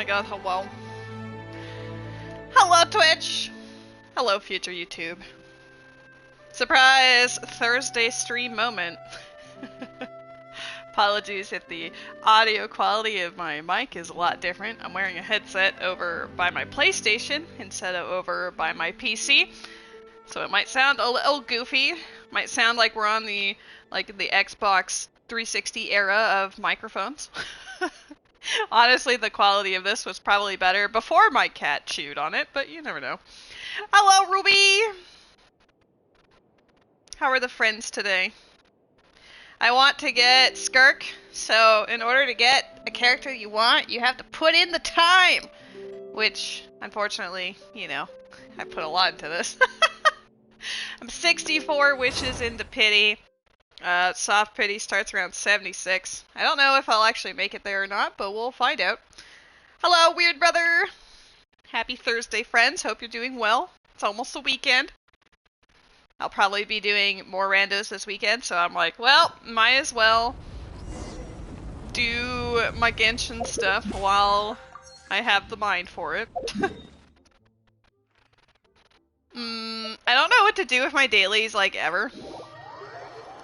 my god, hello. Hello, Twitch! Hello, future YouTube. Surprise! Thursday stream moment. Apologies if the audio quality of my mic is a lot different. I'm wearing a headset over by my PlayStation instead of over by my PC. So it might sound a little goofy. Might sound like we're on the Xbox 360 era of microphones. Honestly, the quality of this was probably better before my cat chewed on it, but you never know. Hello, Ruby! How are the friends today? I want to get Skirk, so in order to get a character you want, you have to put in the time! Which, unfortunately, you know, I put a lot into this. I'm 64 wishes into pity. Soft pity starts around 76. I don't know if I'll actually make it there or not, but we'll find out. Hello, weird brother! Happy Thursday, friends. Hope you're doing well. It's almost the weekend. I'll probably be doing more randos this weekend, so I'm like, well, might as well do my Genshin stuff while I have the mind for it. I don't know what to do with my dailies, like, ever.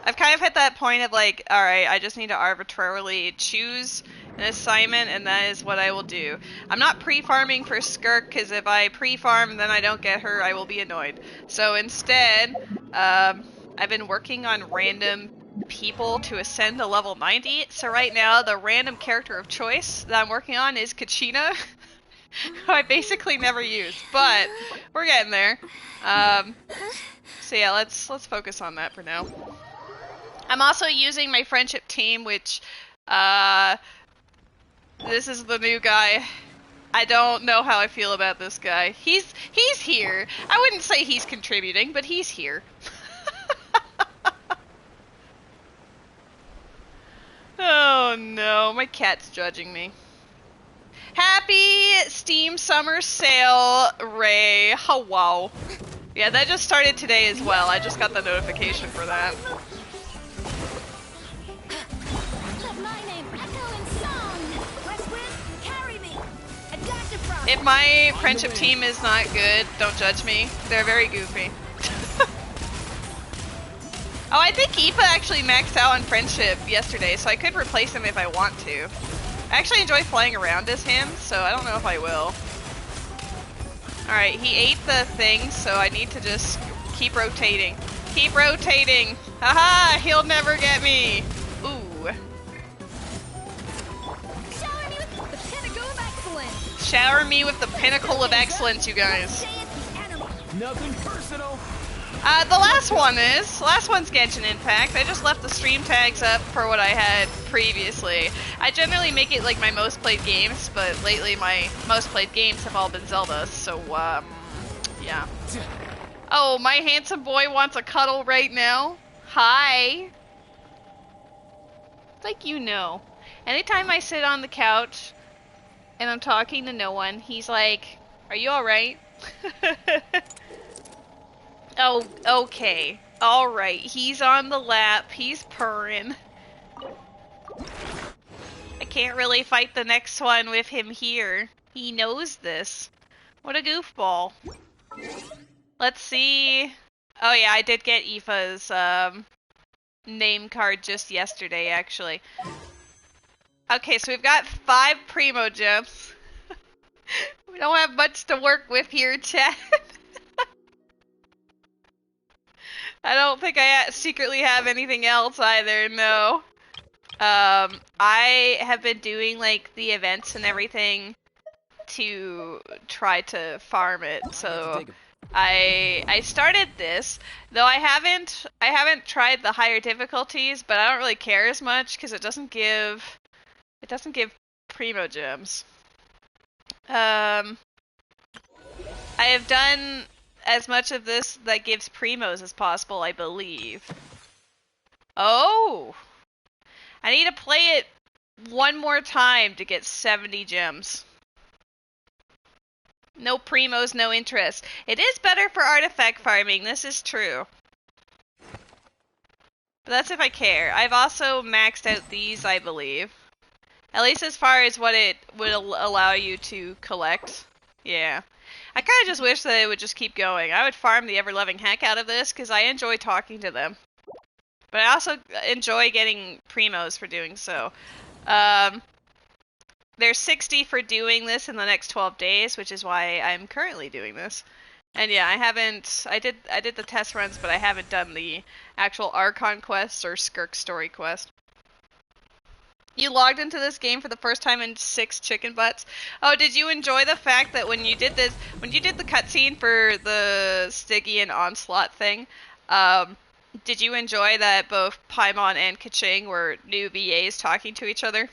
I've kind of hit that point of like, alright, I just need to arbitrarily choose an assignment and that is what I will do. I'm not pre-farming for Skirk because if I pre-farm and then I don't get her, I will be annoyed. So instead, I've been working on random people to ascend to level 90. So right now, the random character of choice that I'm working on is Kachina, who I basically never use, but we're getting there. So yeah, let's focus on that for now. I'm also using my friendship team, which, this is the new guy. I don't know how I feel about this guy. He's here. I wouldn't say he's contributing, but he's here. Oh no, my cat's judging me. Happy Steam Summer Sale, Ray. Oh, wow. Yeah, that just started today as well. I just got the notification for that. If my friendship team is not good, don't judge me. They're very goofy. Oh, I think Aoife actually maxed out on friendship yesterday, so I could replace him if I want to. I actually enjoy playing around as him, so I don't know if I will. Alright, he ate the thing, so I need to just keep rotating. Keep rotating! Haha! He'll never get me! Ooh. Shower me with the pinnacle of excellence, you guys. Nothing personal. The last one's Genshin Impact. I just left the stream tags up for what I had previously. I generally make it like my most played games, but lately my most played games have all been Zelda, so, yeah. Oh, my handsome boy wants a cuddle right now. Hi. It's like you know. Anytime I sit on the couch and I'm talking to no one, he's like, are you alright? Oh, okay. Alright, he's on the lap, he's purring. I can't really fight the next one with him here. He knows this. What a goofball. Let's see. Oh yeah, I did get Aoife's, name card just yesterday, actually. Okay, so we've got 5 primo gems. We don't have much to work with here, chat. I don't think I secretly have anything else either, no. I have been doing, like, the events and everything to try to farm it, so I started this, though I haven't tried the higher difficulties, but I don't really care as much, because it doesn't give primo gems. I have done as much of this that gives primos as possible, I believe. Oh! I need to play it one more time to get 70 gems. No primos, no interest. It is better for artifact farming, this is true. But that's if I care. I've also maxed out these, I believe. At least as far as what it would allow you to collect. Yeah. I kind of just wish that it would just keep going. I would farm the ever-loving heck out of this because I enjoy talking to them. But I also enjoy getting primos for doing so. There's 60 for doing this in the next 12 days, which is why I'm currently doing this. And yeah, I did the test runs, but I haven't done the actual Archon quest or Skirk story quest. You logged into this game for the first time in 6 chicken butts. Oh, did you enjoy the fact that when you did the cutscene for the Stygian Onslaught thing, did you enjoy that both Paimon and Kaching were new VAs talking to each other?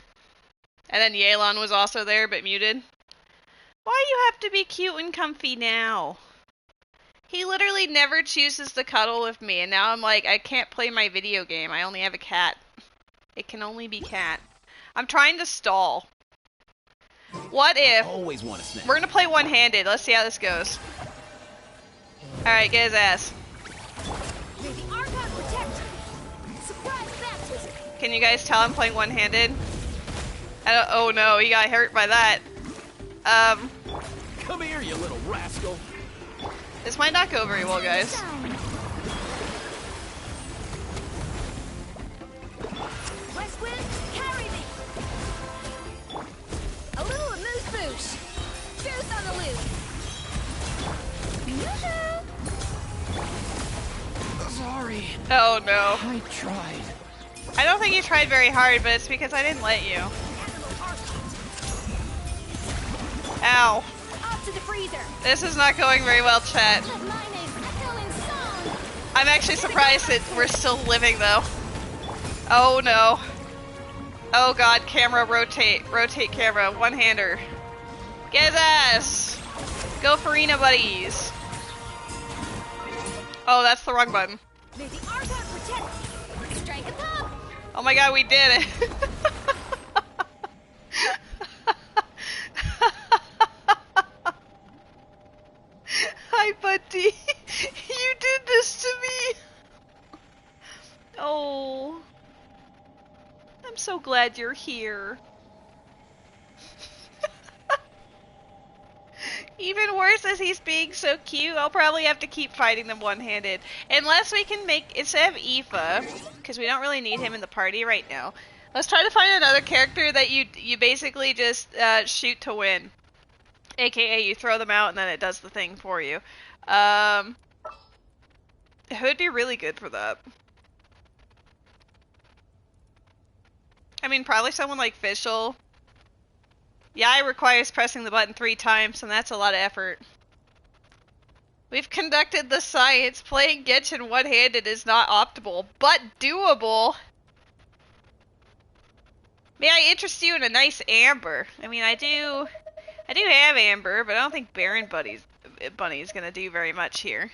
And then Yelan was also there, but muted. Why you have to be cute and comfy now? He literally never chooses to cuddle with me, and now I'm like, I can't play my video game. I only have a cat. It can only be cat. I'm trying to stall. What if... Always want a snack. We're gonna play one-handed. Let's see how this goes. Alright, get his ass. May the Archon protect you. Surprise baptism. Can you guys tell I'm playing one-handed? Oh no, he got hurt by that. Come here, you little rascal. This might not go very well, guys. West wind, carry me. A little amuse-bouche. Juice on the loose. Yoo-hoo. Sorry. Oh no. I tried. I don't think you tried very hard, but it's because I didn't let you. Ow. Off to the freezer. This is not going very well, chat. Let my name echo in song. I'm actually surprised that we're still living, though. Oh no. Oh god, camera, rotate. Rotate camera. One-hander. Get his ass! Go Farina buddies! Oh, that's the wrong button. May the Archon protect you. Strike a pop. Oh my god, we did it! Hi, buddy. You did this to me. Oh. I'm so glad you're here. Even worse is he's being so cute. I'll probably have to keep fighting them one-handed. Unless we can make, instead of Aoife, because we don't really need him in the party right now, let's try to find another character that you basically just shoot to win. AKA you throw them out and then it does the thing for you. It would be really good for that. I mean, probably someone like Fischl. Yeah, it requires pressing the button 3 times, and that's a lot of effort. We've conducted the science. Playing Genshin one-handed is not optimal, but doable. May I interest you in a nice amber? I mean, I do have amber, but I don't think Baron Bunny's gonna do very much here.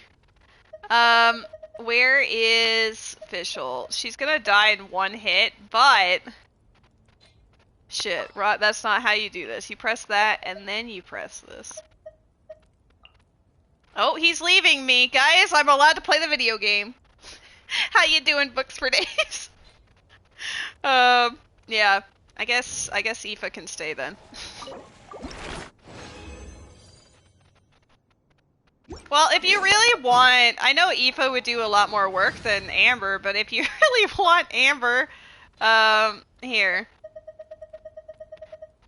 Where is Fischl? She's gonna die in 1 hit, but... Shit, that's not how you do this. You press that, and then you press this. Oh, he's leaving me. Guys, I'm allowed to play the video game. How you doing, books for days? Yeah. I guess Aoife can stay then. Well, if you really want... I know Aoife would do a lot more work than Amber, but if you really want Amber... Here.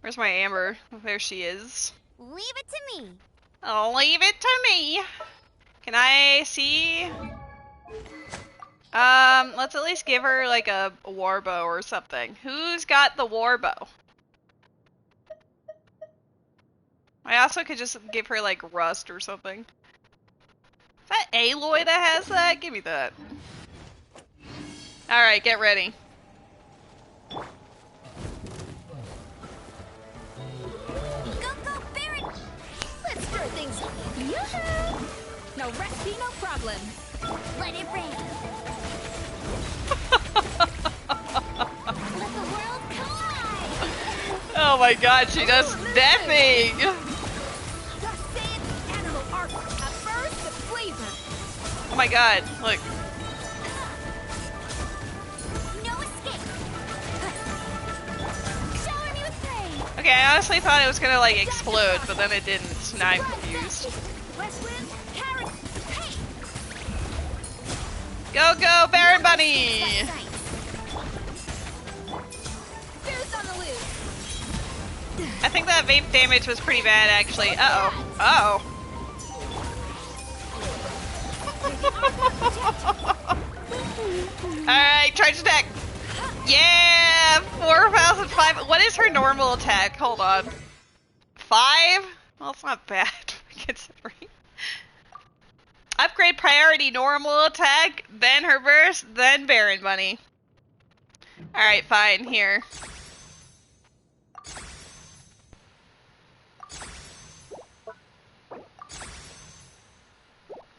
Where's my Amber? There she is. Leave it to me. Oh, leave it to me. Can I see? Let's at least give her like a war bow or something. Who's got the war bow? I also could just give her like rust or something. Is that Aloy that has that? Give me that. Alright, get ready. Let's stir things up. Yoo-hoo! No recipe, no problem. Let it rain. Let the world collide. Oh my god, she does nothing! Just say it's animal art. At first, the flavor. Oh my god, look. No escape. Shower me with Okay, I honestly thought it was gonna like explode, but then it didn't, so now I'm confused. Go, go, Baron Bunny! I think that vape damage was pretty bad, actually. Uh-oh. Uh-oh. Alright, charge attack! Yeah! 4,005. What is her normal attack? Hold on. 5? Well, it's not bad, considering. Upgrade priority, normal attack, then her burst, then Baron Bunny. Alright, fine, here.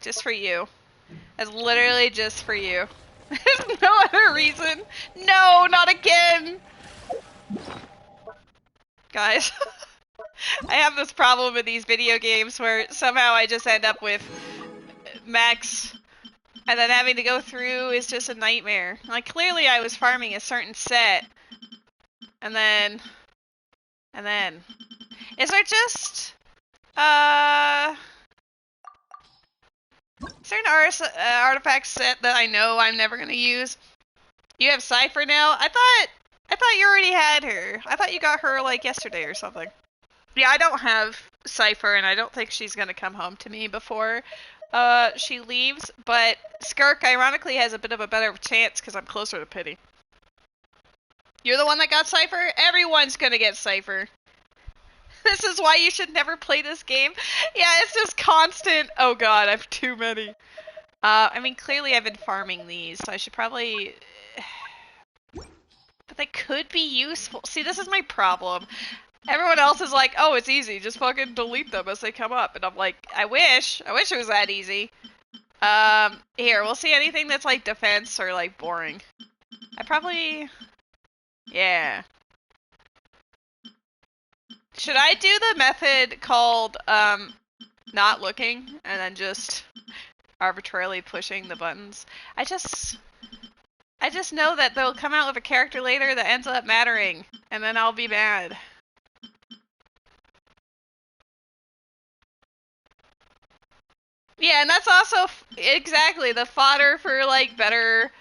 Just for you. That's literally just for you. There's no other reason. No, not again! Guys, I have this problem with these video games where somehow I just end up with max, and then having to go through is just a nightmare. Like, clearly I was farming a certain set, and then... Is there just... Is there an artifact set that I know I'm never gonna use? You have Cypher now? I thought you already had her. I thought you got her like yesterday or something. Yeah, I don't have Cypher, and I don't think she's gonna come home to me before she leaves, but Skirk ironically has a bit of a better chance because I'm closer to Pity. You're the one that got Cypher? Everyone's gonna get Cypher. This is why you should never play this game. Yeah, it's just constant. Oh god, I have too many. I mean, clearly I've been farming these, so I should probably... But they could be useful. See, this is my problem. Everyone else is like, oh, it's easy, just fucking delete them as they come up. And I'm like, I wish it was that easy. Here, we'll see anything that's like defense or like boring. I probably... Yeah. Should I do the method called, not looking, and then just arbitrarily pushing the buttons? I just know that they'll come out with a character later that ends up mattering, and then I'll be mad. Yeah, and that's also exactly the fodder for, like, better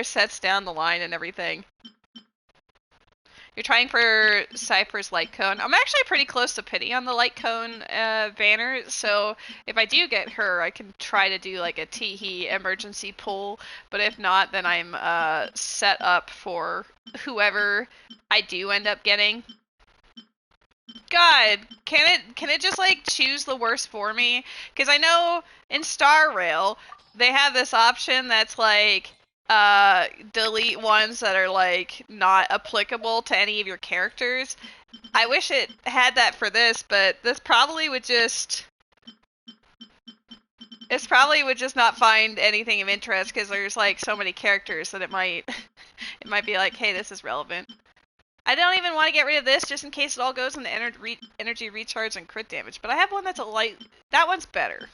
sets down the line and everything. You're trying for Cypher's light cone. I'm actually pretty close to Pity on the light cone banner, so if I do get her, I can try to do like a Teehee emergency pull, but if not, then I'm set up for whoever I do end up getting. God, can it just like choose the worst for me? Because I know in Star Rail, they have this option that's like, delete ones that are like not applicable to any of your characters. I wish it had that for this, but this probably would just not find anything of interest because there's like so many characters that it might be like, hey, this is relevant. I don't even want to get rid of this just in case it all goes into energy recharge and crit damage, but I have one that's a light. That one's better.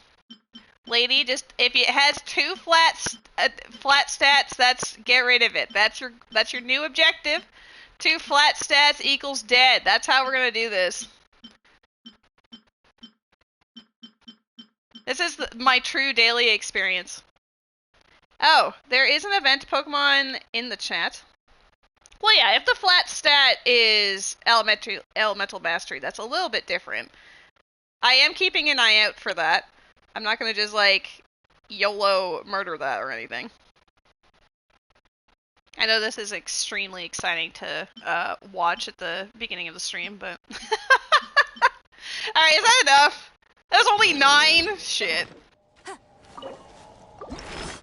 Lady, just if it has 2 flat stats, that's get rid of it. That's your new objective. 2 flat stats equals dead. That's how we're gonna do this. This is my true daily experience. Oh, there is an event Pokemon in the chat. Well, yeah, if the flat stat is elemental mastery, that's a little bit different. I am keeping an eye out for that. I'm not gonna just, like, YOLO murder that or anything. I know this is extremely exciting to watch at the beginning of the stream, but... Alright, is that enough? That was only 9? Shit.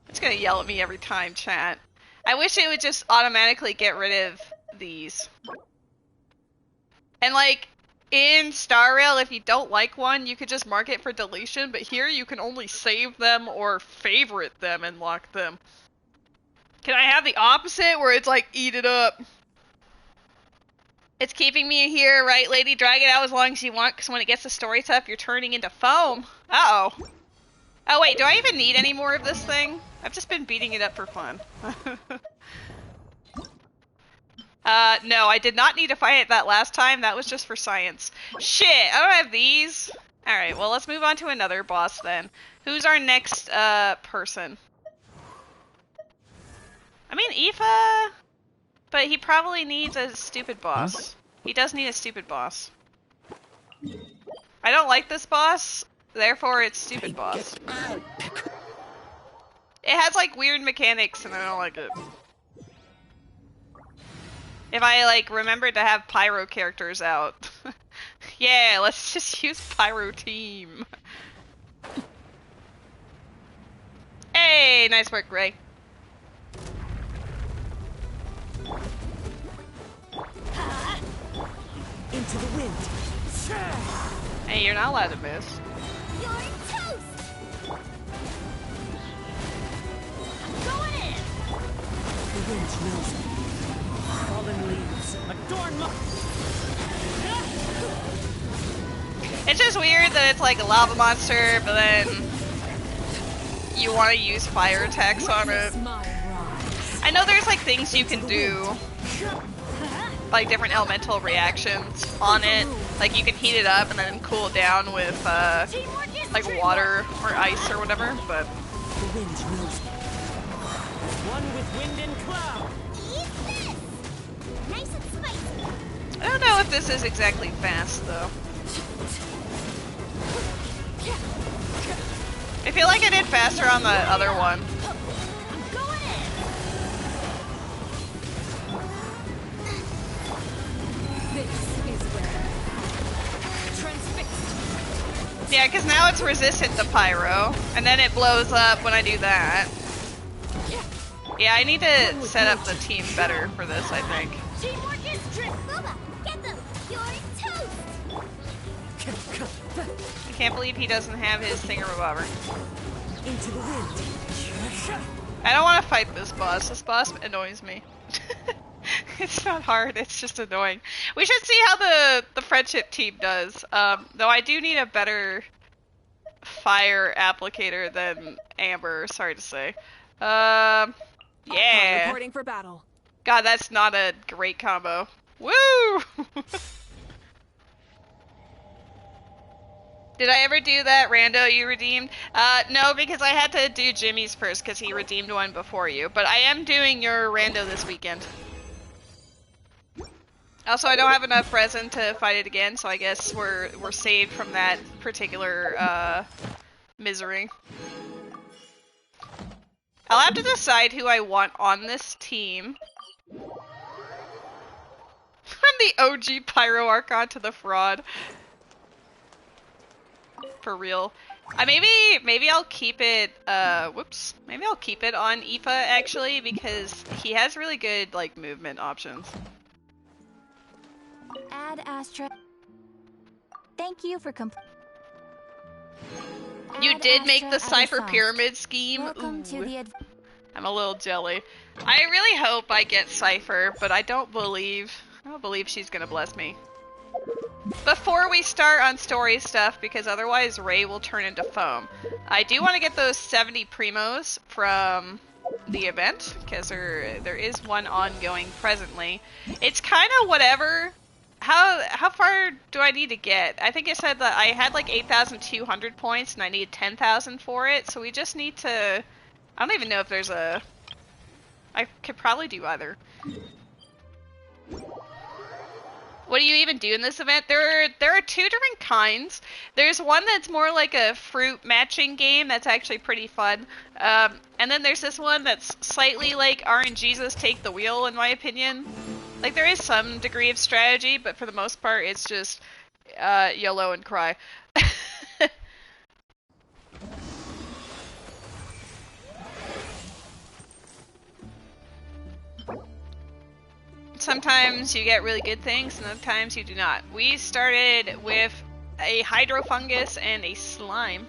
It's gonna yell at me every time, chat. I wish it would just automatically get rid of these. And, like... In Star Rail, if you don't like one, you could just mark it for deletion, but here you can only save them or favorite them and lock them. Can I have the opposite, where it's like, eat it up? It's keeping me here, right, lady? Drag it out as long as you want, because when it gets to story stuff, you're turning into foam. Uh-oh. Oh, wait, do I even need any more of this thing? I've just been beating it up for fun. No, I did not need to fight it that last time. That was just for science. Shit, I don't have these. Alright, well, let's move on to another boss then. Who's our next, person? I mean, Aoife... But he probably needs a stupid boss. Huh? He does need a stupid boss. I don't like this boss, therefore it's stupid boss. It has, like, weird mechanics, and I don't like it. If I, like, remembered to have pyro characters out. Yeah, let's just use pyro team. Hey, nice work, Ray. Into the wind. Hey, you're not allowed to miss. You're toast! I'm going in! The wind knows me. Fallen leaves adorn my... It's just weird that it's like a lava monster, but then you want to use fire attacks on it. I know there's like things you can do, like different elemental reactions on it. Like you can heat it up and then cool it down with like water or ice or whatever, but... The wind knows me. One with wind and cloud. Eat this! Nice and spicy. I don't know if this is exactly fast though. I feel like I did faster on the other one. I'm going in! This is where transfixed. Yeah, because now it's resistant to pyro, and then it blows up when I do that. Yeah, I need to set up the team better for this, I think. Teamwork is trick. Booba, get them! You're toast! I can't believe he doesn't have his thingamabobber. Into the wind. I don't want to fight this boss. This boss annoys me. It's not hard, it's just annoying. We should see how the friendship team does. Though I do need a better fire applicator than Amber, sorry to say. Yeah. Reporting for battle. God, that's not a great combo. Woo! Did I ever do that rando you redeemed? No, because I had to do Jimmy's first because he redeemed one before you. But I am doing your rando this weekend. Also, I don't have enough resin to fight it again, so I guess we're saved from that particular misery. I'll have to decide who I want on this team. From the OG Pyro Archon to the fraud. For real. Maybe I'll keep it, whoops. Maybe I'll keep it on Aoife, actually, because he has really good, like, movement options. Add Astra. Thank you for You did make the Cypher Pyramid scheme? Welcome to the I'm a little jelly. I really hope I get Cypher, but I don't believe she's gonna bless me. Before we start on story stuff, because otherwise Ray will turn into foam. I do want to get those 70 primos from the event, because there is one ongoing presently. It's kind of whatever. How far do I need to get? I think it said that I had like 8,200 points and I need 10,000 for it, so we just need to... I don't even know if there's a... I could probably do either. What do you even do in this event? There are two different kinds. There's one that's more like a fruit matching game that's actually pretty fun. And then there's this one that's slightly like RNGesus take the wheel, in my opinion. Like, there is some degree of strategy, but for the most part, it's just YOLO and cry. Sometimes you get really good things, and other times you do not. We started with a hydrofungus and a slime.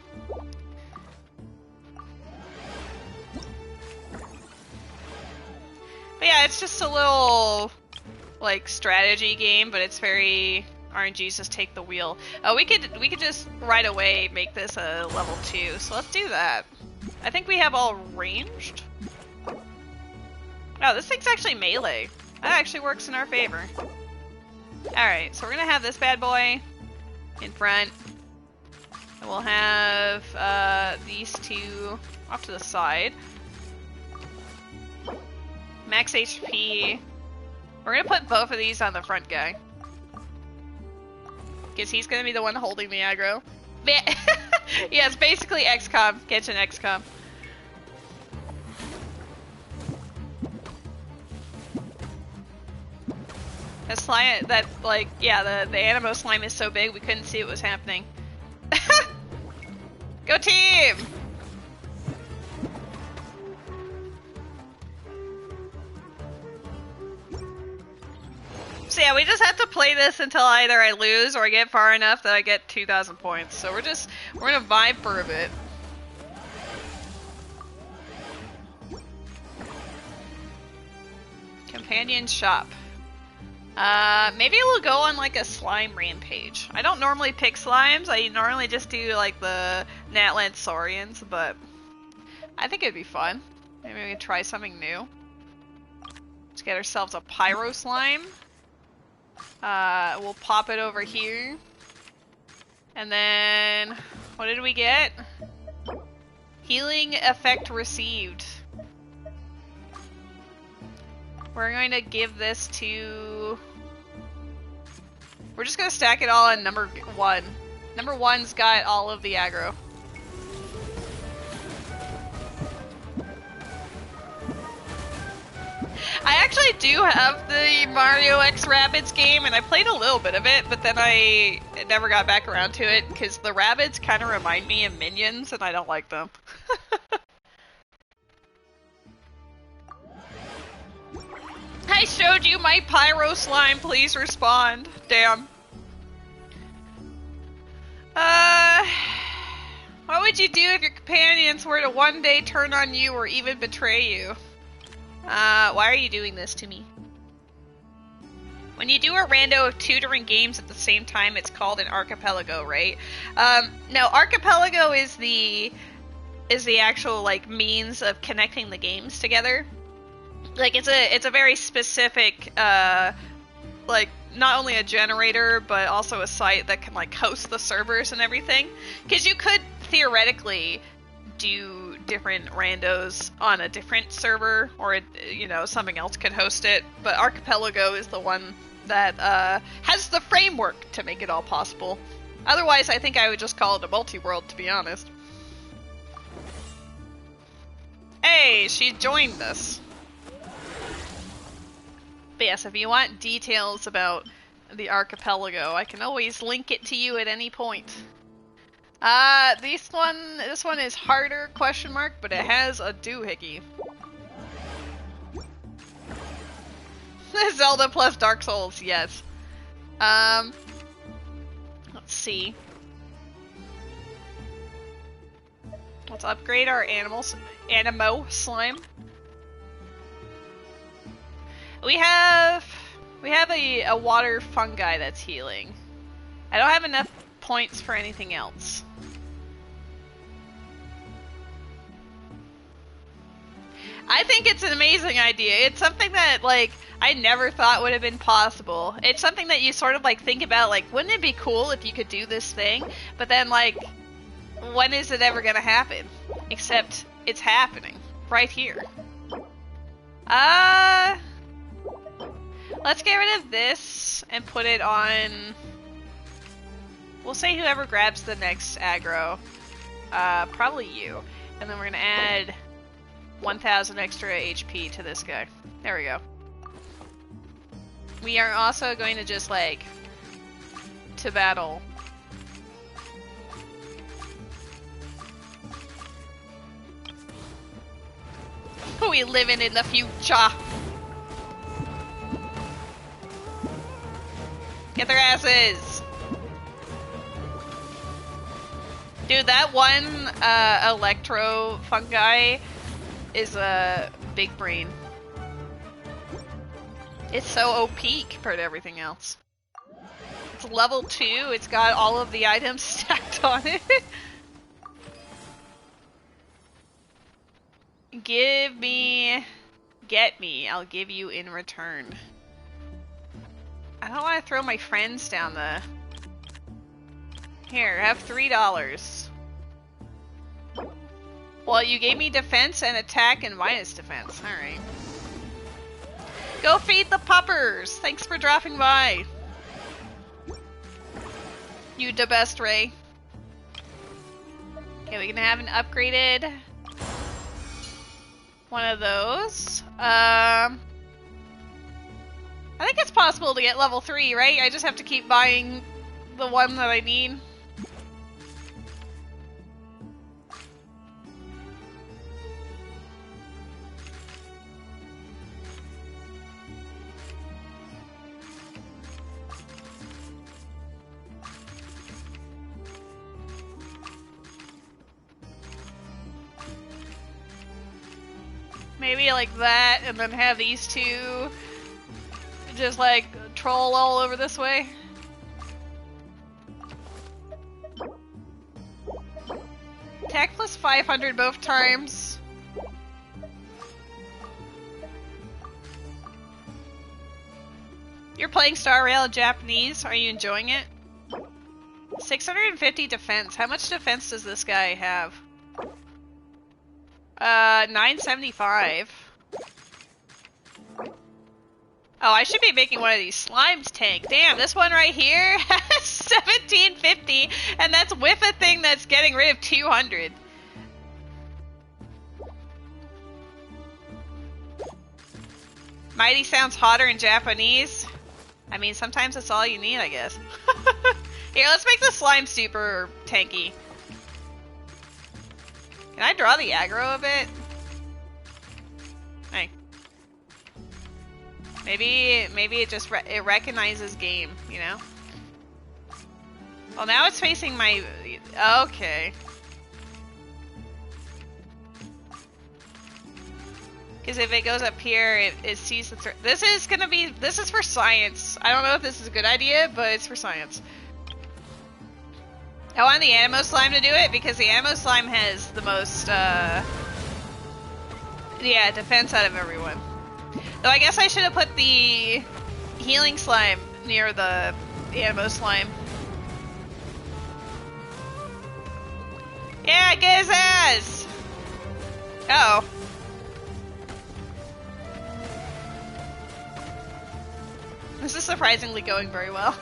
But yeah, it's just a little, like, strategy game, but it's very RNGs just take the wheel. We could just right away make this a level 2, so let's do that. I think we have all ranged. Oh, this thing's actually melee. That actually works in our favor. Alright, so we're gonna have this bad boy in front. And we'll have these two off to the side. Max HP. We're gonna put both of these on the front guy. Because he's gonna be the one holding the aggro. Yeah, it's basically XCOM. Genshin XCOM. The slime, that, like, yeah, the animo slime is so big we couldn't see what was happening. Go team! So yeah, we just have to play this until either I lose or I get far enough that I get 2,000 points. So we're gonna vibe for a bit. Companion shop. Maybe we'll go on like a slime rampage. I don't normally pick slimes. I normally just do like the Natland Saurians, but I think it'd be fun. Maybe we can try something new. Let's get ourselves a pyro slime. We'll pop it over here. And then, what did we get? Healing effect received. We're going to give this to... We're just going to stack it all on number 1. Number 1's got all of the aggro. I actually do have the Mario X Rabbids game, and I played a little bit of it, but then I never got back around to it, because the Rabbids kind of remind me of Minions, and I don't like them. I showed you my pyro slime, please respond. Damn. What would you do if your companions were to one day turn on you or even betray you? Why are you doing this to me? When you do a rando of 2 different games at the same time, it's called an archipelago, right? No, archipelago is the actual, like, means of connecting the games together. Like, it's a very specific, like, not only a generator, but also a site that can, like, host the servers and everything. Because you could, theoretically, do different randos on a different server, or, you know, something else could host it. But Archipelago is the one that, has the framework to make it all possible. Otherwise, I think I would just call it a multi-world, to be honest. Hey, she joined us. But yes, if you want details about the archipelago, I can always link it to you at any point. This one is harder, question mark, but it has a doohickey. Zelda plus Dark Souls, yes. Let's see. Let's upgrade our animo slime. We have a water fungi that's healing. I don't have enough points for anything else. I think it's an amazing idea. It's something that, like, I never thought would have been possible. It's something that you sort of, like, think about, like, wouldn't it be cool if you could do this thing? But then, like, when is it ever gonna happen? Except, it's happening. Right here. Let's get rid of this and put it on... We'll say whoever grabs the next aggro. Probably you. And then we're gonna add 1,000 extra HP to this guy. There we go. We are also going to just, like, to battle. We living in the future. Get their asses! Dude, that one electro fungi is a big brain. It's so OP compared to everything else. It's level 2, it's got all of the items stacked on it. Give me get me, I'll give you in return. I don't want to throw my friends down the... Here, have $3. Well, you gave me defense and attack and minus defense. Alright. Go feed the puppers! Thanks for dropping by. You the best, Ray. Okay, we can have an upgraded one of those. I think it's possible to get level 3, right? I just have to keep buying the one that I need. Maybe like that, and then have these two just like troll all over this way. Attack plus 500 both times. You're playing Star Rail Japanese? Are you enjoying it? 650 defense. How much defense does this guy have? 975. Oh, I should be making one of these slimes tank. Damn, this one right here has 1750, and that's with a thing that's getting rid of 200. Mighty sounds hotter in Japanese. I mean, sometimes that's all you need, I guess. Here, let's make the slime super tanky. Can I draw the aggro a bit? Hey. Maybe it just it recognizes game, you know? Well, now it's facing my... Okay. Because if it goes up here, it sees the... This is gonna be... This is for science. I don't know if this is a good idea, but it's for science. I want the Animo Slime to do it because the Animo Slime has the most, yeah, defense out of everyone. Though I guess I should have put the Healing Slime near the Animo Slime. Yeah, get his ass! Uh-oh. This is surprisingly going very well.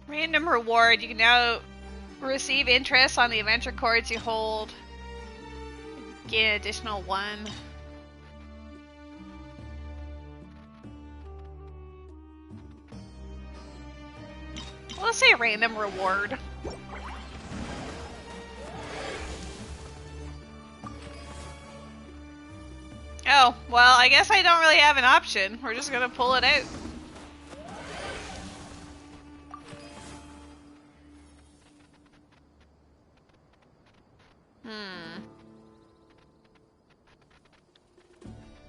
Random reward. You can now receive interest on the adventure cards you hold. Get an additional 1. Well, let's say random reward. Oh, well, I guess I don't really have an option. We're just gonna pull it out.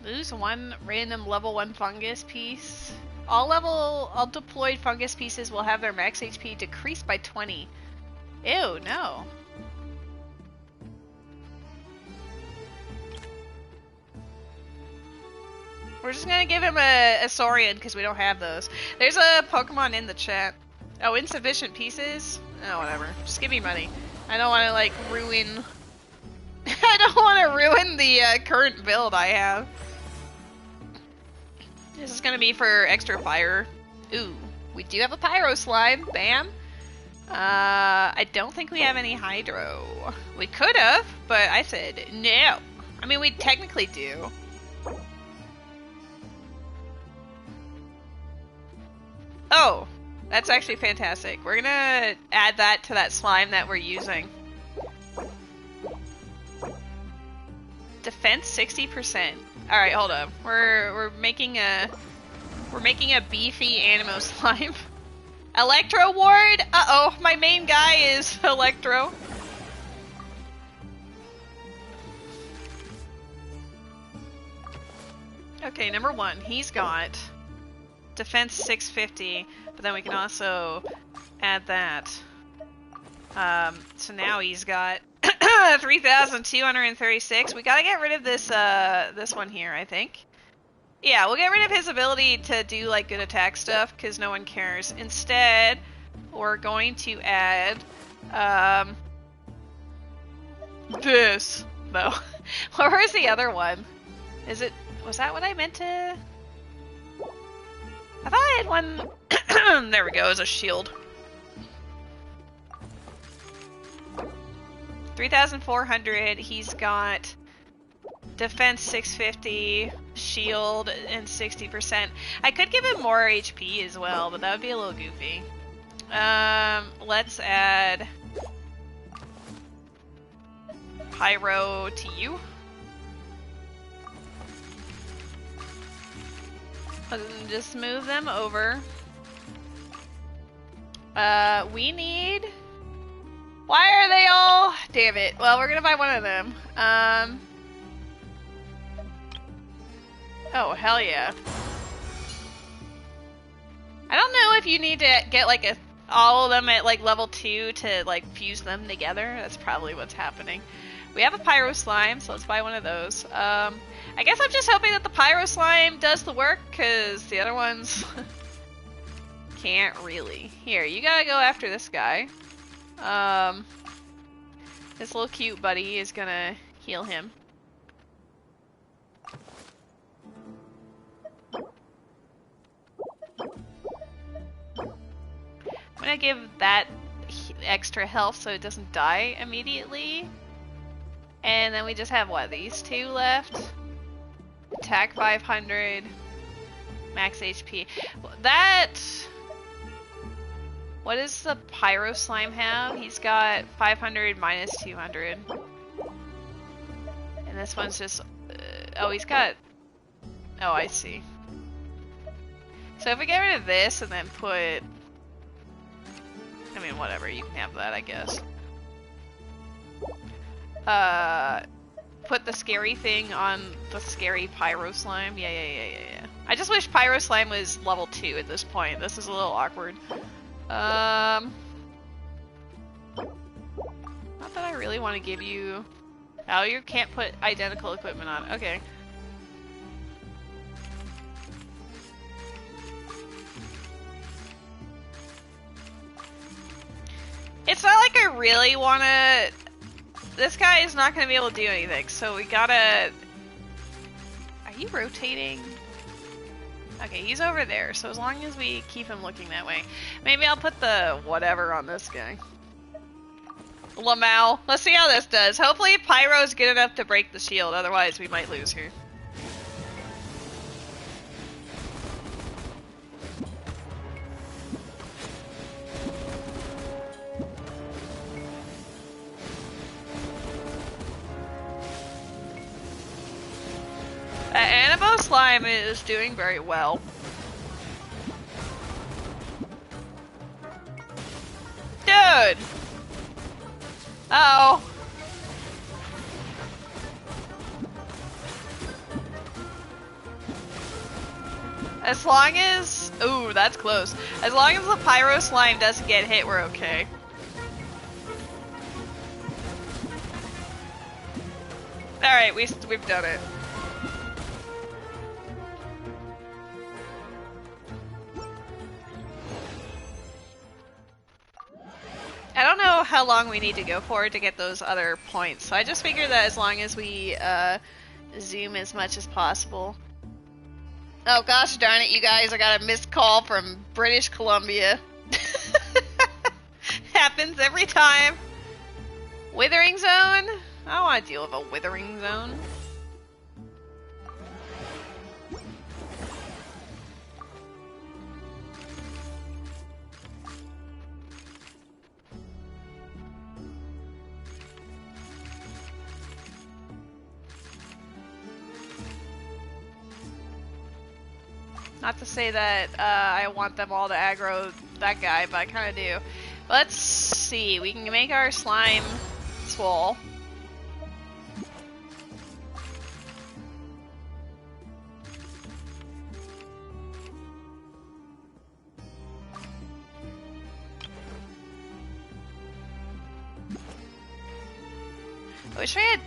Lose 1 random level 1 fungus piece. All deployed fungus pieces will have their max HP decreased by 20. Ew, no. We're just gonna give him a Saurian because we don't have those. There's a Pokemon in the chat. Oh, insufficient pieces? Oh, whatever. Just give me money. I don't want to, like, ruin... I don't want to ruin the current build I have. This is gonna be for extra fire. Ooh, we do have a Pyro Slime. Bam. I don't think we have any Hydro. We could have, but I said no. I mean, we technically do. Oh, that's actually fantastic. We're gonna add that to that slime that we're using. Defense 60%. All right, hold up. We're making a beefy Animo Slime. Electro Ward. Uh-oh, my main guy is Electro. Okay, number 1. He's got defense 650, but then we can also add that. So now he's got 3,236. We gotta get rid of this this one here, I think. Yeah, we'll get rid of his ability to do like good attack stuff because no one cares. Instead, we're going to add this. No. Where's the other one? Was that what I meant to? I thought I had one. There we go, as a shield. 3,400. He's got defense 650, shield, and 60%. I could give him more HP as well, but that would be a little goofy. Let's add Pyro to you. Just move them over. We need... Why are they all... Damn it. Well, we're gonna buy one of them. Oh, hell yeah. I don't know if you need to get like all of them at like level 2 to like fuse them together. That's probably what's happening. We have a Pyro Slime, so let's buy one of those. I guess I'm just hoping that the Pyro Slime does the work, because the other ones can't really. Here, you gotta go after this guy. This little cute buddy is gonna heal him. I'm gonna give that extra health so it doesn't die immediately. And then we just have, what, these two left? Attack 500, max HP. That... What does the Pyro Slime have? He's got 500 minus 200. And this one's just... oh, he's got... Oh, I see. So if we get rid of this and then put... I mean, whatever, you can have that, I guess. Put the scary thing on the scary Pyro Slime. Yeah. I just wish Pyro Slime was level 2 at this point. This is a little awkward. Not that I really want to give you... Oh, you can't put identical equipment on. Okay. It's not like I really want to... This guy is not going to be able to do anything, so we gotta... Are you rotating? Okay, he's over there, so as long as we keep him looking that way. Maybe I'll put the whatever on this guy. Lamau. Let's see how this does. Hopefully Pyro's good enough to break the shield, otherwise we might lose here. Annabelle Slime is doing very well. Dude! Uh-oh. As long as... Ooh, that's close. As long as the Pyro Slime doesn't get hit, we're okay. Alright, we've done it. I don't know how long we need to go for to get those other points, so I just figured that as long as we zoom as much as possible. Oh gosh darn it, you guys, I got a missed call from British Columbia. Happens every time. Withering Zone? I don't want to deal with a Withering Zone. Not to say that I want them all to aggro that guy, but I kind of do. Let's see. We can make our slime swole. wish we had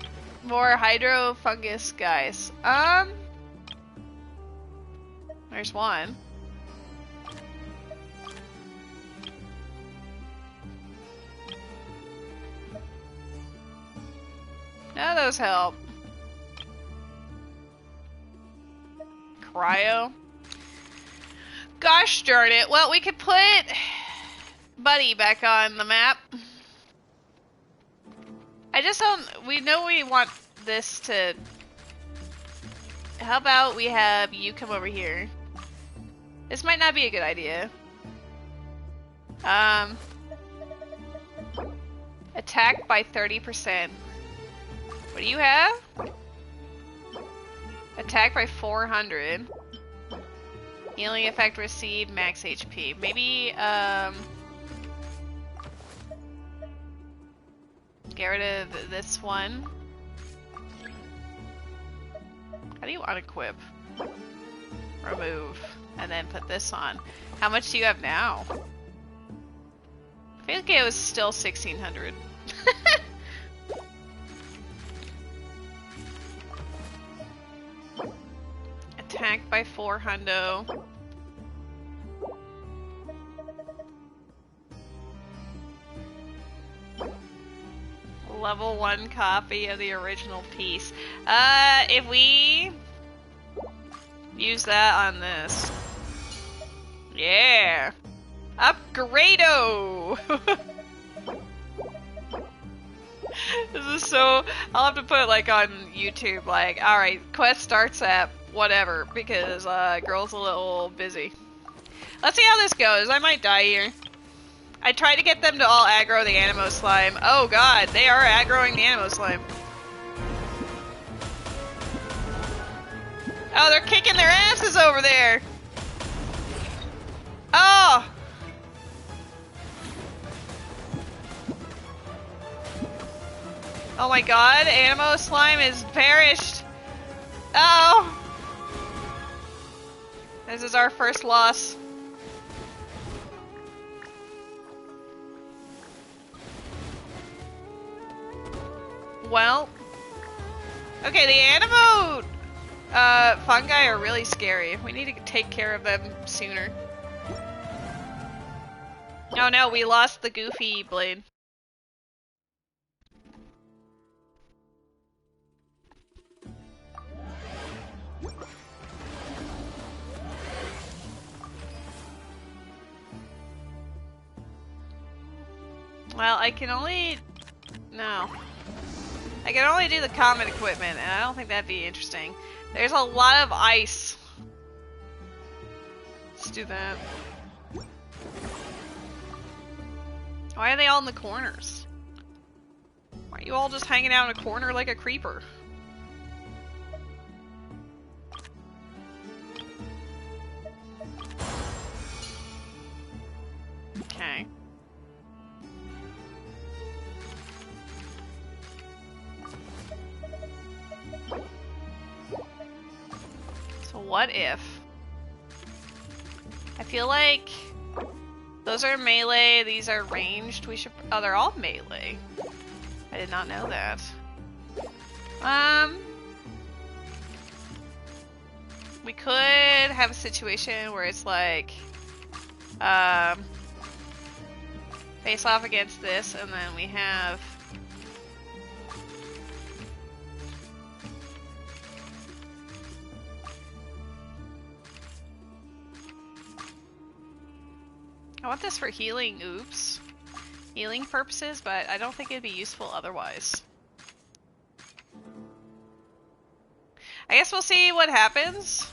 more hydro fungus guys. There's one. None of those help. Cryo. Gosh darn it. Well, we could put Buddy back on the map. I just don't... We know we want this to... How about we have you come over here? This might not be a good idea. Attack by 30%. What do you have? Attack by 400. Healing effect received, max HP. Maybe, get rid of this one. How do you unequip? Remove. And then put this on. How much do you have now? I feel like it was still 1600. Attack by 400. Level 1 copy of the original piece. If we use that on this. Yeah! Upgrado! This is so... I'll have to put it like on YouTube, like, alright, quest starts at whatever, because girl's a little busy. Let's see how this goes. I might die here. I tried to get them to all aggro the Animo Slime. Oh god, they are aggroing the Animo Slime. Oh, they're kicking their asses over there! Oh! Oh my god, Animo Slime is perished! Oh! This is our first loss. Well, okay, the Animo fungi are really scary. We need to take care of them sooner. Oh no, we lost the Goofy blade. Well, I can only... No. I can only do the common equipment, and I don't think that'd be interesting. There's a lot of ice. Let's do that. Why are they all in the corners? Why are you all just hanging out in a corner like a creeper? Okay. So what if? I feel like those are melee, these are ranged. We should... Oh, they're all melee. I did not know that. We could have a situation where it's like... face off against this, and then we have... I want this for healing, oops. Healing purposes, but I don't think it'd be useful otherwise. I guess we'll see what happens.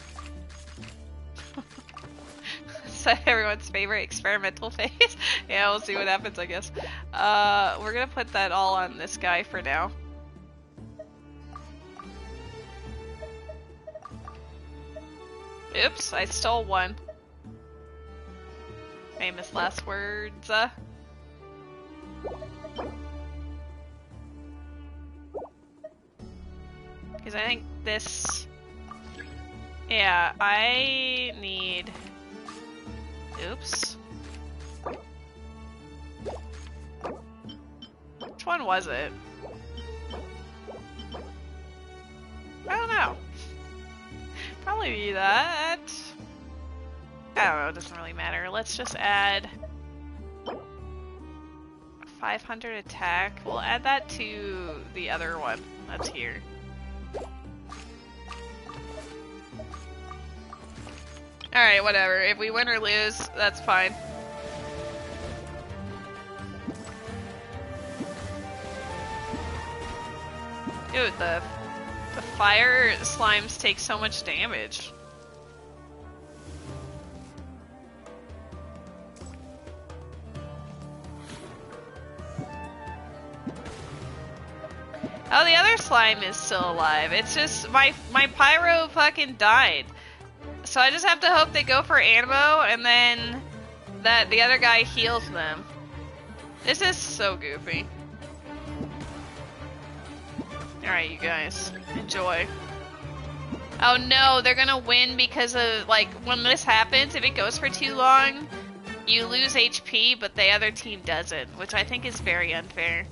Is that everyone's favorite experimental phase? Yeah, we'll see what happens, I guess. We're gonna put that all on this guy for now. Oops, I stole one. Famous last words. Because I think this... Yeah, I need... Oops. Which one was it? really need that. I don't know, it doesn't really matter. Let's just add 500 attack. We'll add that to the other one that's here. Alright, whatever. If we win or lose, that's fine. Dude, the fire slimes take so much damage. Oh, the other slime is still alive. It's just my pyro fucking died. So I just have to hope they go for ammo and then that the other guy heals them. This is so goofy. Alright, you guys. Enjoy. Oh no, they're gonna win because of, like, when this happens, if it goes for too long, you lose HP, but the other team doesn't, which I think is very unfair.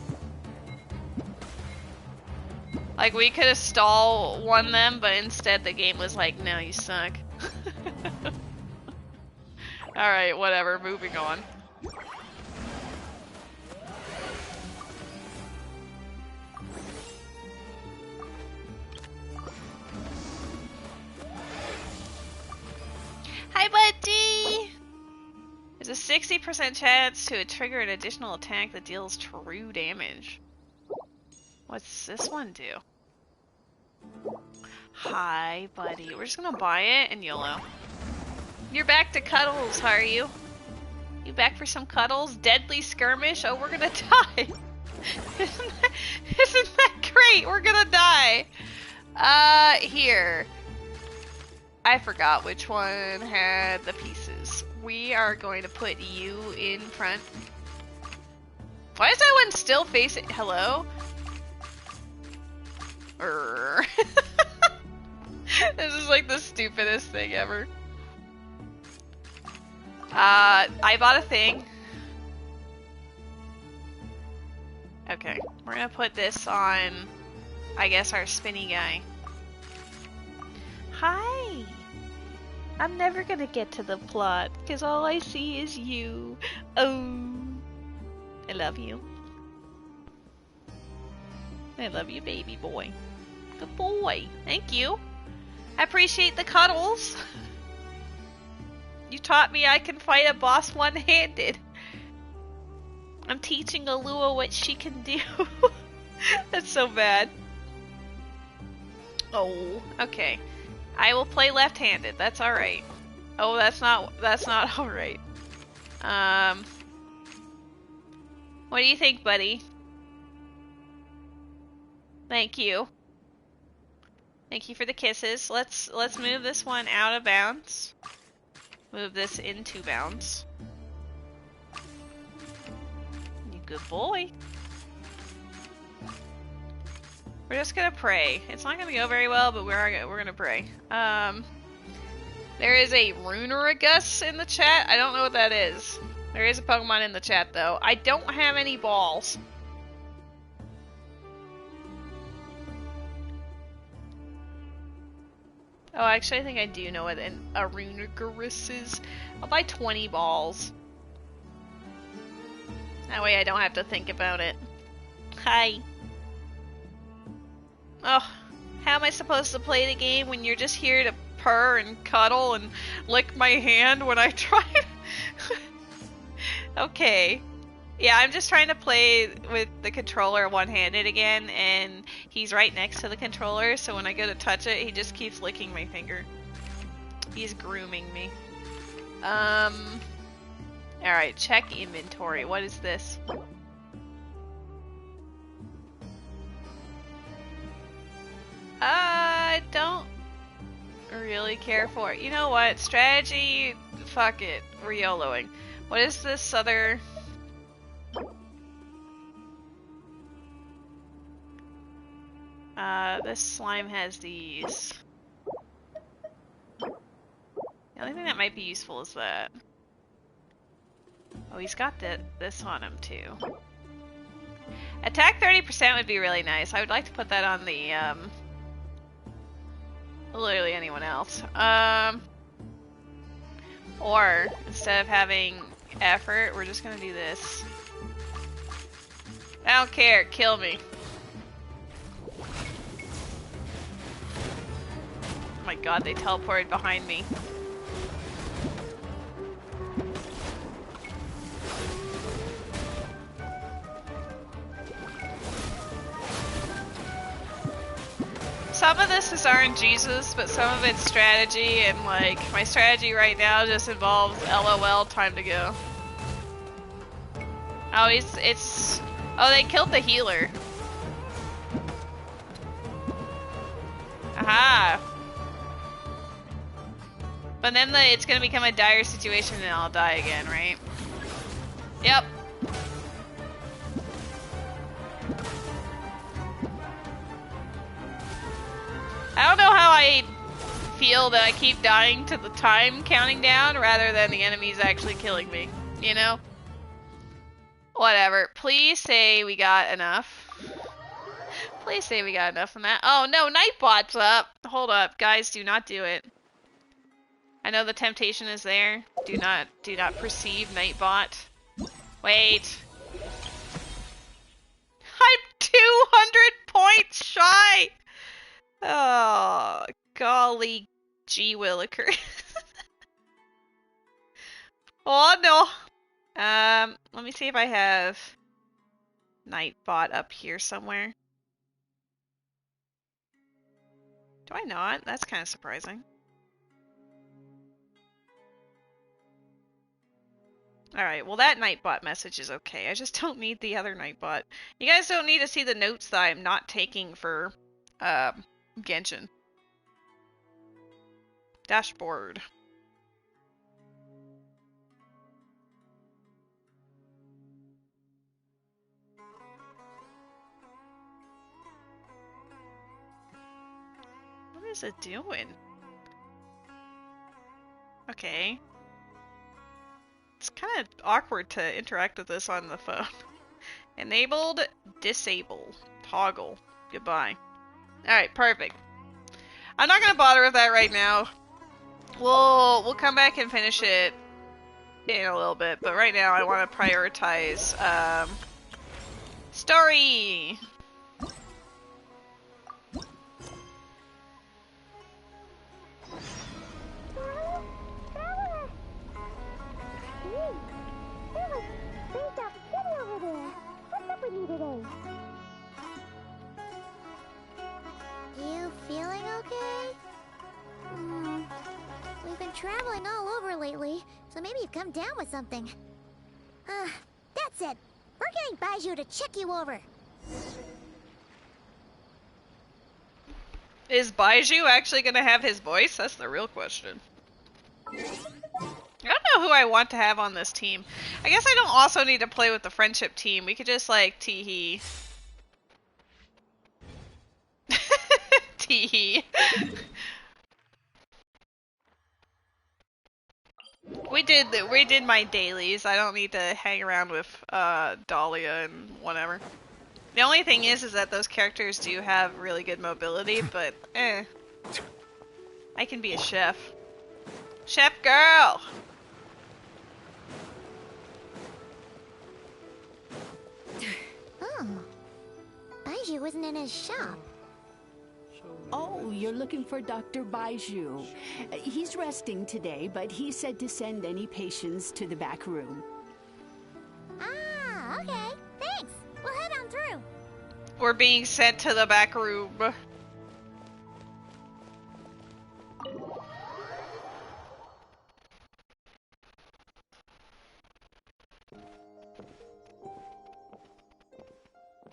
Like, we could have won them, but instead the game was like, no, you suck. Alright, whatever, moving on. Hi, buddy! There's a 60% chance to trigger an additional attack that deals true damage. What's this one do? Hi, buddy. We're just gonna buy it and YOLO. You're back to cuddles, are you? You back for some cuddles? Deadly skirmish? Oh, we're gonna die! Isn't that great? We're gonna die! Here. I forgot which one had the pieces. We are going to put you in front. Why is that one still facing? Hello? This is like the stupidest thing ever. I bought a thing. Okay, we're gonna put this on, I guess, our spinny guy. Hi! I'm never gonna get to the plot, because all I see is you. Oh, I love you. I love you, baby boy. Good boy. Thank you. I appreciate the cuddles. You taught me I can fight a boss one-handed. I'm teaching Alua what she can do. That's so bad. Oh, okay. I will play left-handed. That's all right. Oh, that's not all right. What do you think, buddy? Thank you. Thank you for the kisses. Let's move this one out of bounds. Move this into bounds. You good boy. We're just gonna pray. It's not gonna go very well, but we're gonna pray. There is a Runeragus in the chat. I don't know what that is. There is a Pokemon in the chat though. I don't have any balls. Oh, actually, I think I do know what a Runeragus is. I'll buy 20 balls. That way I don't have to think about it. Hi. Oh, how am I supposed to play the game when you're just here to purr and cuddle and lick my hand when I try? Okay. Yeah, I'm just trying to play with the controller one-handed again, and he's right next to the controller, so when I go to touch it, he just keeps licking my finger. He's grooming me. Alright, check inventory. What is this? I don't really care for it. You know what? Strategy, fuck it. We're YOLOing. What is this other... this slime has these. The only thing that might be useful is that. Oh, he's got this on him too. Attack 30% would be really nice. I would like to put that on the literally anyone else. Or instead of having effort, we're just gonna do this. I don't care, kill me. Oh my god, they teleported behind me. Some of this is RNGesus, but some of it's strategy, and like, my strategy right now just involves LOL, time to go. Oh, oh, they killed the healer. Aha! But then it's gonna become a dire situation and I'll die again, right? Yep. I don't know how I feel that I keep dying to the time counting down rather than the enemies actually killing me, you know? Whatever. Please say we got enough. Please say we got enough from that. Oh no, Nightbot's up! Hold up, guys, do not do it. I know the temptation is there. Do not perceive Nightbot. Wait. I'm 200 points shy! Oh, golly gee willikers. Oh no. Let me see if I have Nightbot up here somewhere. Do I not? That's kind of surprising. Alright, well that Nightbot message is okay. I just don't need the other Nightbot. You guys don't need to see the notes that I'm not taking for, Genshin. Dashboard. What is it doing? Okay. It's kind of awkward to interact with this on the phone. Enabled, disable, toggle. Goodbye. Alright, perfect. I'm not gonna bother with that right now. We'll come back and finish it in a little bit, but right now I want to prioritize story. You feeling okay? We've been traveling all over lately, so maybe you've come down with something. That's it. We're getting Baiju to check you over. Is Baiju actually gonna have his voice? That's the real question. I don't know who I want to have on this team. I guess I don't also need to play with the friendship team. We could just like teehee. Teehee. We did my dailies. I don't need to hang around with Dahlia and whatever. The only thing is that those characters do have really good mobility, but I can be a chef. Chef girl! Oh. Baiju isn't in his shop. Oh, you're looking for Dr. Baiju. He's resting today, but he said to send any patients to the back room. Ah, okay. Thanks. We'll head on through. We're being sent to the back room.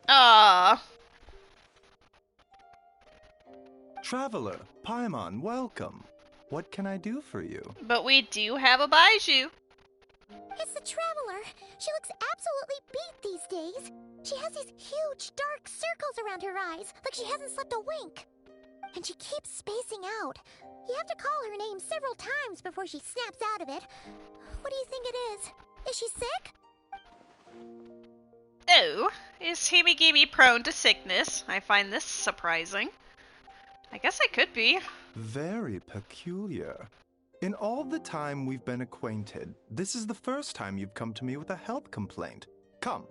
Ah. Traveler, Paimon, welcome. What can I do for you? But we do have a Baiju. It's the Traveler. She looks absolutely beat these days. She has these huge dark circles around her eyes, like she hasn't slept a wink. And she keeps spacing out. You have to call her name several times before she snaps out of it. What do you think it is? Is she sick? Oh, is Himigimi prone to sickness? I find this surprising. I guess I could be. Very peculiar. In all the time we've been acquainted, this is the first time you've come to me with a health complaint. Come,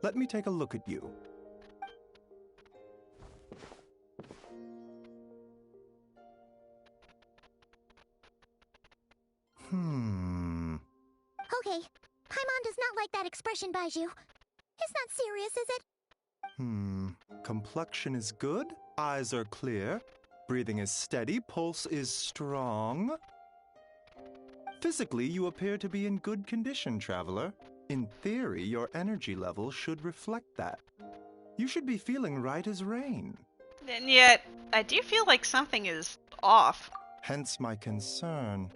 let me take a look at you. Okay, Paimon does not like that expression, Baiju. It's not serious, is it? Complexion is good, eyes are clear, breathing is steady, pulse is strong. Physically, you appear to be in good condition, traveler. In theory, your energy level should reflect that. You should be feeling right as rain. And yet, I do feel like something is off. Hence my concern.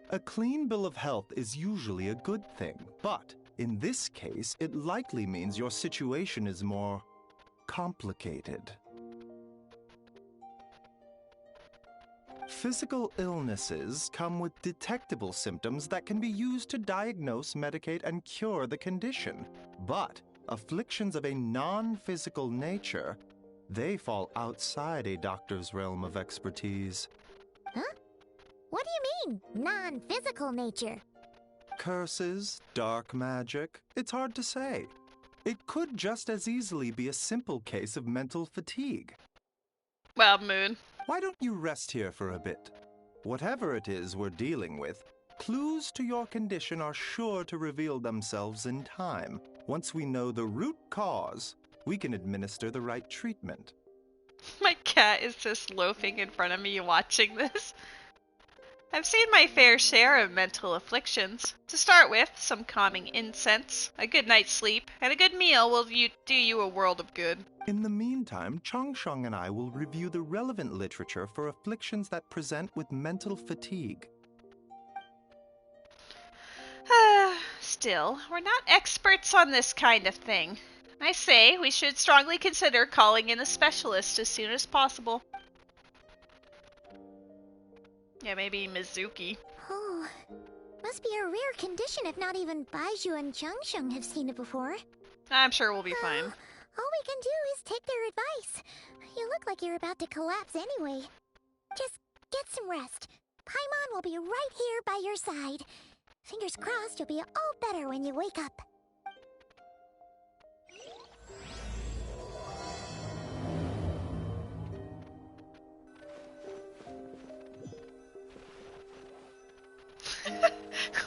A clean bill of health is usually a good thing, but in this case, it likely means your situation is more complicated. Physical illnesses come with detectable symptoms that can be used to diagnose, medicate, and cure the condition. But afflictions of a non-physical nature, they fall outside a doctor's realm of expertise. Huh? What do you mean, non-physical nature? Curses, dark magic, it's hard to say. It could just as easily be a simple case of mental fatigue. Well, Moon. Why don't you rest here for a bit? Whatever it is we're dealing with, clues to your condition are sure to reveal themselves in time. Once we know the root cause, we can administer the right treatment. My cat is just loafing in front of me watching this. I've seen my fair share of mental afflictions. To start with, some calming incense, a good night's sleep, and a good meal will do you a world of good. In the meantime, Changsheng and I will review the relevant literature for afflictions that present with mental fatigue. Still, we're not experts on this kind of thing. I say we should strongly consider calling in a specialist as soon as possible. Yeah, maybe Mizuki. Oh, must be a rare condition if not even Baiju and Changsheng have seen it before. I'm sure we'll be fine. All we can do is take their advice. You look like you're about to collapse anyway. Just get some rest. Paimon will be right here by your side. Fingers crossed you'll be all better when you wake up.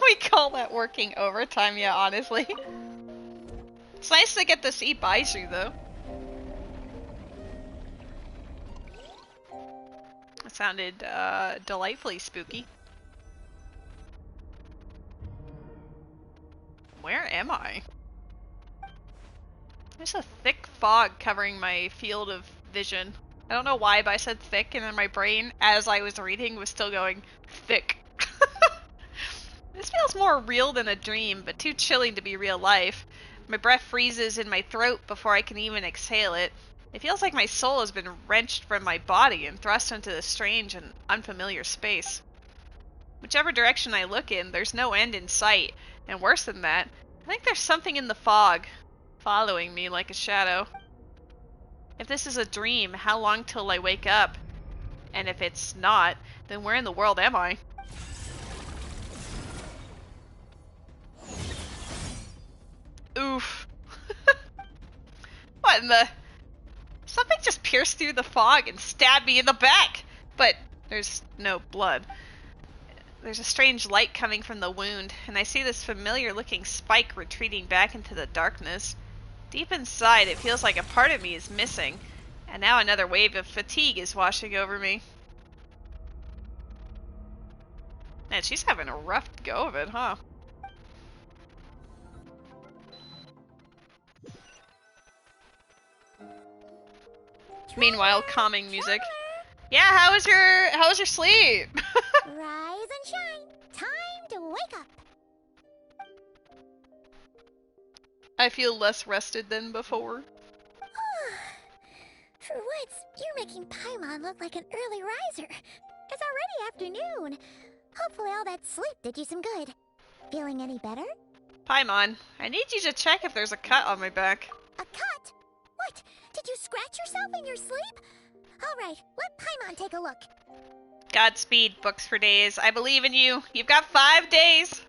We call that working overtime, yeah, honestly. It's nice to get to see Baiju, though. It sounded delightfully spooky. Where am I? There's a thick fog covering my field of vision. I don't know why, but I said thick, and then my brain, as I was reading, was still going thick. This feels more real than a dream, but too chilling to be real life. My breath freezes in my throat before I can even exhale it. It feels like my soul has been wrenched from my body and thrust into this strange and unfamiliar space. Whichever direction I look in, there's no end in sight, and worse than that, I think there's something in the fog, following me like a shadow. If this is a dream, how long till I wake up? And if it's not, then where in the world am I? Oof. What in the... Something just pierced through the fog and stabbed me in the back! But there's no blood. There's a strange light coming from the wound, and I see this familiar-looking spike retreating back into the darkness. Deep inside, it feels like a part of me is missing, and now another wave of fatigue is washing over me. Man, she's having a rough go of it, huh? Meanwhile, calming music. Yeah, how was your sleep? Rise and shine. Time to wake up. I feel less rested than before. For once, you're making Paimon look like an early riser. It's already afternoon. Hopefully all that sleep did you some good. Feeling any better? Paimon, I need you to check if there's a cut on my back. A cut? What? Did you scratch yourself in your sleep? All right, let Paimon take a look. Godspeed, books for days. I believe in you. You've got 5 days.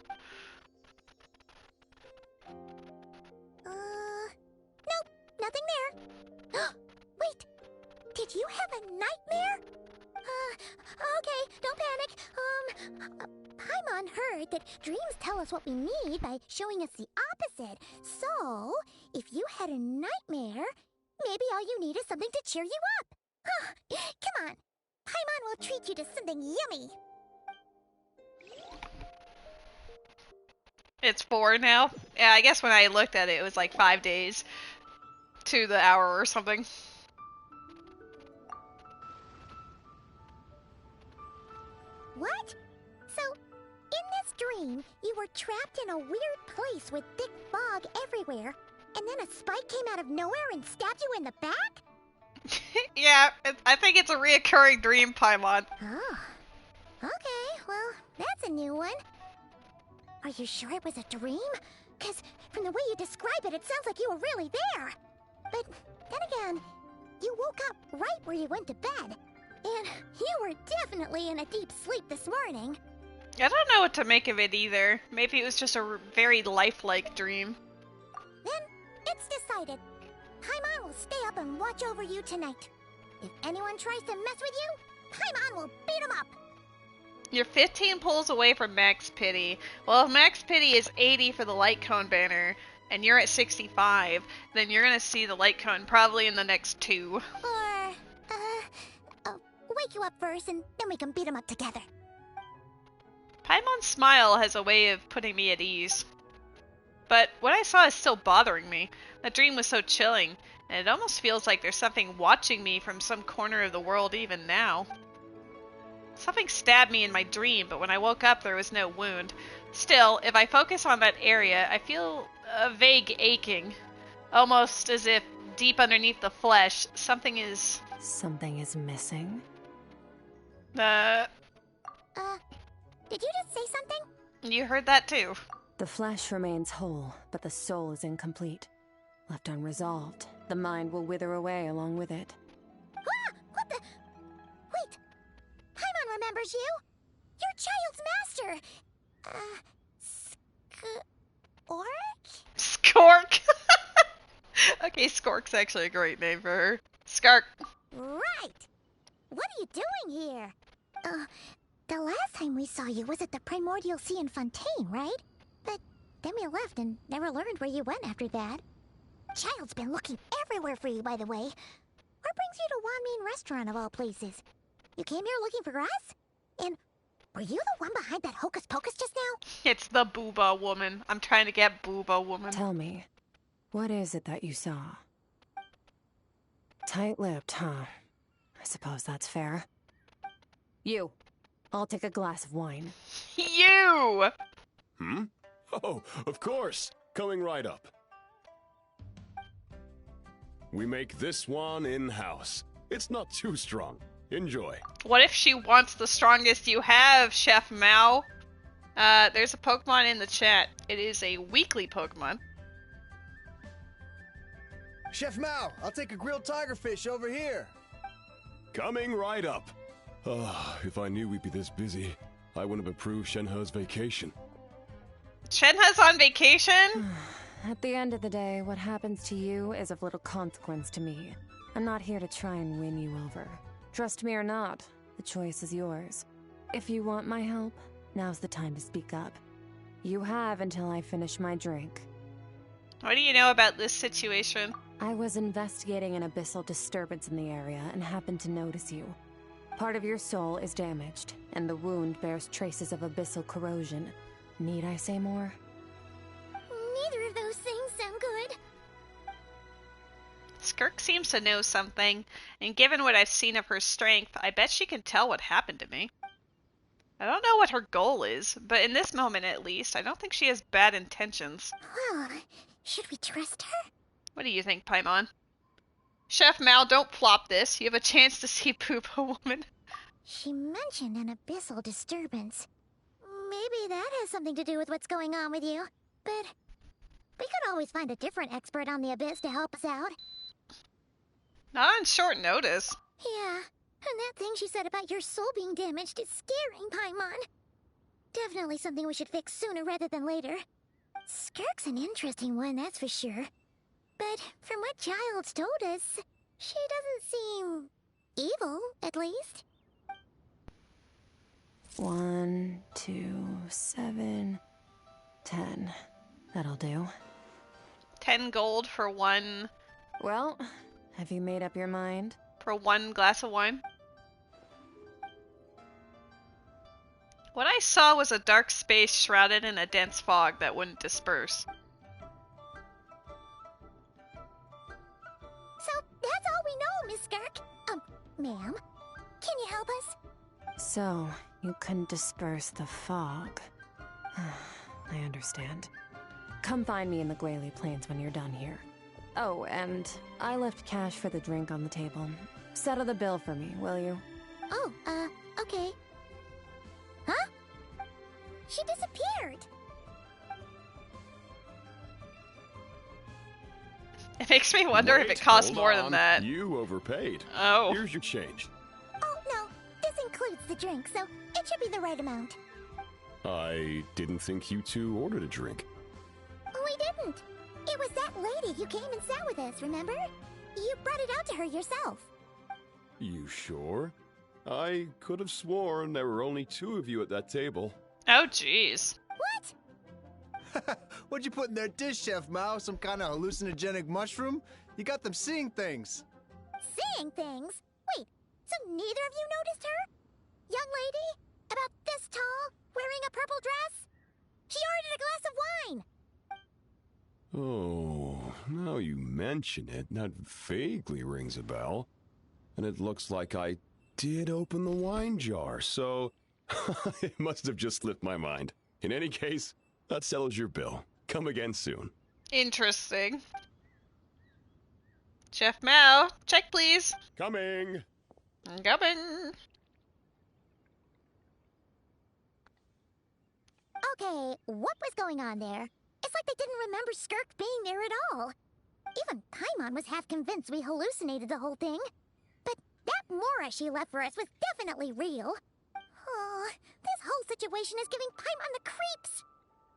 Nope, nothing there. Wait, did you have a nightmare? Okay, don't panic. Paimon heard that dreams tell us what we need by showing us the opposite. So, if you had a nightmare, maybe all you need is something to cheer you up. Come on, Paimon will treat you to something yummy. It's 4 now. Yeah, I guess when I looked at it, it was like 5 days to the hour or something. What? So, in this dream, you were trapped in a weird place with thick fog everywhere, and then a spike came out of nowhere and stabbed you in the back? Yeah, I think it's a reoccurring dream, Paimon. Oh. Okay, well, that's a new one. Are you sure it was a dream? Because from the way you describe it, it sounds like you were really there. But then again, you woke up right where you went to bed. And you were definitely in a deep sleep this morning. I don't know what to make of it either. Maybe it was just a very lifelike dream. Then, it's decided. Paimon will stay up and watch over you tonight. If anyone tries to mess with you, Paimon will beat him up. You're 15 pulls away from max pity. Well, if max pity is 80 for the light cone banner, and you're at 65, then you're gonna see the light cone probably in the next 2. Or, wake you up first, and then we can beat him up together. Paimon's smile has a way of putting me at ease. But what I saw is still bothering me. That dream was so chilling, and it almost feels like there's something watching me from some corner of the world even now. Something stabbed me in my dream, but when I woke up there was no wound. Still, if I focus on that area, I feel a vague aching. Almost as if deep underneath the flesh, something is... Something is missing? Did you just say something? You heard that too. The flesh remains whole, but the soul is incomplete. Left unresolved, the mind will wither away along with it. Ah! What the? Wait! Paimon remembers you! Your child's master! Skirk? Skirk! Okay, Skirk's actually a great name for her. Skirk. Right! What are you doing here? The last time we saw you was at the Primordial Sea in Fontaine, right? But then we left and never learned where you went after that. Child's been looking everywhere for you, by the way. What brings you to Wanmean Restaurant of all places? You came here looking for us? And were you the one behind that hocus pocus just now? It's the Booba woman. I'm trying to get Booba woman. Tell me, what is it that you saw? Tight-lipped, huh? I suppose that's fair. You. I'll take a glass of wine. You! Hmm? Oh, of course. Coming right up. We make this one in-house. It's not too strong. Enjoy. What if she wants the strongest you have, Chef Mao? There's a Pokemon in the chat. It is a weekly Pokemon. Chef Mao, I'll take a grilled tigerfish over here. Coming right up. If I knew we'd be this busy, I wouldn't have approved Shenhe's vacation. Shenhe's on vacation? At the end of the day, what happens to you is of little consequence to me. I'm not here to try and win you over. Trust me or not, the choice is yours. If you want my help, now's the time to speak up. You have until I finish my drink. What do you know about this situation? I was investigating an abyssal disturbance in the area and happened to notice you. Part of your soul is damaged, and the wound bears traces of abyssal corrosion. Need I say more? Neither of those things sound good. Skirk seems to know something, and given what I've seen of her strength, I bet she can tell what happened to me. I don't know what her goal is, but in this moment at least, I don't think she has bad intentions. Well, should we trust her? What do you think, Paimon? Chef Mal, don't flop this. You have a chance to see Poopa Woman. She mentioned an abyssal disturbance. Maybe that has something to do with what's going on with you. But we could always find a different expert on the abyss to help us out. Not on short notice. Yeah, And that thing she said about your soul being damaged is scaring, Paimon. Definitely something we should fix sooner rather than later. Skirk's an interesting one, that's for sure. But from what Child's told us, she doesn't seem evil, at least. 1, 2, 7, 10. That'll do. 10 gold for one Well, have you made up your mind? glass of wine. What I saw was a dark space shrouded in a dense fog that wouldn't disperse. So, that's all we know, Miss Skirk. Ma'am, can you help us? So, you couldn't disperse the fog. I understand. Come find me in the Gwali Plains when you're done here. Oh, and I left cash for the drink on the table. Settle the bill for me, will you? Oh, okay. Huh? She disappeared. It makes me wonder if Wait, it costs hold more on. than that. You overpaid. Oh. Here's your change. Oh, no. This includes the drink, so it should be the right amount. I didn't think you two ordered a drink. We didn't. It was that lady who came and sat with us, remember? You brought it out to her yourself. You sure? I could have sworn there were only 2 of you at that table. Oh, jeez. What? What'd you put in their dish, Chef Mao? Some kind of hallucinogenic mushroom? You got them seeing things. Seeing things? Wait, so neither of you noticed her? Young lady? About this tall, wearing a purple dress? She ordered a glass of wine. Oh, now you mention it, that vaguely rings a bell. And it looks like I did open the wine jar, so it must have just slipped my mind. In any case, that settles your bill. Come again soon. Interesting. Chef Mao, check please. Coming! I'm coming. Okay, what was going on there? It's like they didn't remember Skirk being there at all. Even Paimon was half convinced we hallucinated the whole thing. But that Mora she left for us was definitely real. Oh, this whole situation is giving Paimon the creeps.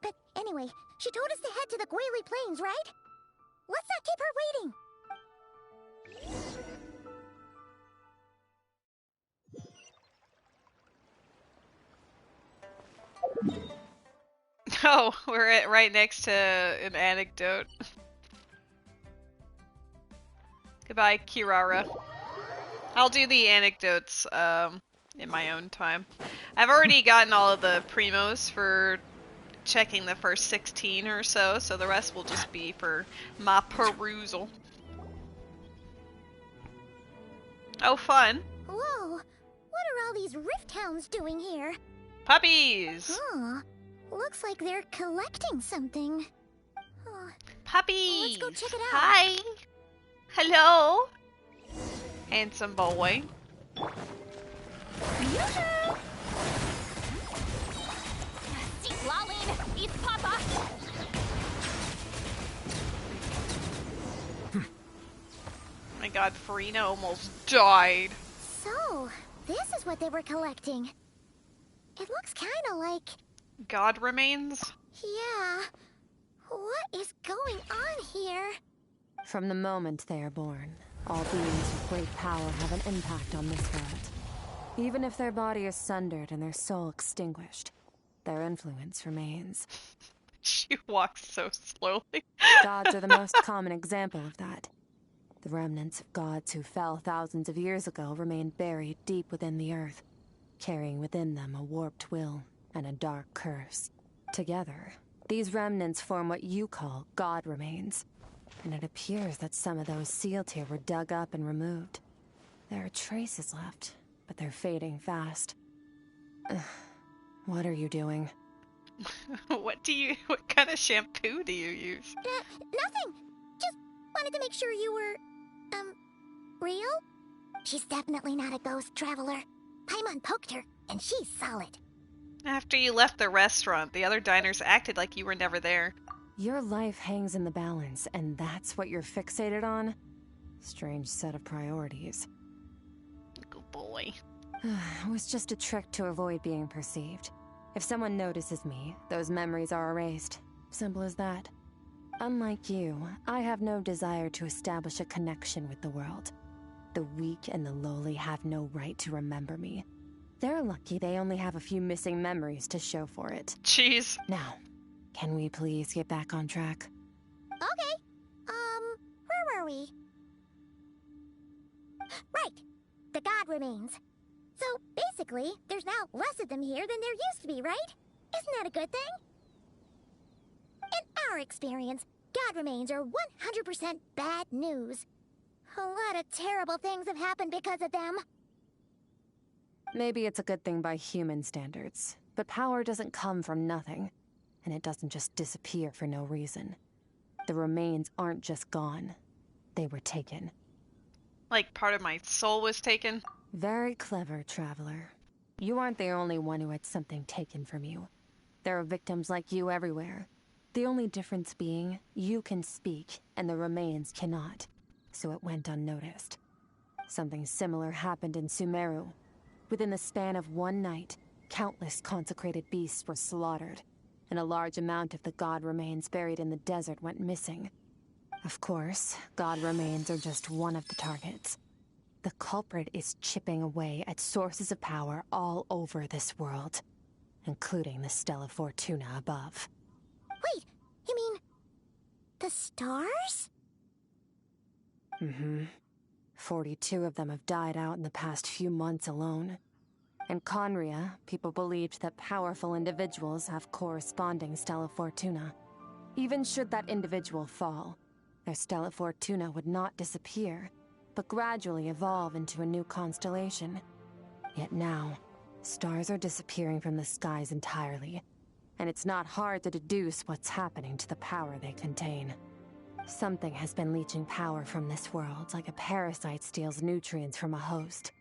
But anyway, she told us to head to the Gwali Plains, right? Let's not keep her waiting. Oh, we're right next to an anecdote. Goodbye, Kirara. I'll do the anecdotes in my own time. I've already gotten all of the primos for checking the first 16 or so, so the rest will just be for my perusal. Oh, fun. Whoa, what are all these Rift Hounds doing here? Puppies! Huh, looks like they're collecting something. Oh, Puppies! let's go check it out. Hi! Hello! Handsome boy. Yoo-hoo! Lolling, it's Papa. My god, Farina almost died. So, this is what they were collecting. It looks kinda like... God remains? Yeah. What is going on here? From the moment they are born, all beings with great power have an impact on this world. Even if their body is sundered and their soul extinguished, their influence remains. She walks so slowly. Gods are the most common example of that. The remnants of gods who fell thousands of years ago remain buried deep within the earth, carrying within them a warped will and a dark curse. Together, these remnants form what you call God remains, and it appears that some of those sealed here were dug up and removed. There are traces left, but they're fading fast. What are you doing? What kind of shampoo do you use? Nothing. Just wanted to make sure you were, real? She's definitely not a ghost traveler. Paimon poked her, and she's solid. After you left the restaurant, the other diners acted like you were never there. Your life hangs in the balance, and that's what you're fixated on? Strange set of priorities. boy. It was just a trick to avoid being perceived. If someone notices me, those memories are erased. Simple as that. Unlike you, I have no desire to establish a connection with the world. The weak and the lowly have no right to remember me. They're lucky they only have a few missing memories to show for it. Jeez. Now, can we please get back on track? Okay. Where were we? Right. The god remains. So, basically, there's now less of them here than there used to be, right? Isn't that a good thing? In our experience, god remains are 100% bad news. A lot of terrible things have happened because of them. Maybe it's a good thing by human standards, but power doesn't come from nothing, and it doesn't just disappear for no reason. The remains aren't just gone. They were taken. Like, part of my soul was taken. Very clever, Traveler. You aren't the only one who had something taken from you. There are victims like you everywhere. The only difference being, you can speak, and the remains cannot. So it went unnoticed. Something similar happened in Sumeru. Within the span of one night, countless consecrated beasts were slaughtered, and a large amount of the god remains buried in the desert went missing. Of course, god remains are just one of the targets. The culprit is chipping away at sources of power all over this world, including the Stella Fortuna above. Wait, you mean... the stars? Mm-hmm. 42 of them have died out in the past few months alone. In khaen'riah, people believed that powerful individuals have corresponding Stella Fortuna. Even should that individual fall, their Stella Fortuna would not disappear, but gradually evolve into a new constellation. Yet now, stars are disappearing from the skies entirely, and it's not hard to deduce what's happening to the power they contain. Something has been leeching power from this world like a parasite steals nutrients from a host.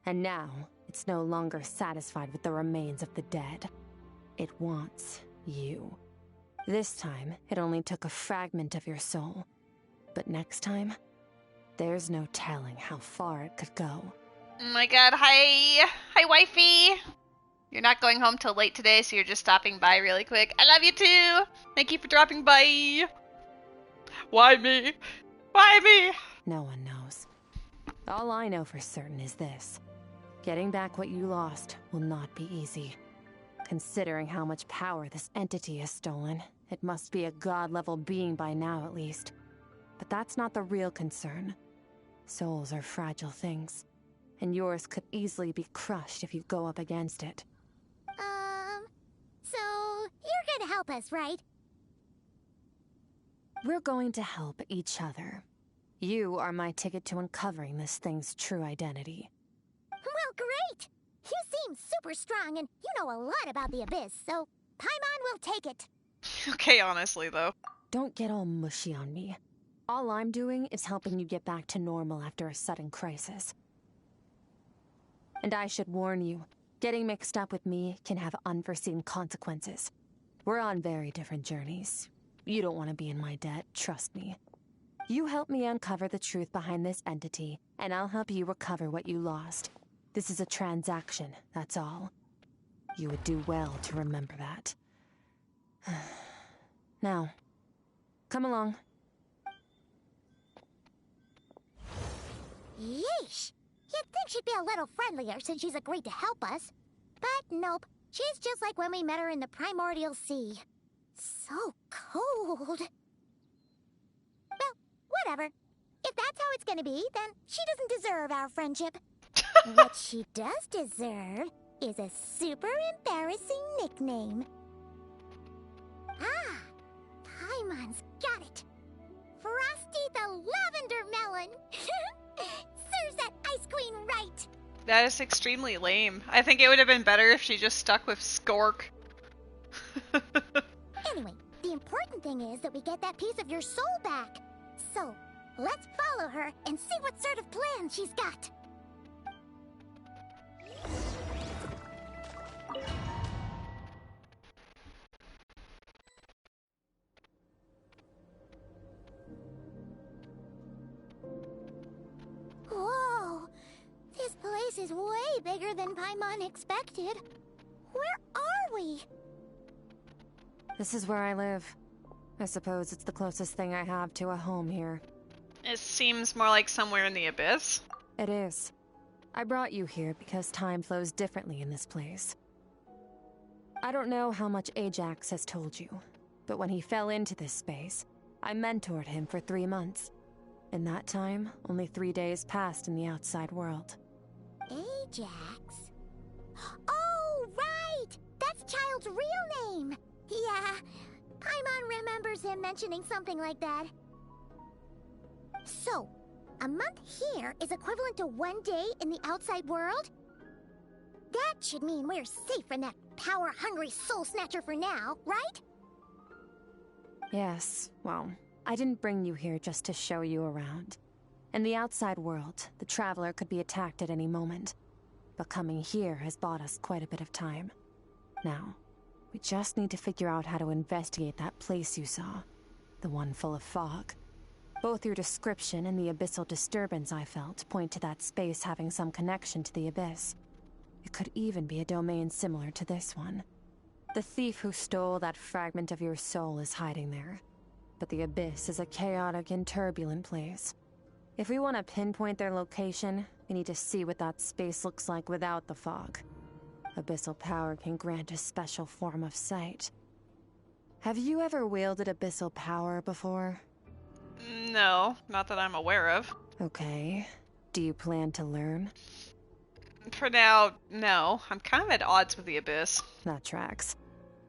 And now, it's no longer satisfied with the remains of the dead. It wants you. This time, it only took a fragment of your soul. But next time, there's no telling how far it could go. Oh my god, hi! Hi, wifey! You're not going home till late today, so you're just stopping by really quick. I love you too! Thank you for dropping by! Why me? Why me? No one knows. All I know for certain is this. Getting back what you lost will not be easy. Considering how much power this entity has stolen, it must be a god-level being by now at least. But that's not the real concern. Souls are fragile things, and yours could easily be crushed if you go up against it. So you're gonna help us, right? We're going to help each other. You are my ticket to uncovering this thing's true identity. Well, great! You seem super strong, and you know a lot about the Abyss, so Paimon will take it. Okay, honestly, though. Don't get all mushy on me. All I'm doing is helping you get back to normal after a sudden crisis. And I should warn you, getting mixed up with me can have unforeseen consequences. We're on very different journeys. You don't want to be in my debt, trust me. You help me uncover the truth behind this entity, and I'll help you recover what you lost. This is a transaction, that's all. You would do well to remember that. Now, come along. Yeesh! You'd think she'd be a little friendlier since she's agreed to help us. But nope, she's just like when we met her in the primordial sea. So cold. Well, whatever. If that's how it's gonna be, then she doesn't deserve our friendship. What she does deserve is a super embarrassing nickname. Ah, Paimon's got it. Frosty the Lavender Melon. Serves that ice queen right. That is extremely lame. I think it would have been better if she just stuck with Skirk. Anyway, the important thing is that we get that piece of your soul back. So, let's follow her and see what sort of plan she's got. Whoa! This place is bigger than Paimon expected. Where are we? This is where I live. I suppose it's the closest thing I have to a home here. It seems more like somewhere in the abyss. It is. I brought you here because time flows differently in this place. I don't know how much Ajax has told you, but when he fell into this space, I mentored him for 3 months. In that time, only 3 days passed in the outside world. Ajax? Oh, right! That's Child's real name! Yeah, Paimon remembers him mentioning something like that. So, a month here is equivalent to 1 day in the outside world? That should mean we're safe from that power-hungry soul snatcher for now, right? Yes, well, I didn't bring you here just to show you around. In the outside world, the Traveler could be attacked at any moment. But coming here has bought us quite a bit of time. Now, we just need to figure out how to investigate that place you saw. The one full of fog. Both your description and the abyssal disturbance I felt point to that space having some connection to the abyss. It could even be a domain similar to this one. The thief who stole that fragment of your soul is hiding there. But the abyss is a chaotic and turbulent place. If we want to pinpoint their location, we need to see what that space looks like without the fog. Abyssal power can grant a special form of sight. Have you ever wielded abyssal power before? No, not that I'm aware of. Okay. Do you plan to learn? For now, no. I'm kind of at odds with the abyss. That tracks.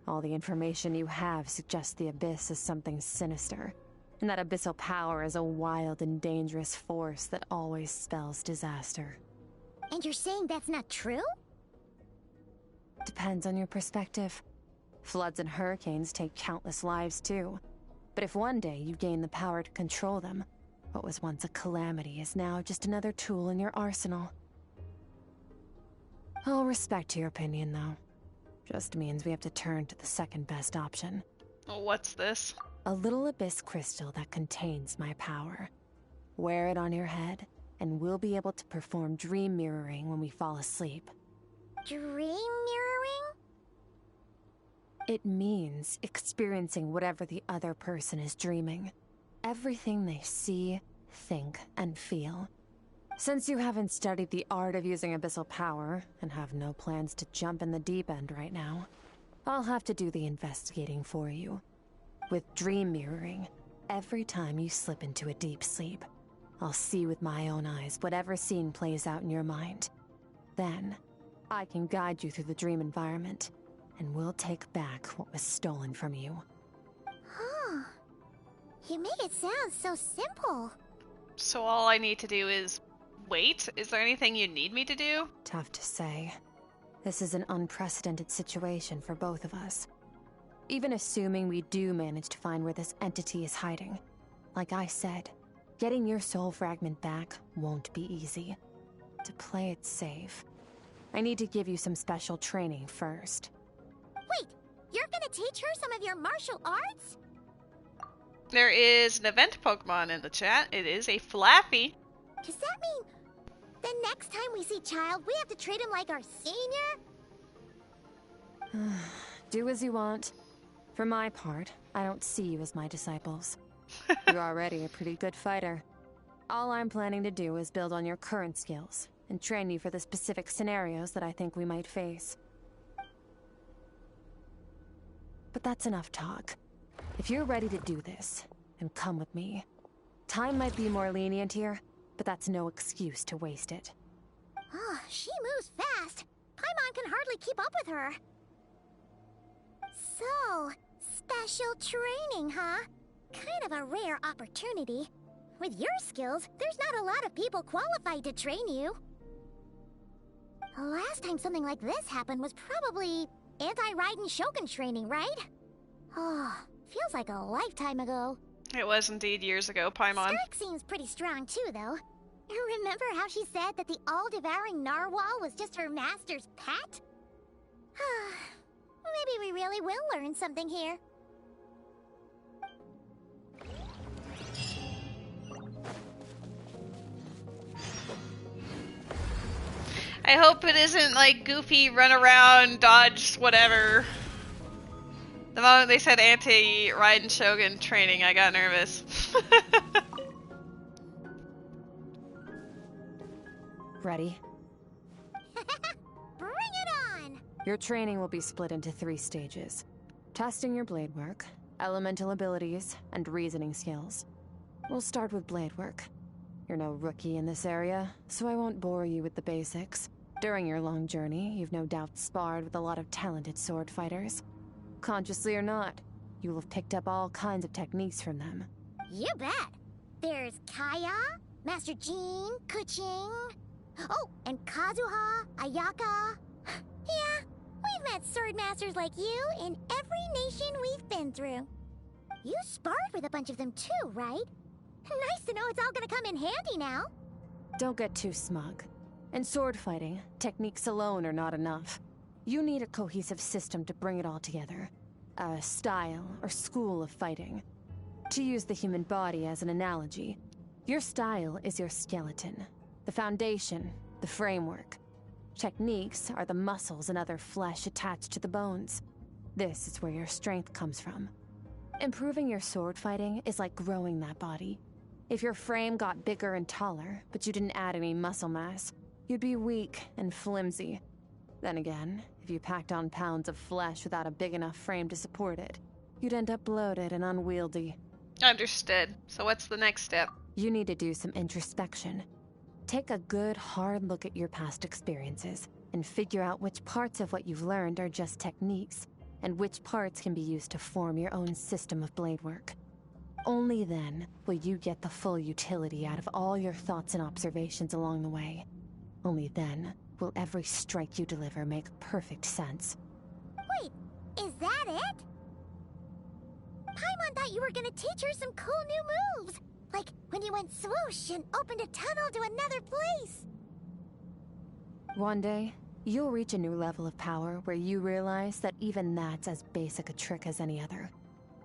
All the information you have suggests the abyss is something sinister, and that abyssal power is a wild and dangerous force that always spells disaster. And you're saying that's not true? Depends on your perspective. Floods and hurricanes take countless lives too. But if one day you gain the power to control them, what was once a calamity is now just another tool in your arsenal. I'll respect your opinion, though. Just means we have to turn to the second best option. What's this? A little abyss crystal that contains my power. Wear it on your head, and we'll be able to perform dream mirroring when we fall asleep. Dream mirroring? It means experiencing whatever the other person is dreaming. Everything they see, think, and feel. Since you haven't studied the art of using abyssal power, and have no plans to jump in the deep end right now, I'll have to do the investigating for you. With dream mirroring, every time you slip into a deep sleep, I'll see with my own eyes whatever scene plays out in your mind. Then, I can guide you through the dream environment, and we'll take back what was stolen from you. Huh. You make it sound so simple. So all I need to do is wait? Is there anything you need me to do? Tough to say. This is an unprecedented situation for both of us. Even assuming we do manage to find where this entity is hiding, like I said, getting your soul fragment back won't be easy. To play it safe, I need to give you some special training first. Wait, you're gonna teach her some of your martial arts? There is an event Pokemon in the chat. It is a Flaffy. Does that mean the next time we see Child, we have to treat him like our senior? Do as you want. For my part, I don't see you as my disciples. You're already a pretty good fighter. All I'm planning to do is build on your current skills, and train you for the specific scenarios that I think we might face. But that's enough talk. If you're ready to do this, then come with me. Time might be more lenient here, but that's no excuse to waste it. Oh, she moves fast. Paimon can hardly keep up with her. So, special training, huh? Kind of a rare opportunity. With your skills, there's not a lot of people qualified to train you. The last time something like this happened was probably anti-Raiden Shogun training, right? Oh, feels like a lifetime ago. It was indeed years ago, Paimon. Skirk seems pretty strong too, though. Remember how she said that the all-devouring narwhal was just her master's pet? Maybe we really will learn something here. I hope it isn't like goofy, run around, dodge, whatever. The moment they said anti-Raiden Shogun training, I got nervous. Ready? Bring it on! Your training will be split into 3 stages. Testing your blade work, elemental abilities, and reasoning skills. We'll start with blade work. You're no rookie in this area, so I won't bore you with the basics. During your long journey, you've no doubt sparred with a lot of talented sword fighters. Consciously or not, you'll have picked up all kinds of techniques from them. You bet! There's Kaya, Master Jean, Kuching... Oh, and Kazuha, Ayaka... Yeah, we've met sword masters like you in every nation we've been through. You sparred with a bunch of them too, right? Nice to know it's all gonna come in handy now. Don't get too smug. In sword fighting, techniques alone are not enough. You need a cohesive system to bring it all together. A style or school of fighting. To use the human body as an analogy, your style is your skeleton. The foundation, the framework. Techniques are the muscles and other flesh attached to the bones. This is where your strength comes from. Improving your sword fighting is like growing that body. If your frame got bigger and taller, but you didn't add any muscle mass, you'd be weak and flimsy. Then again, if you packed on pounds of flesh without a big enough frame to support it, you'd end up bloated and unwieldy. Understood. So what's the next step? You need to do some introspection. Take a good, hard look at your past experiences and figure out which parts of what you've learned are just techniques, and which parts can be used to form your own system of blade work. Only then will you get the full utility out of all your thoughts and observations along the way. Only then will every strike you deliver make perfect sense. Wait, is that it? Paimon thought you were gonna teach her some cool new moves. Like when you went swoosh and opened a tunnel to another place. One day, you'll reach a new level of power where you realize that even that's as basic a trick as any other.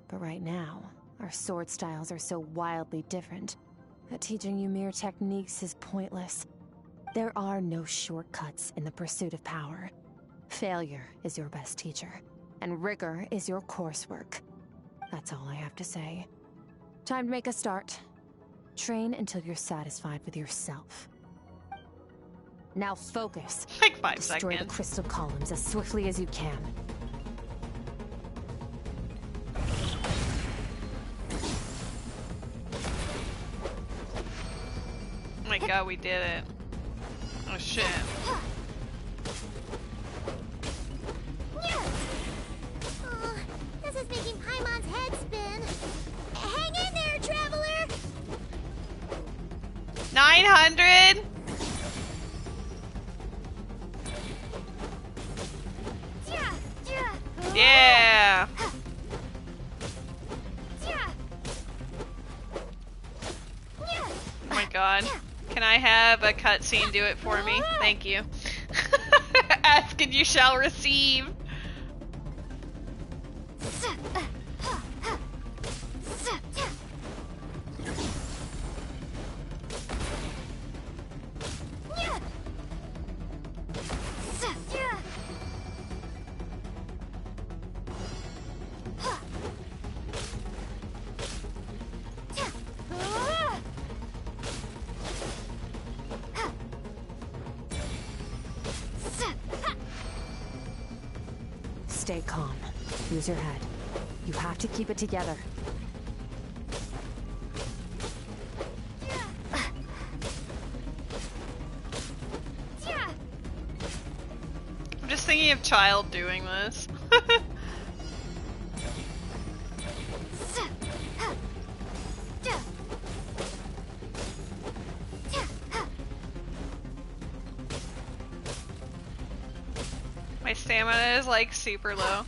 But right now, our sword styles are so wildly different that teaching you mere techniques is pointless. There are no shortcuts in the pursuit of power. Failure is your best teacher, and rigor is your coursework. That's all I have to say. Time to make a start. Train until you're satisfied with yourself. Now focus. Like 5 Destroy the seconds. crystal columns as swiftly as you can. Oh my god, we did it. Oh shit. Oh, this is making Paimon's head spin. Hang in there, traveler! 900? Yeah! Oh my god. Can I have a cutscene do it for me? Thank you. Ask and you shall receive. Stay calm. Use your head. You have to keep it together. I'm just thinking of Child doing this. My stamina is like super low.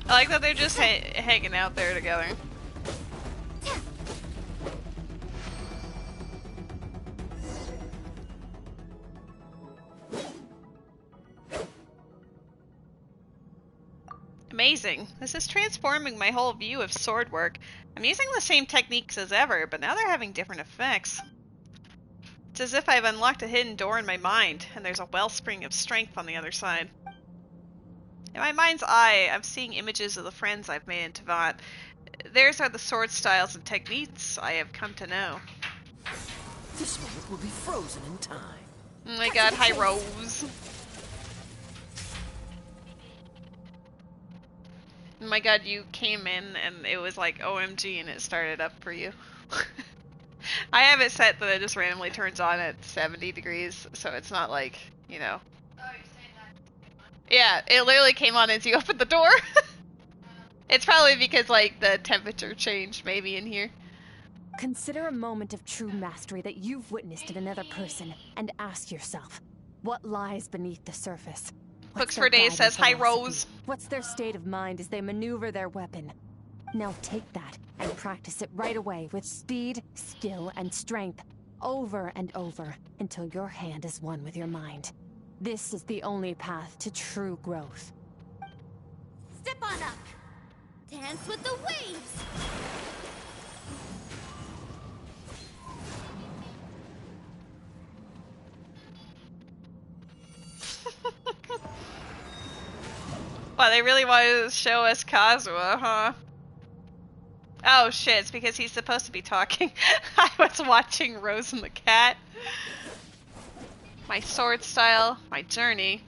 I like that they're just hanging out there together. Amazing. This is transforming my whole view of sword work. I'm using the same techniques as ever, but now they're having different effects. It's as if I've unlocked a hidden door in my mind, and there's a wellspring of strength on the other side. In my mind's eye, I'm seeing images of the friends I've made in Teyvat. Theirs are the sword styles and techniques I have come to know. This moment will be frozen in time. Oh my god, hi Rose. Oh my god, you came in and it was like OMG and it started up for you. I have it set that it just randomly turns on at 70 degrees, so it's not like, you know. Oh, you're saying that? Yeah, it literally came on as you opened the door. It's probably because, like, the temperature changed maybe in here. Consider a moment of true mastery that you've witnessed in another person and ask yourself, what lies beneath the surface? Books for Days says, hi Rose. What's their state of mind as they maneuver their weapon? Now take that and practice it right away with speed, skill, and strength, over and over, until your hand is one with your mind. This is the only path to true growth. Step on up! Dance with the waves! Wow, they really wanted to show us Kazuha, huh? Oh shit, it's because he's supposed to be talking. I was watching Rose and the Cat. My sword style, my journey.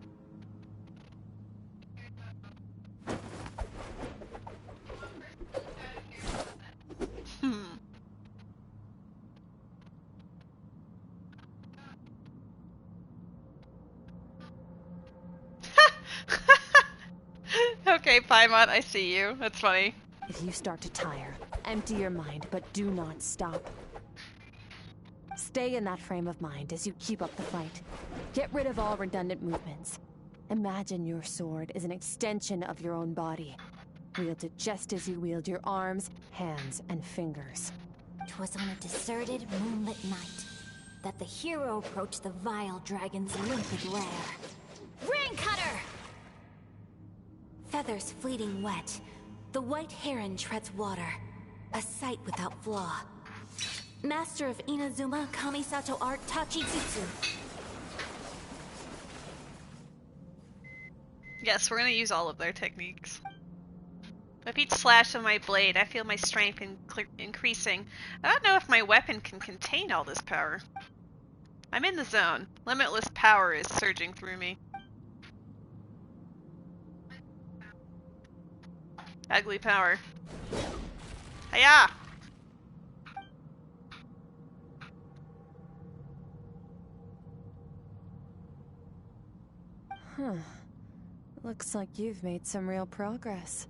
Okay, Paimon, I see you. That's funny. If you start to tire, empty your mind, but do not stop. Stay in that frame of mind as you keep up the fight. Get rid of all redundant movements. Imagine your sword is an extension of your own body. Wield it just as you wield your arms, hands, and fingers. 'Twas on a deserted, moonlit night that the hero approached the vile dragon's limpid lair. Rain Cutter! Feathers fleeting wet, the white heron treads water, a sight without flaw. Master of Inazuma Kamisato art Tachijutsu. Yes, we're gonna use all of their techniques. With each slash of my blade, I feel my strength increasing. I don't know if my weapon can contain all this power. I'm in the zone. Limitless power is surging through me. Ugly power. Hiya! Huh. Looks like you've made some real progress.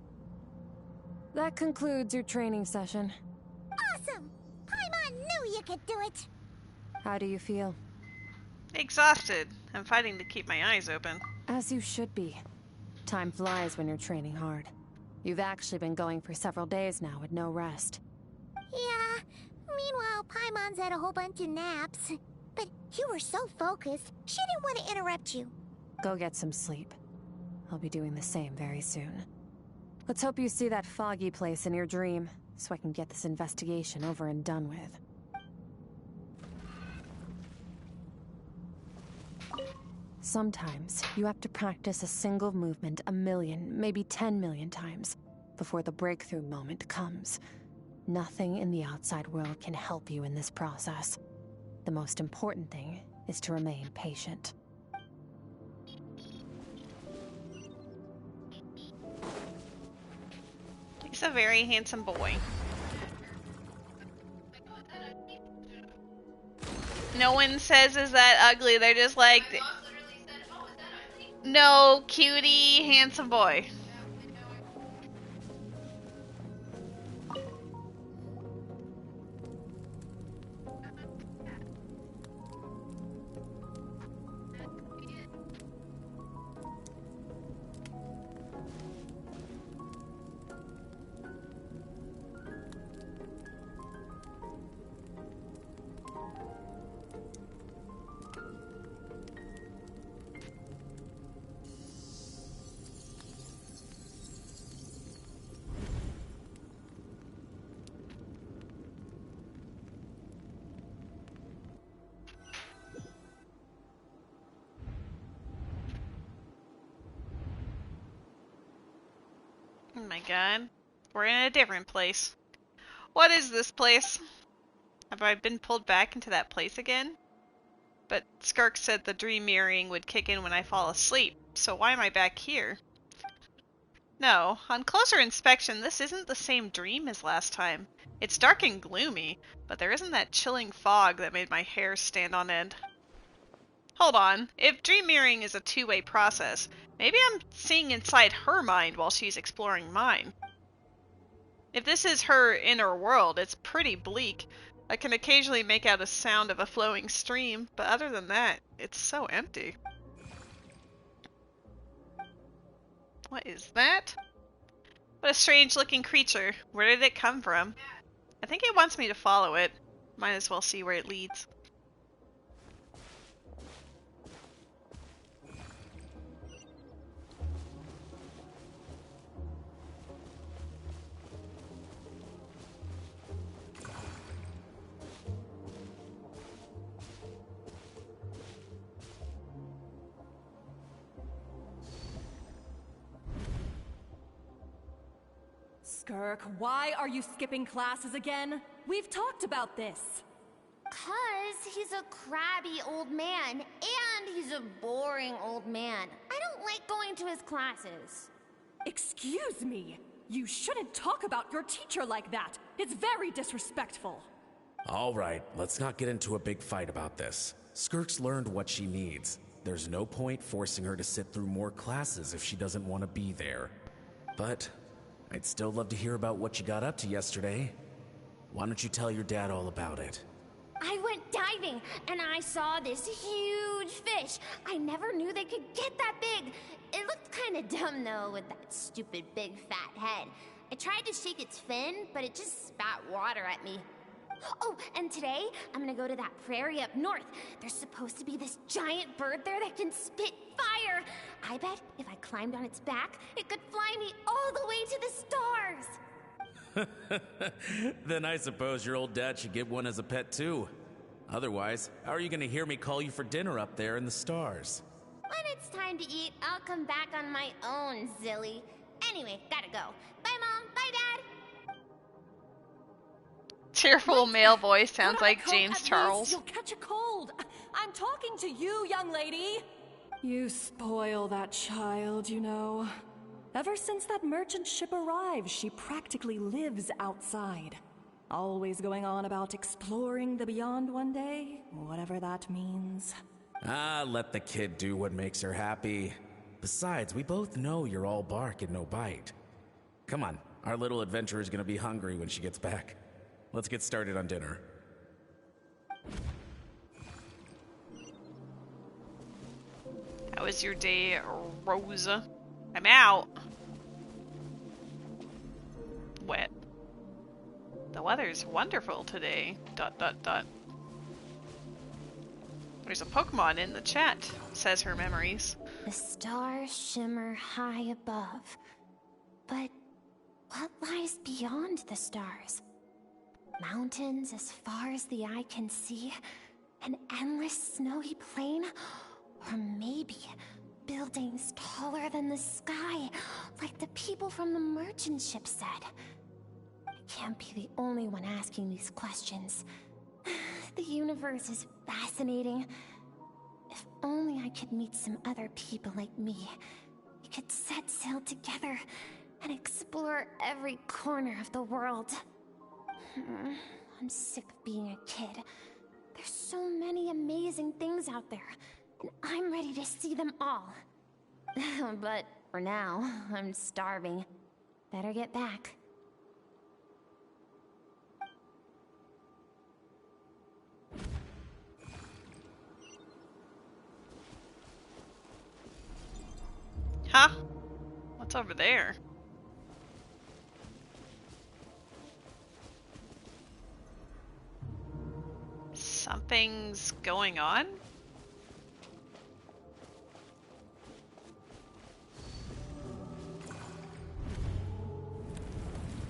That concludes your training session. Awesome! Paimon knew you could do it! How do you feel? Exhausted. I'm fighting to keep my eyes open. As you should be. Time flies when you're training hard. You've actually been going for several days now with no rest. Yeah, meanwhile Paimon's had a whole bunch of naps. But you were so focused, she didn't want to interrupt you. Go get some sleep. I'll be doing the same very soon. Let's hope you see that foggy place in your dream, so I can get this investigation over and done with. Sometimes, you have to practice a single movement 1 million, maybe 10 million times, before the breakthrough moment comes. Nothing in the outside world can help you in this process. The most important thing is to remain patient. He's a very handsome boy. No one says is that ugly, they're just like, no, cutie, handsome boy. my god. We're in a different place. What is this place? Have I been pulled back into that place again? But Skirk said the dream mirroring would kick in when I fall asleep, so why am I back here? No, on closer inspection, this isn't the same dream as last time. It's dark and gloomy, but there isn't that chilling fog that made my hair stand on end. Hold on, if dream mirroring is a two-way process, maybe I'm seeing inside her mind while she's exploring mine. If this is her inner world, it's pretty bleak. I can occasionally make out a sound of a flowing stream, but other than that, it's so empty. What is that? What a strange looking creature. Where did it come from? I think it wants me to follow it. Might as well see where it leads. Skirk, why are you skipping classes again? We've talked about this. 'Cause he's a crabby old man, and he's a boring old man. I don't like going to his classes. Excuse me. You shouldn't talk about your teacher like that. It's very disrespectful. All right, let's not get into a big fight about this. Skirk's learned what she needs. There's no point forcing her to sit through more classes if she doesn't want to be there. But I'd still love to hear about what you got up to yesterday. Why don't you tell your dad all about it? I went diving, and I saw this huge fish. I never knew they could get that big. It looked kind of dumb, though, with that stupid big fat head. I tried to shake its fin, but it just spat water at me. Oh, and today, I'm gonna go to that prairie up north. There's supposed to be this giant bird there that can spit fire. I bet if I climbed on its back, it could fly me all the way to the stars. Then I suppose your old dad should get one as a pet too. Otherwise, how are you gonna hear me call you for dinner up there in the stars? When it's time to eat, I'll come back on my own, Zilly. Anyway, gotta go. Bye, Mom. Bye, Dad. Cheerful male voice sounds Put on a like coat James at Charles. least. You'll catch a cold. I'm talking to you, young lady. You spoil that child, you know. Ever since that merchant ship arrived, she practically lives outside. Always going on about exploring the beyond one day, whatever that means. Ah, let the kid do what makes her happy. Besides, we both know you're all bark and no bite. Come on, our little adventurer's gonna be hungry when she gets back. Let's get started on dinner. How was your day, Rosa? I'm out. Wet. The weather's wonderful today. ... There's a Pokemon in the chat, says her memories. The stars shimmer high above. But what lies beyond the stars? Mountains as far as the eye can see? An endless snowy plain? Or maybe buildings taller than the sky, like the people from the merchant ship said? I can't be the only one asking these questions. The universe is fascinating. If only I could meet some other people like me. We could set sail together and explore every corner of the world. I'm sick of being a kid. There's so many amazing things out there, and I'm ready to see them all. But for now, I'm starving. Better get back. Huh? What's over there? Something's going on?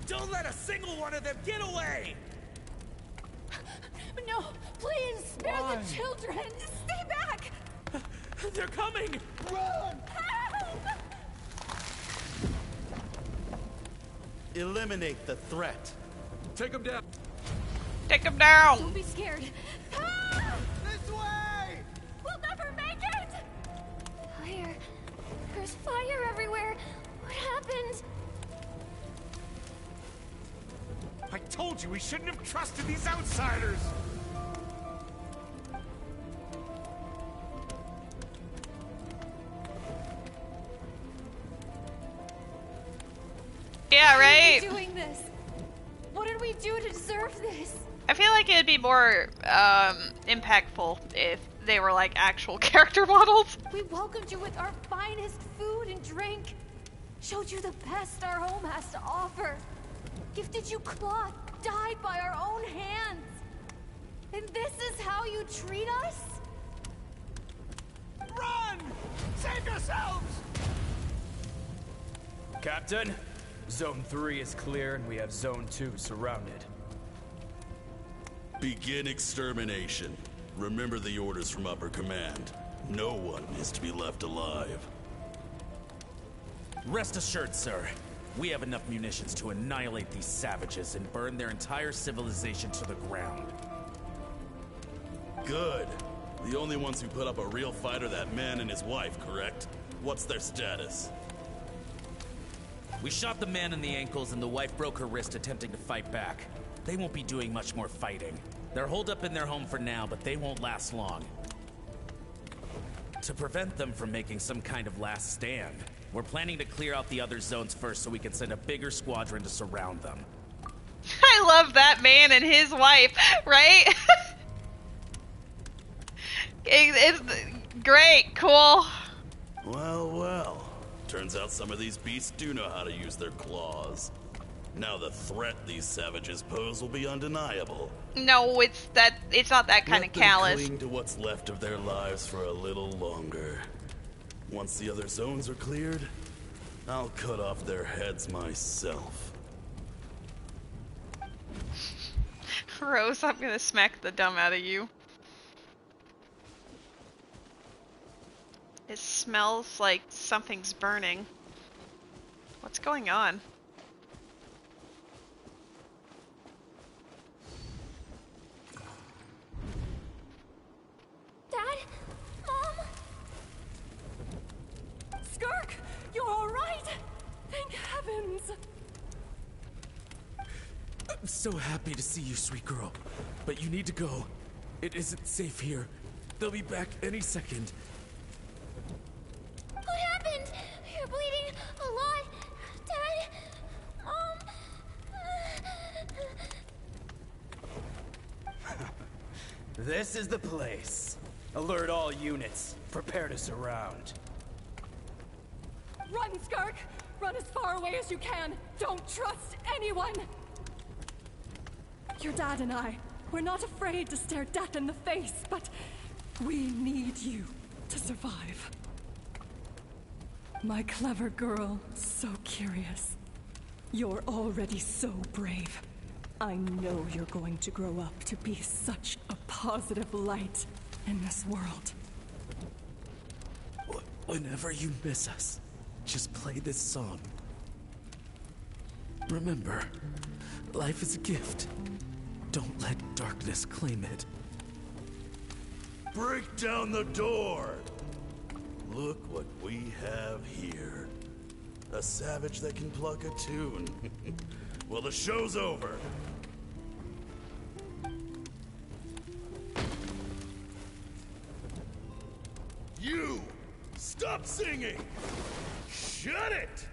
Don't let a single one of them get away! No, please, spare the children! Stay back! They're coming! Run! Help! Eliminate the threat. Take him down. Take him down. Don't be scared. Ah! This way! We'll never make it! Fire. There's fire everywhere. What happened? I told you we shouldn't have trusted these outsiders. Yeah, right? Why are we doing this? What did we do to deserve this? I feel like it'd be more impactful if they were like actual character models. We welcomed you with our finest food and drink. Showed you the best our home has to offer. Gifted you cloth dyed by our own hands. And this is how you treat us? Run! Save yourselves! Captain, Zone 3 is clear and we have Zone 2 surrounded. Begin extermination. Remember the orders from upper command. No one is to be left alive. Rest assured, sir. We have enough munitions to annihilate these savages and burn their entire civilization to the ground. Good. The only ones who put up a real fight are that man and his wife, correct? What's their status? We shot the man in the ankles and the wife broke her wrist attempting to fight back. They won't be doing much more fighting. They're holed up in their home for now, but they won't last long. To prevent them from making some kind of last stand, we're planning to clear out the other zones first so we can send a bigger squadron to surround them. I love that man and his wife, right? It's great, cool. Well, well. Turns out some of these beasts do know how to use their claws. Now the threat these savages pose will be undeniable. No, it's not that kind of callous. Let them cling to what's left of their lives for a little longer. Once the other zones are cleared, I'll cut off their heads myself. Rose, I'm gonna smack the dumb out of you. It smells like something's burning. What's going on? Dad? Mom? Skirk, you're all right? Thank heavens. I'm so happy to see you, sweet girl. But you need to go. It isn't safe here. They'll be back any second. What happened? You're bleeding a lot. Dad? Mom? This is the place. Alert all units. Prepare to surround. Run, Skirk! Run as far away as you can. Don't trust anyone. Your dad and I, we're not afraid to stare death in the face, but we need you to survive. My clever girl, so curious. You're already so brave. I know you're going to grow up to be such a positive light in this world. Whenever you miss us, just play this song. Remember, life is a gift. Don't let darkness claim it. Break down the door! Look what we have here. A savage that can pluck a tune. Well, the show's over. You! Stop singing! Shut it!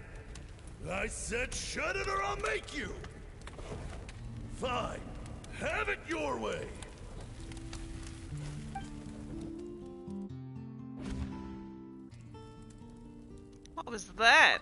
I said shut it or I'll make you! Fine. Have it your way! What was that?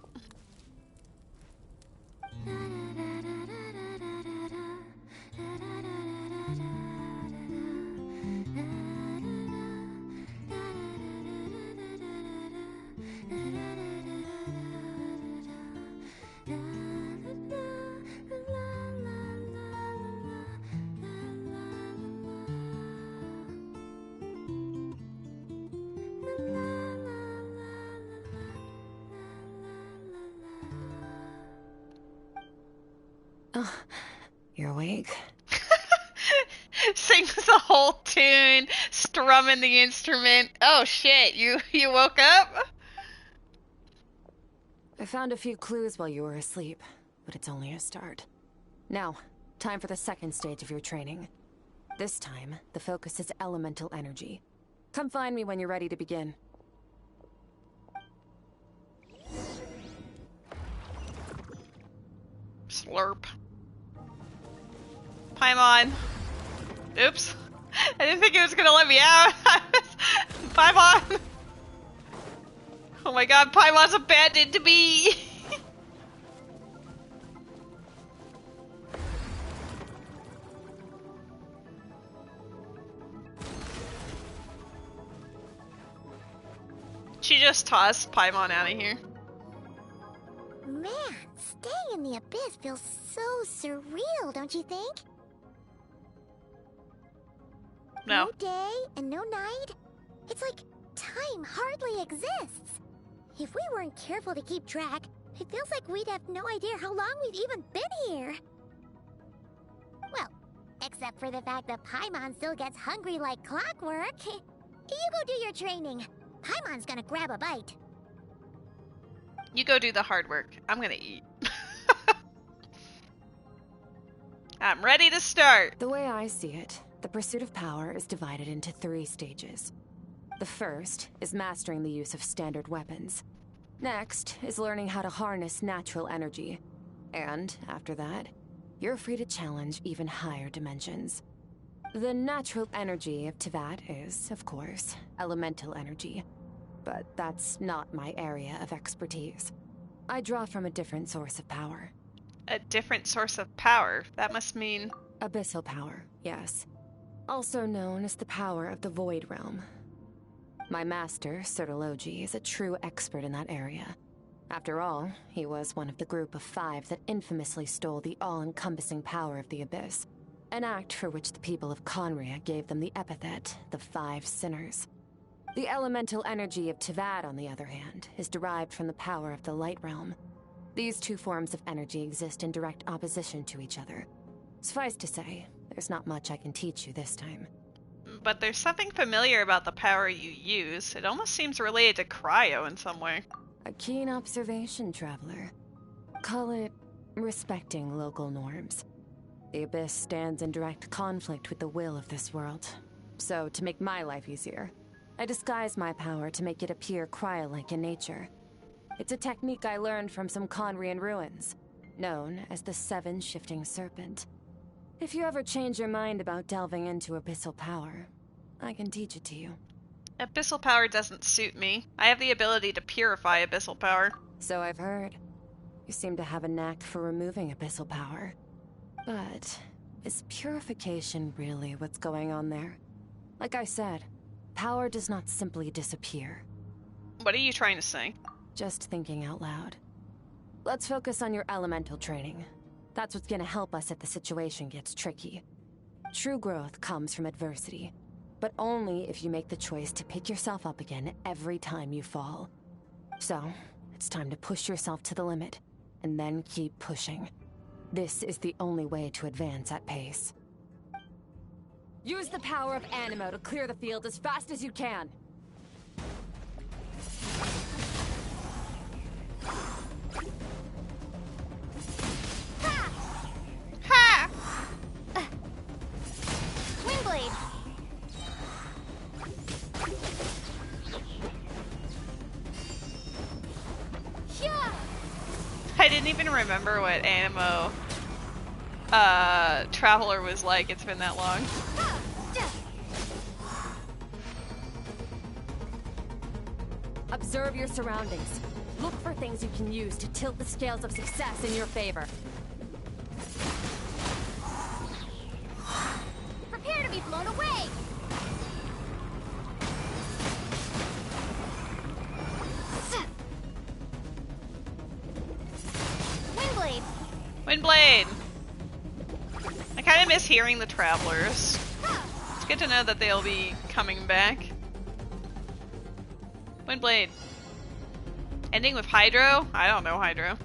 Oh, you're awake. Sings the whole tune, strumming the instrument. Oh shit, you woke up? I found a few clues while you were asleep, but it's only a start. Now, time for the second stage of your training. This time, the focus is elemental energy. Come find me when you're ready to begin. Slurp. Paimon. Oops. I didn't think it was gonna let me out. Paimon! Oh my god, Paimon's abandoned me! She just tossed Paimon out of here. Man, staying in the abyss feels so surreal, don't you think? No. No day and no night. It's like time hardly exists. If we weren't careful to keep track, it feels like we'd have no idea how long we've even been here. Well, except for the fact that Paimon still gets hungry like clockwork. You go do your training. Paimon's gonna grab a bite. You go do the hard work. I'm gonna eat. I'm ready to start. The way I see it, the pursuit of power is divided into 3 stages. The first is mastering the use of standard weapons. Next is learning how to harness natural energy. And after that, you're free to challenge even higher dimensions. The natural energy of Teyvat is, of course, elemental energy. But that's not my area of expertise. I draw from a different source of power. A different source of power? That must mean... Abyssal power, yes. Also known as the power of the Void Realm. My master, Sertologi, is a true expert in that area. After all, he was one of the group of 5 that infamously stole the all-encompassing power of the Abyss. An act for which the people of khaen'riah gave them the epithet, the 5 Sinners. The elemental energy of Teyvat, on the other hand, is derived from the power of the Light Realm. These 2 forms of energy exist in direct opposition to each other. Suffice to say, there's not much I can teach you this time. But there's something familiar about the power you use. It almost seems related to cryo in some way. A keen observation, traveler. Call it respecting local norms. The Abyss stands in direct conflict with the will of this world. So, to make my life easier, I disguise my power to make it appear cryo-like in nature. It's a technique I learned from some khaen'riah ruins, known as the 7 Shifting Serpent. If you ever change your mind about delving into abyssal power, I can teach it to you. Abyssal power doesn't suit me. I have the ability to purify abyssal power. So I've heard. You seem to have a knack for removing abyssal power. But is purification really what's going on there? Like I said, power does not simply disappear. What are you trying to say? Just thinking out loud. Let's focus on your elemental training. That's what's gonna help us if the situation gets tricky. True growth comes from adversity, but only if you make the choice to pick yourself up again every time you fall. So, it's time to push yourself to the limit, and then keep pushing. This is the only way to advance at pace. Use the power of Animo to clear the field as fast as you can. Ha! Windblade. Yeah. I didn't even remember what Animo Traveler was like. It's been that long. Observe your surroundings. Look for things you can use to tilt the scales of success in your favor. Prepare to be blown away. Windblade. Windblade! I kind of miss hearing the Travelers. It's good to know that they'll be coming back. Windblade. Ending with Hydro? I don't know Hydro.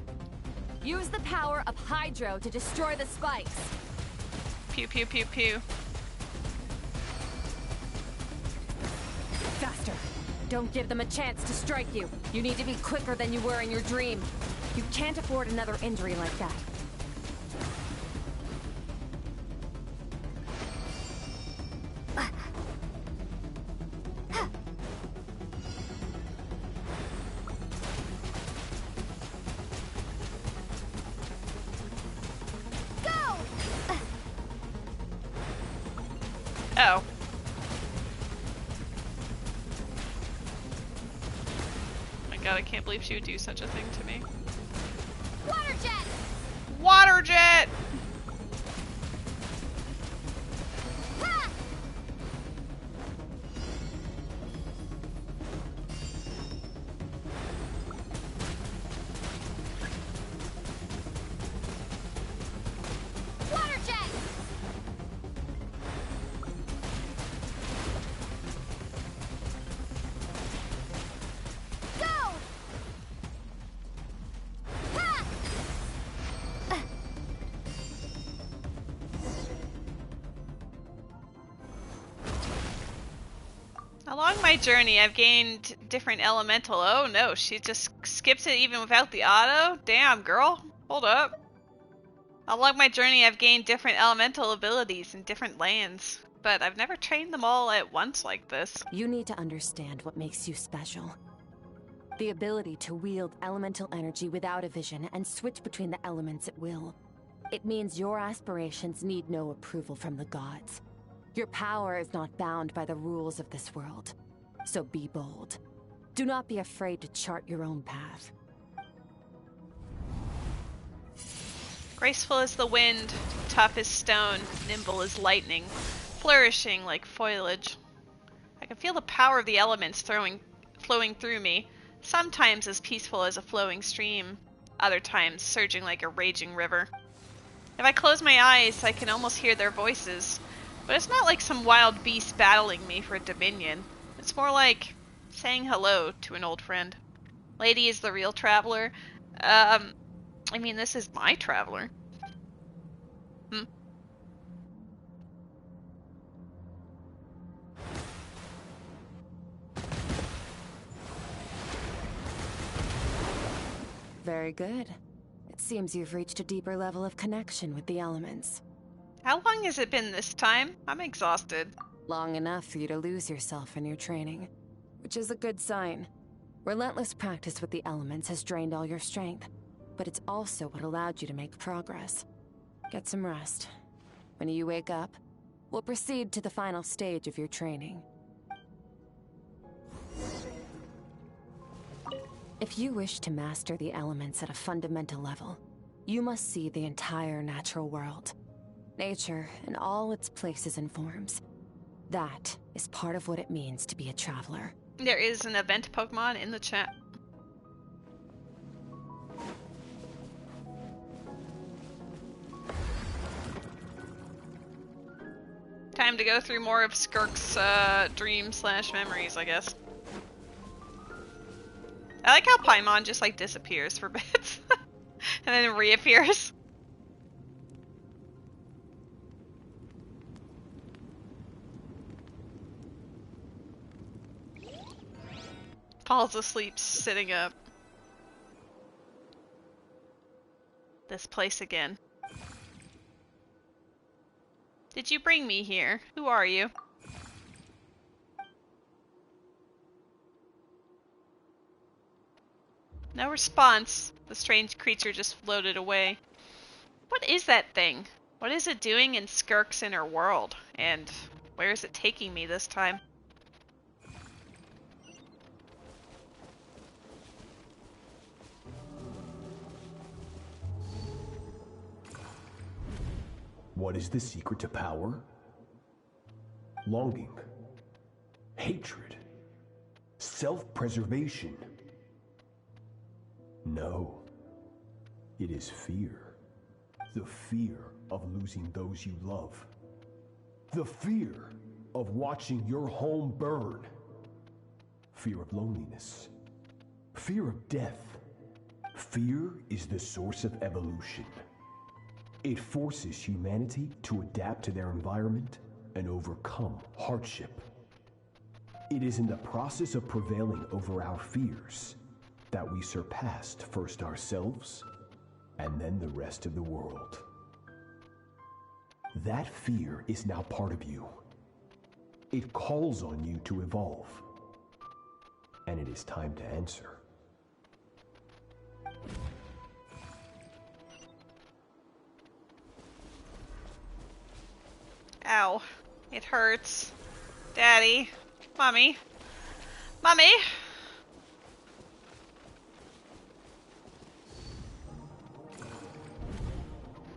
Use the power of Hydro to destroy the spikes. Pew pew pew pew. Faster. Don't give them a chance to strike you. You need to be quicker than you were in your dream. You can't afford another injury like that. Oh. My god, I can't believe she would do such a thing to me. Water jet! Water jet! Ha! Water jet! Go! Ha! Along my journey, I've gained different elemental. Oh no, she just skips it even without the auto? Damn, girl. Hold up. Along my journey, I've gained different elemental abilities in different lands, but I've never trained them all at once like this. You need to understand what makes you special. The ability to wield elemental energy without a vision and switch between the elements at will. It means your aspirations need no approval from the gods. Your power is not bound by the rules of this world. So be bold. Do not be afraid to chart your own path. Graceful as the wind, tough as stone, nimble as lightning, flourishing like foliage. I can feel the power of the elements flowing through me, sometimes as peaceful as a flowing stream, other times surging like a raging river. If I close my eyes, I can almost hear their voices, but it's not like some wild beast battling me for dominion. It's more like saying hello to an old friend. Lady is the real traveler. I mean, this is my traveler. Very good. It seems you've reached a deeper level of connection with the elements. How long has it been this time? I'm exhausted. Long enough for you to lose yourself in your training, which is a good sign. Relentless practice with the elements has drained all your strength, but it's also what allowed you to make progress. Get some rest. When you wake up, we'll proceed to the final stage of your training. If you wish to master the elements at a fundamental level, you must see the entire natural world. Nature in all its places and forms. That is part of what it means to be a traveler. There is an event Pokemon in the chat. Time to go through more of Skirk's dream/memories, I guess. I like how Paimon just like disappears for bits and then reappears. Falls asleep sitting up. This place again. Did you bring me here? Who are you? No response. The strange creature just floated away. What is that thing? What is it doing in Skirk's inner world? And where is it taking me this time? What is the secret to power? Longing, hatred, self-preservation. No, it is fear. The fear of losing those you love. The fear of watching your home burn. Fear of loneliness. Fear of death. Fear is the source of evolution. It forces humanity to adapt to their environment and overcome hardship. It is in the process of prevailing over our fears that we surpassed first ourselves and then the rest of the world. That fear is now part of you. It calls on you to evolve. And it is time to answer. Ow. It hurts. Daddy. Mommy. Mommy!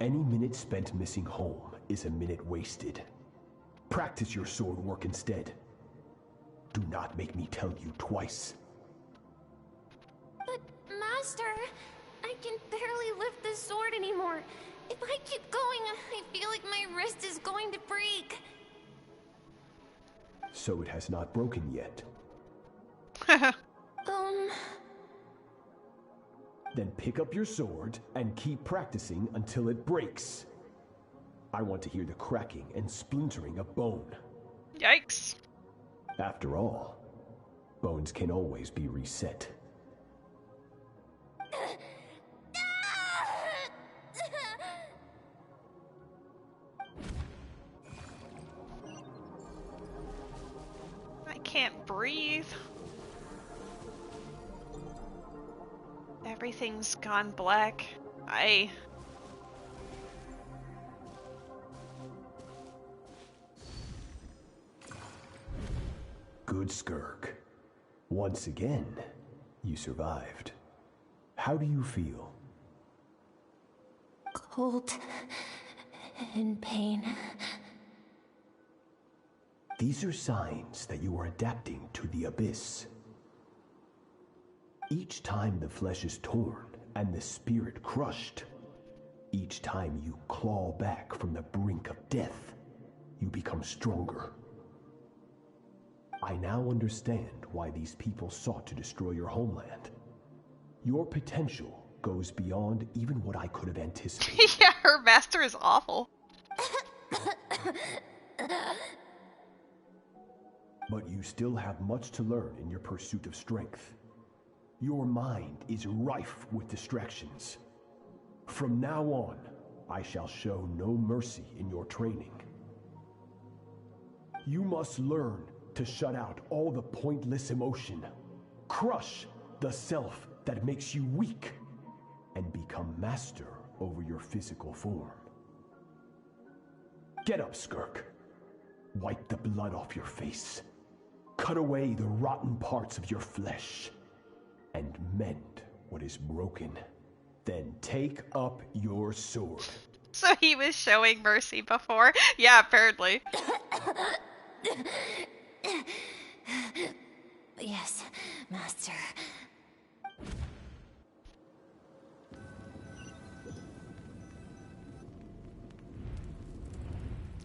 Any minute spent missing home is a minute wasted. Practice your sword work instead. Do not make me tell you twice. But, Master, I can barely lift the sword anymore. If I keep going, I feel like my wrist is going to break. So it has not broken yet. Then pick up your sword and keep practicing until it breaks. I want to hear the cracking and splintering of bone. Yikes. After all, bones can always be reset. I can't breathe. Everything's gone black. Good, Skirk. Once again, you survived. How do you feel? Cold and pain. These are signs that you are adapting to the abyss. Each time the flesh is torn and the spirit crushed, each time you claw back from the brink of death, you become stronger. I now understand why these people sought to destroy your homeland. Your potential goes beyond even what I could have anticipated. Yeah, her master is awful. But you still have much to learn in your pursuit of strength. Your mind is rife with distractions. From now on, I shall show no mercy in your training. You must learn to shut out all the pointless emotion, crush the self that makes you weak, and become master over your physical form. Get up, Skirk. Wipe the blood off your face. Cut away the rotten parts of your flesh. And mend what is broken. Then take up your sword. So he was showing mercy before? Yeah, apparently. Yes, Master.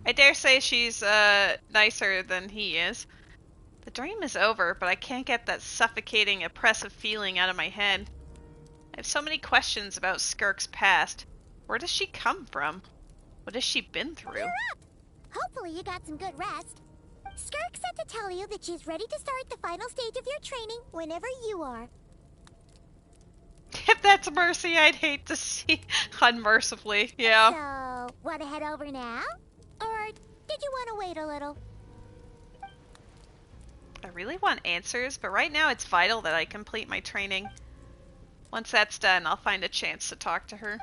I dare say she's nicer than he is. The dream is over, but I can't get that suffocating, oppressive feeling out of my head. I have so many questions about Skirk's past. Where does she come from? What has she been through? You're up! Hopefully you got some good rest. Skirk said to tell you that she's ready to start the final stage of your training whenever you are. If that's mercy, I'd hate to see unmercifully. Yeah. So, want to head over now? Or did you want to wait a little? I really want answers, but right now it's vital that I complete my training. Once that's done, I'll find a chance to talk to her.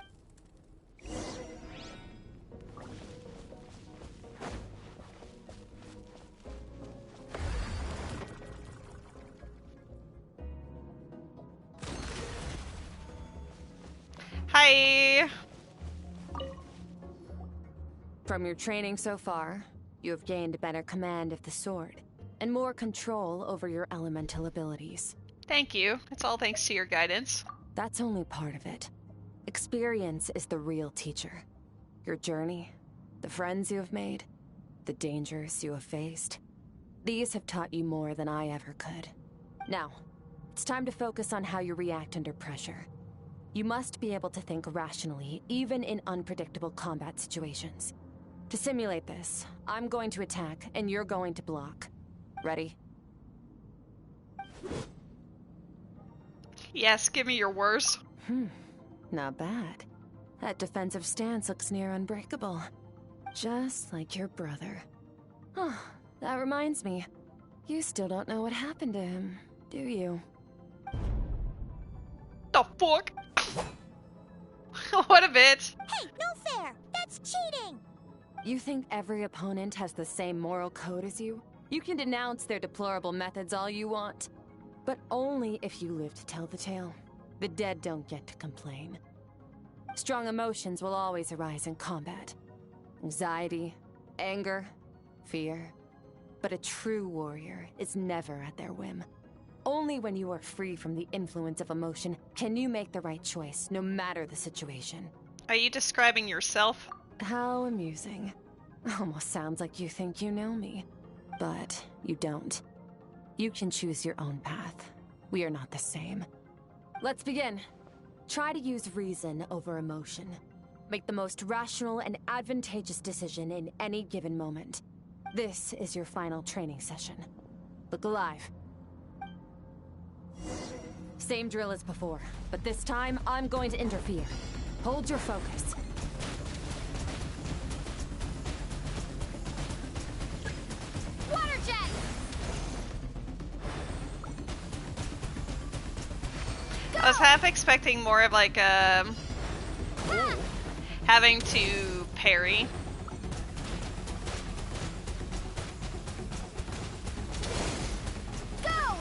Hi! From your training so far, you have gained better command of the sword, and more control over your elemental abilities. Thank you. It's all thanks to your guidance. That's only part of it. Experience is the real teacher. Your journey, the friends you have made, the dangers you have faced. These have taught you more than I ever could. Now, it's time to focus on how you react under pressure. You must be able to think rationally, even in unpredictable combat situations. To simulate this, I'm going to attack, and you're going to block. Ready? Yes, give me your worst. Not bad. That defensive stance looks near unbreakable. Just like your brother. Oh, that reminds me. You still don't know what happened to him, do you? The fuck? What a bitch. Hey, no fair! That's cheating! You think every opponent has the same moral code as you? You can denounce their deplorable methods all you want. But only if you live to tell the tale. The dead don't get to complain. Strong emotions will always arise in combat. Anxiety, anger, fear. But a true warrior is never at their whim. Only when you are free from the influence of emotion can you make the right choice, no matter the situation. Are you describing yourself? How amusing. Almost sounds like you think you know me. But you don't. You can choose your own path. We are not the same. Let's begin. Try to use reason over emotion. Make the most rational and advantageous decision in any given moment. This is your final training session. Look alive. Same drill as before, but this time I'm going to interfere. Hold your focus. Water jet! I was half expecting more of like having to parry. Go!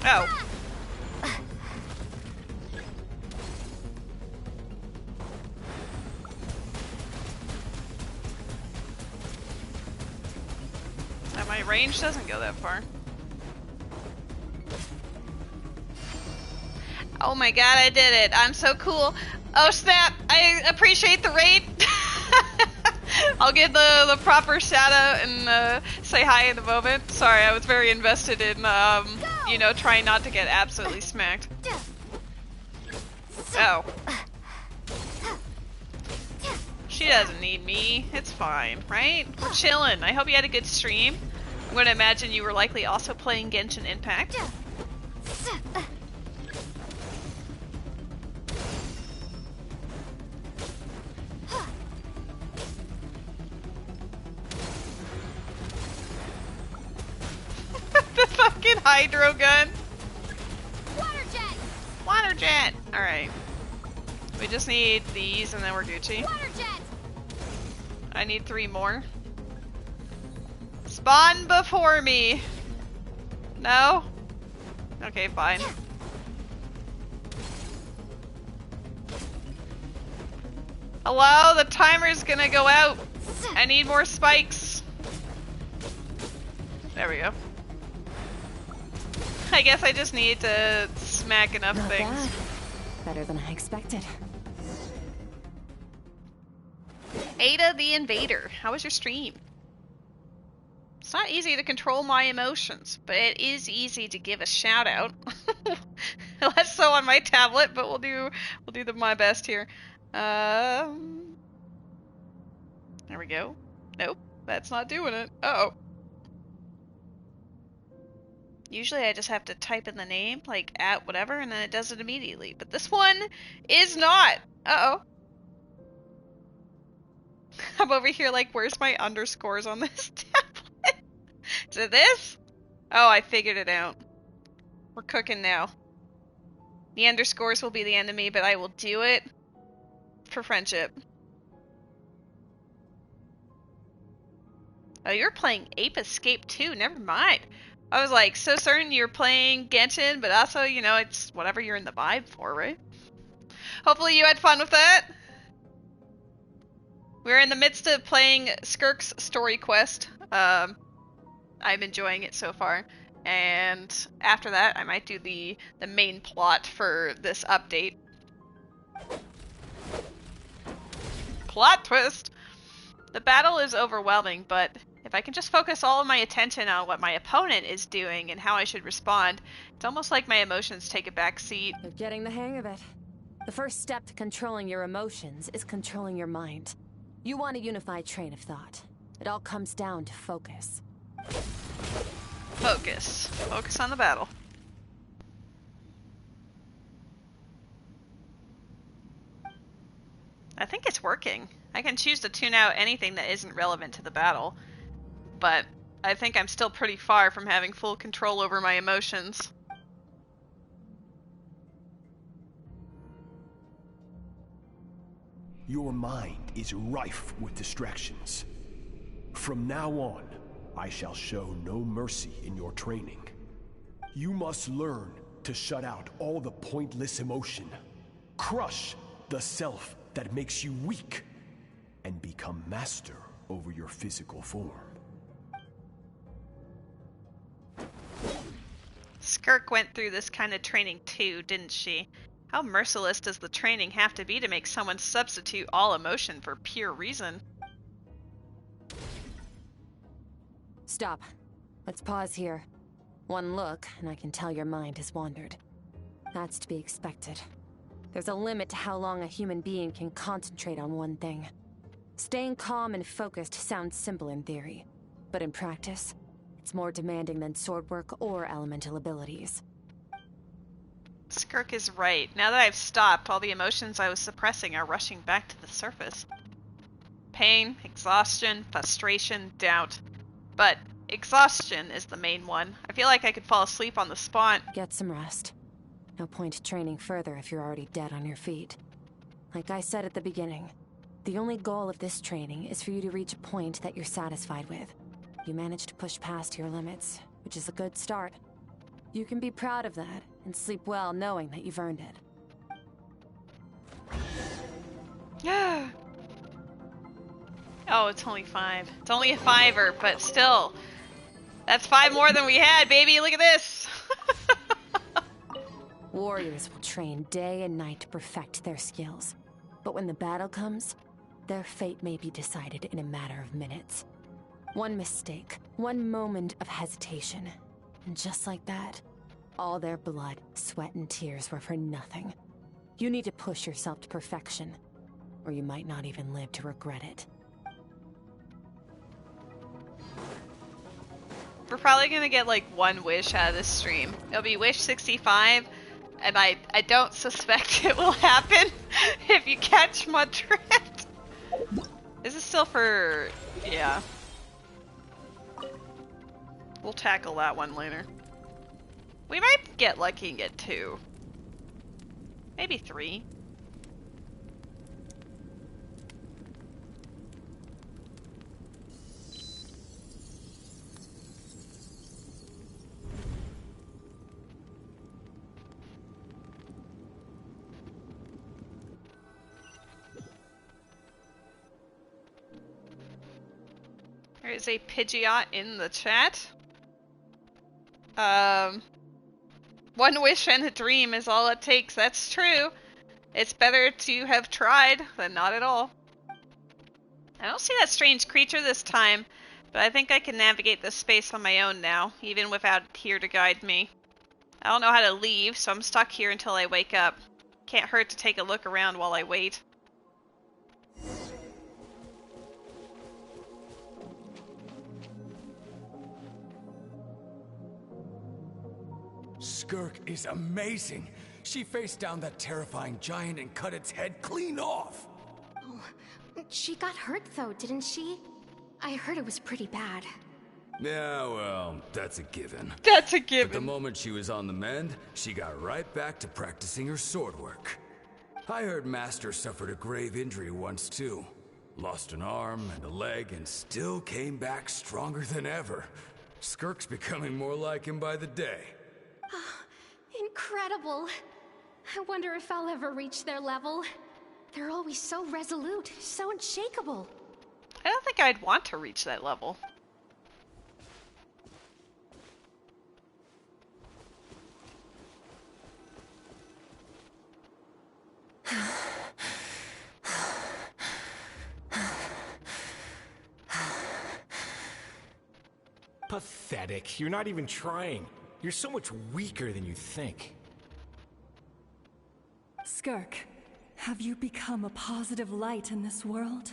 Oh. My range doesn't go that far. Oh my god, I did it. I'm so cool. Oh snap, I appreciate the raid. I'll get the proper shout out and say hi in a moment. Sorry, I was very invested in, you know, trying not to get absolutely smacked. Oh. She doesn't need me. It's fine, right? We're chilling. I hope you had a good stream. I'm going to imagine you were likely also playing Genshin Impact. The fucking hydro gun. Water jet! Water jet! Alright. We just need these and then we're Gucci. Water jet! I need 3 more. Spawn before me! No? Okay, fine. Hello? The timer's gonna go out! I need more spikes! There we go. I guess I just need to smack enough Not things. bad. Better than I expected. Ada the Invader, how was your stream? It's not easy to control my emotions, but it is easy to give a shout out. Less so on my tablet, but we'll do my best here. There we go. Nope, that's not doing it. Uh-oh. Usually I just have to type in the name, like at whatever, and then it does it immediately. But this one is not. Uh-oh. I'm over here like, where's my underscores on this tablet? Is it this? Oh, I figured it out. We're cooking now. The underscores will be the enemy, but I will do it for friendship. Oh, you're playing Ape Escape too. Never mind. I was like so certain you're playing Genshin, but also, you know, it's whatever you're in the vibe for, right? Hopefully you had fun with that. We're in the midst of playing Skirk's story quest. I'm enjoying it so far. And after that, I might do the main plot for this update. Plot twist! The battle is overwhelming, but If I can just focus all of my attention on what my opponent is doing and how I should respond, it's almost like my emotions take a back seat. You're getting the hang of it. The first step to controlling your emotions is controlling your mind. You want a unified train of thought. It all comes down to focus. Focus. Focus on the battle. I think it's working. I can choose to tune out anything that isn't relevant to the battle, but I think I'm still pretty far from having full control over my emotions. Your mind is rife with distractions. From now on, I shall show no mercy in your training. You must learn to shut out all the pointless emotion. Crush the self that makes you weak, and become master over your physical form. Skirk went through this kind of training too, didn't she? How merciless does the training have to be to make someone substitute all emotion for pure reason? Stop. Let's pause here. One look, and I can tell your mind has wandered. That's to be expected. There's a limit to how long a human being can concentrate on one thing. Staying calm and focused sounds simple in theory, but in practice, it's more demanding than sword work or elemental abilities. Skirk is right. Now that I've stopped, all the emotions I was suppressing are rushing back to the surface. Pain, exhaustion, frustration, doubt. But exhaustion is the main one. I feel like I could fall asleep on the spot. Get some rest. No point training further if you're already dead on your feet. Like I said at the beginning, the only goal of this training is for you to reach a point that you're satisfied with. You managed to push past your limits, which is a good start. You can be proud of that and sleep well knowing that you've earned it. Yeah. Oh, it's only 5. It's only a 5er, but still. That's 5 more than we had, baby. Look at this. Warriors will train day and night to perfect their skills. But when the battle comes, their fate may be decided in a matter of minutes. One mistake, one moment of hesitation, and just like that, all their blood, sweat, and tears were for nothing. You need to push yourself to perfection, or you might not even live to regret it. We're probably gonna get like one wish out of this stream. It'll be wish 65, and I don't suspect it will happen if you catch my drift. This is still for... yeah. We'll tackle that one later. We might get lucky and get 2. Maybe 3. There is a Pidgeot in the chat. One wish and a dream is all it takes. That's true. It's better to have tried than not at all. I don't see that strange creature this time, but I think I can navigate this space on my own now, even without it here to guide me. I don't know how to leave, so I'm stuck here until I wake up. Can't hurt to take a look around while I wait. Skirk is amazing. She faced down that terrifying giant and cut its head clean off. Oh, she got hurt though, didn't she? I heard it was pretty bad. Yeah, well, that's a given. That's a given. But the moment she was on the mend, she got right back to practicing her sword work. I heard Master suffered a grave injury once too. Lost an arm and a leg and still came back stronger than ever. Skirk's becoming more like him by the day. Incredible. I wonder if I'll ever reach their level. They're always so resolute, so unshakable. I don't think I'd want to reach that level. Pathetic. You're not even trying. You're so much weaker than you think. Skirk, have you become a positive light in this world?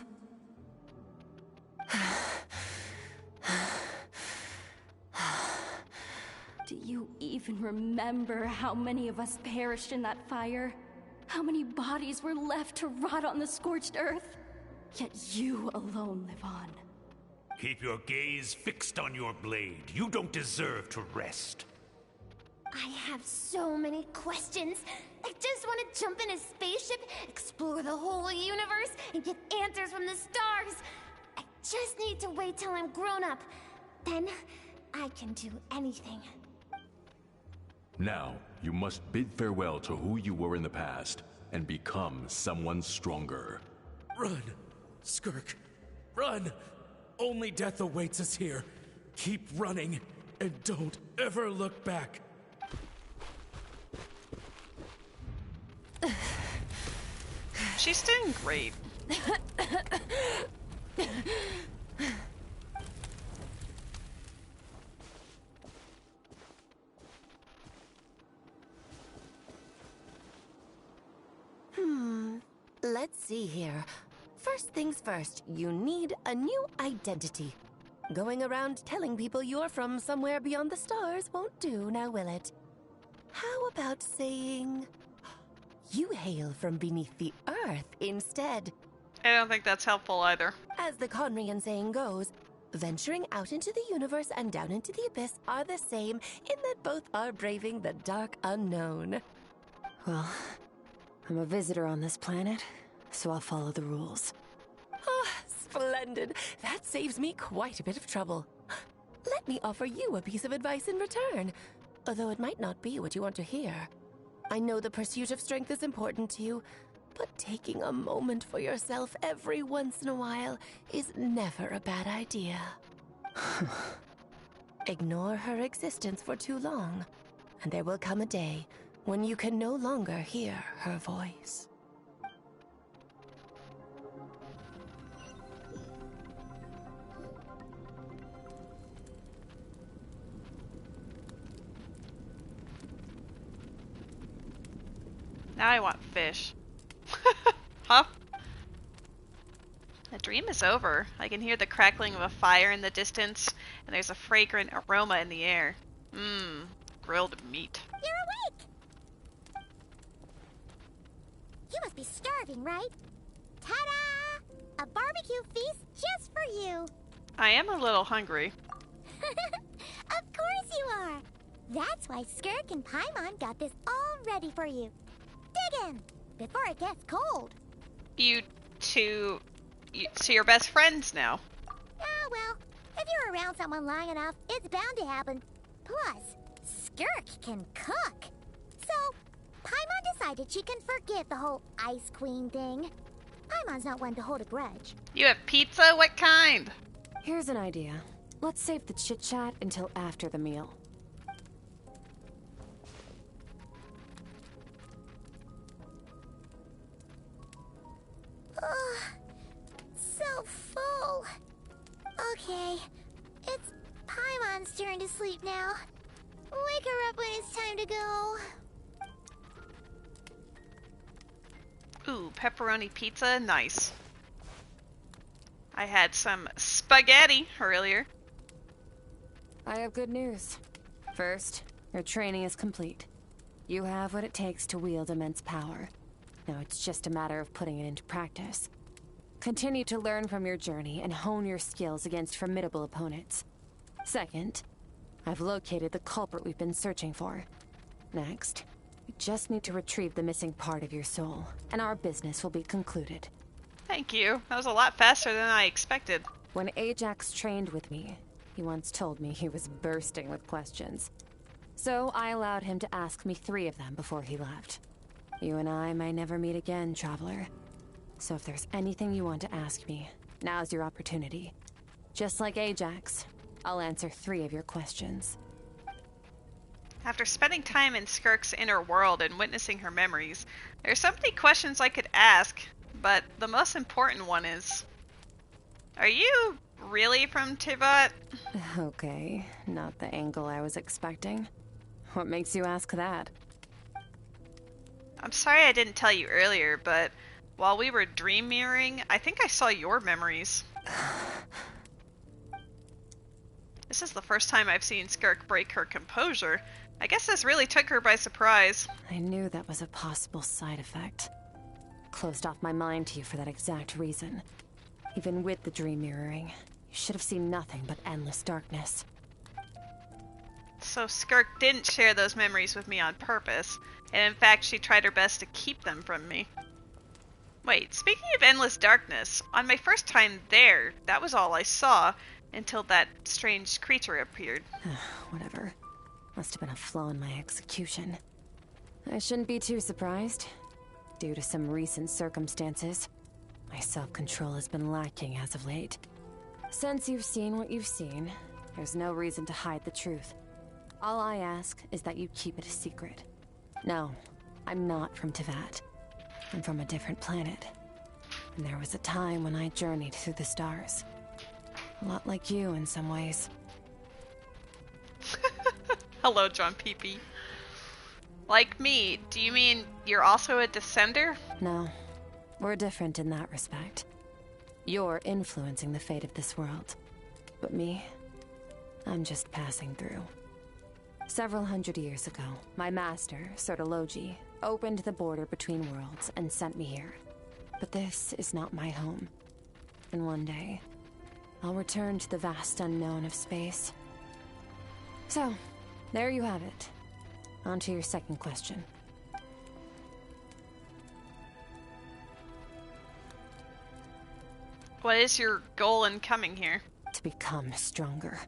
Do you even remember how many of us perished in that fire? How many bodies were left to rot on the scorched earth? Yet you alone live on. Keep your gaze fixed on your blade. You don't deserve to rest. I have so many questions. I just want to jump in a spaceship, explore the whole universe, and get answers from the stars. I just need to wait till I'm grown up. Then, I can do anything. Now, you must bid farewell to who you were in the past, and become someone stronger. Run, Skirk, run! Only death awaits us here. Keep running, and don't ever look back. She's doing great. Let's see here. First things first, you need a new identity. Going around telling people you're from somewhere beyond the stars won't do, now will it? How about saying you hail from beneath the earth instead? I don't think that's helpful either. As the khaen'riah saying goes, venturing out into the universe and down into the abyss are the same in that both are braving the dark unknown. Well, I'm a visitor on this planet, so I'll follow the rules. Ah, splendid. That saves me quite a bit of trouble. Let me offer you a piece of advice in return, although it might not be what you want to hear. I know the pursuit of strength is important to you, but taking a moment for yourself every once in a while is never a bad idea. Ignore her existence for too long, and there will come a day when you can no longer hear her voice. Now I want fish. Huh? The dream is over. I can hear the crackling of a fire in the distance, and there's a fragrant aroma in the air. Mmm, grilled meat. You're awake! You must be starving, right? Ta-da! A barbecue feast just for you! I am a little hungry. Of course you are! That's why Skirk and Paimon got this all ready for you. Dig in, before it gets cold. So you're best friends now. Ah, well, if you're around someone long enough, it's bound to happen. Plus, Skirk can cook. So, Paimon decided she can forget the whole Ice Queen thing. Paimon's not one to hold a grudge. You have pizza? What kind? Here's an idea. Let's save the chit-chat until after the meal. Ugh, so full. Okay, it's Paimon's turn to sleep now. Wake her up when it's time to go. Ooh, pepperoni pizza, nice. I had some spaghetti earlier. I have good news. First, your training is complete. You have what it takes to wield immense power. Now it's just a matter of putting it into practice. Continue to learn from your journey and hone your skills against formidable opponents. Second, I've located the culprit we've been searching for. Next, you just need to retrieve the missing part of your soul, and our business will be concluded. Thank you. That was a lot faster than I expected. When Ajax trained with me, he once told me he was bursting with questions. So I allowed him to ask me 3 of them before he left. You and I may never meet again, Traveler. So if there's anything you want to ask me, now's your opportunity. Just like Ajax, I'll answer 3 of your questions. After spending time in Skirk's inner world and witnessing her memories, there's so many questions I could ask, but the most important one is, are you really from Tivat? Okay, not the angle I was expecting. What makes you ask that? I'm sorry I didn't tell you earlier, but while we were dream mirroring, I think I saw your memories. This is the first time I've seen Skirk break her composure. I guess this really took her by surprise. I knew that was a possible side effect. Closed off my mind to you for that exact reason. Even with the dream mirroring, you should have seen nothing but endless darkness. So Skirk didn't share those memories with me on purpose, and in fact she tried her best to keep them from me. Wait, speaking of endless darkness, on my first time there, that was all I saw, until that strange creature appeared. Whatever. Must have been a flaw in my execution. I shouldn't be too surprised. Due to some recent circumstances, my self-control has been lacking as of late. Since you've seen what you've seen, there's no reason to hide the truth. All I ask is that you keep it a secret. No, I'm not from Tivat. I'm from a different planet. And there was a time when I journeyed through the stars. A lot like you in some ways. Hello, John Peepee. Like me, do you mean you're also a descender? No, we're different in that respect. You're influencing the fate of this world. But me, I'm just passing through. Several hundred years ago, my master, Sertologi, opened the border between worlds and sent me here. But this is not my home. And one day, I'll return to the vast unknown of space. So, there you have it. On to your second question. What is your goal in coming here? To become stronger.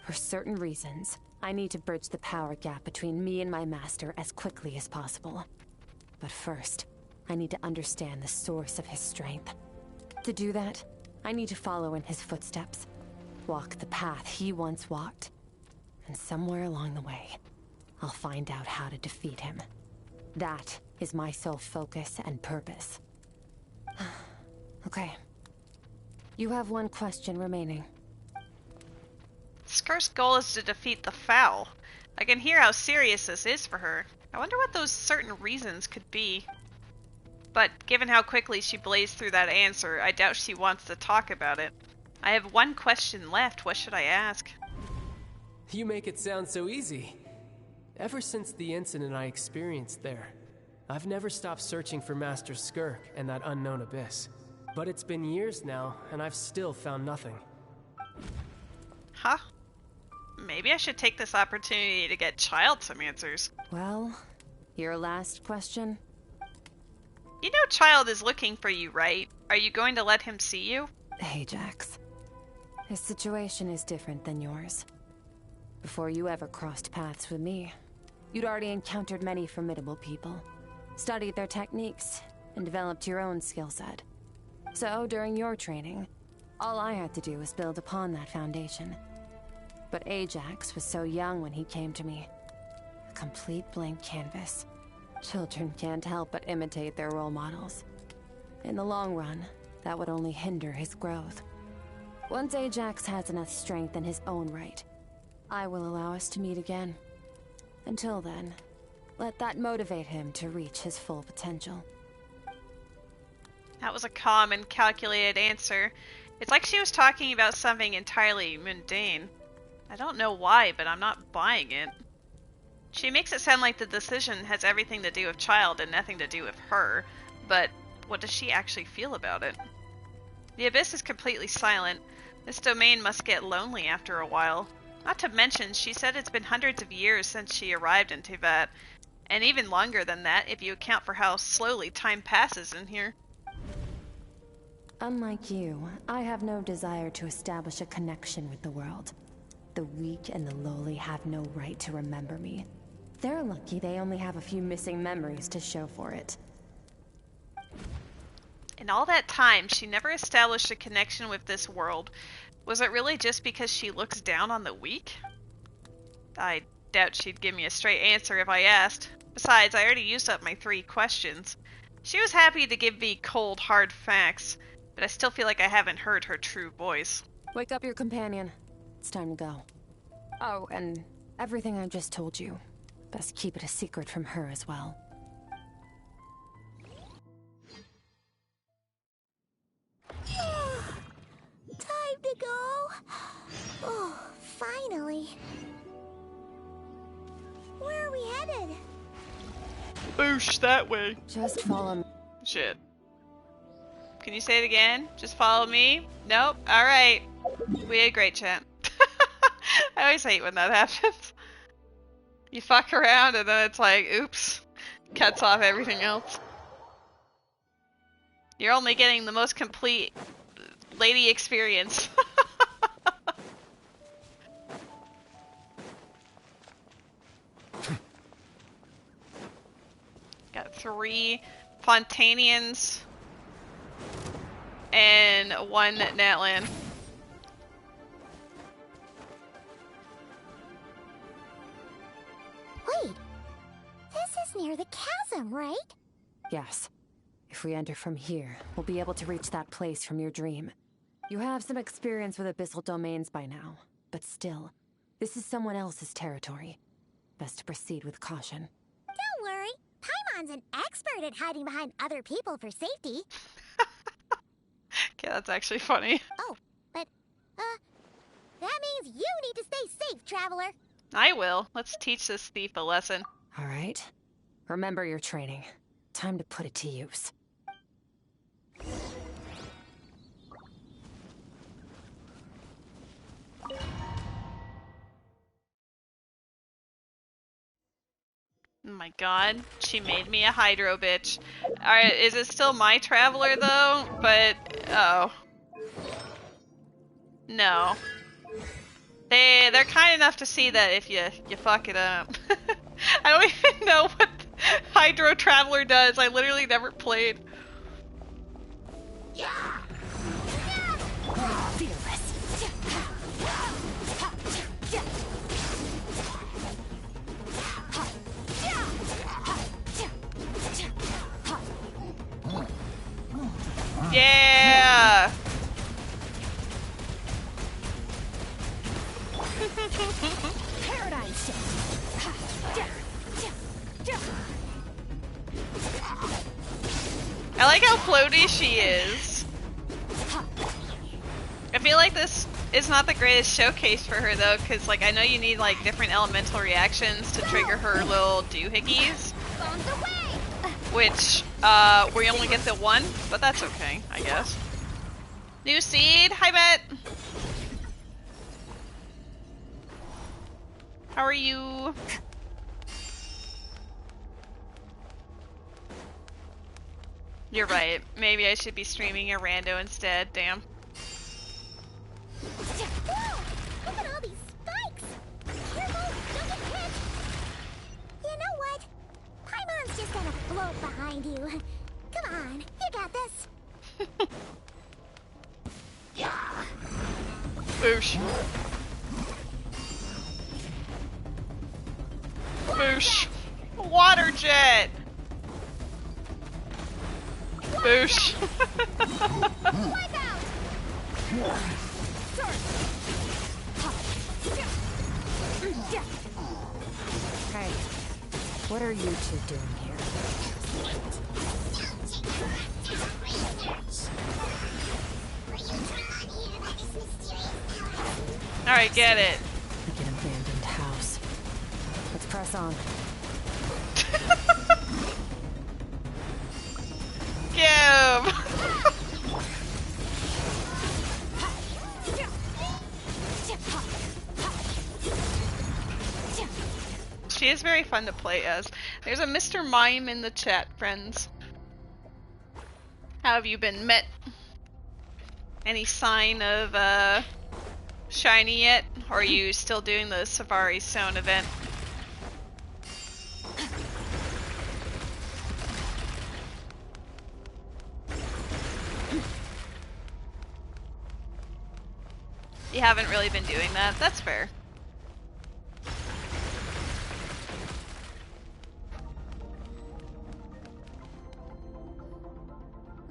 For certain reasons, I need to bridge the power gap between me and my master as quickly as possible. But first, I need to understand the source of his strength. To do that, I need to follow in his footsteps. Walk the path he once walked. And somewhere along the way, I'll find out how to defeat him. That is my sole focus and purpose. Okay. You have one question remaining. Skirk's goal is to defeat the Foul. I can hear how serious this is for her. I wonder what those certain reasons could be. But given how quickly she blazed through that answer, I doubt she wants to talk about it. I have one question left. What should I ask? You make it sound so easy. Ever since the incident I experienced there, I've never stopped searching for Master Skirk and that unknown abyss. But it's been years now, and I've still found nothing. Huh? Maybe I should take this opportunity to get Child some answers. Well, your last question? You know Child is looking for you, right? Are you going to let him see you? Ajax. His situation is different than yours. Before you ever crossed paths with me, you'd already encountered many formidable people, studied their techniques, and developed your own skill set. So, during your training, all I had to do was build upon that foundation. But Ajax was so young when he came to me. A complete blank canvas. Children can't help but imitate their role models. In the long run, that would only hinder his growth. Once Ajax has enough strength in his own right, I will allow us to meet again. Until then, let that motivate him to reach his full potential. That was a calm and calculated answer. It's like she was talking about something entirely mundane. I don't know why, but I'm not buying it. She makes it sound like the decision has everything to do with Child and nothing to do with her, but what does she actually feel about it? The Abyss is completely silent. This domain must get lonely after a while. Not to mention, she said it's been hundreds of years since she arrived in Tivat, and even longer than that if you account for how slowly time passes in here. Unlike you, I have no desire to establish a connection with the world. The weak and the lowly have no right to remember me. They're lucky they only have a few missing memories to show for it. In all that time, she never established a connection with this world. Was it really just because she looks down on the weak? I doubt she'd give me a straight answer if I asked. Besides, I already used up my 3 questions. She was happy to give me cold, hard facts, but I still feel like I haven't heard her true voice. Wake up your companion. It's time to go. Oh, and everything I just told you. Best keep it a secret from her as well. Time to go. Oh, finally. Where are we headed? Boosh, that way. Just follow me. Shit. Can you say it again? Just follow me? Nope. Alright. We had a great chat. I always hate when that happens. You fuck around and then it's like, oops. Cuts off everything else. You're only getting the most complete lady experience. Got 3 Fontanians and 1 Natlan. Wait, this is near the chasm, right? Yes. If we enter from here, we'll be able to reach that place from your dream. You have some experience with abyssal domains by now, but still, this is someone else's territory. Best to proceed with caution. Don't worry, Paimon's an expert at hiding behind other people for safety. Okay, that's actually funny. Oh, but, that means you need to stay safe, traveler. I will. Let's teach this thief a lesson. All right. Remember your training. Time to put it to use. Oh my god, she made me a hydro bitch. Alright, is it still my traveler though? But, oh. No. They're kind enough to see that if you fuck it up. I don't even know what Hydro Traveler does. I literally never played. Yeah! Paradigm shift. I like how floaty she is. I feel like this is not the greatest showcase for her though, because like I know you need like different elemental reactions to trigger her little doohickeys. Which, we only get the 1, but that's okay, I guess. New seed! Hi, Bet! How are you? You're right. Maybe I should be streaming a rando instead. Damn. Whoa! Look at all these spikes! Careful! Don't get hit! You know what? Paimon's just gonna float behind you. Come on, you got this. Boosh. Boosh. Water jet! Boosh. Hey, what are you two doing here? Alright, get it. Like an abandoned house. Let's press on. Give! She is very fun to play as. There's a Mr. Mime in the chat, friends. How have you been met? Any sign of, shiny yet? Or are you still doing the Safari Zone event? You haven't really been doing that. That's fair.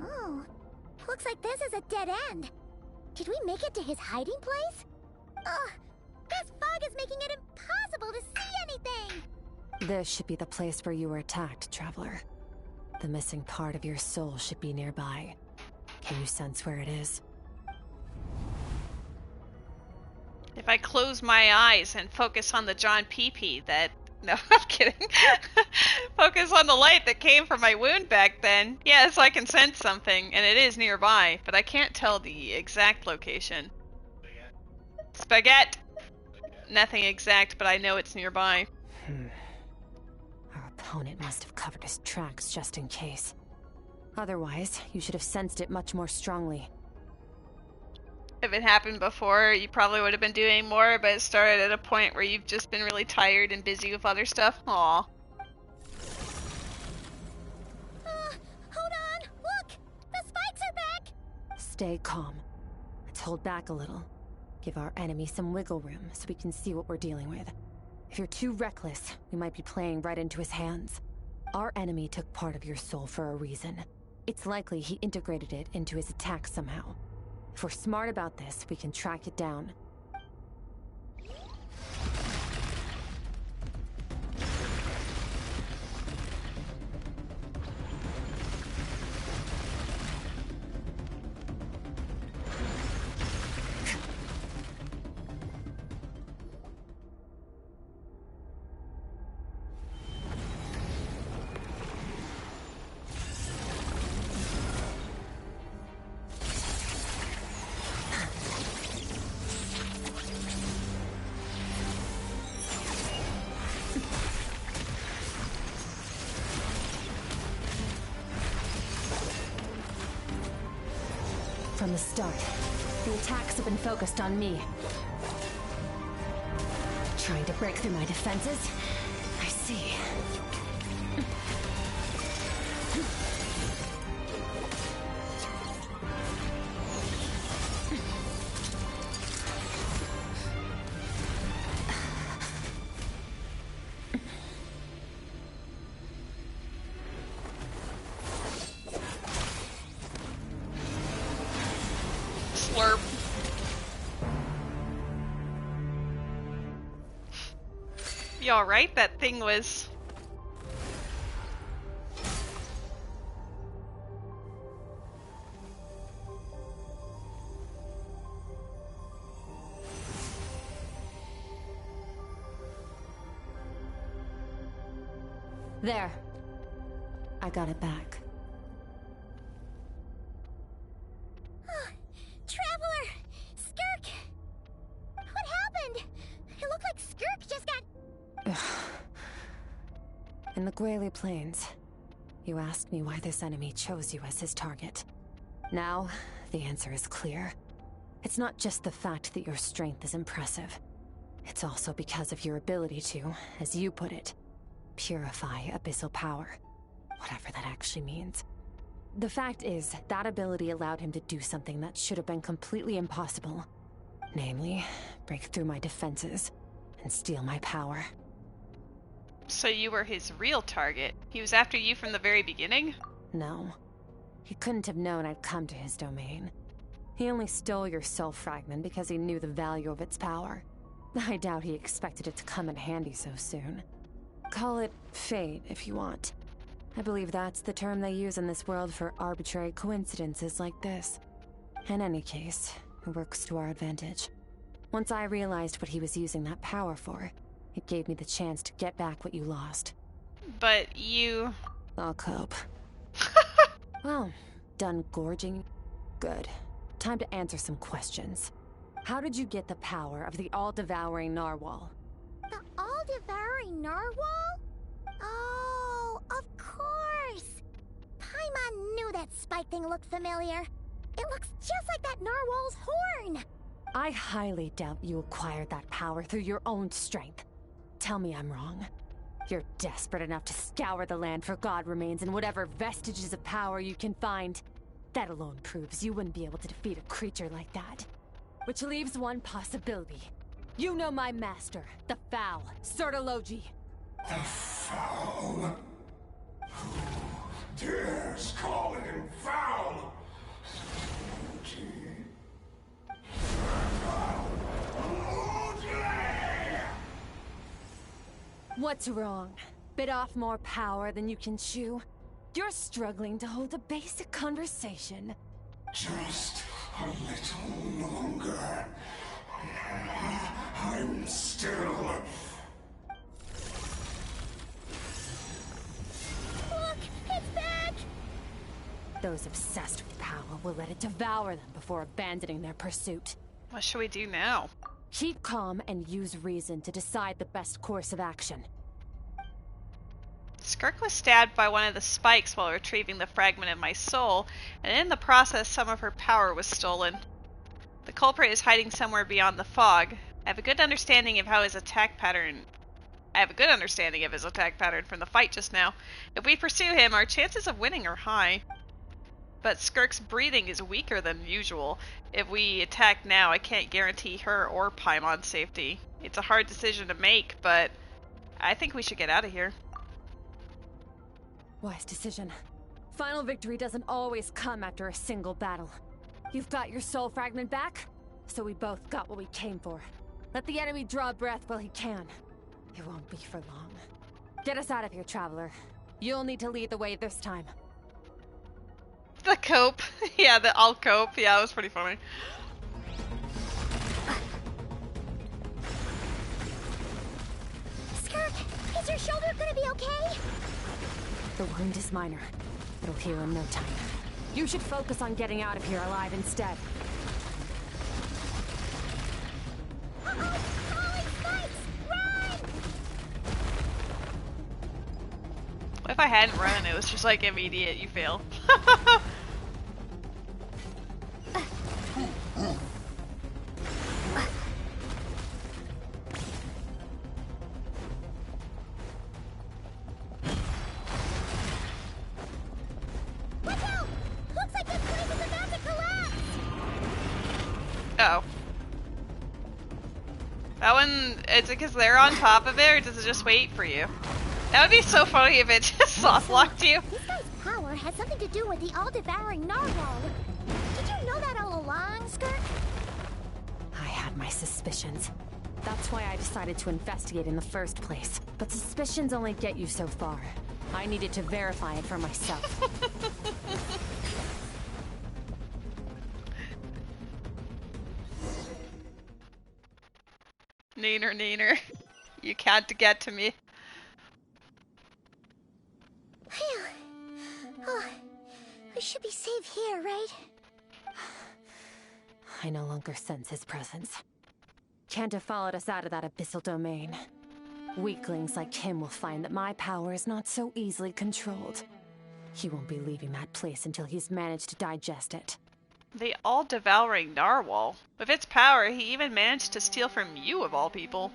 Oh, looks like this is a dead end. Did we make it to his hiding place? Ugh, this fog is making it impossible to see anything! This should be the place where you were attacked, Traveler. The missing part of your soul should be nearby. Can you sense where it is? If I close my eyes and focus on the John Pee-Pee that... No, I'm kidding. Focus on the light that came from my wound back then. Yes, I can sense something, and it is nearby, but I can't tell the exact location. Spaghetti! Nothing exact, but I know it's nearby. Our opponent must have covered his tracks just in case. Otherwise, you should have sensed it much more strongly. If it happened before, you probably would have been doing more, but it started at a point where you've just been really tired and busy with other stuff. Aw. Hold on! Look! The spikes are back! Stay calm. Let's hold back a little. Give our enemy some wiggle room so we can see what we're dealing with. If you're too reckless, we might be playing right into his hands. Our enemy took part of your soul for a reason. It's likely he integrated it into his attack somehow. If we're smart about this, we can track it down. From the start, the attacks have been focused on me. Trying to break through my defenses? I see. Slurp. You alright? That thing was... There. I got it back. Traveler! Skirk! What happened? It looked like Skirk just got... In the Gwali Plains, you asked me why this enemy chose you as his target. Now, the answer is clear. It's not just the fact that your strength is impressive. It's also because of your ability to, as you put it, purify abyssal power. Whatever that actually means. The fact is, that ability allowed him to do something that should have been completely impossible. Namely, break through my defenses and steal my power. So you were his real target? He was after you from the very beginning? No. He couldn't have known I'd come to his domain. He only stole your soul fragment because he knew the value of its power. I doubt he expected it to come in handy so soon. Call it fate, if you want. I believe that's the term they use in this world for arbitrary coincidences like this. In any case, it works to our advantage. Once I realized what he was using that power for, it gave me the chance to get back what you lost. But you... I'll cope. Well, done gorging? Good. Time to answer some questions. How did you get the power of the all-devouring narwhal? The all-devouring narwhal? Oh, of course! Paimon knew that spike thing looked familiar. It looks just like that narwhal's horn! I highly doubt you acquired that power through your own strength. Tell me I'm wrong. You're desperate enough to scour the land for god remains and whatever vestiges of power you can find. That alone proves you wouldn't be able to defeat a creature like that. Which leaves one possibility. You know my master, the Foul, Sertologi. The Foul? Who dares call him foul? What's wrong? Bit off more power than you can chew? You're struggling to hold a basic conversation. Just a little longer. I'm still... Look! It's back! Those obsessed with power will let it devour them before abandoning their pursuit. What should we do now? Keep calm and use reason to decide the best course of action. Skirk was stabbed by one of the spikes while retrieving the fragment of my soul, and in the process some of her power was stolen. The culprit is hiding somewhere beyond the fog. I have a good understanding of his attack pattern from the fight just now. If we pursue him, our chances of winning are high. But Skirk's breathing is weaker than usual. If we attack now, I can't guarantee her or Paimon's safety. It's a hard decision to make, but I think we should get out of here. Wise decision. Final victory doesn't always come after a single battle. You've got your soul fragment back, so we both got what we came for. Let the enemy draw breath while he can. It won't be for long. Get us out of here, Traveler. You'll need to lead the way this time. The cope. Yeah, I'll cope. Yeah, it was pretty funny. Skirk, is your shoulder gonna be okay? The wound is minor. It'll heal in no time. You should focus on getting out of here alive instead. Uh-oh! Falling spikes! Run! What if I hadn't run? It was just like immediate, you fail. Watch out! Looks like this place is about to collapse! Uh-oh. That one, is it because they're on top of it, or does it just wait for you? That would be so funny if it just soft-locked you. This guy's power has something to do with the all-devouring narwhal. Did you know that all along, Skirk? I had my suspicions. That's why I decided to investigate in the first place. But suspicions only get you so far. I needed to verify it for myself. Neener, neener. You can't get to me. Phew. Oh, we should be safe here, right? I no longer sense his presence. Can't have followed us out of that abyssal domain. Weaklings like him will find that my power is not so easily controlled. He won't be leaving that place until he's managed to digest it. The all-devouring narwhal. With its power, he even managed to steal from you, of all people.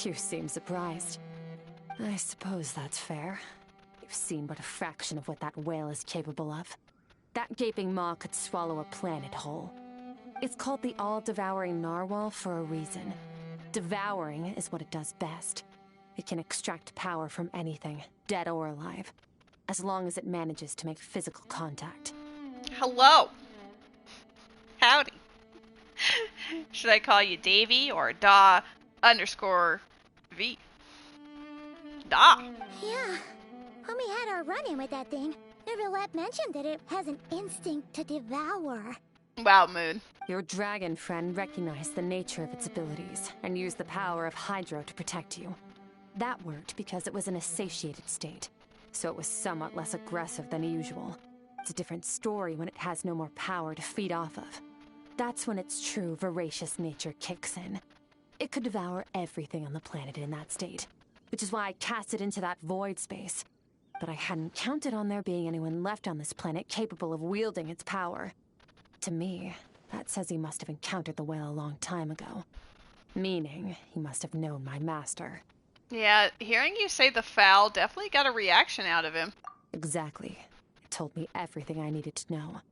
You seem surprised. I suppose that's fair. You've seen but a fraction of what that whale is capable of. That gaping maw could swallow a planet whole. It's called the all-devouring narwhal for a reason. Devouring is what it does best. It can extract power from anything, dead or alive, as long as it manages to make physical contact. Hello. Howdy. Should I call you Davy or Da_V? Da. Yeah. When we had our run-in with that thing, Neverlet mentioned that it has an instinct to devour. Wow, Moon. Your dragon friend recognized the nature of its abilities and used the power of Hydro to protect you. That worked because it was in a satiated state, so it was somewhat less aggressive than usual. It's a different story when it has no more power to feed off of. That's when its true voracious nature kicks in. It could devour everything on the planet in that state, which is why I cast it into that void space. But I hadn't counted on there being anyone left on this planet capable of wielding its power. To me, that says he must have encountered the whale a long time ago. Meaning, he must have known my master. Yeah, hearing you say the foul definitely got a reaction out of him. Exactly. It told me everything I needed to know.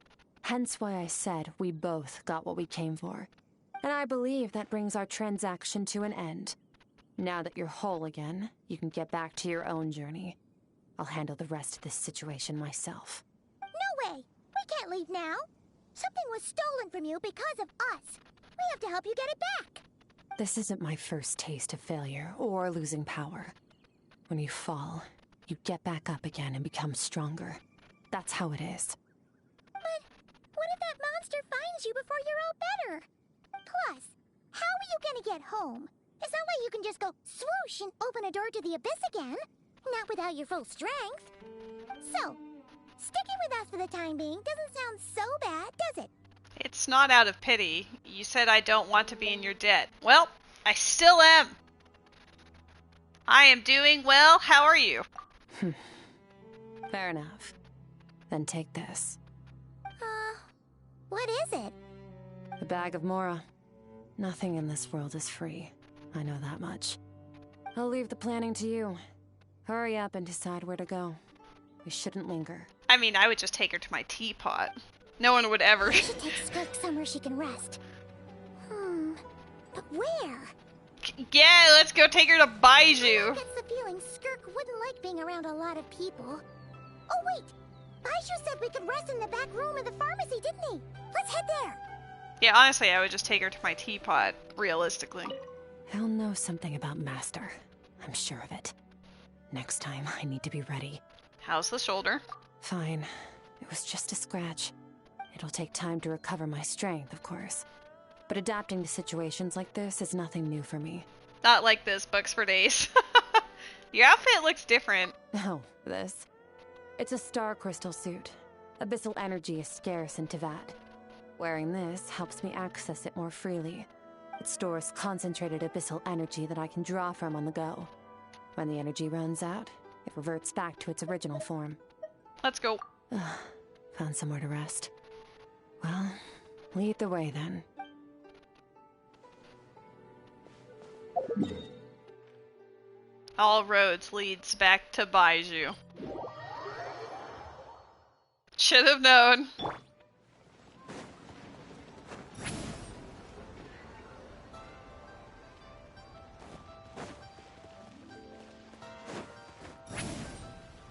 Hence why I said we both got what we came for. And I believe that brings our transaction to an end. Now that you're whole again, you can get back to your own journey. I'll handle the rest of this situation myself. No way! We can't leave now! Something was stolen from you because of us! We have to help you get it back! This isn't my first taste of failure or losing power. When you fall, you get back up again and become stronger. That's how it is. But what if that monster finds you before you're all better? Plus, how are you gonna get home? It's not like you can just go swoosh and open a door to the abyss again. Not without your full strength. So, sticking with us for the time being doesn't sound so bad, does it? It's not out of pity. You said I don't want to be in your debt. Well, I still am. I am doing well. How are you? Fair enough. Then take this. What is it? The bag of Mora. Nothing in this world is free. I know that much. I'll leave the planning to you. Hurry up and decide where to go. We shouldn't linger. I mean, I would just take her to my teapot. No one would ever. We should take Skirk somewhere she can rest. But where? Yeah, let's go take her to Baiju. I get the feeling Skirk wouldn't like being around a lot of people. Oh wait! Baiju said we could rest in the back room of the pharmacy, didn't he? Let's head there! Yeah, honestly, I would just take her to my teapot, realistically. He'll know something about Master. I'm sure of it. Next time, I need to be ready. How's the shoulder? Fine. It was just a scratch. It'll take time to recover my strength, of course. But adapting to situations like this is nothing new for me. Not like this, books for days. Your outfit looks different. Oh, this? It's a star crystal suit. Abyssal energy is scarce in Teyvat. Wearing this helps me access it more freely. It stores concentrated abyssal energy that I can draw from on the go. When the energy runs out, it reverts back to its original form. Let's go. Found somewhere to rest. Well, lead the way then. All roads leads back to Baiju. Should have known.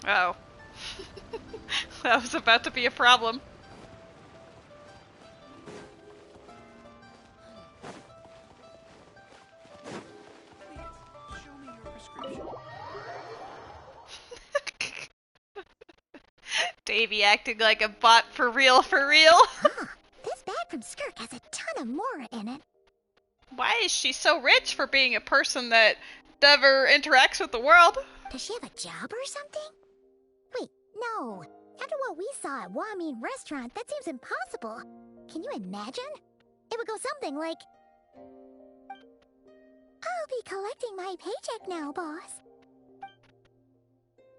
Oh. That was about to be a problem. Davey acting like a bot for real, for real. This bag from Skirk has a ton of Mora in it. Why is she so rich for being a person that never interacts with the world? Does she have a job or something? Wait, no. After what we saw at Wamin Restaurant, that seems impossible. Can you imagine? It would go something like... I'll be collecting my paycheck now, boss.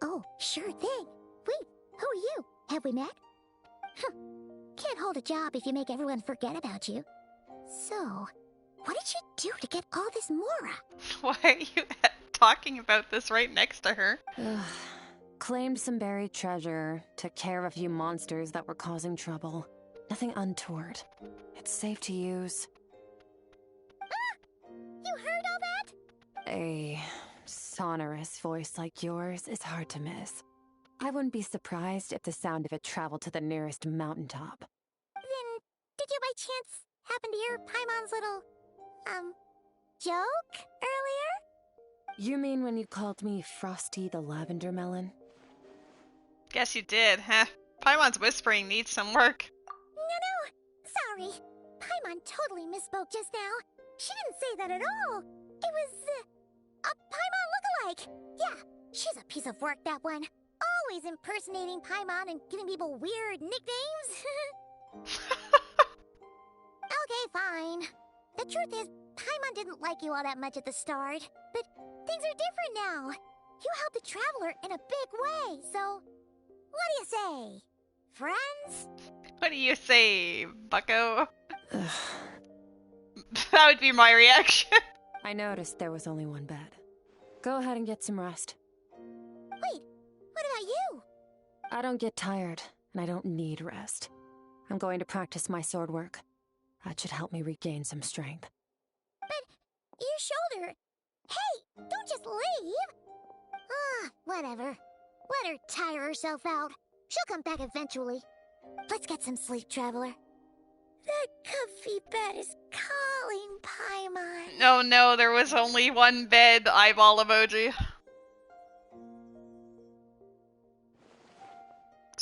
Oh, sure thing. Wait, who are you? Have we met? Can't hold a job if you make everyone forget about you. So, what did she do to get all this Mora? Why are you talking about this right next to her? Claimed some buried treasure, took care of a few monsters that were causing trouble. Nothing untoward. It's safe to use. You heard all that? A sonorous voice like yours is hard to miss. I wouldn't be surprised if the sound of it traveled to the nearest mountaintop. Then, did you by chance happen to hear Paimon's little, joke earlier? You mean when you called me Frosty the Lavender Melon? Guess you did, huh? Paimon's whispering needs some work. No, sorry. Paimon totally misspoke just now. She didn't say that at all. It was, a Paimon lookalike. Yeah, she's a piece of work, that one. Always impersonating Paimon and giving people weird nicknames. Okay, fine. The truth is, Paimon didn't like you all that much at the start. But things are different now. You helped the Traveler in a big way, so... What do you say? Friends? What do you say, bucko? That would be my reaction. I noticed there was only one bed. Go ahead and get some rest. Wait, what about you? I don't get tired, and I don't need rest. I'm going to practice my sword work. That should help me regain some strength. But your shoulder... Hey, don't just leave! Whatever. Let her tire herself out. She'll come back eventually. Let's get some sleep, Traveler. That comfy bed is calling, Paimon. Oh no, there was only one bed eyeball emoji.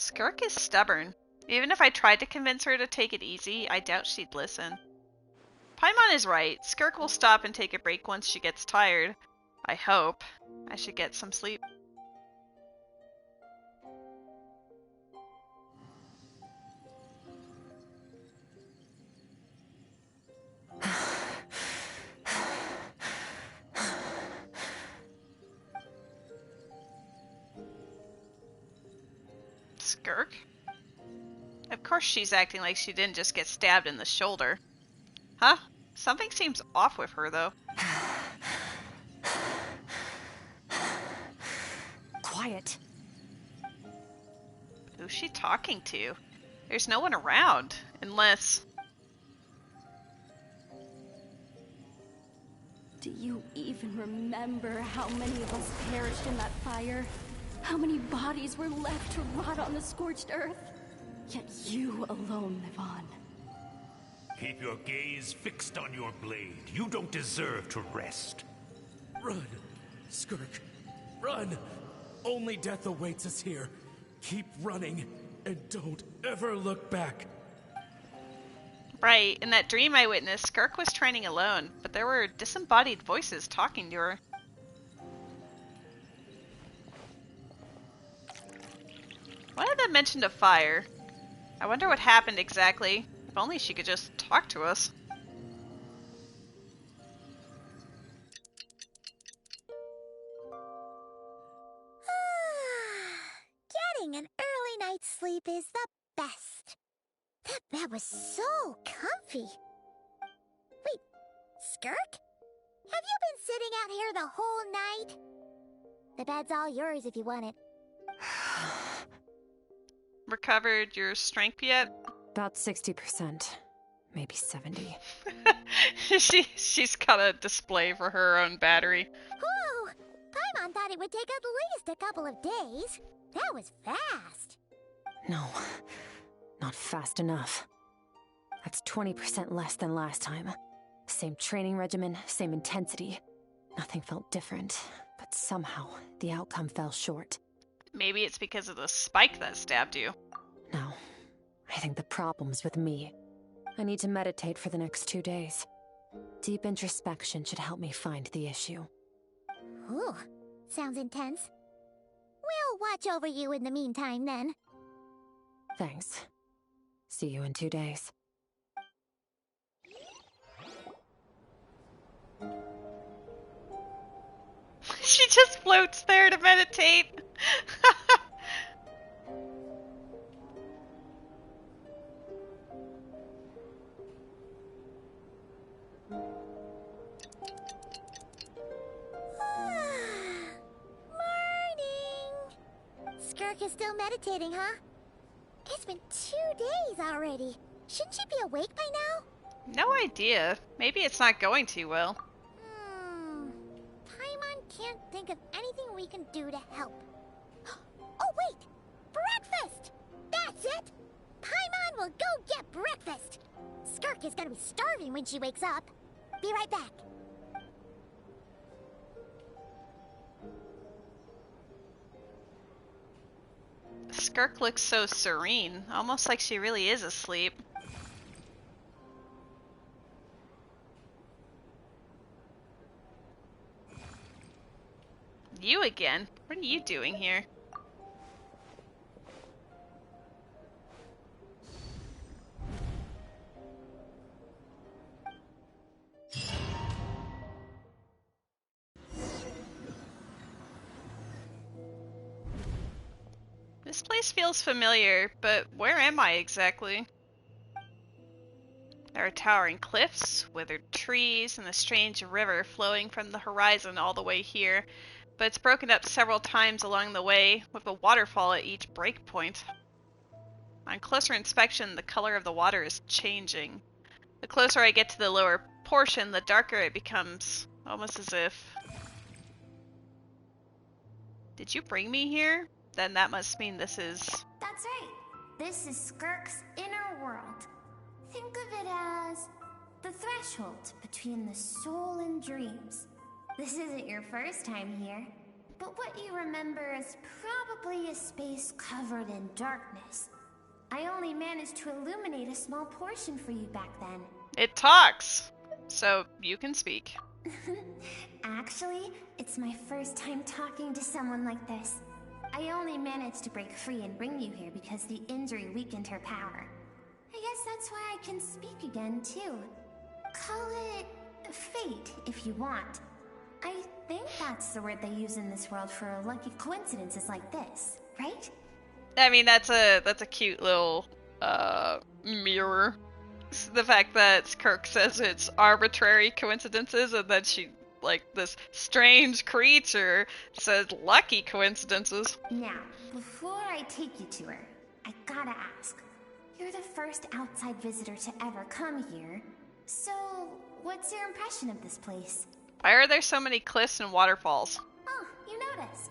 Skirk is stubborn. Even if I tried to convince her to take it easy, I doubt she'd listen. Paimon is right. Skirk will stop and take a break once she gets tired. I hope. I should get some sleep. Skirk? Of course she's acting like she didn't just get stabbed in the shoulder. Huh? Something seems off with her, though. Quiet. Who's she talking to? There's no one around, unless... Do you even remember how many of us perished in that fire? How many bodies were left to rot on the scorched earth? Yet you alone live on. Keep your gaze fixed on your blade. You don't deserve to rest. Run, Skirk. Run! Only death awaits us here. Keep running, and don't ever look back. Right, in that dream I witnessed, Skirk was training alone, but there were disembodied voices talking to her. Why did that mention a fire? I wonder what happened exactly. If only she could just talk to us. Getting an early night's sleep is the best. That bed was so comfy. Wait, Skirk? Have you been sitting out here the whole night? The bed's all yours if you want it. Recovered your strength yet? About 60%. Maybe 70. She's got a display for her own battery. Whew! Paimon thought it would take at least a couple of days. That was fast. No, not fast enough. That's 20% less than last time. Same training regimen, same intensity. Nothing felt different, but somehow the outcome fell short. Maybe it's because of the spike that stabbed you. No, I think the problem's with me. I need to meditate for the next 2 days. Deep introspection should help me find the issue. Ooh, sounds intense. We'll watch over you in the meantime, then. Thanks. See you in 2 days. She just floats there to meditate. Morning! Skirk is still meditating, huh? It's been 2 days already. Shouldn't she be awake by now? No idea. Maybe it's not going too well. Paimon can't think of anything we can do to help. Oh, wait! Breakfast! That's it! Paimon will go get breakfast! Skirk is gonna be starving when she wakes up. Be right back. Skirk looks so serene, almost like she really is asleep. You again? What are you doing here? This place feels familiar, but where am I exactly? There are towering cliffs, withered trees, and a strange river flowing from the horizon all the way here, but it's broken up several times along the way, with a waterfall at each break point. On closer inspection, the color of the water is changing. The closer I get to the lower portion, the darker it becomes, almost as if... Did you bring me here? Then that must mean this is... That's right. This is Skirk's inner world. Think of it as the threshold between the soul and dreams. This isn't your first time here. but what you remember is probably a space covered in darkness. I only managed to illuminate a small portion for you back then. It talks, so you can speak. Actually, it's my first time talking to someone like this. I only managed to break free and bring you here because the injury weakened her power. I guess that's why I can speak again, too. Call it fate, if you want. I think that's the word they use in this world for lucky coincidences like this, right? I mean, that's a cute little mirror. The fact that Skirk says it's arbitrary coincidences, and then she, like, this strange creature says lucky coincidences. Now, before I take you to her, I gotta ask. You're the first outside visitor to ever come here, so what's your impression of this place? Why are there so many cliffs and waterfalls? Oh, you noticed.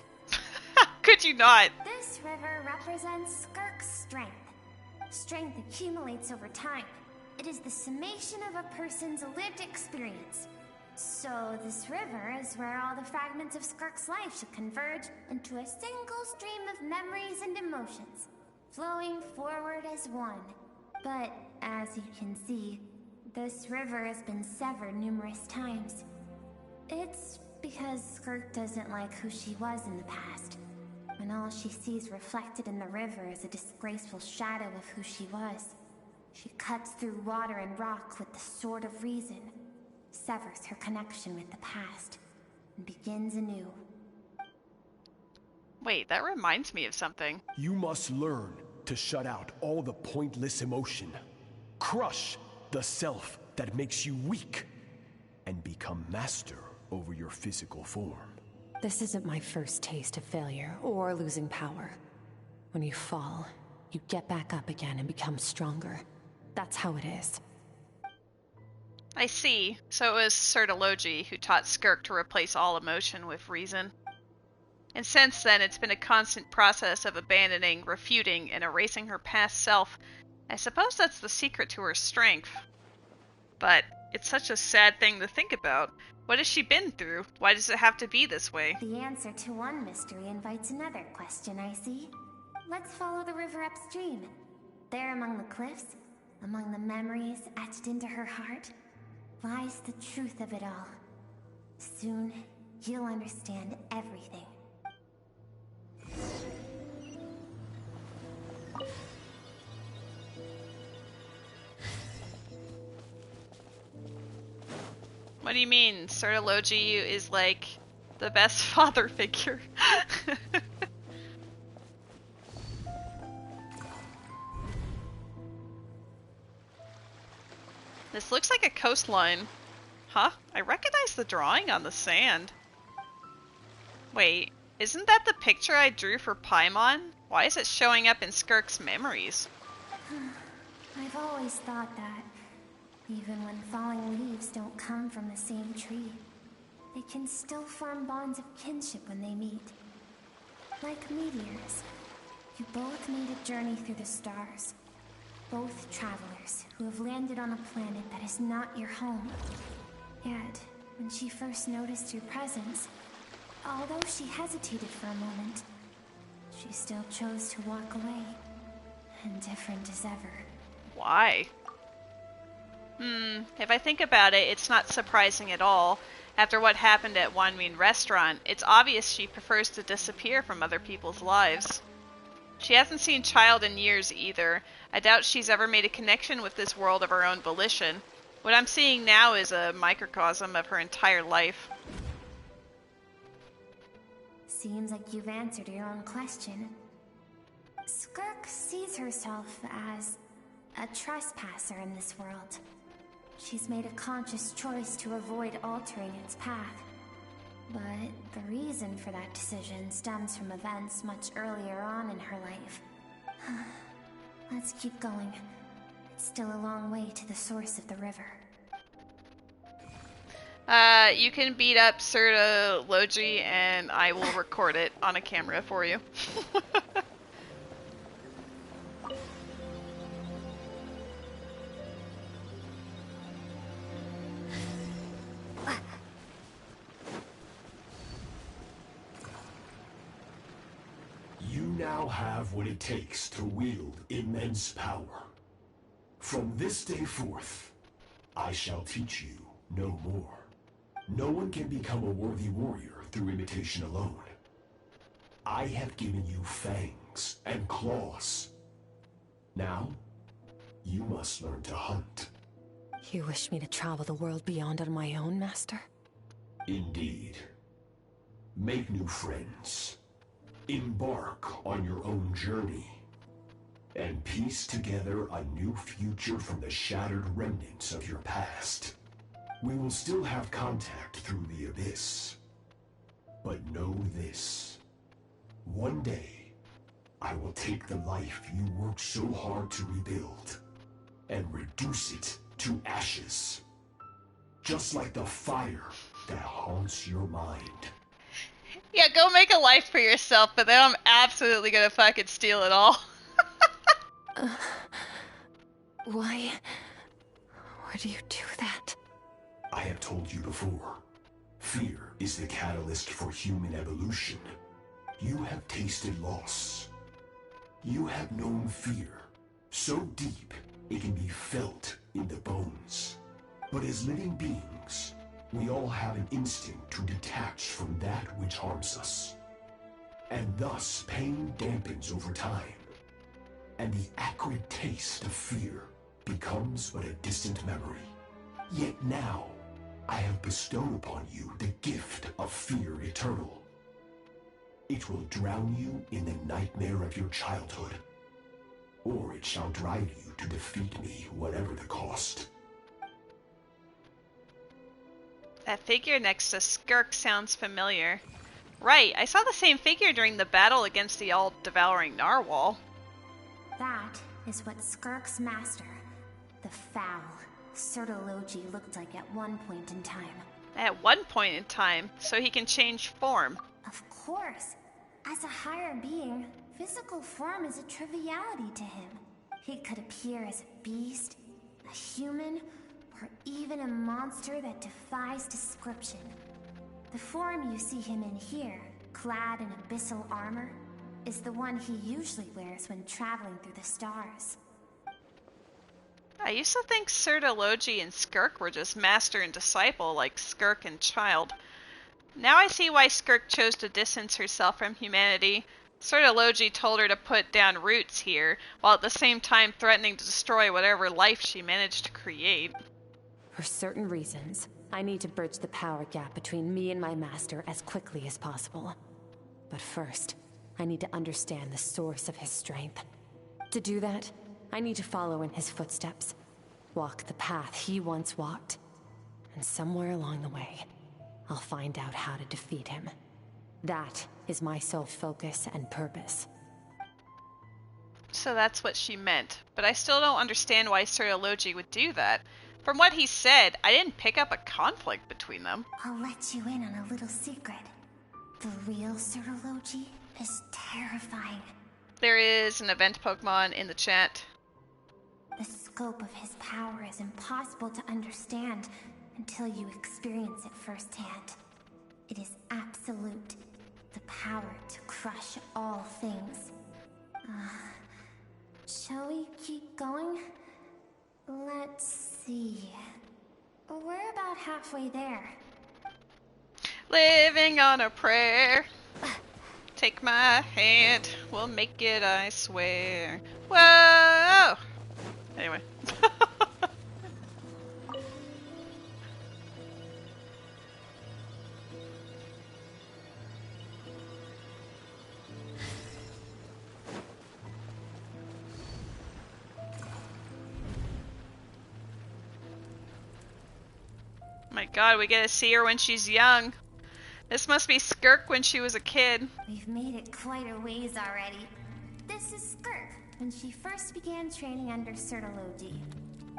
Could you not? This river represents Skirk's strength. Strength accumulates over time. It is the summation of a person's lived experience. So this river is where all the fragments of Skirk's life should converge into a single stream of memories and emotions, flowing forward as one. But as you can see, this river has been severed numerous times. It's because Skirk doesn't like who she was in the past, when all she sees reflected in the river is a disgraceful shadow of who she was. She cuts through water and rock with the sword of reason, severs her connection with the past, and begins anew. Wait, that reminds me of something. You must learn to shut out all the pointless emotion. Crush the self that makes you weak, and become master over your physical form. This isn't my first taste of failure or losing power. When you fall, you get back up again and become stronger. That's how it is. I see. So it was Sertology who taught Skirk to replace all emotion with reason. And since then, it's been a constant process of abandoning, refuting, and erasing her past self. I suppose that's the secret to her strength. But it's such a sad thing to think about. What has she been through? Why does it have to be this way? The answer to one mystery invites another question, I see. Let's follow the river upstream. There among the cliffs, among the memories etched into her heart, lies the truth of it all. Soon, you'll understand everything. What do you mean? Sertology is like the best father figure. This looks like a coastline. Huh? I recognize the drawing on the sand. Wait, isn't that the picture I drew for Paimon? Why is it showing up in Skirk's memories? I've always thought that. Even when falling leaves don't come from the same tree, they can still form bonds of kinship when they meet. Like meteors, you both made a journey through the stars. Both travelers who have landed on a planet that is not your home. Yet, when she first noticed your presence, although she hesitated for a moment, she still chose to walk away, indifferent as ever. Why? If I think about it, it's not surprising at all. After what happened at Wanmin Restaurant, it's obvious she prefers to disappear from other people's lives. She hasn't seen Child in years either. I doubt she's ever made a connection with this world of her own volition. What I'm seeing now is a microcosm of her entire life. Seems like you've answered your own question. Skirk sees herself as a trespasser in this world. She's made a conscious choice to avoid altering its path. But the reason for that decision stems from events much earlier on in her life. Let's keep going. It's still a long way to the source of the river. You can beat up Sertology and I will record it on a camera for you. shall have what it takes to wield immense power. From this day forth, I shall teach you no more. No one can become a worthy warrior through imitation alone. I have given you fangs and claws. Now, you must learn to hunt. You wish me to travel the world beyond on my own, Master? Indeed. Make new friends. Embark on your own journey. And piece together a new future from the shattered remnants of your past. We will still have contact through the Abyss. But know this. One day, I will take the life you worked so hard to rebuild and reduce it to ashes. Just like the fire that haunts your mind. Yeah, go make a life for yourself, but then I'm absolutely gonna fucking steal it all. Why would you do that? I have told you before. Fear is the catalyst for human evolution. You have tasted loss. You have known fear, so deep it can be felt in the bones. But as living beings, we all have an instinct to detach from that which harms us. And thus pain dampens over time. And the acrid taste of fear becomes but a distant memory. Yet now, I have bestowed upon you the gift of fear eternal. It will drown you in the nightmare of your childhood, or it shall drive you to defeat me, whatever the cost. That figure next to Skirk sounds familiar. Right, I saw the same figure during the battle against the all-devouring narwhal. That is what Skirk's master, the foul Sertologi, looked like at one point in time. At one point in time, so he can change form. Of course. As a higher being, physical form is a triviality to him. He could appear as a beast, a human, or even a monster that defies description. The form you see him in here, clad in abyssal armor, is the one he usually wears when traveling through the stars. I used to think Sertologi and Skirk were just master and disciple, like Skirk and child. Now I see why Skirk chose to distance herself from humanity. Sertologi told her to put down roots here, while at the same time threatening to destroy whatever life she managed to create. For certain reasons, I need to bridge the power gap between me and my master as quickly as possible. But first, I need to understand the source of his strength. To do that, I need to follow in his footsteps, walk the path he once walked, and somewhere along the way, I'll find out how to defeat him. That is my sole focus and purpose. So that's what she meant, but I still don't understand why Sertologi would do that. From what he said, I didn't pick up a conflict between them. I'll let you in on a little secret. The real Sertologi is terrifying. There is an event Pokemon in the chat. The scope of his power is impossible to understand until you experience it firsthand. It is absolute. The power to crush all things. Shall we keep going? Let's see. We're about halfway there. Living on a prayer. Take my hand, we'll make it, I swear. Whoa! Anyway. My god, we get to see her when she's young. This must be Skirk when she was a kid. We've made it quite a ways already. This is Skirk, when she first began training under Sertologi.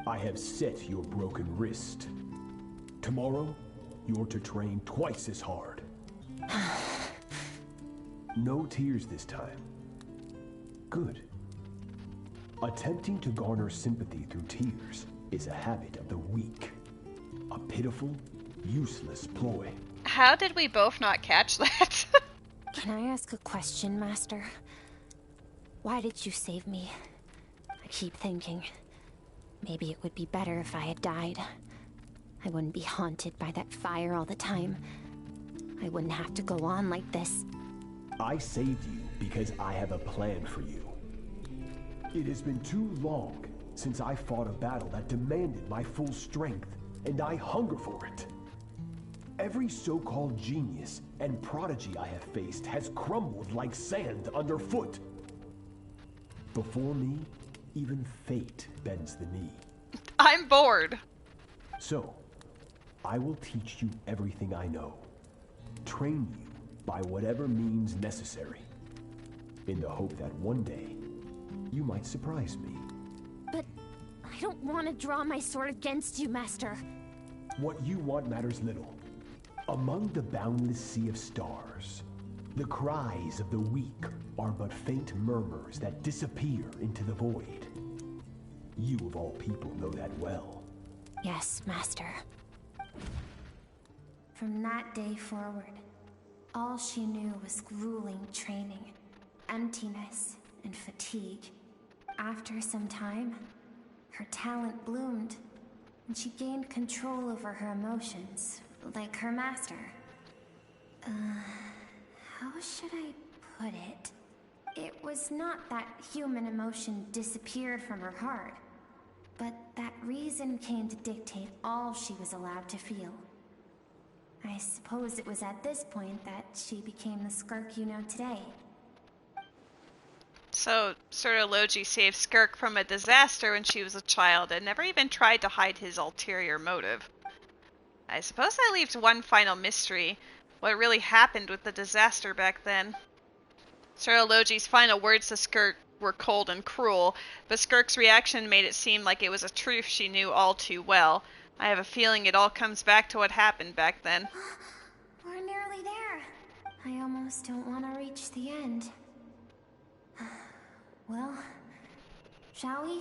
I have set your broken wrist. Tomorrow, you're to train twice as hard. No tears this time. Good. Attempting to garner sympathy through tears is a habit of the weak. A pitiful, useless ploy. How did we both not catch that? Can I ask a question, Master? Why did you save me? I keep thinking, maybe it would be better if I had died. I wouldn't be haunted by that fire all the time. I wouldn't have to go on like this. I saved you because I have a plan for you. It has been too long since I fought a battle that demanded my full strength, and I hunger for it. Every so-called genius and prodigy I have faced has crumbled like sand underfoot. Before me, even fate bends the knee. I'm bored. So, I will teach you everything I know. Train you by whatever means necessary, in the hope that one day, you might surprise me. But I don't want to draw my sword against you, Master. What you want matters little. Among the boundless sea of stars, the cries of the weak are but faint murmurs that disappear into the void. You of all people know that well. Yes, Master. From that day forward, all she knew was grueling training, emptiness, and fatigue. After some time, her talent bloomed, and she gained control over her emotions, like her master. How should I put it? It was not that human emotion disappeared from her heart, but that reason came to dictate all she was allowed to feel. I suppose it was at this point that she became the Skirk you know today. So, Sir Logi saved Skirk from a disaster when she was a child and never even tried to hide his ulterior motive. I suppose that leaves one final mystery. What really happened with the disaster back then? Sir Logi's final words to Skirk were cold and cruel, but Skirk's reaction made it seem like it was a truth she knew all too well. I have a feeling it all comes back to what happened back then. We're nearly there. I almost don't want to reach the end. Well, shall we?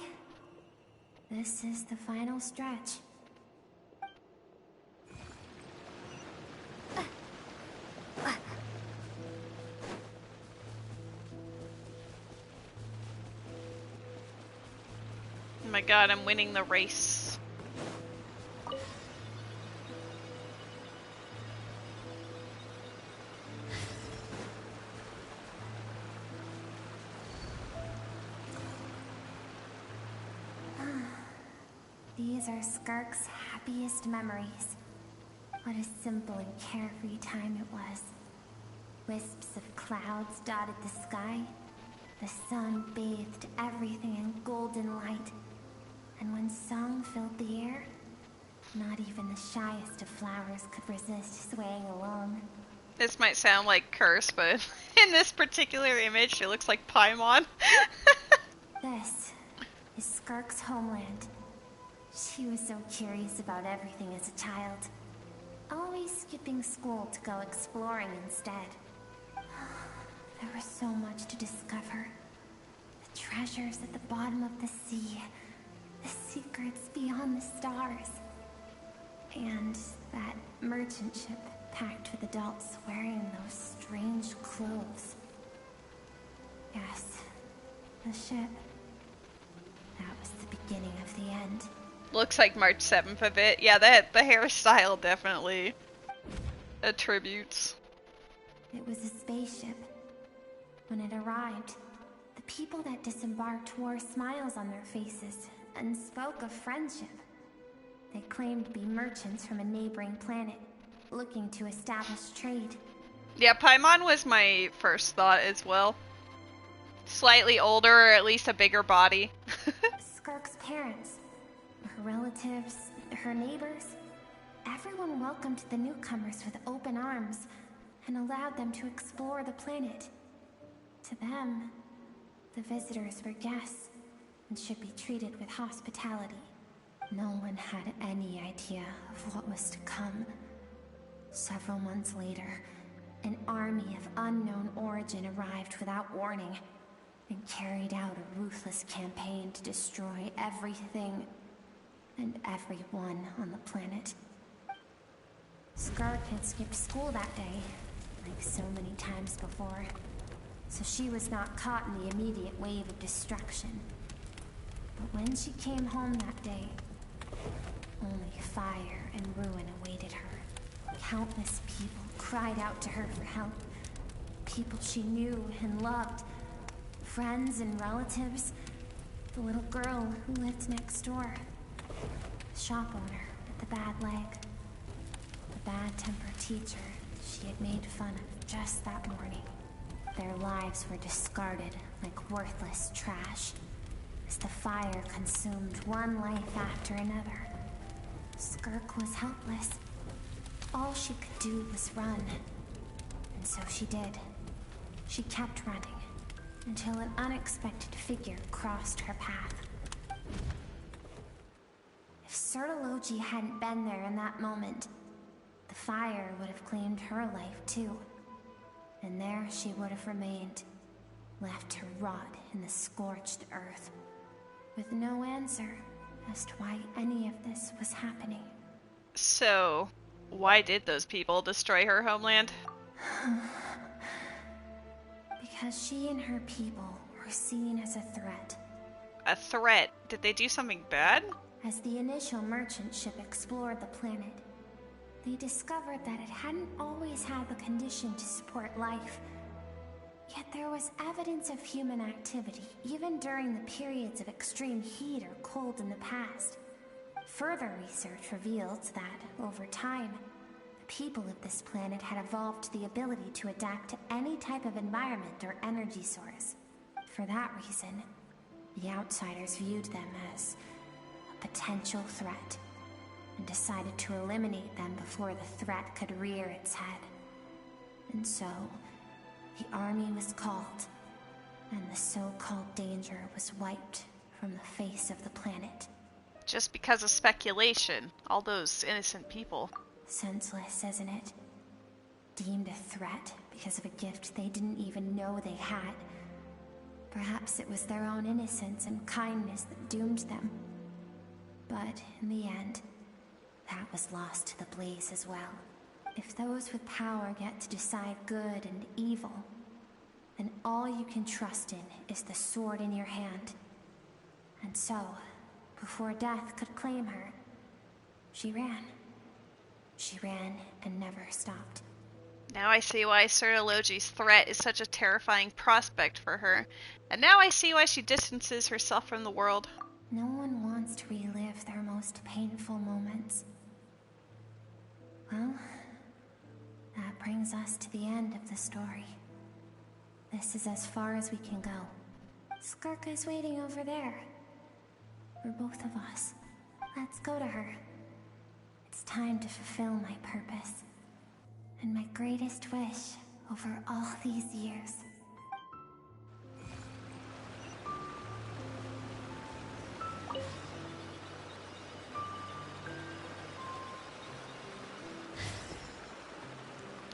This is the final stretch. Oh my god, I'm winning the race. These are Skirk's happiest memories. What a simple and carefree time it was. Wisps of clouds dotted the sky. The sun bathed everything in golden light. And when song filled the air, not even the shyest of flowers could resist swaying along. This might sound like curse, but in this particular image, she looks like Paimon. This is Skirk's homeland. She was so curious about everything as a child, always skipping school to go exploring instead. There was so much to discover. The treasures at the bottom of the sea, the secrets beyond the stars, and that merchant ship packed with adults wearing those strange clothes. Yes, the ship. That was the beginning of the end. Looks like March 7th a bit. Yeah, the hairstyle definitely attributes. It was a spaceship. When it arrived, the people that disembarked wore smiles on their faces and spoke of friendship. They claimed to be merchants from a neighboring planet, looking to establish trade. Yeah, Paimon was my first thought as well. Slightly older, or at least a bigger body. Skirk's parents, her relatives, her neighbors, everyone welcomed the newcomers with open arms and allowed them to explore the planet. To them, the visitors were guests and should be treated with hospitality. No one had any idea of what was to come. Several months later, an army of unknown origin arrived without warning and carried out a ruthless campaign to destroy everything and everyone on the planet. Skirk had skipped school that day, like so many times before. so she was not caught in the immediate wave of destruction. But when she came home that day, only fire and ruin awaited her. Countless people cried out to her for help. People she knew and loved. Friends and relatives. The little girl who lived next door. The shop owner with the bad leg. The bad-tempered teacher she had made fun of just that morning. Their lives were discarded like worthless trash as the fire consumed one life after another. Skirk was helpless. All she could do was run. And so she did. She kept running until an unexpected figure crossed her path. If Sertology hadn't been there in that moment, the fire would have claimed her life too. And there she would have remained, left to rot in the scorched earth, with no answer as to why any of this was happening. So, why did those people destroy her homeland? Because she and her people were seen as a threat. A threat? Did they do something bad? As the initial merchant ship explored the planet, they discovered that it hadn't always had the condition to support life. Yet there was evidence of human activity, even during the periods of extreme heat or cold in the past. Further research revealed that, over time, the people of this planet had evolved the ability to adapt to any type of environment or energy source. For that reason, the outsiders viewed them as a potential threat, and decided to eliminate them before the threat could rear its head. And so, the army was called, and the so-called danger was wiped from the face of the planet. Just because of speculation. All those innocent people. Senseless, isn't it? Deemed a threat because of a gift they didn't even know they had. Perhaps it was their own innocence and kindness that doomed them. But in the end, that was lost to the blaze as well. If those with power get to decide good and evil, then all you can trust in is the sword in your hand. And so, before death could claim her, she ran. She ran and never stopped. Now I see why Sertology's threat is such a terrifying prospect for her. And now I see why she distances herself from the world. No one wants to relive their most painful moments. Well, that brings us to the end of the story. This is as far as we can go. Skirk is waiting over there. For both of us. Let's go to her. It's time to fulfill my purpose. And my greatest wish over all these years.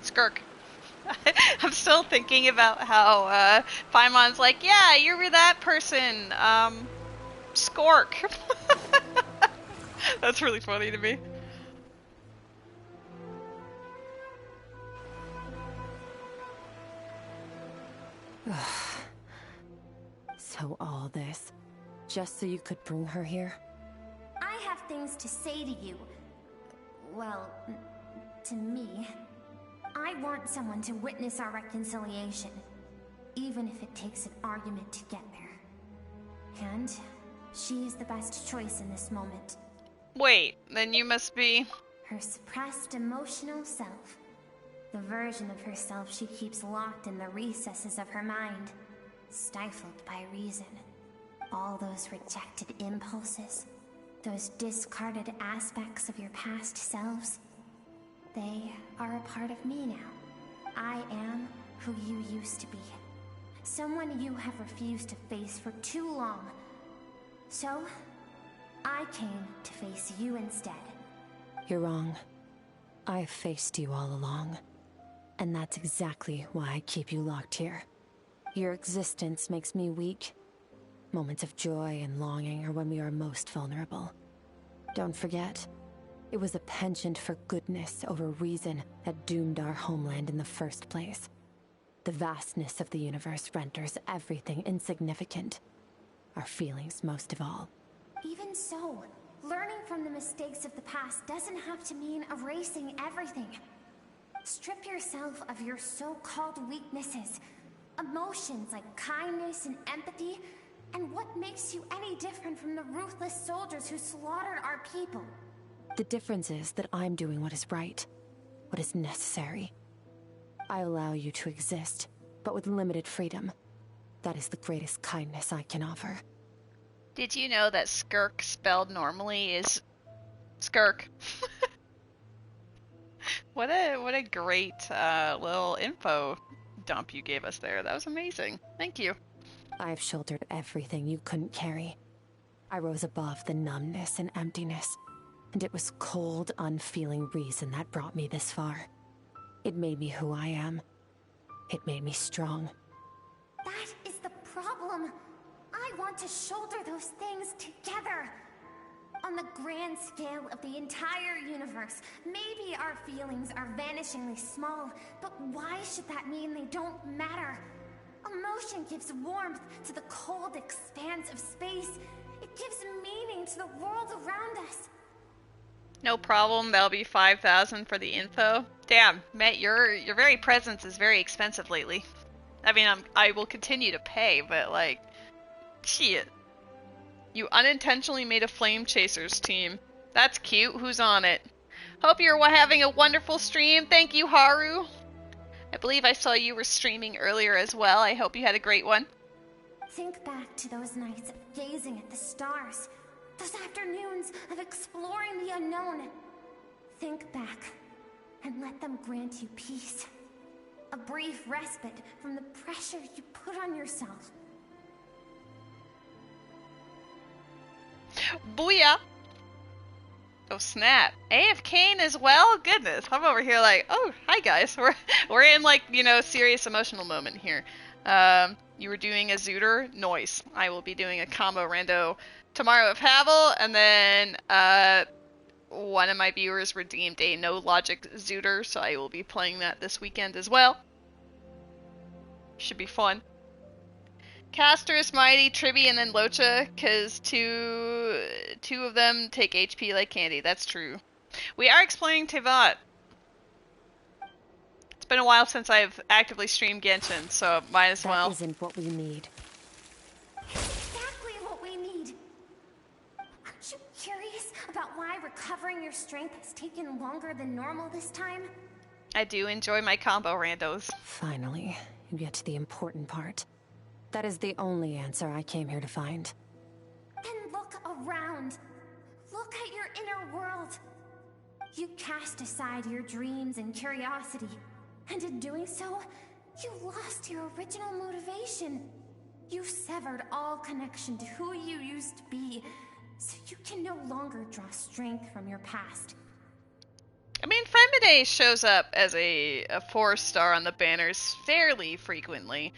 Skirk. I'm still thinking about how Paimon's like, yeah, you were that person. Skirk. That's really funny to me. So all this, just so you could bring her here? I have things to say to you. Well, to me. I want someone to witness our reconciliation, even if it takes an argument to get there. And she is the best choice in this moment. Wait, then you must be... Her suppressed emotional self. The version of herself she keeps locked in the recesses of her mind, stifled by reason. All those rejected impulses, those discarded aspects of your past selves, they are a part of me now. I am who you used to be. Someone you have refused to face for too long. So, I came to face you instead. You're wrong. I've faced you all along. And that's exactly why I keep you locked here. Your existence makes me weak. Moments of joy and longing are when we are most vulnerable. Don't forget, it was a penchant for goodness over reason that doomed our homeland in the first place. The vastness of the universe renders everything insignificant. Our feelings most of all. Even so, learning from the mistakes of the past doesn't have to mean erasing everything. Strip yourself of your so-called weaknesses, emotions like kindness and empathy, and what makes you any different from the ruthless soldiers who slaughtered our people? The difference is that I'm doing what is right, what is necessary. I allow you to exist, but with limited freedom. That is the greatest kindness I can offer. Did you know that Skirk spelled normally is Skirk? What a great little info dump you gave us there. That was amazing. Thank you. I've shouldered everything you couldn't carry. I rose above the numbness and emptiness, and it was cold, unfeeling reason that brought me this far. It made me who I am. It made me strong. That is the problem. I want to shoulder those things together. On the grand scale of the entire universe, maybe our feelings are vanishingly small, but why should that mean they don't matter? Emotion gives warmth to the cold expanse of space. It gives meaning to the world around us. No problem. That'll be 5,000 for the info. Damn, Matt, your very presence is very expensive lately. I mean, I will continue to pay, but like, shit. You unintentionally made a Flame Chasers team. That's cute. Who's on it? Hope you're having a wonderful stream. Thank you, Haru. I believe I saw you were streaming earlier as well. I hope you had a great one. Think back to those nights of gazing at the stars. Those afternoons of exploring the unknown. Think back and let them grant you peace. A brief respite from the pressure you put on yourself. Booyah! Oh snap! AFKing as well? Goodness, I'm over here like, oh hi guys. We're in like, you know, serious emotional moment here. You were doing a Zooter? Noise. I will be doing a combo rando tomorrow of Havel, and then one of my viewers redeemed a no logic Zooter, so I will be playing that this weekend as well. Should be fun. Casters, Mighty, Tribby, and then Locha, because two of them take HP like candy. That's true. We are exploring Tevat. It's been a while since I've actively streamed Genshin, so might as well. That isn't what we need. Exactly what we need. Aren't you curious about why recovering your strength has taken longer than normal this time? I do enjoy my combo randos. Finally, you get to the important part. That is the only answer I came here to find. Then look around. Look at your inner world. You cast aside your dreams and curiosity, and in doing so, you lost your original motivation. You severed all connection to who you used to be, so you can no longer draw strength from your past. I mean, Fremide shows up as a 4-star on the banners fairly frequently.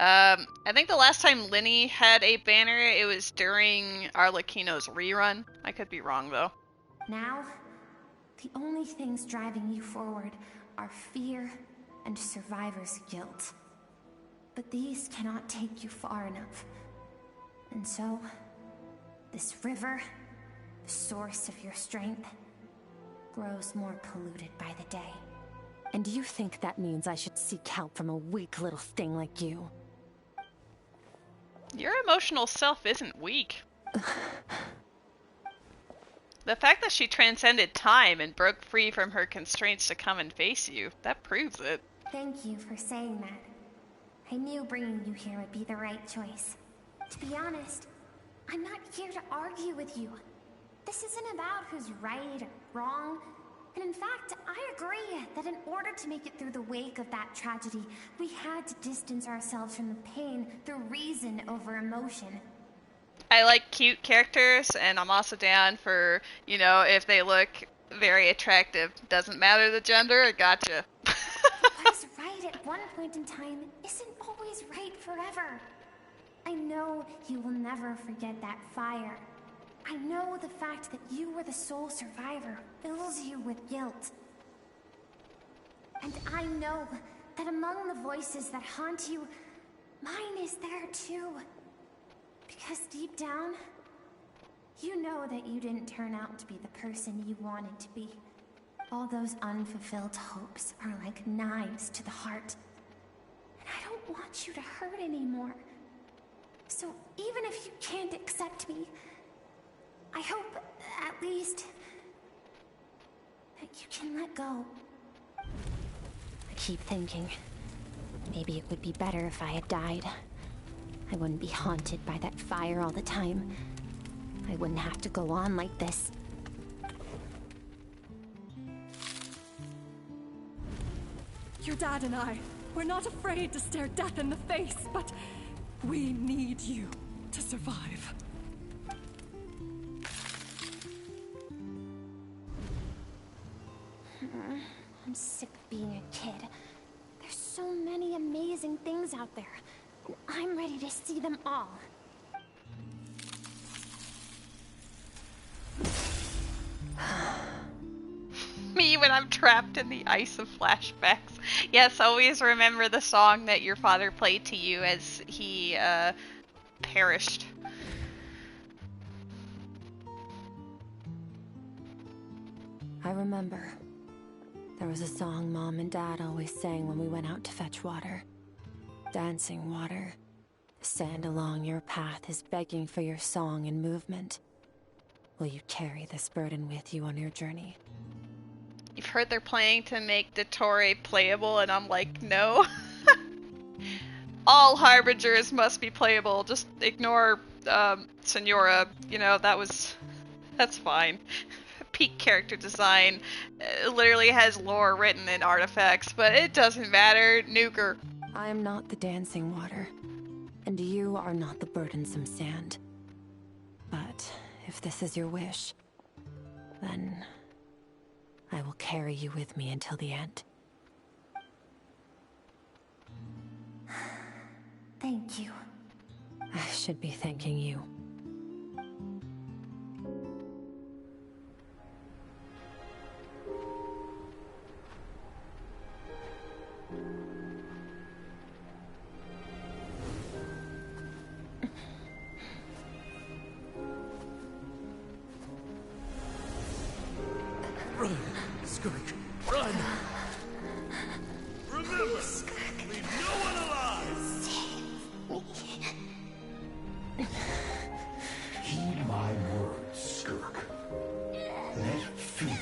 I think the last time Linny had a banner, it was during Arlecchino's rerun. I could be wrong, though. Now, the only things driving you forward are fear and survivor's guilt. But these cannot take you far enough. And so, this river, the source of your strength, grows more polluted by the day. And you think that means I should seek help from a weak little thing like you? Your emotional self isn't weak. The fact that she transcended time and broke free from her constraints to come and face you, that proves it. Thank you for saying that. I knew bringing you here would be the right choice. To be honest, I'm not here to argue with you. This isn't about who's right or wrong. And in fact, I agree that in order to make it through the wake of that tragedy, we had to distance ourselves from the pain through reason over emotion. I like cute characters, and I'm also down for, you know, if they look very attractive. Doesn't matter the gender, gotcha. What is right at one point in time isn't always right forever. I know you will never forget that fire. I know the fact that you were the sole survivor fills you with guilt. And I know that among the voices that haunt you, mine is there too. Because deep down, you know that you didn't turn out to be the person you wanted to be. All those unfulfilled hopes are like knives to the heart. And I don't want you to hurt anymore. So even if you can't accept me, I hope, at least, that you can let go. I keep thinking, maybe it would be better if I had died. I wouldn't be haunted by that fire all the time. I wouldn't have to go on like this. Your dad and I, we're not afraid to stare death in the face, but we need you to survive. I'm sick of being a kid. There's so many amazing things out there. And I'm ready to see them all. Me when I'm trapped in the ice of flashbacks. Yes, always remember the song that your father played to you as he perished. I remember. There was a song Mom and Dad always sang when we went out to fetch water. Dancing water. The sand along your path is begging for your song and movement. Will you carry this burden with you on your journey? You've heard they're planning to make Dottore playable, and I'm like, no. All Harbingers must be playable. Just ignore Senora. You know, that's fine. Peak character design. Literally has lore written in artifacts, but it doesn't matter. Nuker. I am not the dancing water, and you are not the burdensome sand. But if this is your wish, then I will carry you with me until the end. Thank you. I should be thanking you. Run, Skirk, run! Remember, leave no one alive! Heed my words, Skirk. Let fear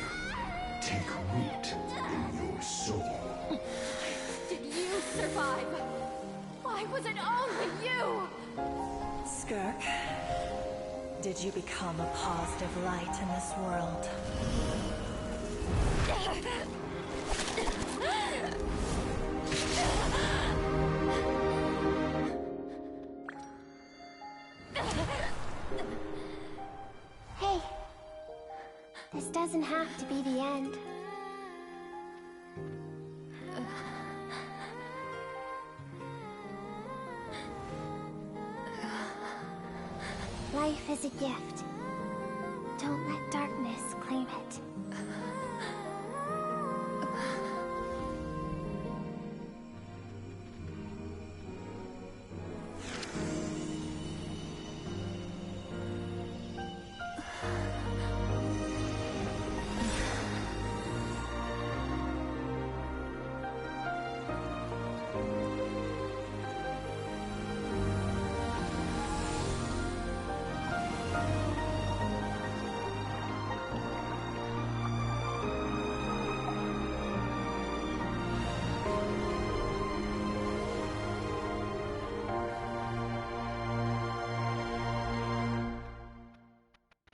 take root in your soul. Did you survive? Why was it only you? Skirk, did you become a positive light in this world? Hey, this doesn't have to be the end. Life is a gift. Don't let darkness claim it.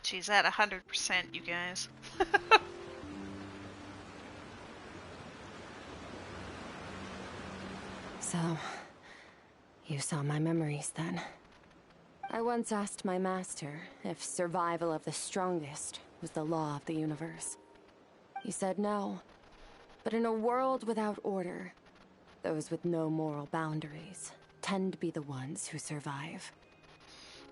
She's at 100%, you guys. So, you saw my memories then. I once asked my master if survival of the strongest was the law of the universe. He said no. But in a world without order, those with no moral boundaries tend to be the ones who survive.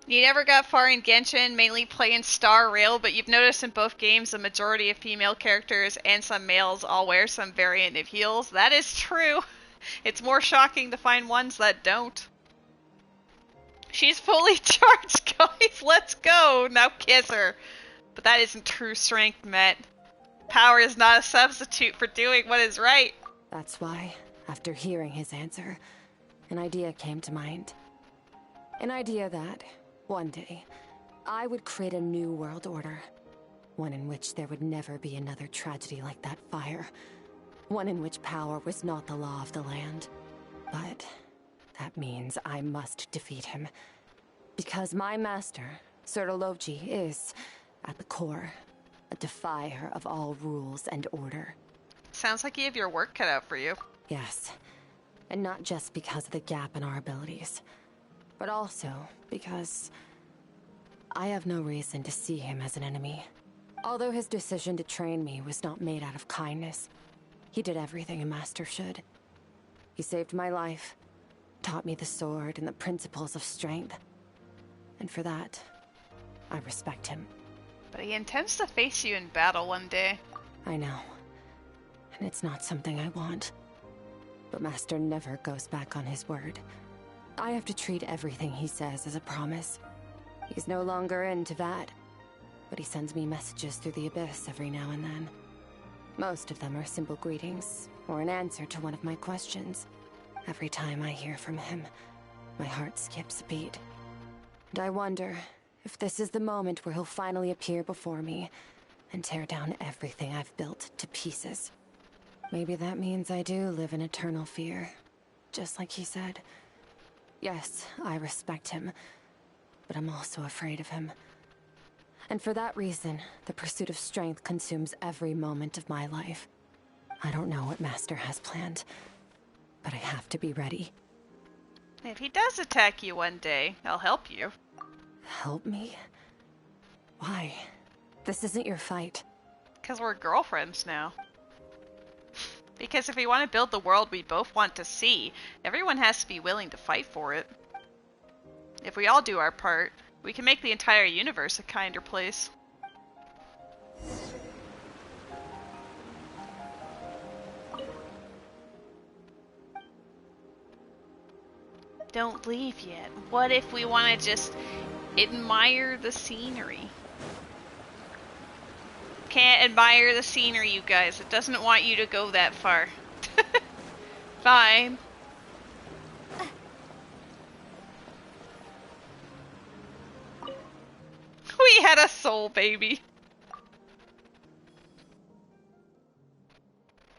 You never got far in Genshin, mainly playing Star Rail, but you've noticed in both games the majority of female characters and some males all wear some variant of heels. That is true. It's more shocking to find ones that don't. She's fully charged, guys. Let's go. Now kiss her. But that isn't true strength, Met. Power is not a substitute for doing what is right. That's why, after hearing his answer, an idea came to mind. An idea that, one day, I would create a new world order. One in which there would never be another tragedy like that fire. One in which power was not the law of the land. But that means I must defeat him. Because my master, Sir Logi, is, at the core, a defier of all rules and order. Sounds like you have your work cut out for you. Yes. And not just because of the gap in our abilities, but also because I have no reason to see him as an enemy. Although his decision to train me was not made out of kindness, he did everything a master should. He saved my life, taught me the sword and the principles of strength. And for that, I respect him. But he intends to face you in battle one day. I know. And it's not something I want. But Master never goes back on his word. I have to treat everything he says as a promise. He's no longer into that. But he sends me messages through the abyss every now and then. Most of them are simple greetings, or an answer to one of my questions. Every time I hear from him, my heart skips a beat. And I wonder if this is the moment where he'll finally appear before me and tear down everything I've built to pieces. Maybe that means I do live in eternal fear, just like he said. Yes, I respect him, but I'm also afraid of him. And for that reason, the pursuit of strength consumes every moment of my life. I don't know what Master has planned, but I have to be ready. If he does attack you one day, I'll help you. Help me? Why? This isn't your fight. Because we're girlfriends now. Because if we want to build the world we both want to see, everyone has to be willing to fight for it. If we all do our part, we can make the entire universe a kinder place. Don't leave yet. What if we want to just admire the scenery? Can't admire the scenery, you guys. It doesn't want you to go that far. Fine. We had a soul baby.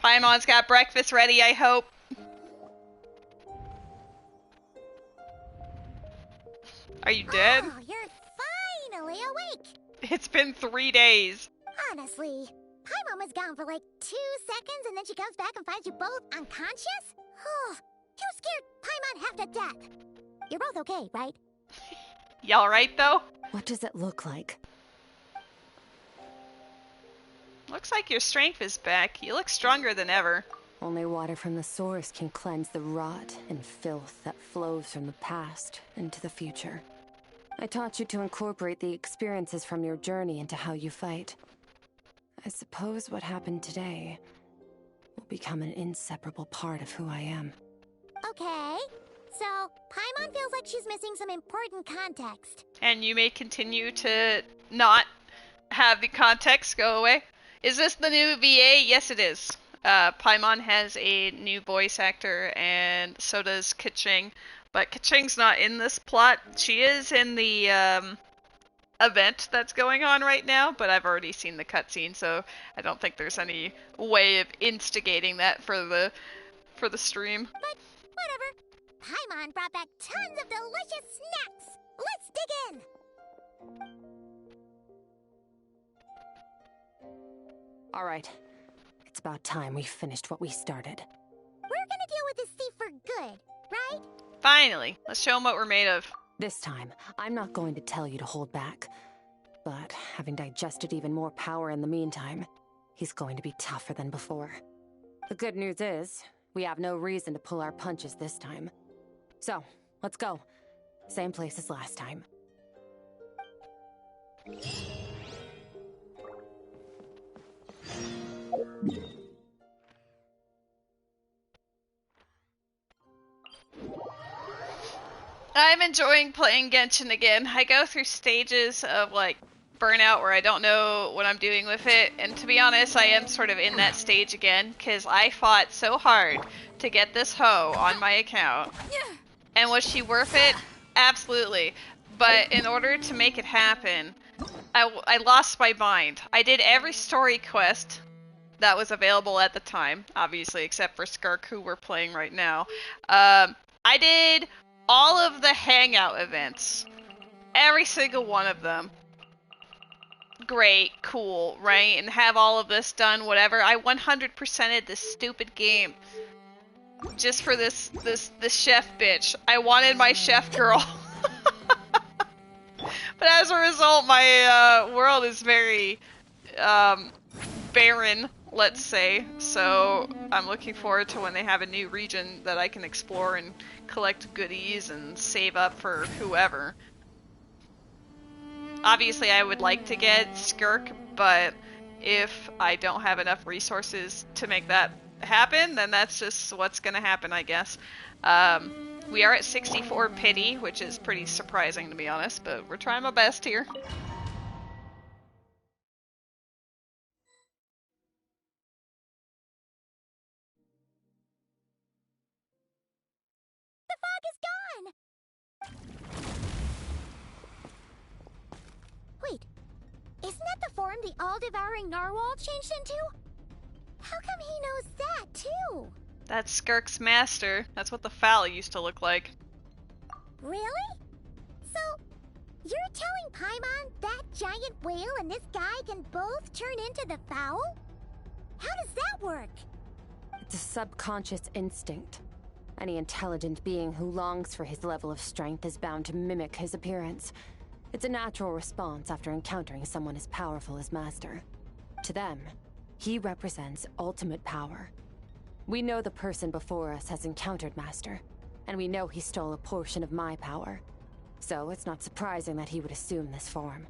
Paimon's got breakfast ready, I hope. Are you dead? Oh, you're finally awake. It's been 3 days. Honestly, Paimon was gone for like 2 seconds and then she comes back and finds you both unconscious? Oh, you scared Paimon half to death. You're both okay, right? Y'all right, though? What does it look like? Looks like your strength is back. You look stronger than ever. Only water from the source can cleanse the rot and filth that flows from the past into the future. I taught you to incorporate the experiences from your journey into how you fight. I suppose what happened today will become an inseparable part of who I am. Okay, so Paimon feels like she's missing some important context. And you may continue to not have the context go away. Is this the new VA? Yes, it is. Paimon has a new voice actor, and so does Kaching. But Kaching's not in this plot. She is in the event that's going on right now, but I've already seen the cutscene, so I don't think there's any way of instigating that for the stream. But whatever. Paimon brought back tons of delicious snacks. Let's dig in. All right. It's about time we finished what we started. We're gonna deal with this thief for good, right? Finally, let's show him what we're made of. This time, I'm not going to tell you to hold back. But having digested even more power in the meantime, he's going to be tougher than before. The good news is, we have no reason to pull our punches this time. So, let's go. Same place as last time. I'm enjoying playing Genshin again. I go through stages of like burnout where I don't know what I'm doing with it, and to be honest, I am sort of in that stage again because I fought so hard to get this hoe on my account. And was she worth it? Absolutely. But in order to make it happen, I lost my mind. I did every story quest that was available at the time, obviously, except for Skirk, who we're playing right now. I did all of the hangout events. Every single one of them. Great, cool, right? And have all of this done, whatever. I 100%ed this stupid game. Just for this chef bitch. I wanted my chef girl. But as a result, my world is very barren, let's say. So I'm looking forward to when they have a new region that I can explore and collect goodies and save up for whoever. Obviously, I would like to get Skirk, but if I don't have enough resources to make that happen, then that's just what's gonna happen, I guess. We are at 64 pity, which is pretty surprising to be honest, but we're trying my best here. The fog is gone! Wait, isn't that the form the all-devouring narwhal changed into? How come he knows that, too? That's Skirk's master. That's what the fowl used to look like. Really? So, you're telling Paimon that giant whale and this guy can both turn into the fowl? How does that work? It's a subconscious instinct. Any intelligent being who longs for his level of strength is bound to mimic his appearance. It's a natural response after encountering someone as powerful as Master. To them, he represents ultimate power. We know the person before us has encountered Master, and we know he stole a portion of my power. So it's not surprising that he would assume this form.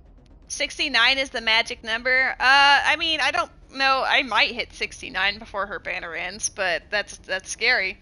69 is the magic number. I mean, I don't know. I might hit 69 before her banner ends, but that's scary.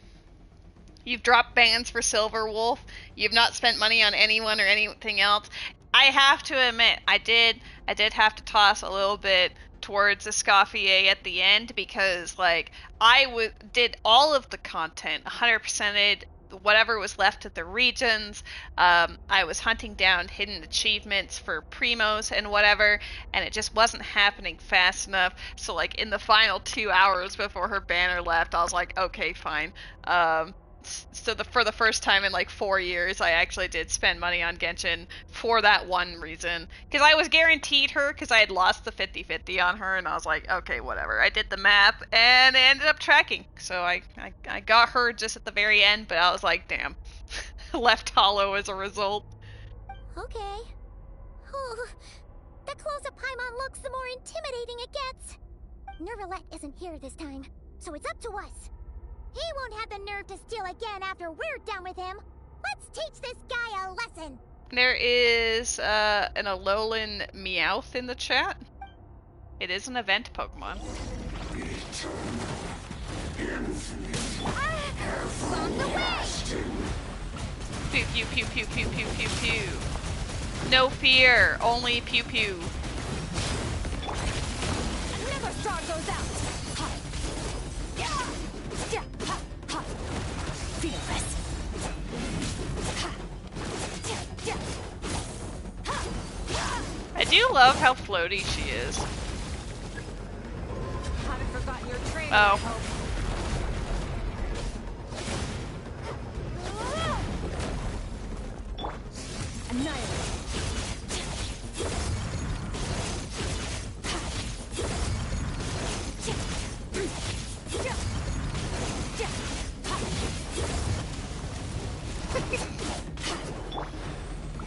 You've dropped bans for Silverwolf. You've not spent money on anyone or anything else. I have to admit, I did have to toss a little bit towards Escoffier at the end because, like, I did all of the content, 100%ed whatever was left of the regions. I was hunting down hidden achievements for primos and whatever, and it just wasn't happening fast enough. So, like, in the final 2 hours before her banner left, I was like, okay, fine. So for the first time in like 4 years, I actually did spend money on Genshin for that one reason. Because I was guaranteed her, because I had lost the 50-50 on her, and I was like, okay, whatever. I did the math, and it ended up tracking. So I got her just at the very end, but I was like, damn. Left hollow as a result. Okay. Oh, the closer Paimon looks, the more intimidating it gets. Nervalette isn't here this time, so it's up to us. He won't have the nerve to steal again after we're done with him. Let's teach this guy a lesson. There is an Alolan Meowth in the chat. It is an event Pokemon. On the way! Pew pew pew pew pew pew pew pew. No fear, only pew pew. Never star goes out. Fearless. I do love how floaty she is. Haven't forgotten your training. Oh. Annihilate.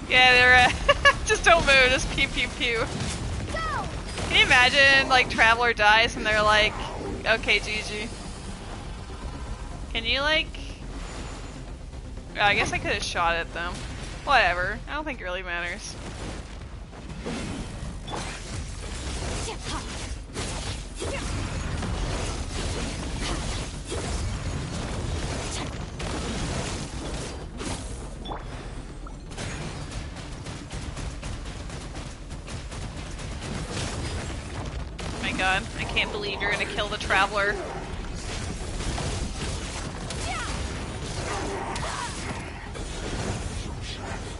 Yeah, they're just don't move, just pew pew pew. Can you imagine, like, Traveler dies and they're like, okay, GG. Can you, like... Oh, I guess I could have shot at them. Whatever, I don't think it really matters. god, I can't believe you're gonna kill the Traveler.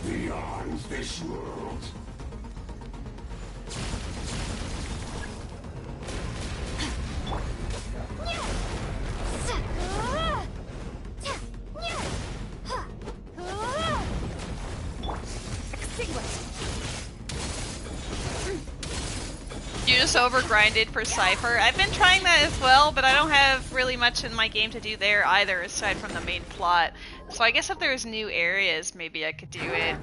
Beyond this world. You just overgrinded for Cypher. I've been trying that as well, but I don't have really much in my game to do there either, aside from the main plot. So I guess if there's new areas, maybe I could do it.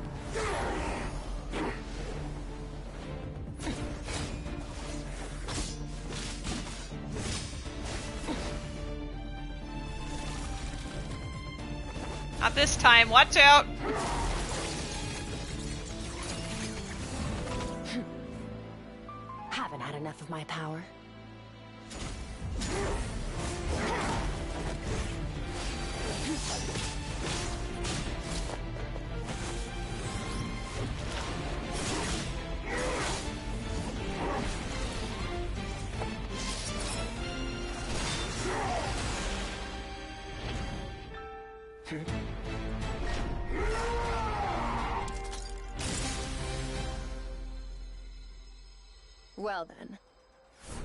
Not this time, watch out! Haven't had enough of my power. Well then,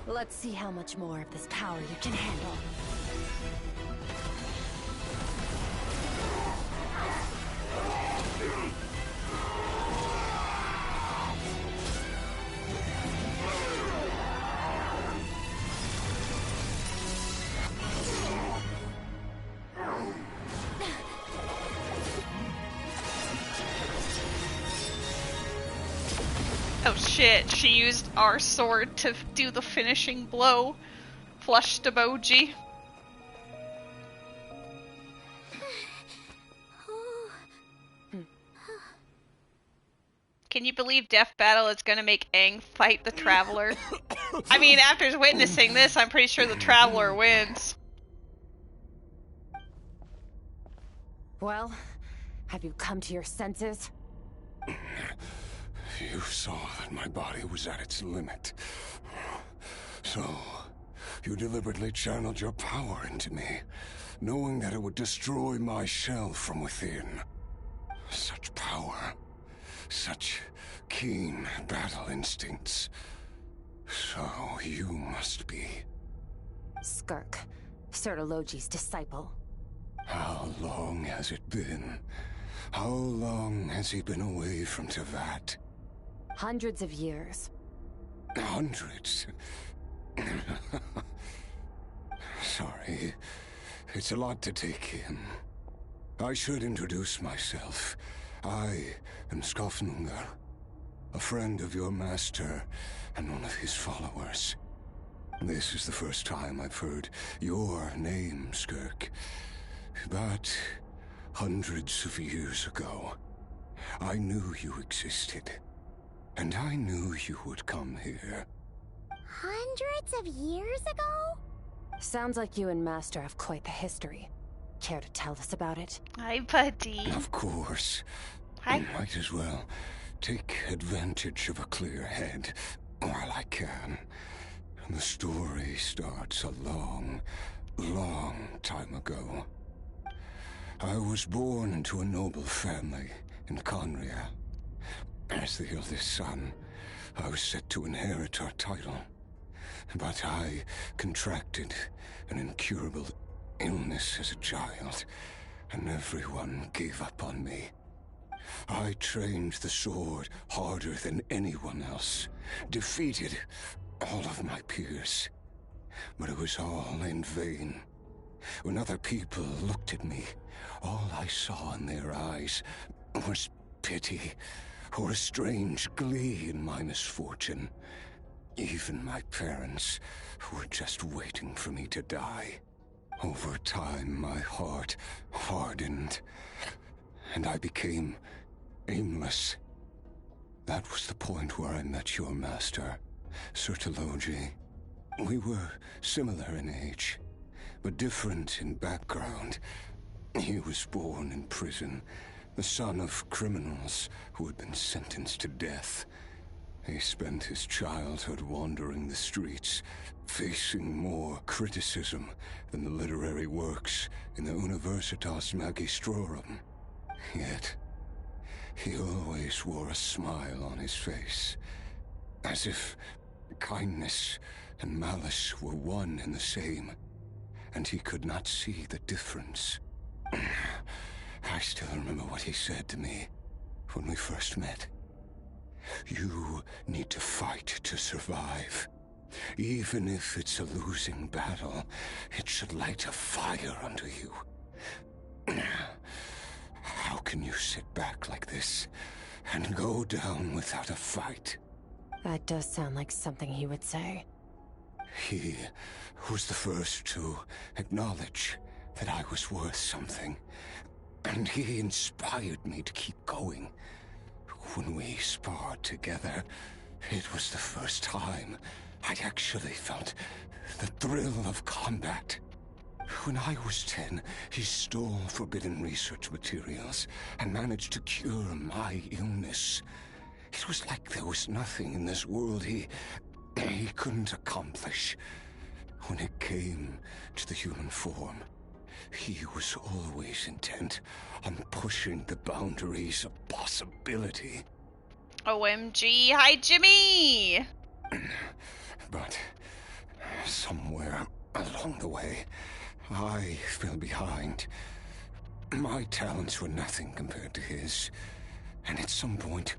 let's see how much more of this power you can handle. Oh shit, she used our sword to do the finishing blow. Flushed emoji. Can you believe Death Battle is gonna make Aang fight the Traveler? I mean, after witnessing this, I'm pretty sure the Traveler wins. Well, have you come to your senses? You saw that my body was at its limit. So, you deliberately channeled your power into me, knowing that it would destroy my shell from within. Such power. Such keen battle instincts. So, you must be... Skirk, Sertologi's disciple. How long has it been? How long has he been away from Tevat? Hundreds of years. Hundreds? Sorry. It's a lot to take in. I should introduce myself. I am Skofnungar, a friend of your master and one of his followers. This is the first time I've heard your name, Skirk. But hundreds of years ago, I knew you existed. And I knew you would come here. Hundreds of years ago? Sounds like you and Master have quite the history. Care to tell us about it? Hi, buddy. Of course. Hi. Might as well take advantage of a clear head while I can. The story starts a long, long time ago. I was born into a noble family in khaen'riah. As the eldest son, I was set to inherit our title. But I contracted an incurable illness as a child, and everyone gave up on me. I trained the sword harder than anyone else, defeated all of my peers. But it was all in vain. When other people looked at me, all I saw in their eyes was pity, or a strange glee in my misfortune. Even my parents were just waiting for me to die. Over time, my heart hardened, and I became aimless. That was the point where I met your master, Sertologi. We were similar in age, but different in background. He was born in prison, the son of criminals who had been sentenced to death. He spent his childhood wandering the streets, facing more criticism than the literary works in the Universitas Magistrorum. Yet, he always wore a smile on his face, as if kindness and malice were one and the same, and he could not see the difference. I still remember what he said to me when we first met. You need to fight to survive. Even if it's a losing battle, it should light a fire under you. How can you sit back like this and go down without a fight? That does sound like something he would say. He was the first to acknowledge that I was worth something, and he inspired me to keep going. When we sparred together, it was the first time I'd actually felt the thrill of combat. When I was 10, he stole forbidden research materials and managed to cure my illness. It was like there was nothing in this world he couldn't accomplish. When it came to the human form, he was always intent on pushing the boundaries of possibility. OMG, hi Jimmy! But somewhere along the way, I fell behind. My talents were nothing compared to his, and at some point,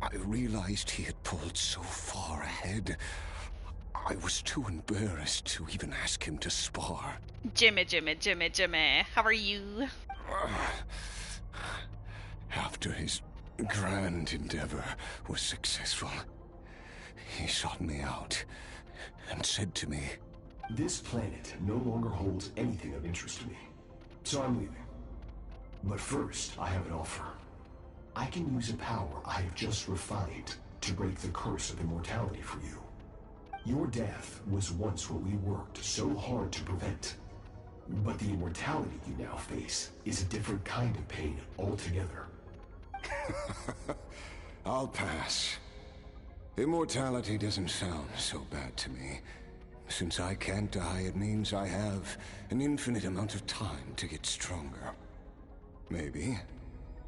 I realized he had pulled so far ahead, I was too embarrassed to even ask him to spar. Jimmy, how are you? After his grand endeavor was successful, he sought me out and said to me, "This planet no longer holds anything of interest to me, so I'm leaving. But first, I have an offer. I can use a power I have just refined to break the curse of immortality for you. Your death was once what we worked so hard to prevent. But the immortality you now face is a different kind of pain altogether." I'll pass. Immortality doesn't sound so bad to me. Since I can't die, it means I have an infinite amount of time to get stronger. Maybe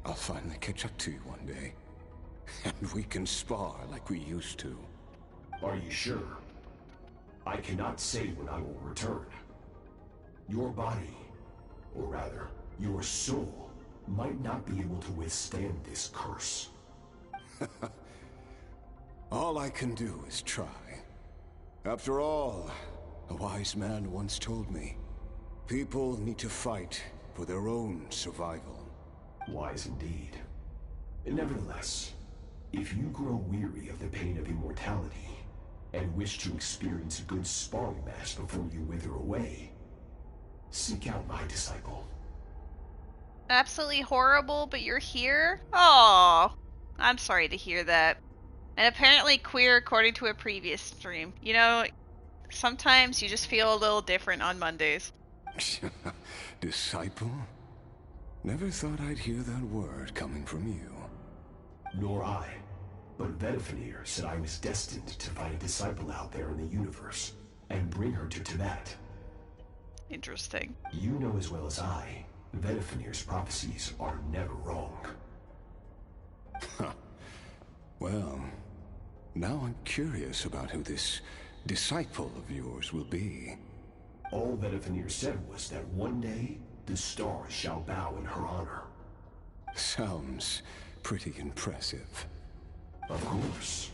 I'll finally catch up to you one day, and we can spar like we used to. Are you sure? I cannot say when I will return. Your body, or rather, your soul, might not be able to withstand this curse. All I can do is try. After all, a wise man once told me, people need to fight for their own survival. Wise indeed. Nevertheless, if you grow weary of the pain of immortality, and wish to experience a good sparring match before you wither away, seek out my disciple. Absolutely horrible, but you're here? Oh, I'm sorry to hear that. And apparently queer according to a previous stream. You know, sometimes you just feel a little different on Mondays. Disciple? Never thought I'd hear that word coming from you. Nor I. But Vedifenir said I was destined to find a disciple out there in the universe, and bring her to Tibet. Interesting. You know as well as I, Vedifenir's prophecies are never wrong. Well, now I'm curious about who this disciple of yours will be. All Vedifenir said was that one day, the stars shall bow in her honor. Sounds pretty impressive. Of course.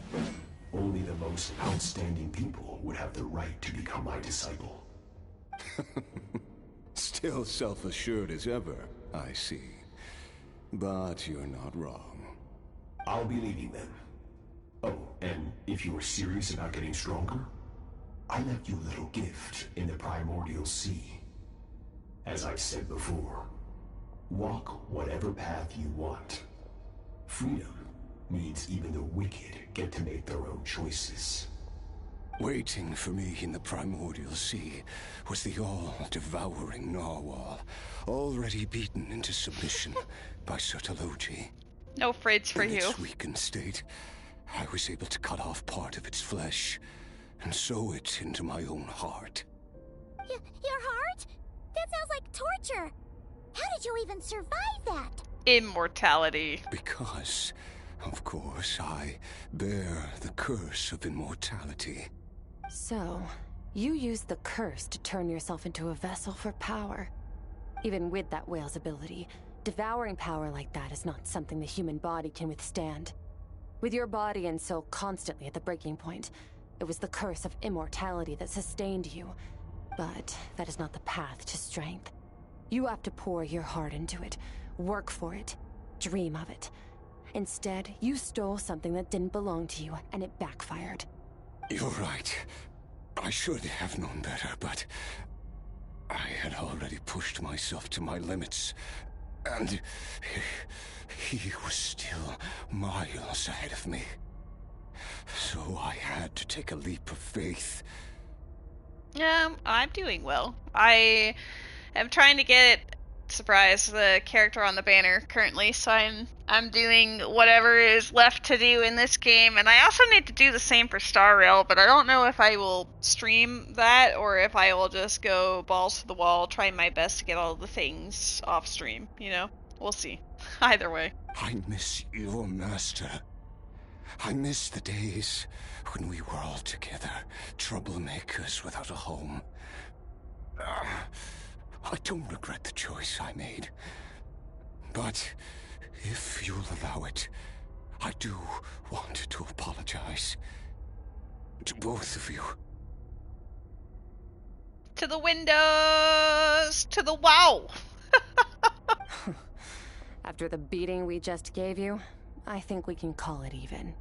Only the most outstanding people would have the right to become my disciple. Still self-assured as ever, I see. But you're not wrong. I'll be leaving then. Oh, and if you are serious about getting stronger, I left you a little gift in the primordial sea. As I've said before, walk whatever path you want. Freedom means even the wicked get to make their own choices. Waiting for me in the primordial sea was the all-devouring narwhal, already beaten into submission by Sertologi. No fridge for in you. its weakened state, I was able to cut off part of its flesh and sew it into my own heart. Your heart? That sounds like torture. How did you even survive that? Immortality. Because, of course, I bear the curse of immortality. So, you used the curse to turn yourself into a vessel for power. Even with that whale's ability, devouring power like that is not something the human body can withstand. With your body and soul constantly at the breaking point, it was the curse of immortality that sustained you. But that is not the path to strength. You have to pour your heart into it, work for it, dream of it. Instead, you stole something that didn't belong to you, and it backfired. You're right. I should have known better, but I had already pushed myself to my limits, and he was still miles ahead of me. So I had to take a leap of faith. I'm doing well. I am trying to get the character on the banner currently, so I'm doing whatever is left to do in this game, and I also need to do the same for Star Rail, but I don't know if I will stream that or if I will just go balls to the wall, trying my best to get all the things off stream, you know? We'll see. Either way. I miss your master. I miss the days when we were all together, troublemakers without a home. I don't regret the choice I made. But if you'll allow it, I do want to apologize. To both of you. To the windows! To the wow! After the beating we just gave you, I think we can call it even.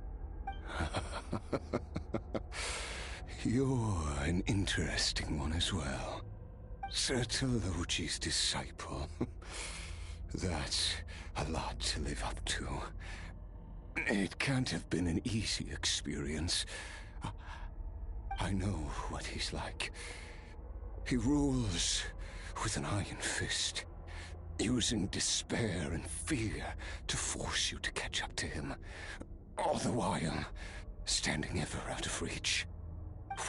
You're an interesting one as well. Sertologi's disciple. That's a lot to live up to. It can't have been an easy experience. I know what he's like. He rules with an iron fist, using despair and fear to force you to catch up to him, all the while standing ever out of reach.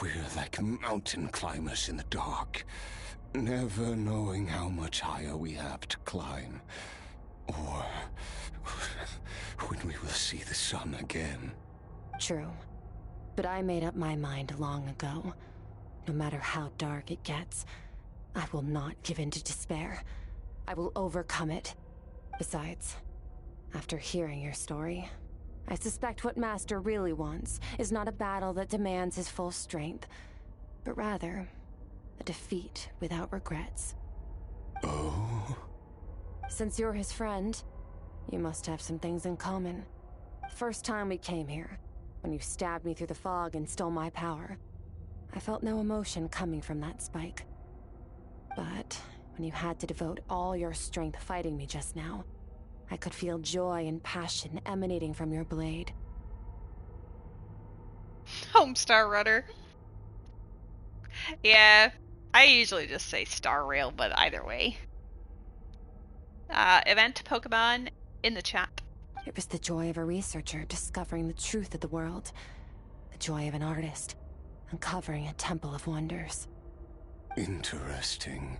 We're like mountain climbers in the dark, never knowing how much higher we have to climb, or when we will see the sun again. True. But I made up my mind long ago. No matter how dark it gets, I will not give in to despair. I will overcome it. Besides, after hearing your story, I suspect what Master really wants is not a battle that demands his full strength, but rather a defeat without regrets. Oh? Since you're his friend, you must have some things in common. First time we came here, when you stabbed me through the fog and stole my power, I felt no emotion coming from that spike. But when you had to devote all your strength fighting me just now, I could feel joy and passion emanating from your blade. Homestar Rudder. Yeah, I usually just say Star Rail, but either way. Event Pokemon in the chat. It was the joy of a researcher discovering the truth of the world. The joy of an artist uncovering a temple of wonders. Interesting.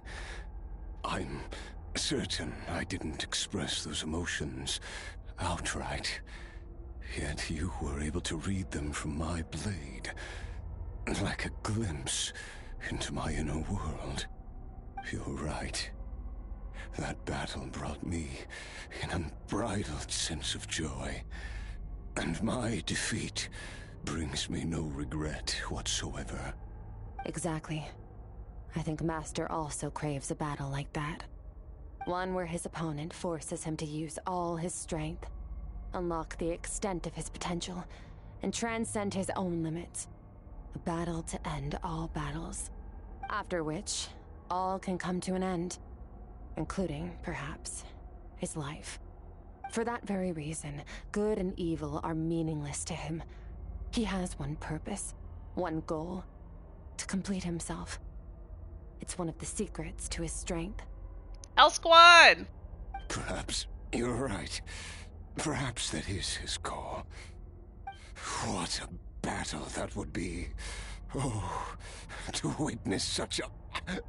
I'm certain I didn't express those emotions outright. Yet you were able to read them from my blade, like a glimpse into my inner world. You're right. That battle brought me an unbridled sense of joy, and my defeat brings me no regret whatsoever. Exactly. I think Master also craves a battle like that. One where his opponent forces him to use all his strength, unlock the extent of his potential, and transcend his own limits. A battle to end all battles. After which, all can come to an end. Including, perhaps, his life. For that very reason, good and evil are meaningless to him. He has one purpose, one goal: to complete himself. It's one of the secrets to his strength. L Squad! Perhaps you're right. Perhaps that is his call. What a battle that would be. Oh, to witness such a... Are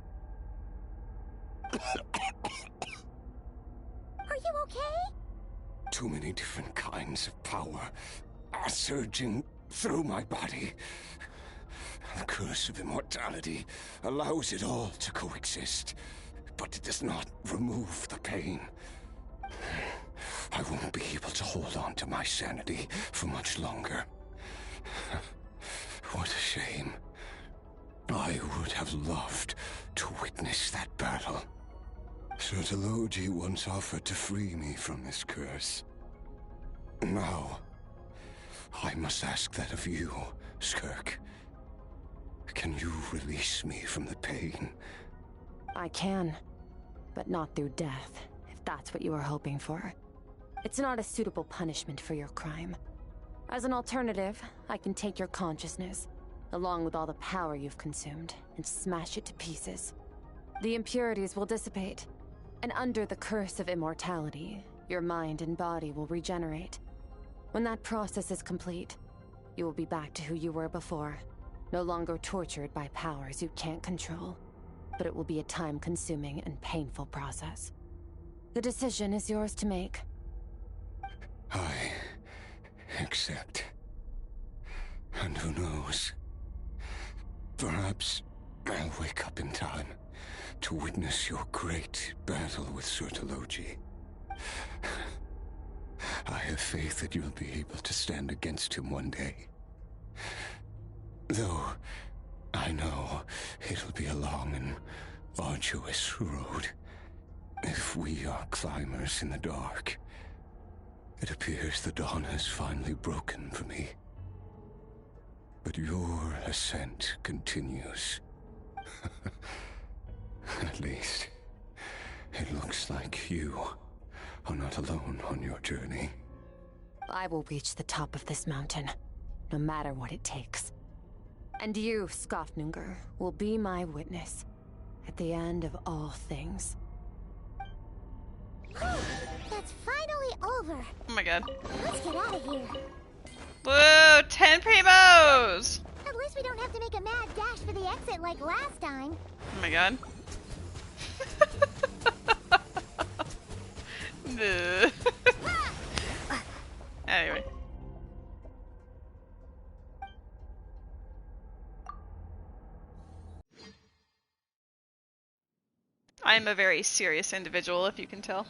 you okay? Too many different kinds of power are surging through my body. The curse of immortality allows it all to coexist, but it does not remove the pain. I won't be able to hold on to my sanity for much longer. What a shame. I would have loved to witness that battle. Sertologi once offered to free me from this curse. Now, I must ask that of you, Skirk. Can you release me from the pain? I can, but not through death, if that's what you were hoping for. It's not a suitable punishment for your crime. As an alternative, I can take your consciousness, along with all the power you've consumed, and smash it to pieces. The impurities will dissipate, and under the curse of immortality, your mind and body will regenerate. When that process is complete, you will be back to who you were before, no longer tortured by powers you can't control. But it will be a time-consuming and painful process. The decision is yours to make. I accept. And who knows? Perhaps I'll wake up in time to witness your great battle with Sertologi. I have faith that you'll be able to stand against him one day. Though I know it'll be a long and arduous road. If we are climbers in the dark, it appears the dawn has finally broken for me. But your ascent continues. At least, it looks like you are not alone on your journey. I will reach the top of this mountain, no matter what it takes. And you, Skafnungur, will be my witness at the end of all things. That's finally over. Oh my god. Let's get out of here. Whoa, 10 primos! At least we don't have to make a mad dash for the exit like last time. Oh my god. Anyway. I'm a very serious individual, if you can tell.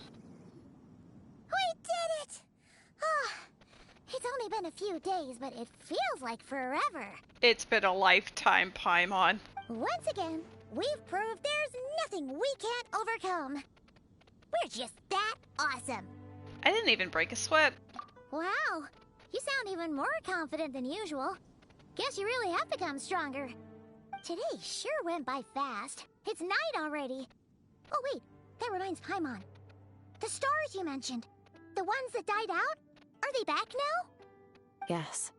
We did it! Ah, it's only been a few days, but it feels like forever. It's been a lifetime, Paimon. Once again, we've proved there's nothing we can't overcome. We're just that awesome. I didn't even break a sweat. Wow, you sound even more confident than usual. Guess you really have become stronger. Today sure went by fast. It's night already. Oh wait, that reminds Paimon. The stars you mentioned, the ones that died out, are they back now? Yes.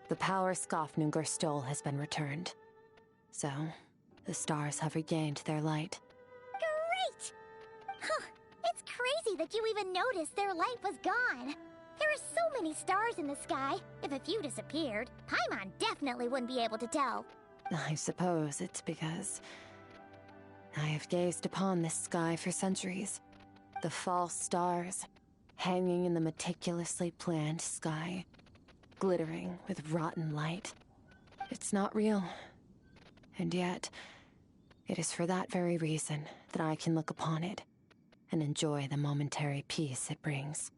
The power Skafnungur stole has been returned. So, the stars have regained their light. Great! Huh, it's crazy that you even noticed their light was gone. There are so many stars in the sky. If a few disappeared, Paimon definitely wouldn't be able to tell. I suppose it's because I have gazed upon this sky for centuries. The false stars, hanging in the meticulously planned sky, glittering with rotten light. It's not real. And yet, it is for that very reason that I can look upon it and enjoy the momentary peace it brings.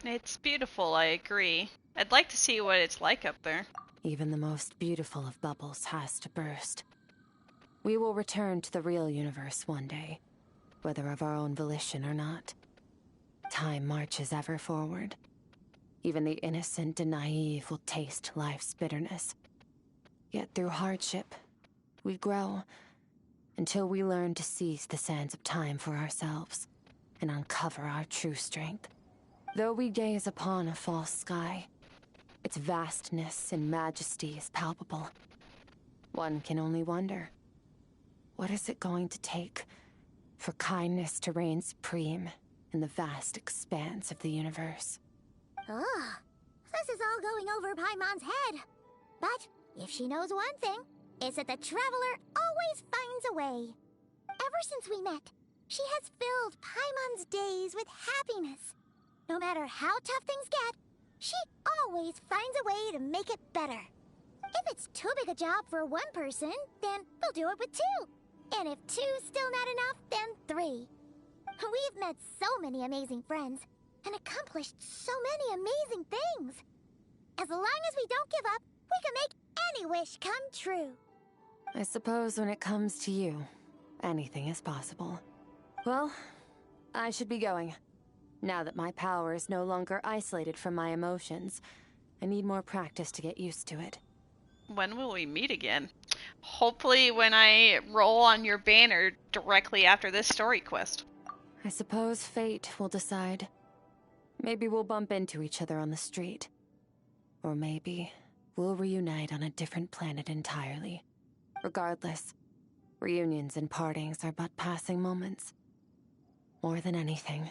It's beautiful, I agree. I'd like to see what it's like up there. Even the most beautiful of bubbles has to burst. We will return to the real universe one day, whether of our own volition or not. Time marches ever forward. Even the innocent and naive will taste life's bitterness. Yet through hardship, we grow until we learn to seize the sands of time for ourselves and uncover our true strength. Though we gaze upon a false sky, its vastness and majesty is palpable. One can only wonder, what is it going to take for kindness to reign supreme in the vast expanse of the universe? Ugh, This is all going over Paimon's head. But if she knows one thing, it's that the Traveler always finds a way. Ever since we met, she has filled Paimon's days with happiness. No matter how tough things get, she always finds a way to make it better. If it's too big a job for one person, then we'll do it with two. And if two's still not enough, then three. We've met so many amazing friends and accomplished so many amazing things. As long as we don't give up, we can make any wish come true. I suppose when it comes to you, anything is possible. Well, I should be going. Now that my power is no longer isolated from my emotions, I need more practice to get used to it. When will we meet again? Hopefully when I roll on your banner directly after this story quest. I suppose fate will decide. Maybe we'll bump into each other on the street. Or maybe we'll reunite on a different planet entirely. Regardless, reunions and partings are but passing moments. More than anything,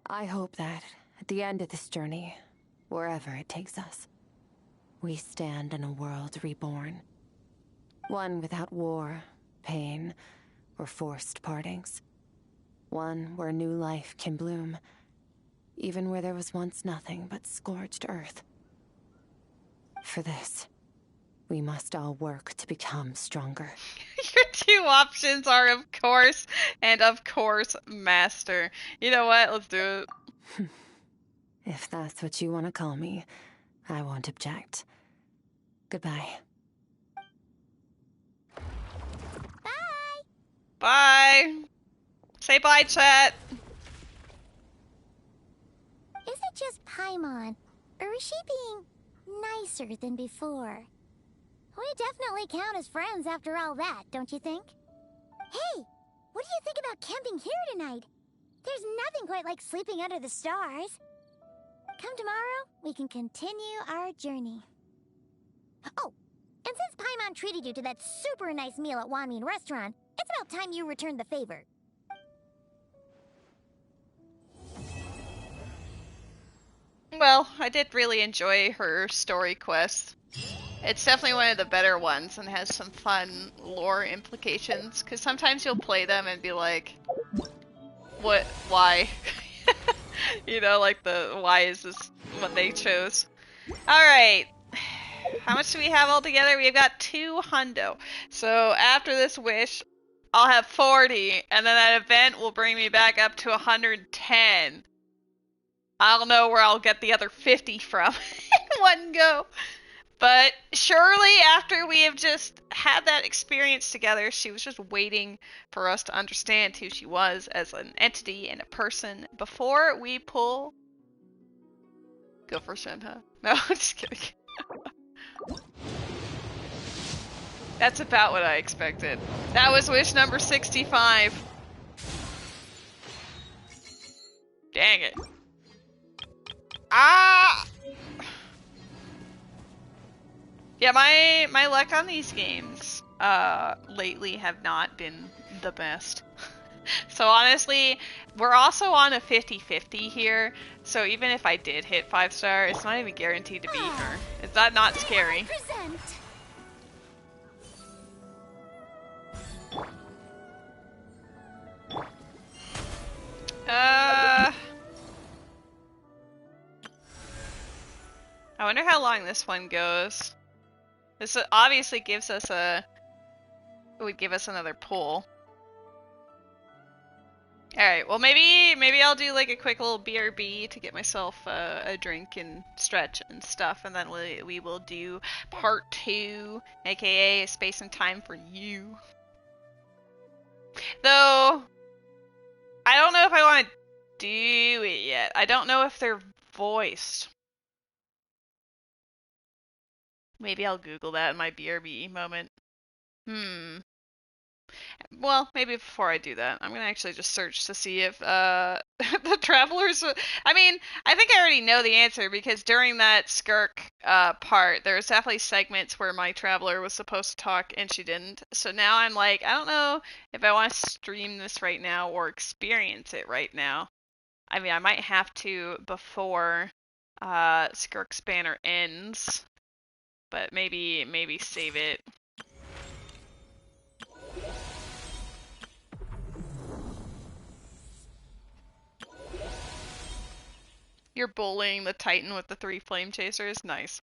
I hope that, at the end of this journey, wherever it takes us, we stand in a world reborn. One without war, pain, or forced partings. One where new life can bloom, even where there was once nothing but scorched earth. For this, we must all work to become stronger. Your two options are, of course, and of course, master. You know what? Let's do it. If that's what you want to call me, I won't object. Goodbye. Bye. Say bye, chat. Is it just Paimon, or is she being nicer than before? We definitely count as friends after all that, don't you think? Hey, what do you think about camping here tonight? There's nothing quite like sleeping under the stars. Come tomorrow, we can continue our journey. Oh, and since Paimon treated you to that super nice meal at Wanmin Restaurant, it's about time you returned the favor. Well, I did really enjoy her story quest. It's definitely one of the better ones and has some fun lore implications, because sometimes you'll play them and be like, what, why? You know, like why is this what they chose? Alright, how much do we have altogether? We've got 2 hundo. So after this wish, I'll have 40, and then that event will bring me back up to 110. I don't know where I'll get the other 50 from in one go. But surely after we have just had that experience together, she was just waiting for us to understand who she was as an entity and a person before we pull... Go for Shenhe. No, I'm just kidding. That's about what I expected. That was wish number 65. Dang it. Ah! Yeah, my luck on these games lately have not been the best. So honestly, we're also on a 50-50 here, so even if I did hit 5-star, it's not even guaranteed to be her. Is that not scary? I wonder how long this one goes. This obviously gives us would give us another pull. Alright, well maybe I'll do like a quick little BRB to get myself a drink and stretch and stuff, and then we will do part 2, aka Space and Time for You. Though, I don't know if I want to do it yet. I don't know if they're voiced. Maybe I'll Google that in my BRB moment. Well, maybe before I do that, I'm gonna actually just search to see if the travelers... I mean, I think I already know the answer, because during that Skirk part, there was definitely segments where my traveler was supposed to talk and she didn't. So now I'm like, I don't know if I want to stream this right now or experience it right now. I mean, I might have to before Skirk's banner ends. But maybe save it. You're bullying the Titan with the 3 flame chasers? Nice.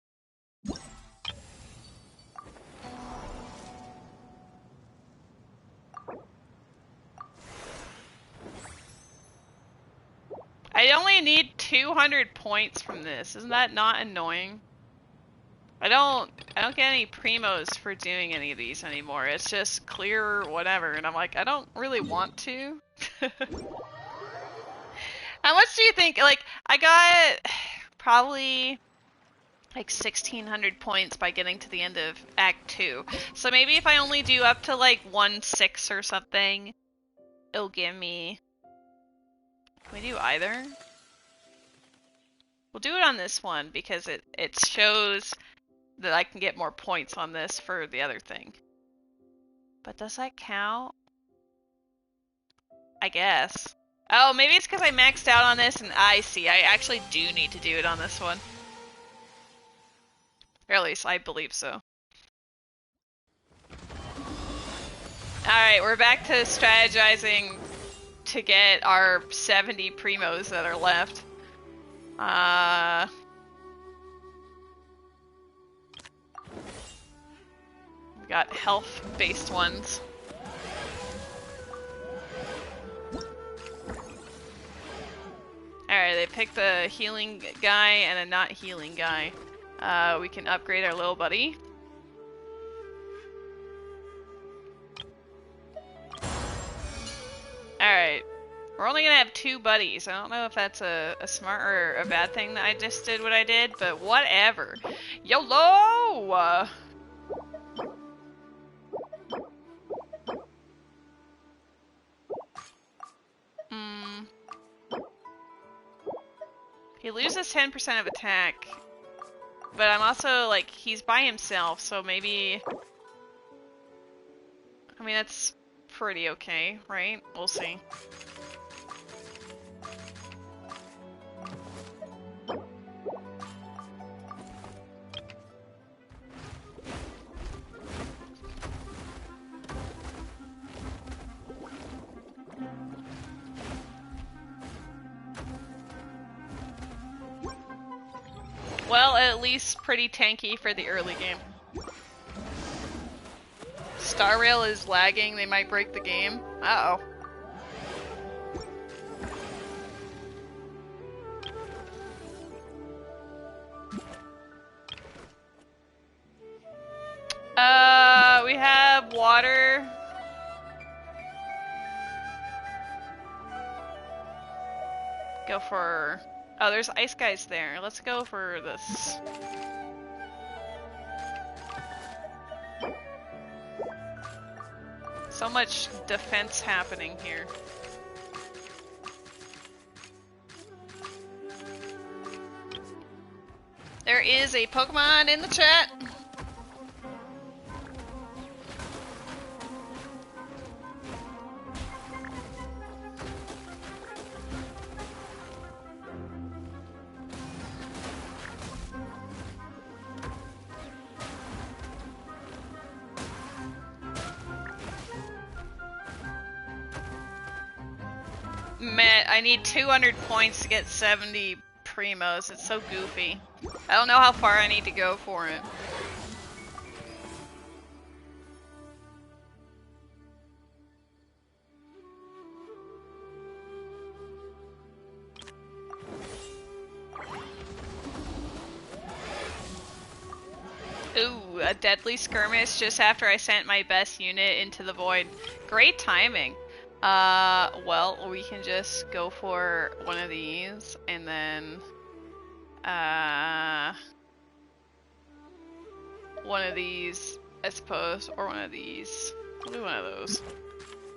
I only need 200 points from this. Isn't that not annoying? I don't get any primos for doing any of these anymore. It's just clear whatever, and I'm like, I don't really want to. How much do you think? Like, I got probably like 1,600 points by getting to the end of Act 2. So maybe if I only do up to like 1/6 or something, it'll give me... Can we do either? We'll do it on this one because it shows that I can get more points on this for the other thing. But does that count? I guess. Oh, maybe it's because I maxed out on this and I see. I actually do need to do it on this one. Or at least I believe so. Alright, we're back to strategizing to get our 70 primos that are left. We got health-based ones. Alright, they picked the healing guy and a not healing guy. We can upgrade our little buddy. Alright. We're only gonna have 2 buddies. I don't know if that's a smart or a bad thing that I just did what I did, but whatever. YOLO! He loses 10% of attack. But I'm also, like, he's by himself, so maybe... I mean, that's pretty okay, right? We'll see. Well, at least pretty tanky for the early game. Star Rail is lagging, they might break the game. Uh-oh. We have water. Go for... Oh, there's ice guys there. Let's go for this. So much defense happening here. There is a Pokemon in the chat. Matt, I need 200 points to get 70 primos. It's so goofy. I don't know how far I need to go for it. Ooh, a deadly skirmish just after I sent my best unit into the void. Great timing. Well, we can just go for one of these, and then, one of these, I suppose, or one of these. We'll do one of those.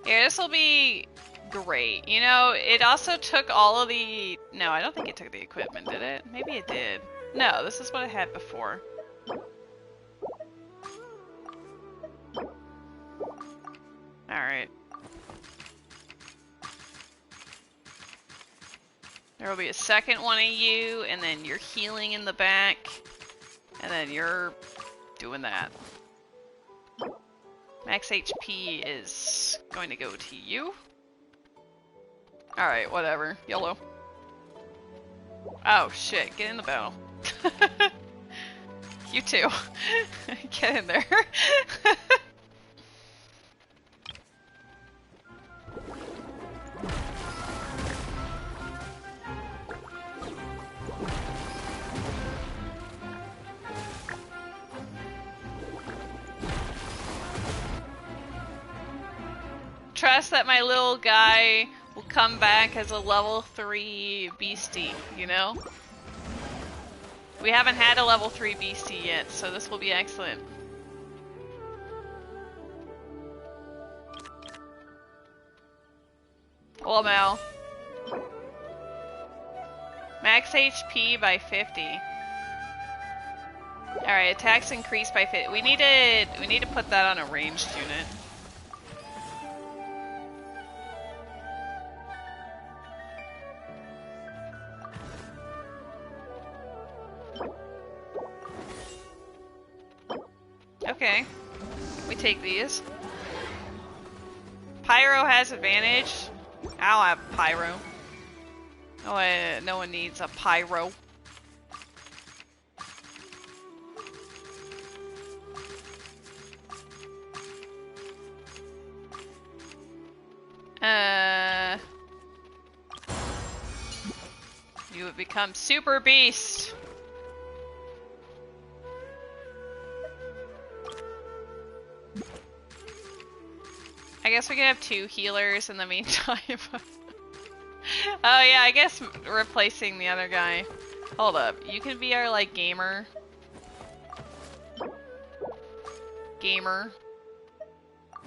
Yeah, this will be great. You know, it also took all of the... No, I don't think it took the equipment, did it? Maybe it did. No, this is what I had before. Alright. There will be a second one of you, and then you're healing in the back, and then you're doing that. Max HP is going to go to you. Alright, whatever. YOLO. Oh shit, get in the battle. You too. Get in there. Trust that my little guy will come back as a level 3 beastie, you know? We haven't had a level 3 beastie yet, so this will be excellent. Well, Mal. Max HP by 50. Alright, attacks increased by 50. We need to put that on a ranged unit. Okay, we take these. Pyro has advantage. I'll have Pyro. No one needs a Pyro. You have become Super Beast. I guess we can have 2 healers in the meantime. Oh yeah, I guess replacing the other guy. Hold up, you can be our like gamer.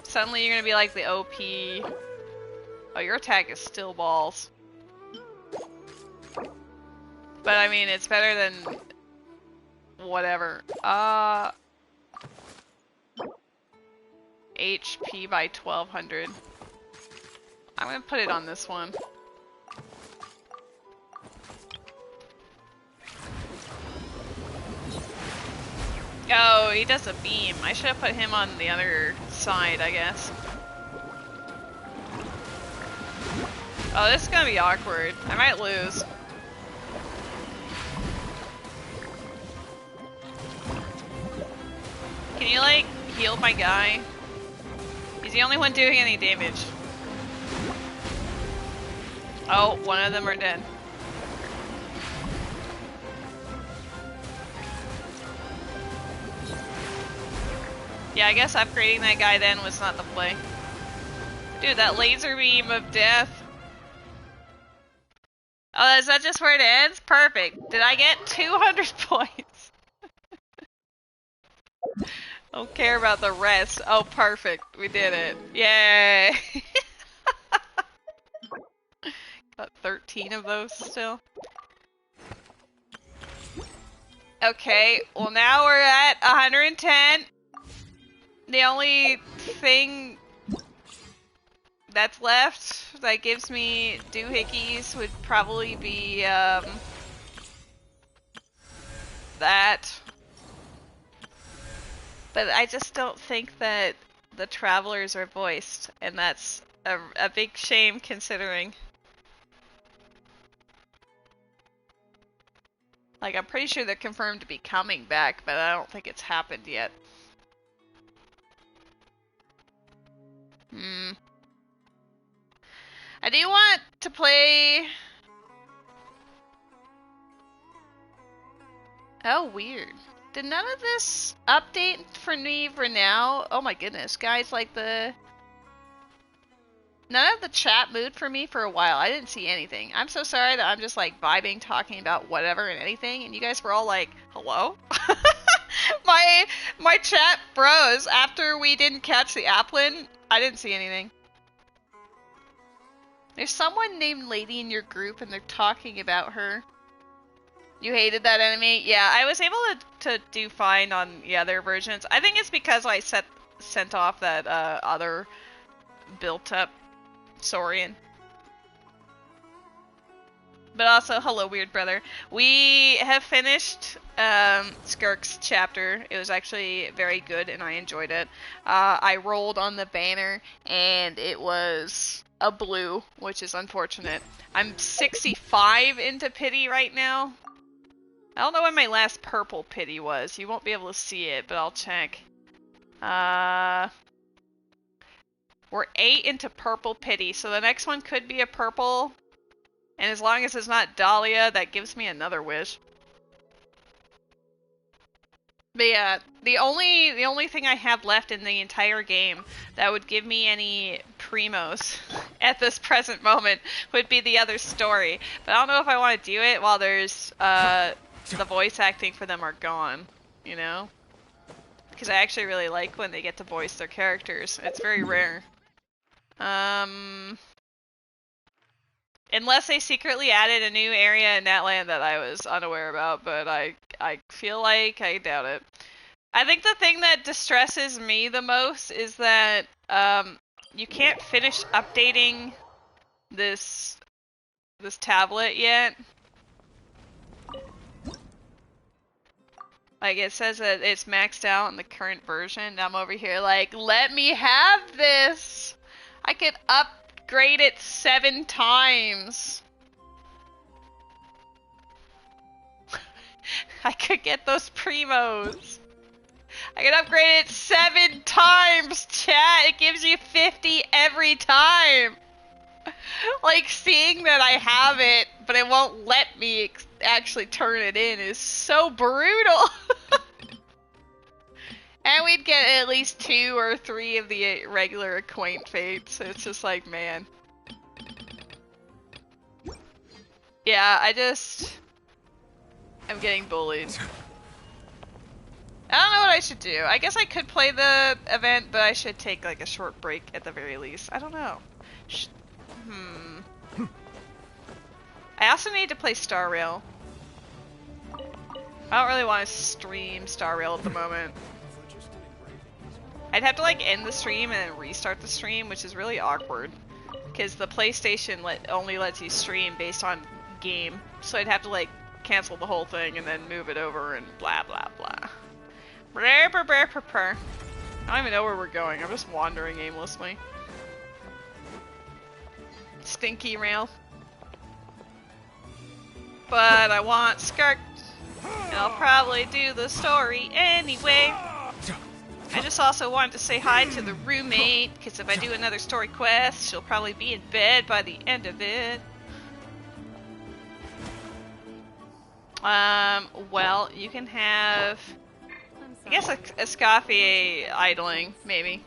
Suddenly you're gonna be like the OP. Oh, your attack is still balls. But I mean, it's better than whatever. HP by 1200. I'm gonna put it on this one. Oh, he does a beam. I should have put him on the other side, I guess. Oh, this is gonna be awkward. I might lose. Can you, like, heal my guy? He's the only one doing any damage. Oh, one of them are dead. Yeah, I guess upgrading that guy then was not the play. Dude, that laser beam of death. Oh, is that just where it ends? Perfect. Did I get 200 points? Don't care about the rest. Oh, perfect. We did it. Yay! Got 13 of those still. Okay, well now we're at 110. The only thing that's left that gives me doohickeys would probably be that. But I just don't think that the travelers are voiced, and that's a big shame considering. Like, I'm pretty sure they're confirmed to be coming back, but I don't think it's happened yet. I do want to play... Oh, weird. Did none of this update for me for now? Oh my goodness, guys, like none of the chat moved for me for a while. I didn't see anything. I'm so sorry that I'm just like vibing, talking about whatever and anything, and you guys were all like, hello? My chat froze after we didn't catch the Applin. I didn't see anything. There's someone named Lady in your group and they're talking about her. You hated that enemy? Yeah, I was able to do fine on the other versions. I think it's because I sent off that other built up Saurian. But also, hello, weird brother. We have finished Skirk's chapter. It was actually very good, and I enjoyed it. I rolled on the banner, and it was a blue, which is unfortunate. I'm 65 into pity right now. I don't know when my last purple pity was. You won't be able to see it, but I'll check. We're 8 into purple pity, so the next one could be a purple. And as long as it's not Dahlia, that gives me another wish. But yeah, the only thing I have left in the entire game that would give me any primos at this present moment would be the other story. But I don't know if I want to do it while there's the voice acting for them are gone, you know? Because I actually really like when they get to voice their characters. It's very rare. Unless they secretly added a new area in that land that I was unaware about, but I feel like I doubt it. I think the thing that distresses me the most is that you can't finish updating this tablet yet. Like, it says that it's maxed out in the current version. I'm over here like, let me have this! I could upgrade it 7 times. I could get those primos. I can upgrade it 7 times, chat! It gives you 50 every time! Like, seeing that I have it, but it won't let me actually turn it in is so brutal! And we'd get at least 2 or 3 of the regular acquaint fates. It's just like, man. Yeah, I'm getting bullied. I don't know what I should do. I guess I could play the event, but I should take like a short break at the very least. I don't know. I also need to play Star Rail. I don't really want to stream Star Rail at the moment. I'd have to like end the stream and then restart the stream, which is really awkward. Because the PlayStation only lets you stream based on game. So I'd have to like cancel the whole thing and then move it over and blah blah blah. I don't even know where we're going. I'm just wandering aimlessly. Stinky rail. But I want Skirk. And I'll probably do the story anyway. I just also wanted to say hi to the roommate, because if I do another story quest, she'll probably be in bed by the end of it. Well, you can have, I guess, a Escoffier idling, maybe.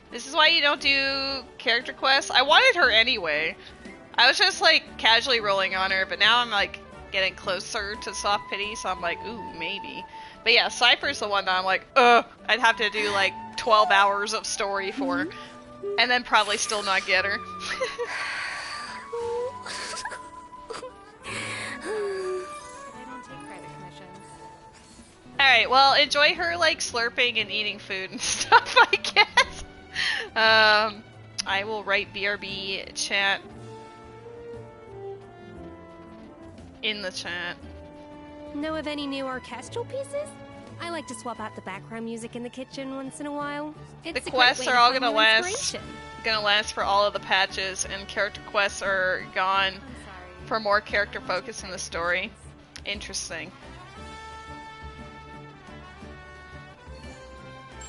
This is why you don't do character quests. I wanted her anyway. I was just, like, casually rolling on her, but now I'm, like, getting closer to soft pity, so I'm like, ooh, maybe. But yeah, Cypher's the one that I'm like, ugh, I'd have to do like 12 hours of story for, and then probably still not get her. Alright, well, enjoy her like slurping and eating food and stuff, I guess. I will write BRB chat in the chat. Know of any new orchestral pieces? I like to swap out the background music in the kitchen once in a while. It's the quests are all gonna last for all of the patches, and character quests are gone for more character focus in the story. Interesting.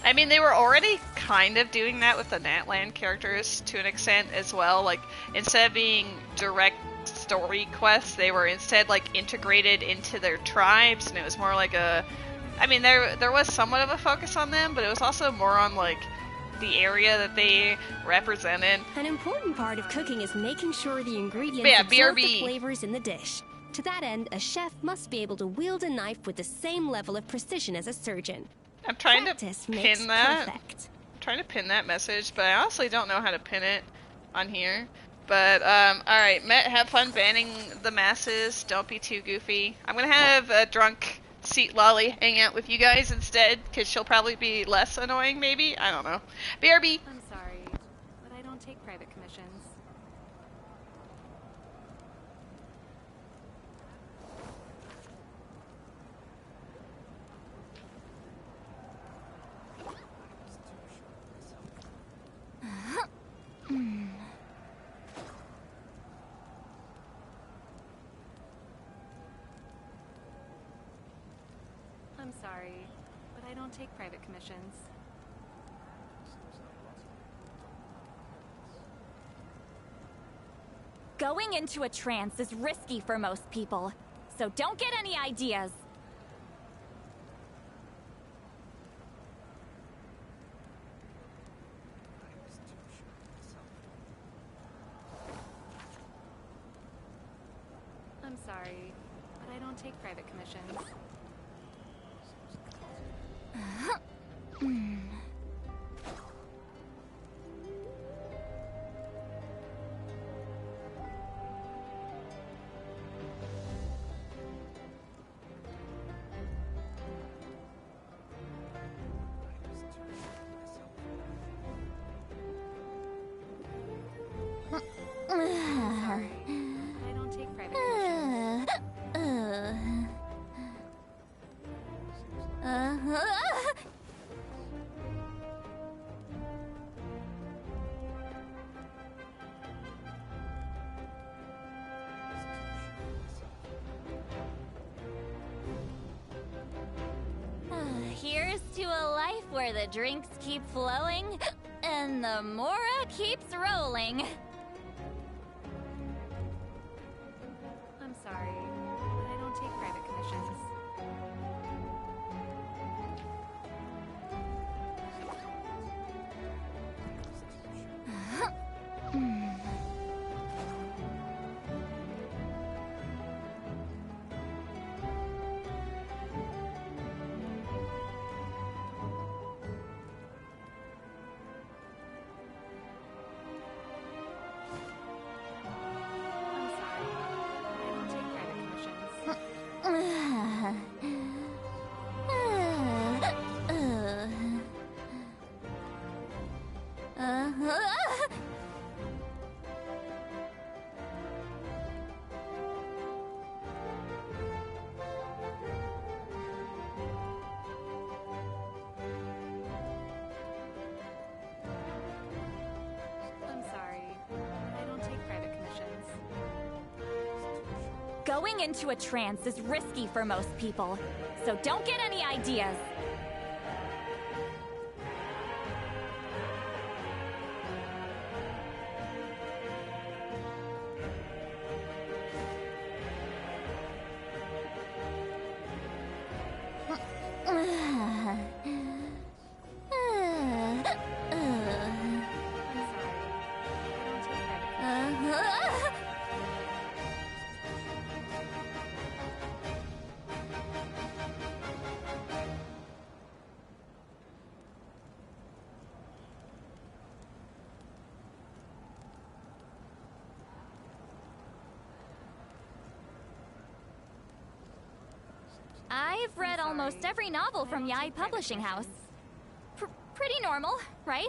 I mean, they were already kind of doing that with the Natland characters to an extent as well. Like, instead of being direct story quests, they were instead like integrated into their tribes, and it was more like a, I mean, there was somewhat of a focus on them, but it was also more on like the area that they represented. An important part of cooking is making sure the ingredients absorb the flavors in the dish. To that end, a chef must be able to wield a knife with the same level of precision as a surgeon. I'm trying to pin that. I'm trying to pin that message, but I honestly don't know how to pin it on here. But, alright, Met, have fun banning the masses. Don't be too goofy. I'm gonna have a drunk seat lolly hang out with you guys instead, because she'll probably be less annoying, maybe? I don't know. BRB! I'm sorry, but I don't take private commissions. don't take private commissions. Going into a trance is risky for most people, so don't get any ideas. I'm sorry, but I don't take private commissions. I don't take private commissions. Here's to a life where the drinks keep flowing and the mora keeps rolling. I'm sorry, but I don't take private commissions. Going into a trance is risky for most people, so don't get any ideas. I've read almost every novel from Yai Publishing House. Pretty normal, right?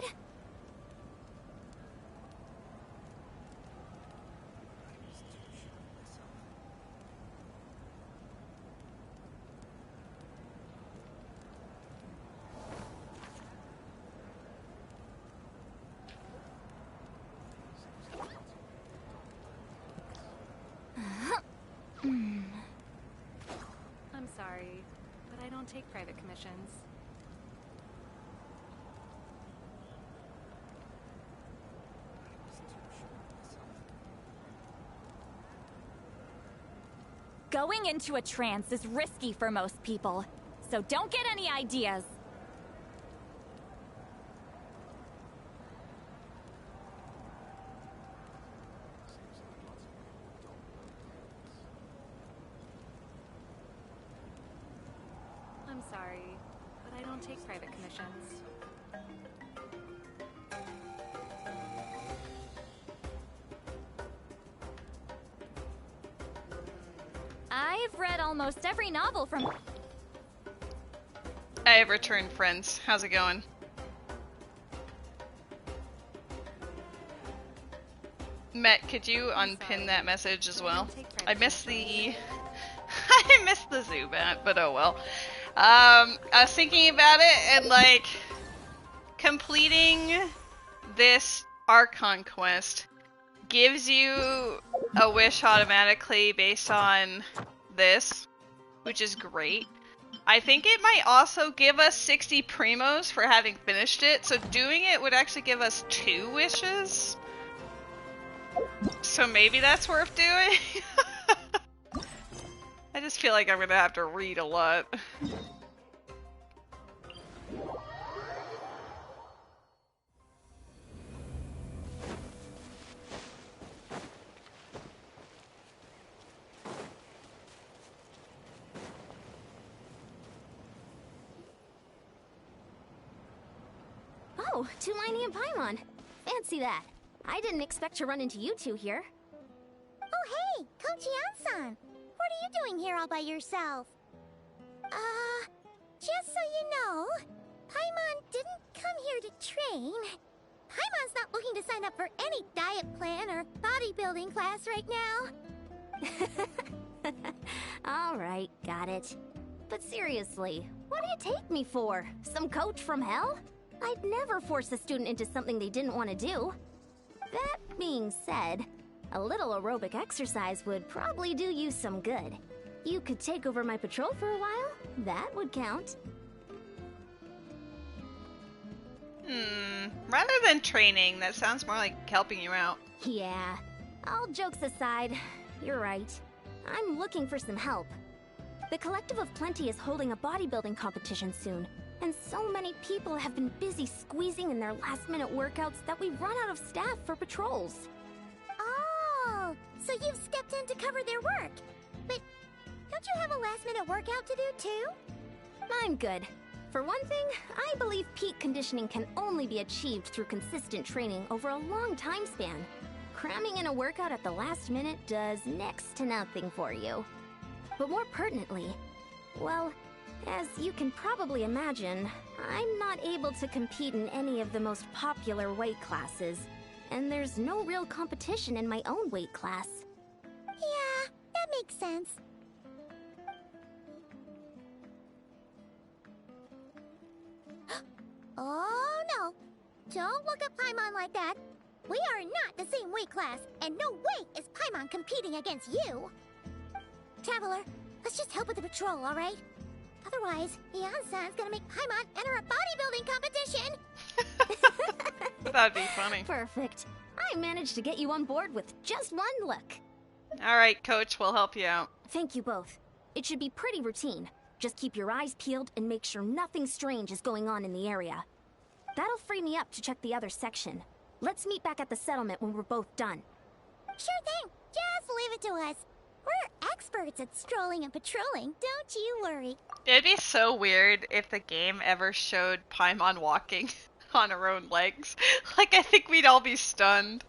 I'm sorry, but I don't take private commissions. Going into a trance is risky for most people, so don't get any ideas. I'm sorry, but I don't take private commissions. I've read almost every novel from... I have returned, friends. How's it going? Met, could you unpin that message as well? I missed the... I missed the Zubat, but oh well. I was thinking about it, and like, completing this Archon quest gives you a wish automatically based on this, which is great. I think it might also give us 60 primos for having finished it, so doing it would actually give us 2 wishes. So maybe that's worth doing. I just feel like I'm gonna have to read a lot. Oh, Tulani and Paimon. Fancy that. I didn't expect to run into you two here. Oh hey, Coach Yan-san. What are you doing here all by yourself? Just so you know, Paimon didn't come here to train. Paimon's not looking to sign up for any diet plan or bodybuilding class right now. Alright, got it. But seriously, what do you take me for? Some coach from hell? I'd never force a student into something they didn't want to do. That being said, a little aerobic exercise would probably do you some good. You could take over my patrol for a while. That would count. Rather than training, that sounds more like helping you out. Yeah. All jokes aside, you're right. I'm looking for some help. The Collective of Plenty is holding a bodybuilding competition soon, and so many people have been busy squeezing in their last-minute workouts that we've run out of staff for patrols. Oh, so you've stepped in to cover their work. But don't you have a last-minute workout to do too? I'm good. For one thing, I believe peak conditioning can only be achieved through consistent training over a long time span. Cramming in a workout at the last minute does next to nothing for you. But more pertinently, well, as you can probably imagine, I'm not able to compete in any of the most popular weight classes, and there's no real competition in my own weight class. Yeah, that makes sense. Oh no! Don't look at Paimon like that. We are not the same weight class, and no way is Paimon competing against you. Traveler, let's just help with the patrol, alright? Otherwise, Yan-san's gonna make Paimon enter a bodybuilding competition! That'd be funny. Perfect. I managed to get you on board with just one look. Alright, Coach, we'll help you out. Thank you both. It should be pretty routine. Just keep your eyes peeled and make sure nothing strange is going on in the area. That'll free me up to check the other section. Let's meet back at the settlement when we're both done. Sure thing. Just leave it to us. We're experts at strolling and patrolling, don't you worry. It'd be so weird if the game ever showed Paimon walking on her own legs. Like, I think we'd all be stunned.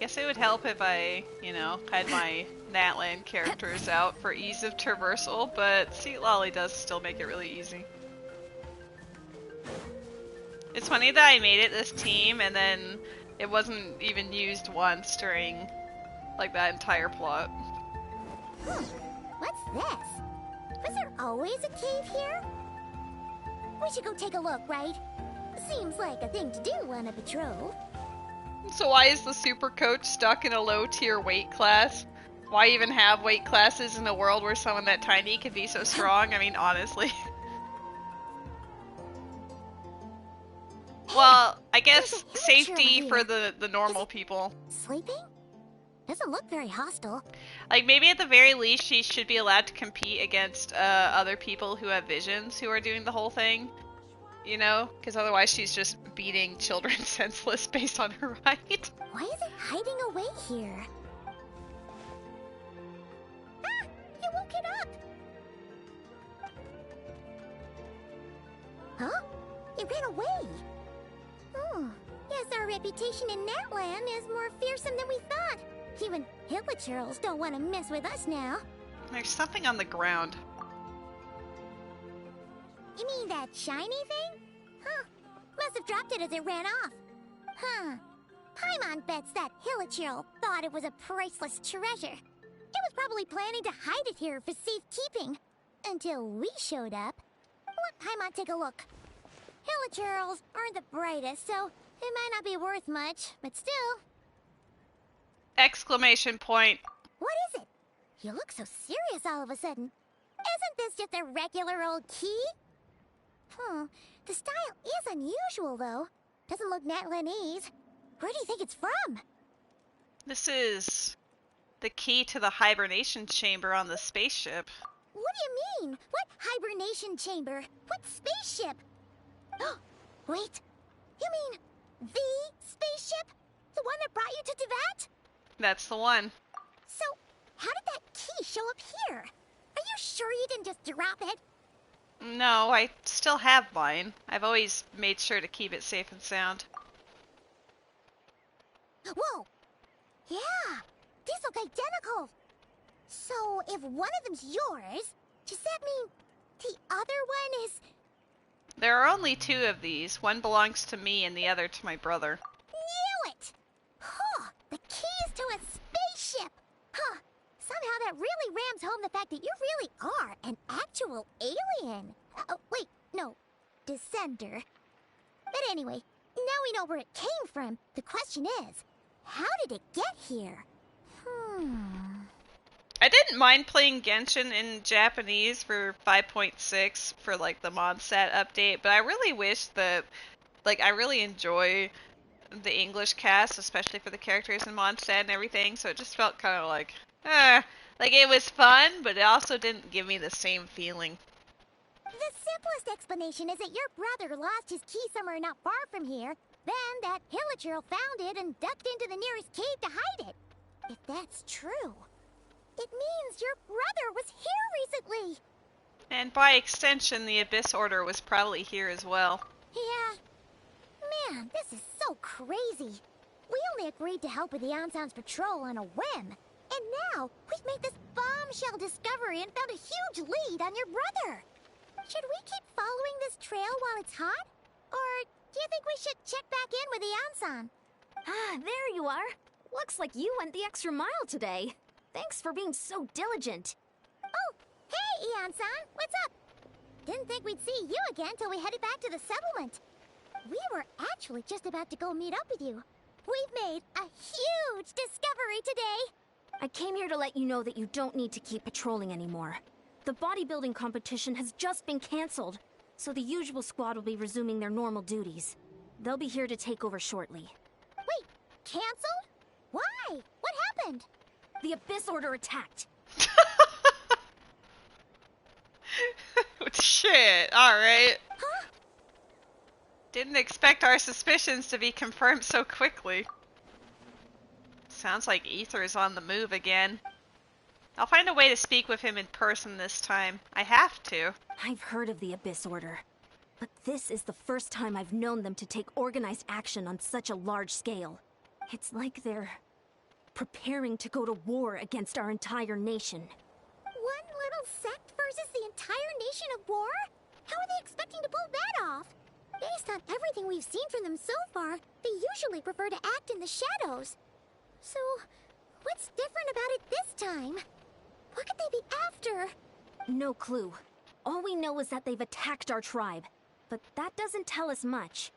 Guess it would help if I, you know, had my Natlan characters out for ease of traversal, but Seat Lolly does still make it really easy. It's funny that I made it this team and then it wasn't even used once during, like, that entire plot. What's this? Was there always a cave here? We should go take a look, right? Seems like a thing to do on a patrol. So why is the super coach stuck in a low tier weight class? Why even have weight classes in a world where someone that tiny could be so strong? I mean, honestly. Well, I guess safety for the normal people. Sleeping? Doesn't look very hostile. Like, maybe at the very least she should be allowed to compete against other people who have visions who are doing the whole thing. You know? Because otherwise she's just beating children senseless based on her height. Why is it hiding away here? Ah! You woke it up! Huh? It ran away! Oh, guess our reputation in Natlan is more fearsome than we thought. Even Hilichurls don't want to mess with us now. There's something on the ground. You mean that shiny thing? Huh. Must have dropped it as it ran off. Huh. Paimon bets that Hilichurl thought it was a priceless treasure. It was probably planning to hide it here for safekeeping. Until we showed up. Let Paimon take a look. Hilichurls aren't the brightest, so it might not be worth much, but still. Exclamation point. What is it? You look so serious all of a sudden. Isn't this just a regular old key? The style is unusual, though. Doesn't look Natlanese. Where do you think it's from? This is the key to the hibernation chamber on the spaceship. What do you mean? What hibernation chamber? What spaceship? Wait, you mean the spaceship? The one that brought you to Teyvat? That's the one. So, how did that key show up here? Are you sure you didn't just drop it? No, I still have mine. I've always made sure to keep it safe and sound. Whoa! Yeah, these look identical. So, if one of them's yours, does that mean the other one is... There are only 2 of these. One belongs to me and the other to my brother. Knew it! Huh, the keys to a spaceship! Huh, somehow that really rams home the fact that you really are an actual alien. Wait, no, descender. But anyway, now we know where it came from. The question is, how did it get here? I didn't mind playing Genshin in Japanese for 5.6 for like the Mondstadt update, but I really wish that, like, I really enjoy the English cast, especially for the characters in Mondstadt and everything, so it just felt kind of like, like it was fun, but it also didn't give me the same feeling. The simplest explanation is that your brother lost his key somewhere not far from here, then that Hilichurl found it and ducked into the nearest cave to hide it. If that's true, it means your brother was here recently. And by extension, the Abyss Order was probably here as well. Yeah. Man, this is so crazy. We only agreed to help with the Anson's patrol on a whim. And now, we've made this bombshell discovery and found a huge lead on your brother. Should we keep following this trail while it's hot? Or do you think we should check back in with the Anson? There you are. Looks like you went the extra mile today. Thanks for being so diligent. Oh, hey, Ian-san, what's up? Didn't think we'd see you again till we headed back to the settlement. We were actually just about to go meet up with you. We've made a huge discovery today. I came here to let you know that you don't need to keep patrolling anymore. The bodybuilding competition has just been cancelled, so the usual squad will be resuming their normal duties. They'll be here to take over shortly. Wait, cancelled? Why? What happened? The Abyss Order attacked. Shit, alright. Huh? Didn't expect our suspicions to be confirmed so quickly. Sounds like Aether's on the move again. I'll find a way to speak with him in person this time. I have to. I've heard of the Abyss Order, but this is the first time I've known them to take organized action on such a large scale. It's like they're preparing to go to war against our entire nation. One little sect versus the entire nation of war? How are they expecting to pull that off? Based on everything we've seen from them so far, they usually prefer to act in the shadows. So, what's different about it this time? What could they be after? No clue. All we know is that they've attacked our tribe, but that doesn't tell us much.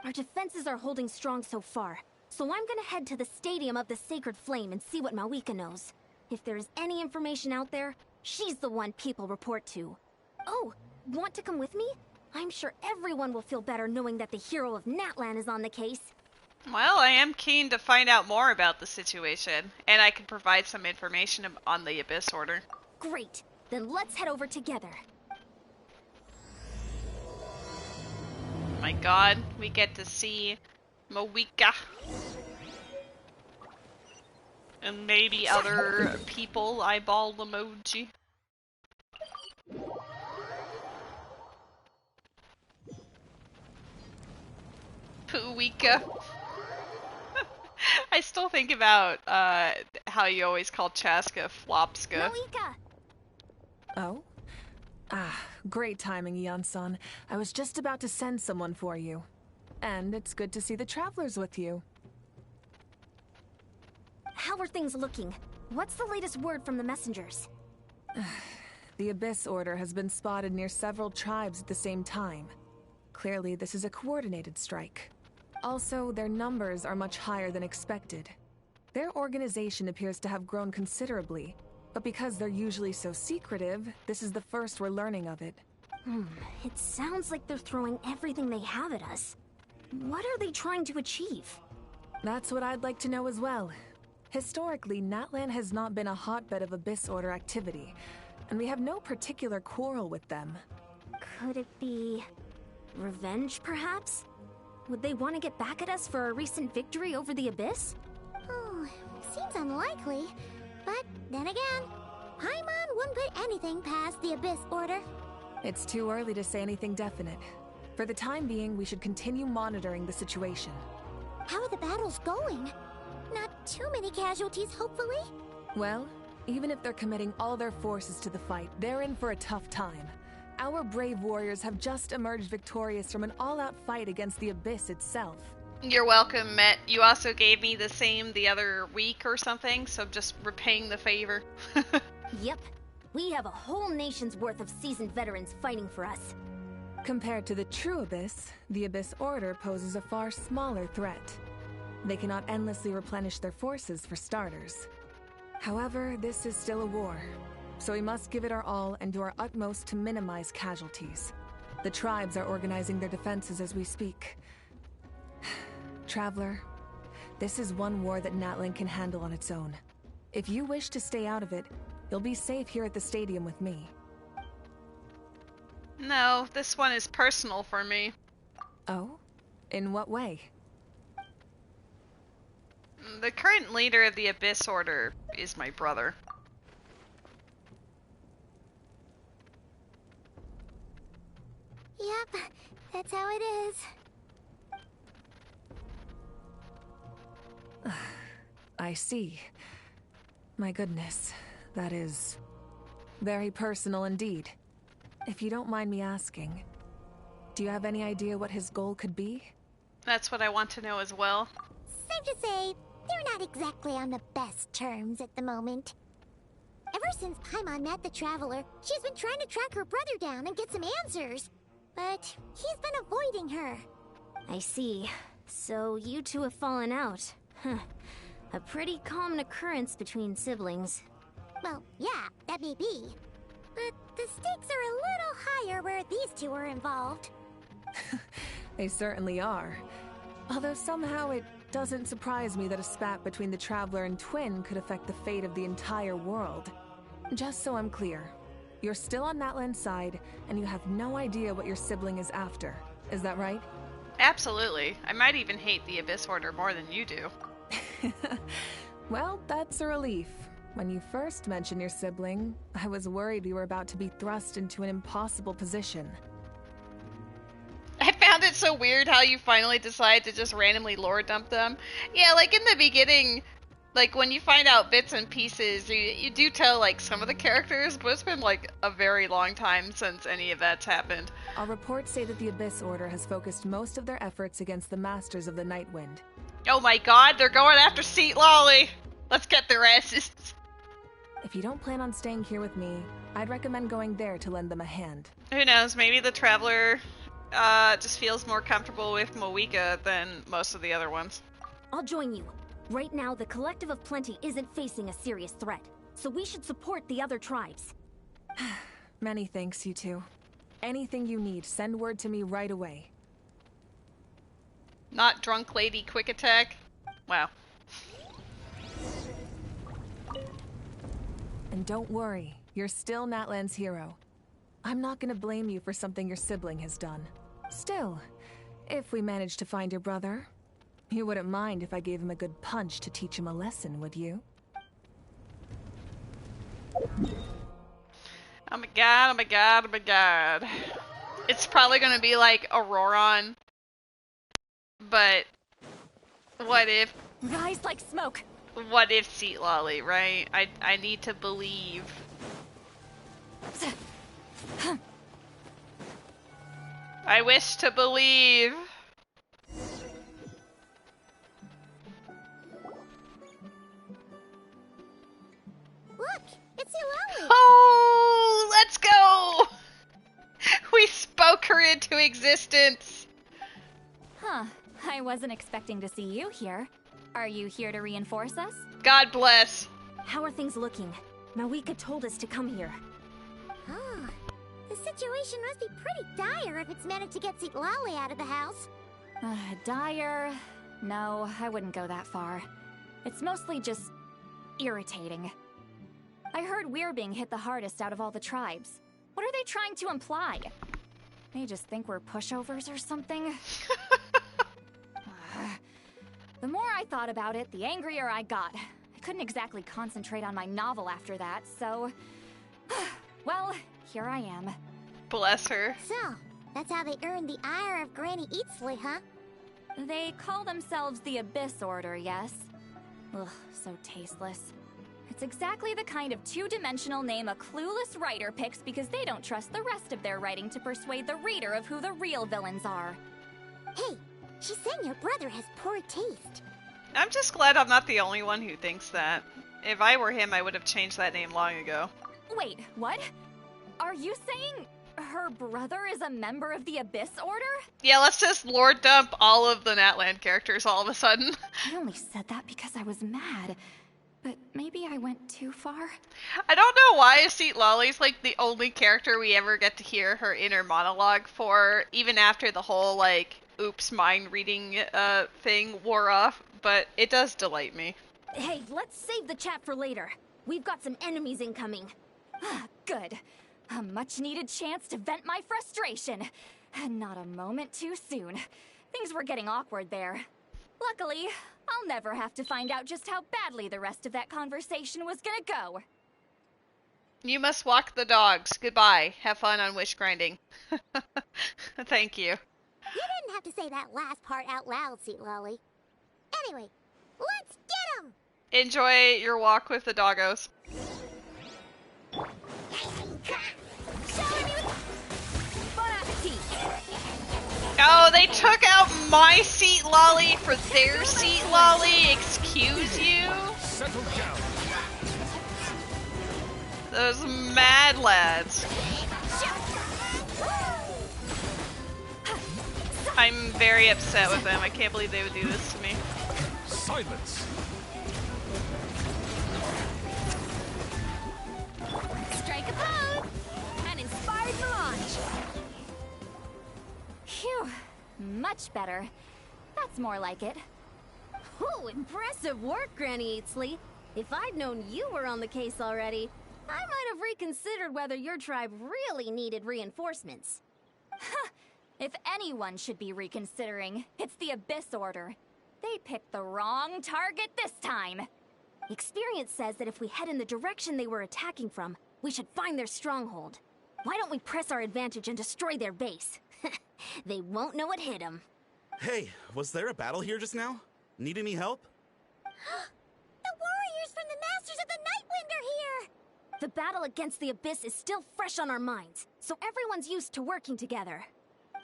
Our defenses are holding strong so far, so I'm gonna head to the Stadium of the Sacred Flame and see what Mawika knows. If there's any information out there, she's the one people report to. Oh, want to come with me? I'm sure everyone will feel better knowing that the hero of Natlan is on the case. Well, I am keen to find out more about the situation, and I can provide some information on the Abyss Order. Great, then let's head over together. My god, we get to see Mawika. And maybe other people eyeball emoji. Mawika. I still think about how you always call Chaska Flopska. Mawika! Oh? Great timing, Ian-san. I was just about to send someone for you. And it's good to see the travelers with you. How are things looking? What's the latest word from the messengers? The Abyss Order has been spotted near several tribes at the same time. Clearly, this is a coordinated strike. Also, their numbers are much higher than expected. Their organization appears to have grown considerably, but because they're usually so secretive, this is the first we're learning of it. It sounds like they're throwing everything they have at us. What are they trying to achieve? That's what I'd like to know as well. Historically, Natlan has not been a hotbed of Abyss Order activity, and we have no particular quarrel with them. Could it be revenge, perhaps? Would they want to get back at us for a recent victory over the Abyss? Oh, seems unlikely. But then again, Paimon wouldn't put anything past the Abyss Order. It's too early to say anything definite. For the time being, we should continue monitoring the situation. How are the battles going? Not too many casualties, hopefully? Well, even if they're committing all their forces to the fight, they're in for a tough time. Our brave warriors have just emerged victorious from an all-out fight against the Abyss itself. You're welcome, Met. You also gave me the same the other week or something, so I'm just repaying the favor. Yep. We have a whole nation's worth of seasoned veterans fighting for us. Compared to the true Abyss, the Abyss Order poses a far smaller threat. They cannot endlessly replenish their forces for starters. However, this is still a war, so we must give it our all and do our utmost to minimize casualties. The tribes are organizing their defenses as we speak. Traveler, this is one war that Natlan can handle on its own. If you wish to stay out of it, you'll be safe here at the stadium with me. No, this one is personal for me. Oh? In what way? The current leader of the Abyss Order is my brother. Yep, that's how it is. I see. My goodness, that is very personal indeed. If you don't mind me asking, do you have any idea what his goal could be? That's what I want to know as well. Safe to say, they're not exactly on the best terms at the moment. Ever since Paimon met the Traveler, she's been trying to track her brother down and get some answers. But he's been avoiding her. I see. So you two have fallen out. Huh. A pretty common occurrence between siblings. Well, yeah, that may be. But the stakes are a little higher where these two are involved. They certainly are. Although somehow it doesn't surprise me that a spat between the Traveler and Twin could affect the fate of the entire world. Just so I'm clear, you're still on Natlan's side, and you have no idea what your sibling is after. Is that right? Absolutely. I might even hate the Abyss Order more than you do. Well, that's a relief. When you first mentioned your sibling, I was worried we were about to be thrust into an impossible position. I found it so weird how you finally decide to just randomly lore dump them. Yeah, like in the beginning, like when you find out bits and pieces, you do tell like some of the characters, but it's been like a very long time since any of that's happened. Our reports say that the Abyss Order has focused most of their efforts against the Masters of the Nightwind. Oh my god, they're going after Seat Lolly! Let's get their asses! If you don't plan on staying here with me, I'd recommend going there to lend them a hand. Who knows, maybe the Traveler just feels more comfortable with Moeka than most of the other ones. I'll join you. Right now, the Collective of Plenty isn't facing a serious threat, so we should support the other tribes. Many thanks, you two. Anything you need, send word to me right away. Not drunk lady quick attack? Wow. And don't worry, you're still Natlan's hero. I'm not gonna blame you for something your sibling has done. Still, if we manage to find your brother, you wouldn't mind if I gave him a good punch to teach him a lesson, would you? Oh my god, oh my god, oh my god. It's probably gonna be like Auroron. But what if... Rise like smoke! What if Seat Lolly, right? I need to believe. I wish to believe. distance. Huh. I wasn't expecting to see you here. Are you here to reinforce us? God bless. How are things looking? Mawika told us to come here. Oh, the situation must be pretty dire if it's managed to get Lolly out of the house. Dire? No, I wouldn't go that far. It's mostly just irritating. I heard we're being hit the hardest out of all the tribes. What are they trying to imply? They just think we're pushovers or something? The more I thought about it, the angrier I got. I couldn't exactly concentrate on my novel after that, so... well, here I am. Bless her. So, that's how they earned the ire of Granny Eatsley, huh? They call themselves the Abyss Order, yes? Ugh, so tasteless. It's exactly the kind of two-dimensional name a clueless writer picks because they don't trust the rest of their writing to persuade the reader of who the real villains are. Hey, she's saying your brother has poor taste. I'm just glad I'm not the only one who thinks that. If I were him, I would have changed that name long ago. Wait, what? Are you saying her brother is a member of the Abyss Order? Yeah, let's just lord dump all of the Natland characters all of a sudden. I only said that because I was mad. But maybe I went too far? I don't know why Seat Lolly's like the only character we ever get to hear her inner monologue for, even after the whole like, oops, mind reading thing wore off, but it does delight me. Hey, let's save the chat for later. We've got some enemies incoming. Good. A much-needed chance to vent my frustration. Not a moment too soon. Things were getting awkward there. Luckily, I'll never have to find out just how badly the rest of that conversation was gonna go. You must walk the dogs. Goodbye. Have fun on wish grinding. Thank you. You didn't have to say that last part out loud, Seat Lolly. Anyway, let's get 'em! Enjoy your walk with the doggos. Oh, they took out my Seat Lolly for their Seat Lolly? Excuse you? Settle down. Those mad lads. I'm very upset with them. I can't believe they would do this to me. Silence. Strike a pose! An inspired mirage! Phew. Much better. That's more like it. Ooh, impressive work, Granny Eatsley. If I'd known you were on the case already, I might have reconsidered whether your tribe really needed reinforcements. If anyone should be reconsidering, it's the Abyss Order. They picked the wrong target this time. Experience says that if we head in the direction they were attacking from, we should find their stronghold. Why don't we press our advantage and destroy their base? They won't know it hit them. Hey, was there a battle here just now? Need any help? The warriors from the Masters of the Nightwind are here! The battle against the Abyss is still fresh on our minds, so everyone's used to working together.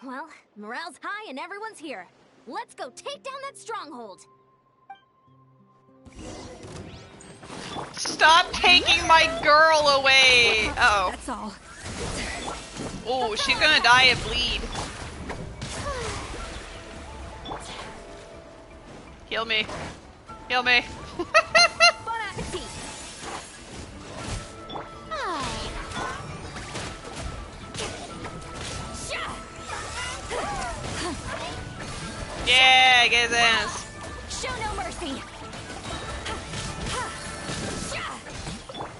Well, morale's high and everyone's here. Let's go take down that stronghold! Stop taking my girl away! Uh-oh. That's all. Oh, she's gonna die of bleed. Heal me. Heal me. Bon appetit! Yeah, get his ass. Show no mercy.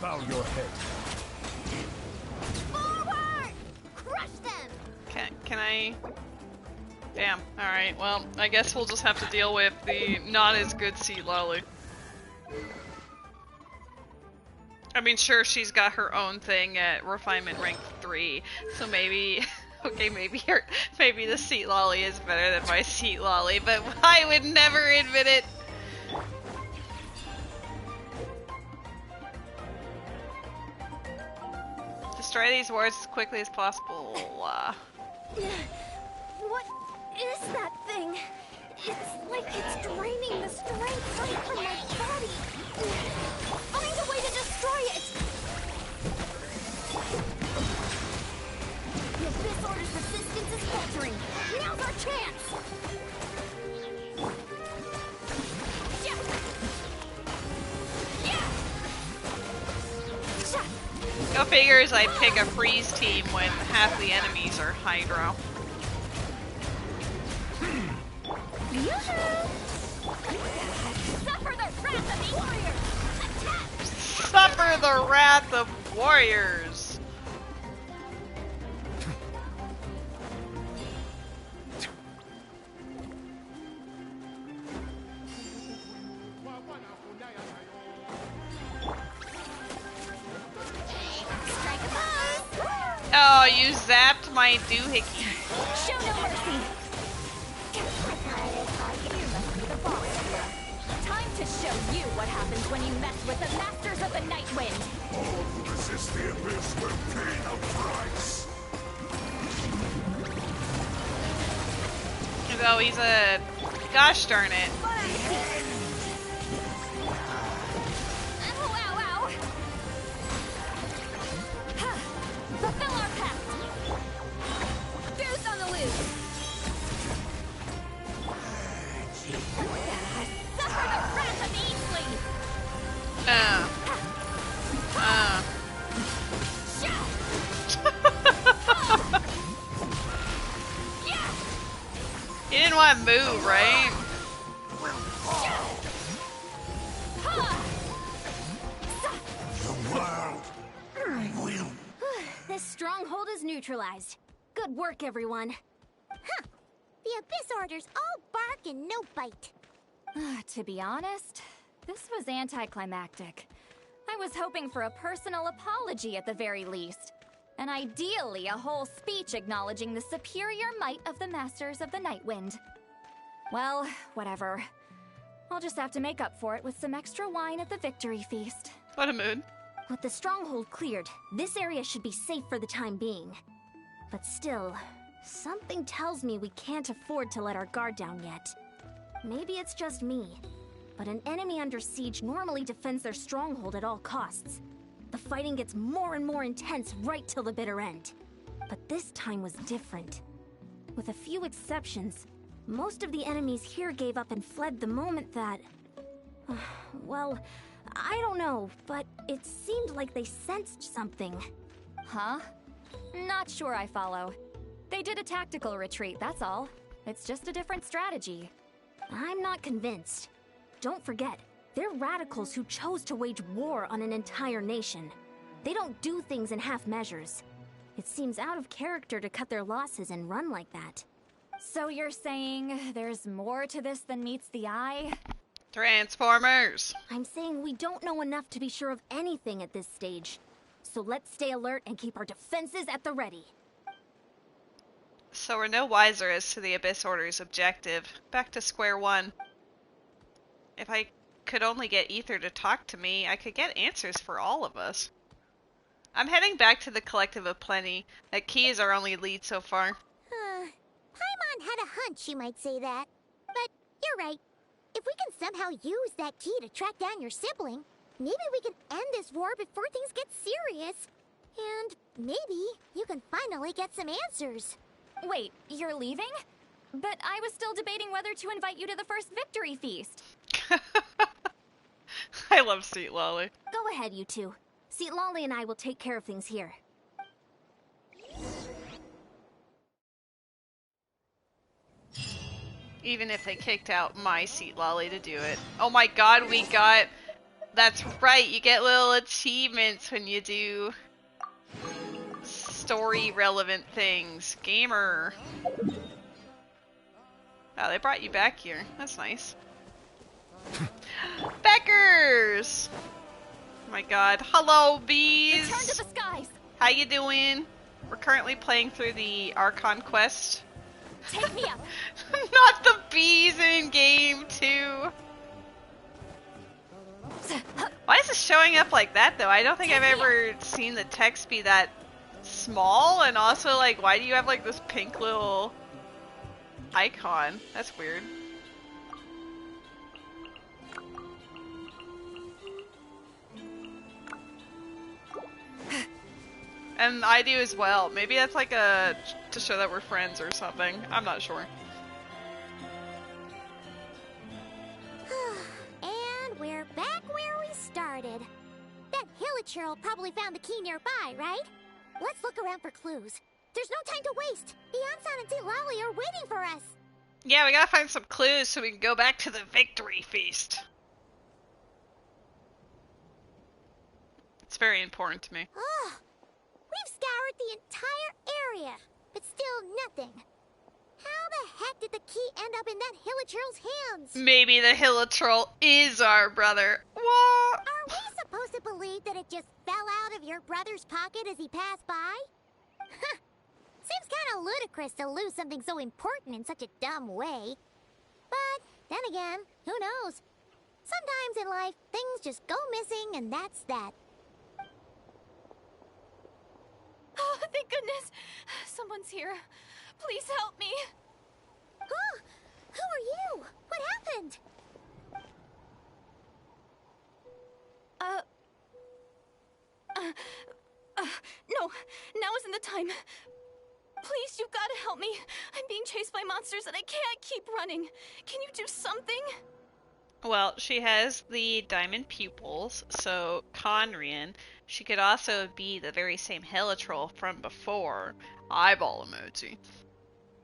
Bow your head. Forward! Crush them! Can I? Damn. Alright, well, I guess we'll just have to deal with the not as good Seat Lolly. I mean, sure, she's got her own thing at Refinement Rank 3, so maybe... Okay, maybe the Seat Lolly is better than my Seat Lolly, but I would never admit it! Destroy these wards as quickly as possible. What is that thing? It's like it's draining the strength right from my body. Find a way to destroy it! The Abyss Order's resistance resistance is faltering. Now's our chance! Go figures I pick a freeze team when half the enemies are Hydro. Suffer the wrath of the warriors! Attack! Suffer the wrath of warriors! Oh, you zapped my doohickey. Show no mercy! Time to show you what happens when you mess with the Masters of the Night Wind! All who resist the abyss will pay the price! Oh, he's a... Gosh darn it. Fulfill our pact! Deuce on the loose! Suffer the wrath of Eastling! You didn't want to move, right? The world will. This stronghold is neutralized. Good work, everyone. Huh. The Abyss Orders all bark and no bite. To be honest, this was anticlimactic. I was hoping for a personal apology at the very least. And ideally, a whole speech acknowledging the superior might of the Masters of the Night Wind. Well, whatever. I'll just have to make up for it with some extra wine at the victory feast. What a mood. With the stronghold cleared, this area should be safe for the time being. But still, something tells me we can't afford to let our guard down yet. Maybe it's just me, but an enemy under siege normally defends their stronghold at all costs. The fighting gets more and more intense right till the bitter end. But this time was different. With a few exceptions, most of the enemies here gave up and fled the moment that... well, I don't know, but it seemed like they sensed something. Huh? Not sure I follow. They did a tactical retreat, that's all. It's just a different strategy. I'm not convinced. Don't forget, they're radicals who chose to wage war on an entire nation. They don't do things in half measures. It seems out of character to cut their losses and run like that. So you're saying there's more to this than meets the eye? Transformers! I'm saying we don't know enough to be sure of anything at this stage. So let's stay alert and keep our defenses at the ready. So we're no wiser as to the Abyss Order's objective. Back to square one. If I could only get Ether to talk to me, I could get answers for all of us. I'm heading back to the Collective of Plenty. That key is our only lead so far. Paimon had a hunch you might say that. But you're right. If we can somehow use that key to track down your sibling, maybe we can end this war before things get serious. And maybe you can finally get some answers. Wait, you're leaving? But I was still debating whether to invite you to the first victory feast. I love Sweet Lolly. Go ahead, you two. Sweet Lolly and I will take care of things here. Even if they kicked out my Seat Lolly to do it. Oh my god, we got... That's right, you get little achievements when you do story-relevant things. Gamer. Oh, they brought you back here. That's nice. Beckers! Oh my god. Hello, bees! Return to the skies! How you doing? We're currently playing through the Archon quest. Take me up! Not the bees in game 2! Why is it showing up like that though? I don't think I've ever seen the text be that small, and also like why do you have like this pink little icon? That's weird. And I do as well. Maybe that's like to show that we're friends or something. I'm not sure. And we're back where we started. That Hilichurl probably found the key nearby, right? Let's look around for clues. There's no time to waste. Beyonsan and Lally are waiting for us. Yeah, we gotta find some clues so we can go back to the victory feast. It's very important to me. Ugh. We've scoured the entire area, but still nothing. How the heck did the key end up in that Hilichurl's hands? Maybe the Hilichurl is our brother. What? Are we supposed to believe that it just fell out of your brother's pocket as he passed by? Seems kind of ludicrous to lose something so important in such a dumb way. But then again, who knows? Sometimes in life, things just go missing and that's that. Oh, thank goodness. Someone's here. Please help me. Oh, who are you? What happened? No, now isn't the time. Please, you've got to help me. I'm being chased by monsters and I can't keep running. Can you do something? Well, she has the diamond pupils, so khaen'riah. She could also be the very same Hilichurl from before. Eyeball emoji.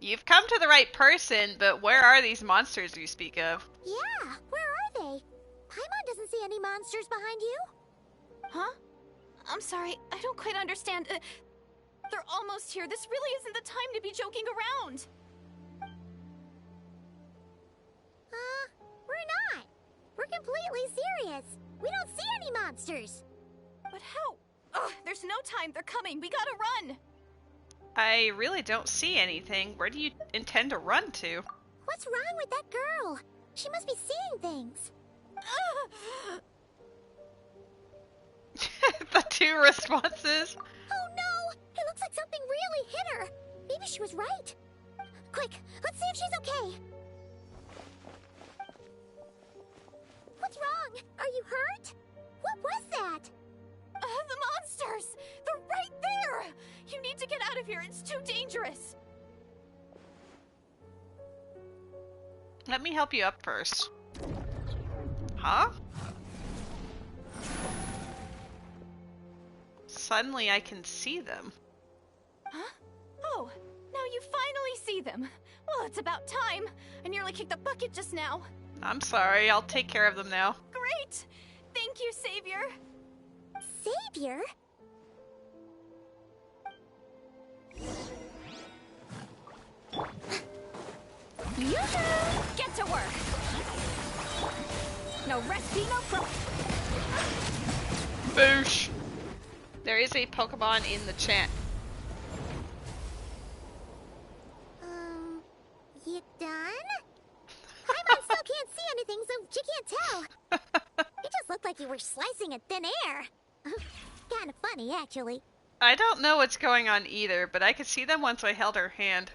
You've come to the right person, but where are these monsters you speak of? Yeah, where are they? Paimon doesn't see any monsters behind you. Huh? I'm sorry, I don't quite understand. They're almost here. This really isn't the time to be joking around. We're not. We're completely serious. We don't see any monsters. But how? Ugh, there's no time. They're coming. We gotta run. I really don't see anything. Where do you intend to run to? What's wrong with that girl? She must be seeing things. The two responses. Oh no! It looks like something really hit her. Maybe she was right. Quick, let's see if she's okay. What's wrong? Are you hurt? What was that? The monsters! They're right there! You need to get out of here. It's too dangerous. Let me help you up first. Huh? Suddenly I can see them. Huh? Oh, now you finally see them. Well, it's about time. I nearly kicked the bucket just now. I'm sorry, I'll take care of them now. Great! Thank you, Savior. Savior? Yoo-hoo! Get to work! No recipe, no pro... Boosh! There is a Pokemon in the chat. You done? Paimon still can't see anything, so she can't tell. It just looked like you were slicing at thin air. Kinda funny, actually. I don't know what's going on either, but I could see them once I held her hand.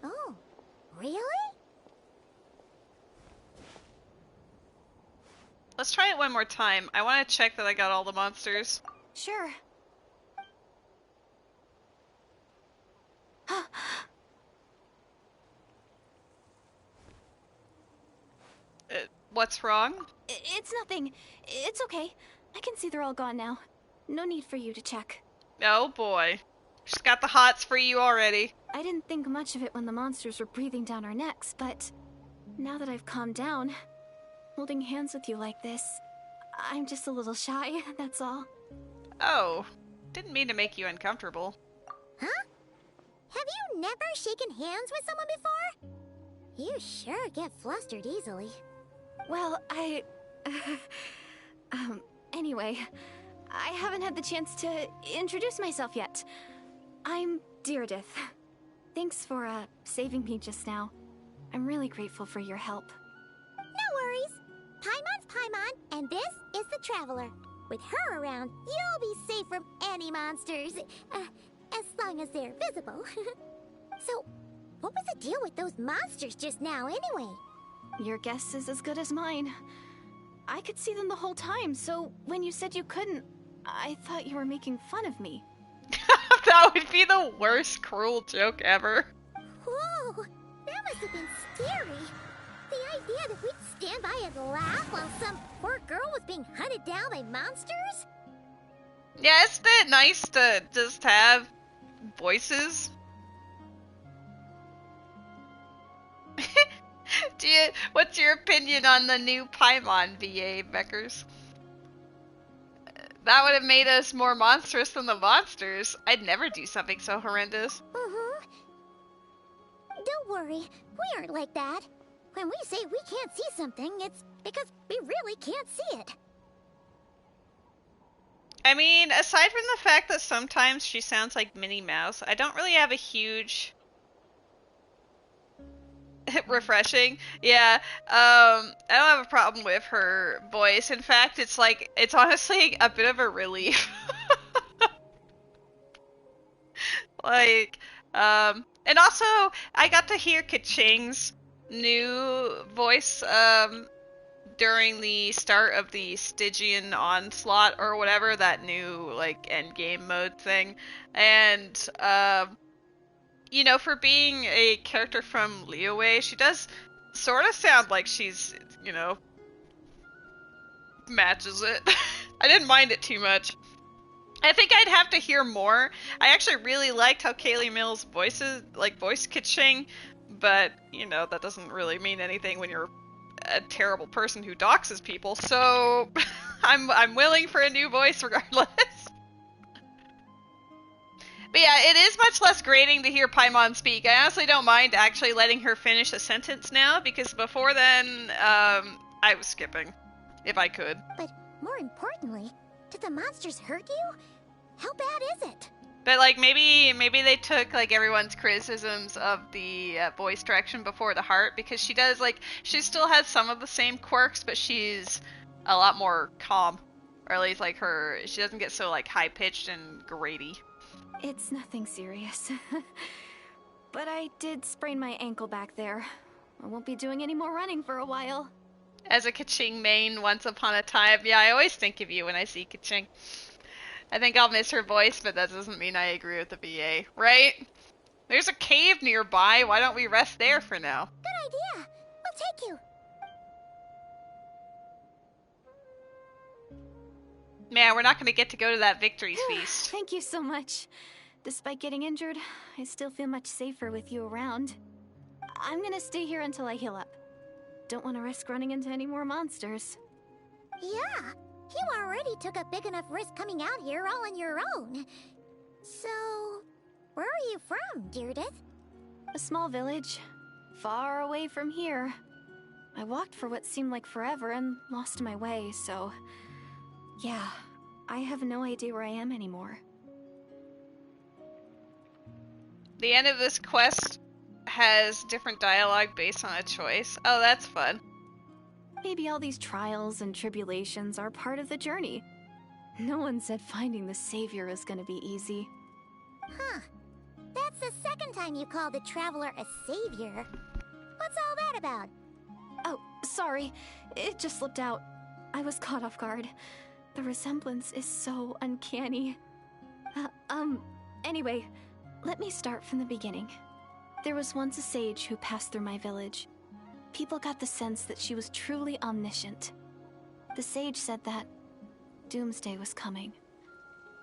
Oh, really? Let's try it one more time. I want to check that I got all the monsters. Sure. What's wrong? It's nothing. It's okay. I can see they're all gone now. No need for you to check. Oh boy. She's got the hots for you already. I didn't think much of it when the monsters were breathing down our necks, but now that I've calmed down, holding hands with you like this, I'm just a little shy, that's all. Oh, didn't mean to make you uncomfortable. Huh? Have you never shaken hands with someone before? You sure get flustered easily. Well, anyway, I haven't had the chance to introduce myself yet. I'm Deirdith. Thanks for, saving me just now. I'm really grateful for your help. No worries. Paimon's Paimon, and this is the Traveler. With her around, you'll be safe from any monsters. As long as they're visible. So, what was the deal with those monsters just now, anyway? Your guess is as good as mine. I could see them the whole time, so when you said you couldn't, I thought you were making fun of me. That would be the worst cruel joke ever. Whoa! That must have been scary. The idea that we'd stand by and laugh while some poor girl was being hunted down by monsters? Yeah, isn't it nice to just have voices? What's your opinion on the new Paimon VA, Beckers? That would have made us more monstrous than the monsters. I'd never do something so horrendous. Don't worry, we aren't like that. When we say we can't see something, it's because we really can't see it. I mean, aside from the fact that sometimes she sounds like Minnie Mouse, I don't really have a huge... refreshing. Yeah, I don't have a problem with her voice. In fact, it's honestly a bit of a relief. And also, I got to hear Kaching's new voice, during the start of the Stygian Onslaught or whatever, that new, endgame mode thing. And, you know, for being a character from Liyue, she does sort of sound like she's, you know, matches it. I didn't mind it too much. I think I'd have to hear more. I actually really liked how Kaylee Mills voice Kaching, but, you know, that doesn't really mean anything when you're a terrible person who doxes people, so I'm willing for a new voice regardless. But yeah, it is much less grating to hear Paimon speak. I honestly don't mind actually letting her finish a sentence now, because before then, I was skipping, if I could. But more importantly, did the monsters hurt you? How bad is it? But maybe they took everyone's criticisms of the voice direction before the heart, because she does she still has some of the same quirks, but she's a lot more calm, or at least she doesn't get so high pitched and grady. It's nothing serious. But I did sprain my ankle back there. I won't be doing any more running for a while. As a Kaching main once upon a time, yeah, I always think of you when I see Kaching. I think I'll miss her voice, but that doesn't mean I agree with the VA, right? There's a cave nearby, why don't we rest there for now? Good idea! We'll take you! Man, we're not going to get to go to that victory feast. Thank you so much. Despite getting injured, I still feel much safer with you around. I'm gonna stay here until I heal up. Don't want to risk running into any more monsters. Yeah, you already took a big enough risk coming out here all on your own. So, where are you from, Deirdith? A small village, far away from here. I walked for what seemed like forever and lost my way, so... yeah, I have no idea where I am anymore. The end of this quest has different dialogue based on a choice. Oh, that's fun. Maybe all these trials and tribulations are part of the journey. No one said finding the savior is gonna be easy. Huh. That's the second time you called the traveler a savior. What's all that about? Oh, sorry. It just slipped out. I was caught off guard. The resemblance is so uncanny. Anyway, let me start from the beginning. There was once a sage who passed through my village. People got the sense that she was truly omniscient. The sage said that doomsday was coming.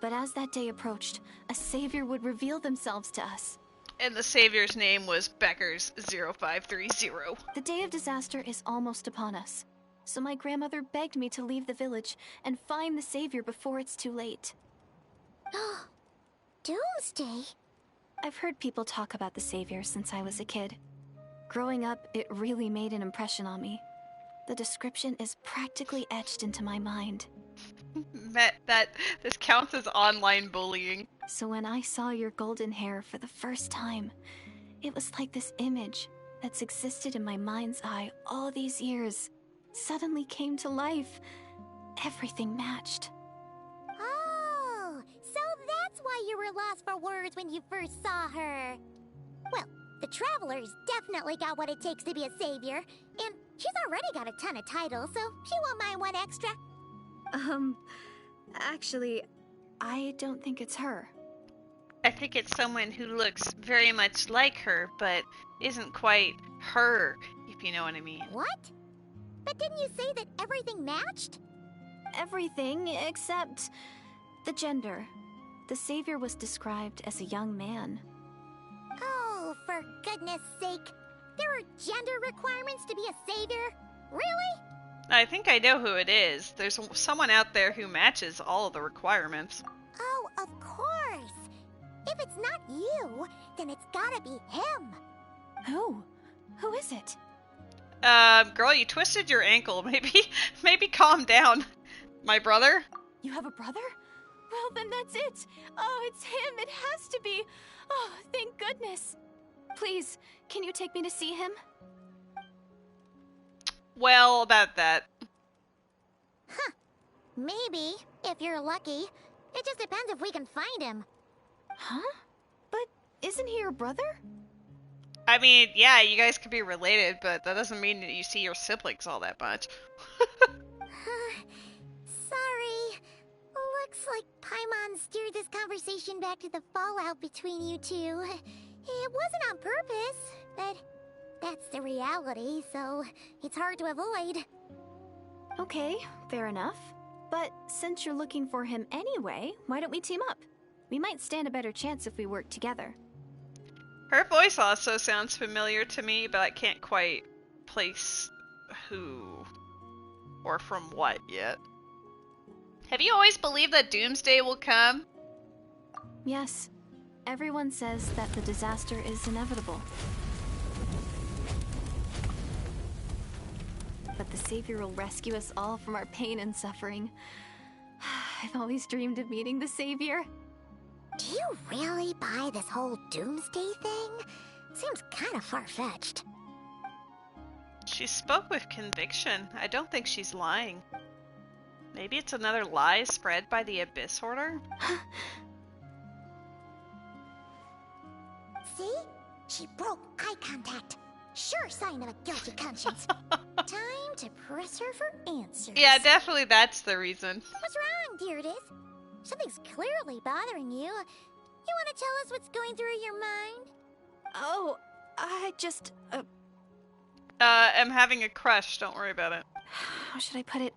But as that day approached, a savior would reveal themselves to us. And the savior's name was Beckers 0530. The day of disaster is almost upon us. So my grandmother begged me to leave the village and find the savior before it's too late. Doomsday? I've heard people talk about the savior since I was a kid. Growing up, it really made an impression on me. The description is practically etched into my mind. That this counts as online bullying. So when I saw your golden hair for the first time, it was like this image that's existed in my mind's eye all these years suddenly came to life. Everything matched. Oh, so that's why you were lost for words when you first saw her. Well, the Traveler's definitely got what it takes to be a savior, and She's already got a ton of titles, so she won't mind one extra. Actually, I don't think it's her. I think it's someone who looks very much like her, but isn't quite her, if you know what I mean. What? But didn't you say that everything matched? Everything except the gender. The savior was described as a young man. Oh, for goodness sake. There are gender requirements to be a savior? Really? I think I know who it is. There's someone out there who matches all of the requirements. Oh, of course. If it's not you, then it's gotta be him. Who? Who is it? Girl, you twisted your ankle. Maybe calm down. My brother? You have a brother? Well, then that's it. Oh, it's him. It has to be. Oh, thank goodness. Please, can you take me to see him? Well, about that. Huh. Maybe, if you're lucky. It just depends if we can find him. Huh? But isn't he your brother? I mean, yeah, you guys could be related, but that doesn't mean that you see your siblings all that much. Sorry. Looks like Paimon steered this conversation back to the fallout between you two. It wasn't on purpose, but that's the reality, so it's hard to avoid. Okay, fair enough. But since you're looking for him anyway, why don't we team up? We might stand a better chance if we work together. Her voice also sounds familiar to me, but I can't quite place who or from what yet. Have you always believed that Doomsday will come? Yes. Everyone says that the disaster is inevitable. But the Savior will rescue us all from our pain and suffering. I've always dreamed of meeting the Savior. Do you really buy this whole Doomsday thing? Seems kind of far-fetched. She spoke with conviction. I don't think she's lying. Maybe it's another lie spread by the Abyss Order? See? She broke eye contact. Sure sign of a guilty conscience. Time to press her for answers. Yeah, definitely that's the reason. What's wrong, Deirdith? Something's clearly bothering you. You want to tell us what's going through your mind? Oh, I just... I'm having a crush. Don't worry about it. How should I put it?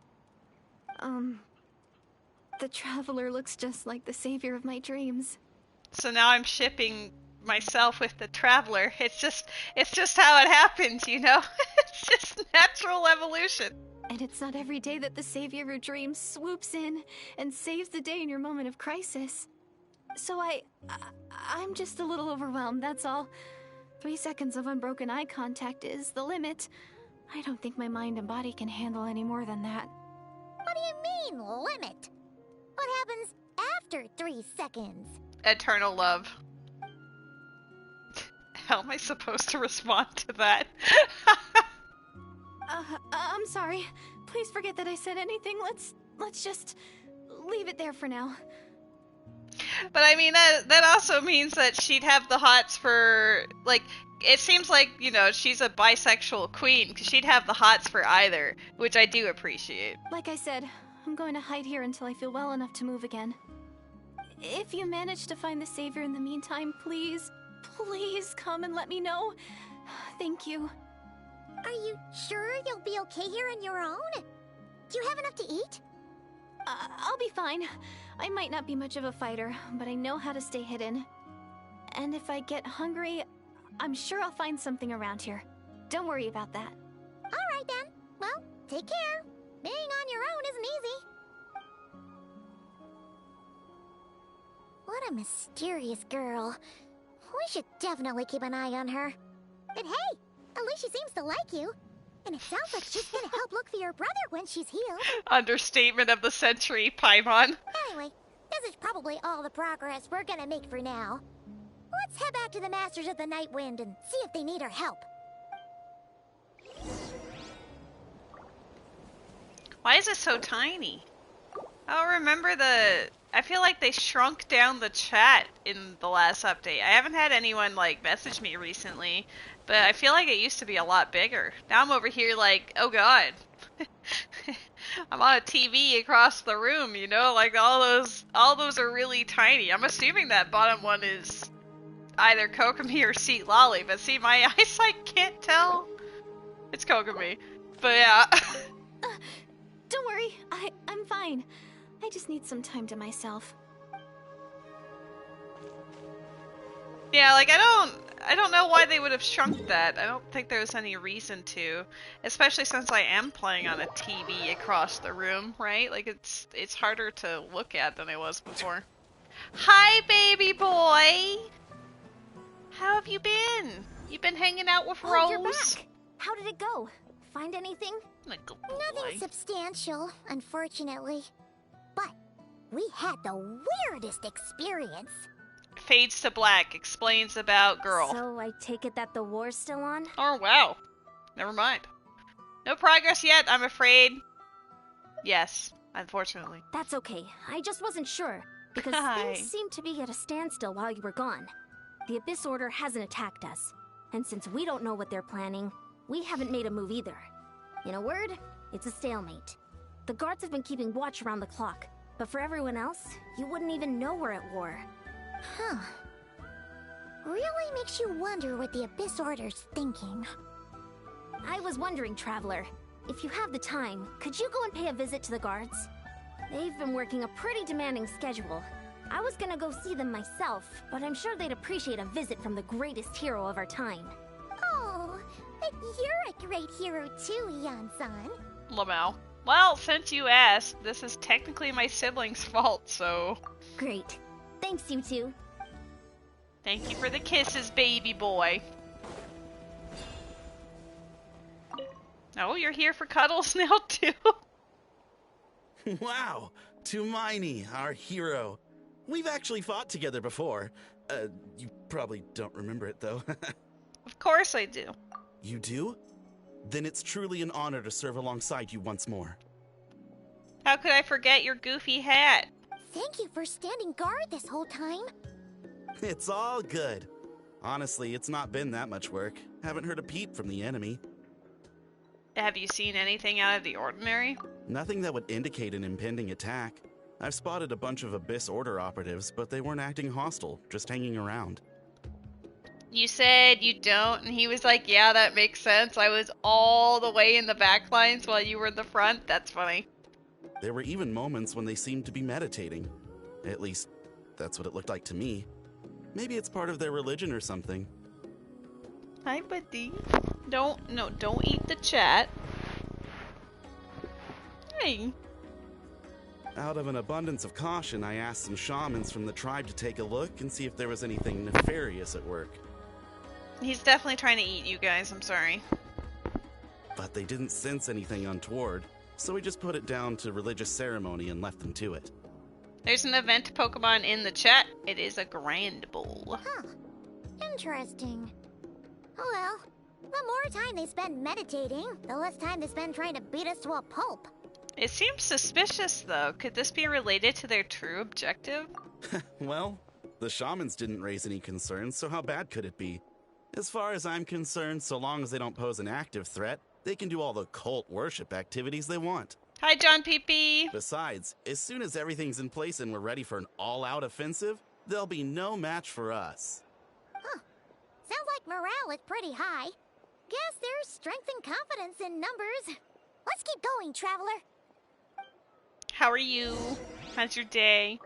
The Traveler looks just like the savior of my dreams. So now I'm shipping myself with the Traveler. It's just how it happens, you know? It's just natural evolution. And it's not every day that the savior of dreams swoops in and saves the day in your moment of crisis. So I'm just a little overwhelmed, that's all. 3 seconds of unbroken eye contact is the limit. I don't think my mind and body can handle any more than that. What do you mean, limit? What happens after 3 seconds? Eternal love. How am I supposed to respond to that? I'm sorry. Please forget that I said anything. Let's just leave it there for now. But I mean, that also means that she'd have the hots for, like, it seems like, you know, she's a bisexual queen, because she'd have the hots for either, which I do appreciate. Like I said, I'm going to hide here until I feel well enough to move again. If you manage to find the savior in the meantime, please come and let me know. Thank you. Are you sure you'll be okay here on your own? Do you have enough to eat? I'll be fine. I might not be much of a fighter, but I know how to stay hidden. And if I get hungry, I'm sure I'll find something around here. Don't worry about that. Alright then. Well, take care. Being on your own isn't easy. What a mysterious girl. We should definitely keep an eye on her. But hey, at least she seems to like you. And it sounds like she's gonna help look for your brother when she's healed. Understatement of the century, Paimon. Anyway, this is probably all the progress we're gonna make for now. Let's head back to the Masters of the Night Wind and see if they need our help. Why is it so tiny? Oh, remember the I feel like they shrunk down the chat in the last update. I haven't had anyone, like, message me recently, but I feel like it used to be a lot bigger. Now I'm over here like, oh god. I'm on a TV across the room, you know? Like, all those are really tiny. I'm assuming that bottom one is either Kokomi or Seat Lolly, but see, my eyesight can't tell. It's Kokomi. But yeah. Don't worry, I'm fine. I just need some time to myself. Yeah, like, I don't know why they would have shrunk that. I don't think there was any reason to. Especially since I am playing on a TV across the room, right? Like, it's harder to look at than it was before. Hi, baby boy! How have you been? You been hanging out with Rose? You're back! How did it go? Find anything? Nothing substantial, unfortunately. But we had the weirdest experience. Fades to black, explains about girl. So I take it that the war's still on? Oh, wow. Never mind. No progress yet, I'm afraid. Yes, unfortunately. That's okay. I just wasn't sure. Because things seemed to be at a standstill while you were gone. The Abyss Order hasn't attacked us. And since we don't know what they're planning, we haven't made a move either. In a word, it's a stalemate. The guards have been keeping watch around the clock. But for everyone else, you wouldn't even know we're at war. Huh. Really makes you wonder what the Abyss Order's thinking. I was wondering, Traveler, if you have the time, could you go and pay a visit to the guards? They've been working a pretty demanding schedule. I was gonna go see them myself, but I'm sure they'd appreciate a visit from the greatest hero of our time. Oh, but you're a great hero too, Yan-san. Lamau. Well, since you asked, this is technically my sibling's fault, so... Great. Thanks, you two. Thank you for the kisses, baby boy. Oh, you're here for cuddles now, too? Wow! Tumaini, our hero. We've actually fought together before. You probably don't remember it, though. Of course I do. You do? Then it's truly an honor to serve alongside you once more. How could I forget your goofy hat? Thank you for standing guard this whole time. It's all good. Honestly, it's not been that much work. Haven't heard a peep from the enemy. Have you seen anything out of the ordinary? Nothing that would indicate an impending attack. I've spotted a bunch of Abyss Order operatives, but they weren't acting hostile, just hanging around. You said you don't, and he was like, yeah, that makes sense. I was all the way in the back lines while you were in the front. That's funny. There were even moments when they seemed to be meditating. At least, that's what it looked like to me. Maybe it's part of their religion or something. Hi, buddy. Don't eat the chat. Hey. Out of an abundance of caution, I asked some shamans from the tribe to take a look and see if there was anything nefarious at work. He's definitely trying to eat you guys, I'm sorry. But they didn't sense anything untoward, so we just put it down to religious ceremony and left them to it. There's an event Pokemon in the chat. It is a Grand Bowl. Huh. Interesting. Oh well. The more time they spend meditating, the less time they spend trying to beat us to a pulp. It seems suspicious, though. Could this be related to their true objective? Well, the shamans didn't raise any concerns, so how bad could it be? As far as I'm concerned, so long as they don't pose an active threat, they can do all the cult worship activities they want. Hi, John PP. Besides, as soon as everything's in place and we're ready for an all-out offensive, there'll be no match for us. Huh. Sounds like morale is pretty high. Guess there's strength and confidence in numbers. Let's keep going, Traveler. How are you? How's your day?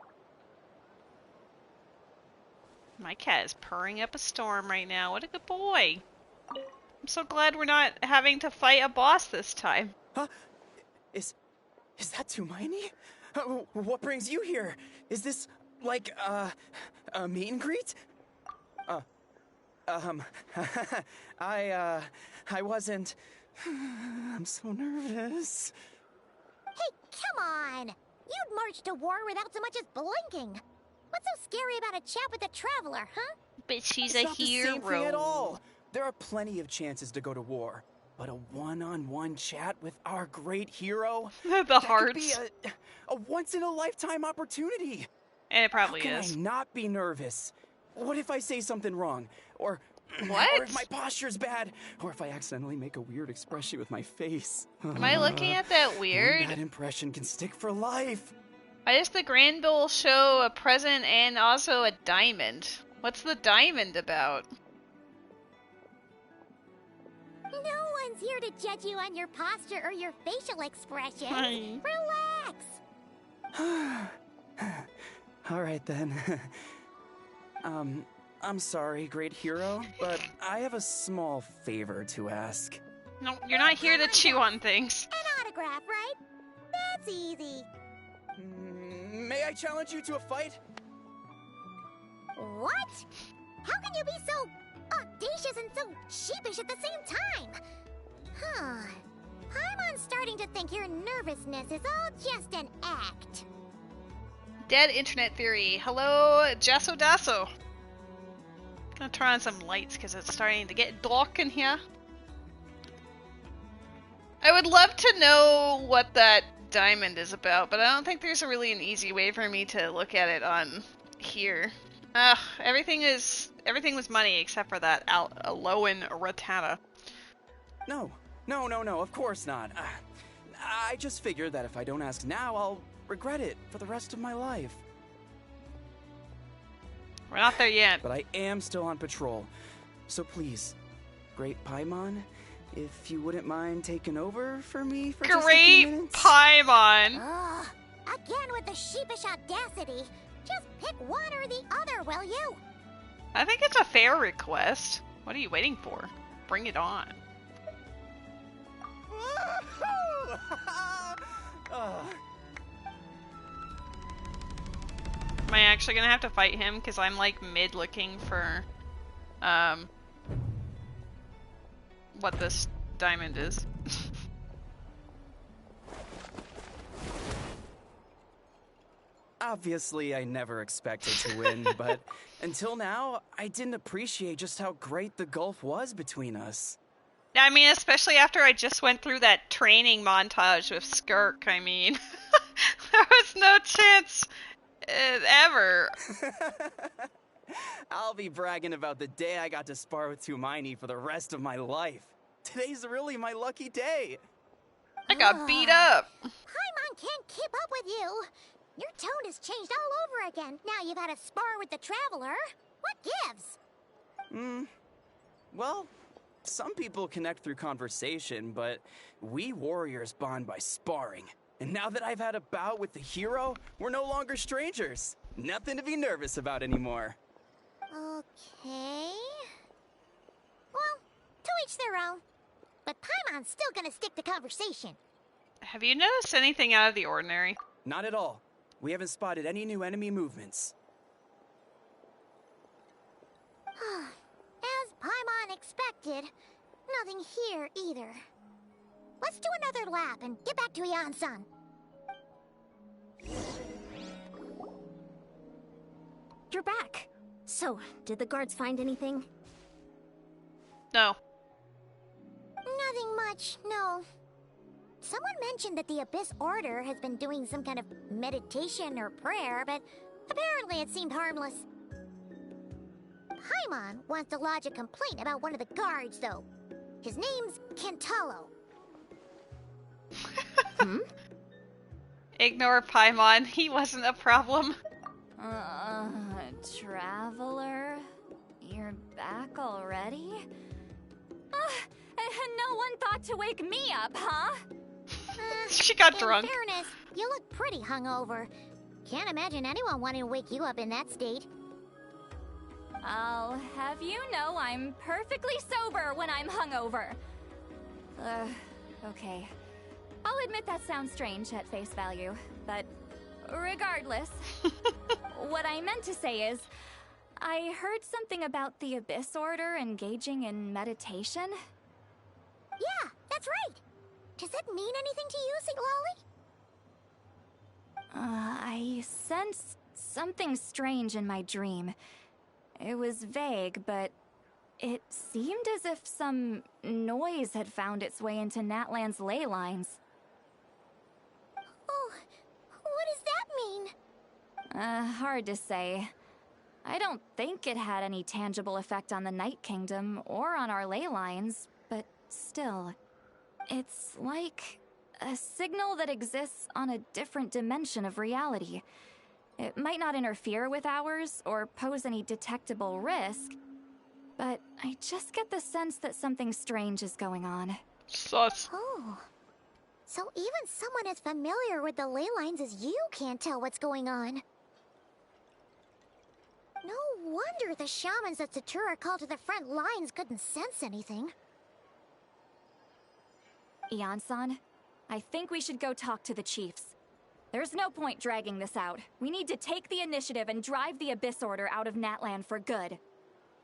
My cat is purring up a storm right now. What a good boy. I'm so glad we're not having to fight a boss this time. Huh? Is that Tumaini? What brings you here? Is this, like, a meet and greet? I wasn't... I'm so nervous. Hey, come on! You'd march to war without so much as blinking. What's so scary about a chat with a Traveler, huh? But she's it's a not hero. The same thing at all. There are plenty of chances to go to war, but a one-on-one chat with our great hero? The hearts. Could be a once-in-a-lifetime opportunity. And it probably How can is. I not be nervous? What if I say something wrong? Or what? Or if my posture's bad? Or if I accidentally make a weird expression with my face? Am I looking at that weird? One bad impression can stick for life. Why does the Grand Bowl show a present and also a diamond? What's the diamond about? No one's here to judge you on your posture or your facial expressions. Relax. All right then. I'm sorry, great hero, but I have a small favor to ask. No, you're not here to chew on things. An autograph, right? That's easy. May I challenge you to a fight? What? How can you be so audacious and so sheepish at the same time? Huh. I'm starting to think your nervousness is all just an act. Dead internet theory. Hello, Jasso Dasso. Gonna turn on some lights because it's starting to get dark in here. I would love to know what that diamond is about, but I don't think there's really an easy way for me to look at it on here. Everything was money except for that Alolan Rattata. No, of course not. I just figured that if I don't ask now, I'll regret it for the rest of my life. We're not there yet. But I am still on patrol. So please, Great Paimon, if you wouldn't mind taking over for me for just a few minutes? Paimon! Again with the sheepish audacity. Just pick one or the other, will you? I think it's a fair request. What are you waiting for? Bring it on. Am I actually gonna have to fight him? Because I'm like mid looking for what this diamond is. Obviously, I never expected to win, but until now, I didn't appreciate just how great the gulf was between us. I mean, especially after I just went through that training montage with Skirk, I mean, there was no chance ever. I'll be bragging about the day I got to spar with Hermione for the rest of my life. Today's really my lucky day. I got beat up. Paimon can't keep up with you. Your tone has changed all over again. Now you've had a spar with the Traveler. What gives? Well, some people connect through conversation, but we warriors bond by sparring. And now that I've had a bout with the hero, we're no longer strangers. Nothing to be nervous about anymore. Okay. Well, to each their own. But Paimon's still gonna stick to conversation. Have you noticed anything out of the ordinary? Not at all. We haven't spotted any new enemy movements. As Paimon expected, nothing here either. Let's do another lap and get back to Yan-san. You're back. So, did the guards find anything? No. Nothing much, no. Someone mentioned that the Abyss Order has been doing some kind of meditation or prayer, but apparently it seemed harmless. Paimon wants to lodge a complaint about one of the guards, though. His name's Kentalo. Ignore Paimon. He wasn't a problem. Traveler? You're back already? No one thought to wake me up, huh? She got drunk. In fairness, you look pretty hungover. Can't imagine anyone wanting to wake you up in that state. I'll have you know I'm perfectly sober when I'm hungover. Okay. I'll admit that sounds strange at face value, but regardless, what I meant to say is, I heard something about the Abyss Order engaging in meditation. Yeah, that's right. Does that mean anything to you, Siglali? I sensed something strange in my dream. It was vague, but it seemed as if some noise had found its way into Natlan's ley lines. Oh, what does that mean? Hard to say. I don't think it had any tangible effect on the Night Kingdom or on our ley lines, but still. It's like a signal that exists on a different dimension of reality. It might not interfere with ours or pose any detectable risk, but I just get the sense that something strange is going on. Sus. Oh. So even someone as familiar with the ley lines as you can't tell what's going on. No wonder the shamans that Satura called to the front lines couldn't sense anything. Ian-san, I think we should go talk to the chiefs. There's no point dragging this out. We need to take the initiative and drive the Abyss Order out of Natlan for good.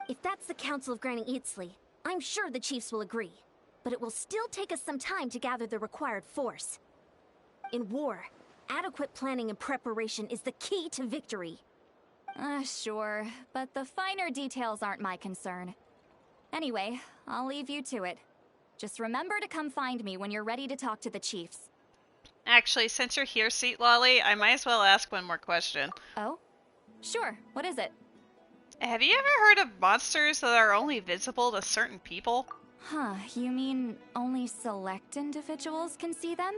If that's the Council of Granny Eatsley, I'm sure the chiefs will agree. But it will still take us some time to gather the required force. In war, adequate planning and preparation is the key to victory. Sure, but the finer details aren't my concern. Anyway, I'll leave you to it. Just remember to come find me when you're ready to talk to the chiefs. Actually, since you're here, Seat Lolly, I might as well ask one more question. Oh? Sure, what is it? Have you ever heard of monsters that are only visible to certain people? Huh, you mean only select individuals can see them?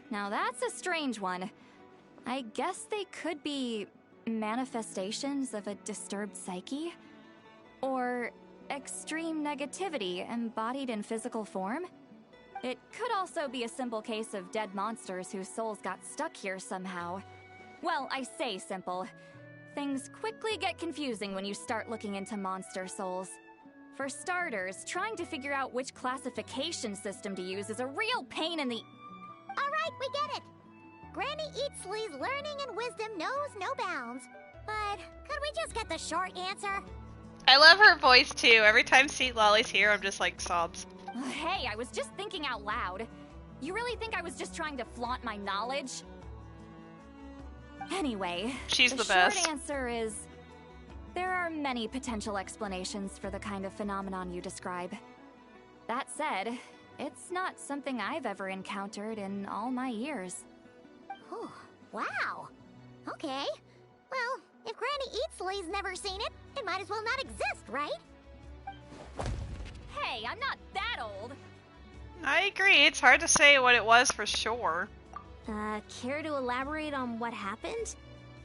Now that's a strange one. I guess they could be manifestations of a disturbed psyche? Or extreme negativity embodied in physical form? It could also be a simple case of dead monsters whose souls got stuck here somehow. Well, I say simple. Things quickly get confusing when you start looking into monster souls. For starters, trying to figure out which classification system to use is a real pain in the... Alright, we get it! Granny Eatsley's learning and wisdom knows no bounds. But could we just get the short answer? I love her voice too. Every time Seat Lolly's here, I'm just like sobs. Hey, I was just thinking out loud. You really think I was just trying to flaunt my knowledge? Anyway, she's the short best. Answer is... there are many potential explanations for the kind of phenomenon you describe. That said, it's not something I've ever encountered in all my years. Oh, wow. Okay. Well, if Granny Eatsley's never seen it, it might as well not exist, right? Hey, I'm not that old! I agree, it's hard to say what it was for sure. Care to elaborate on what happened?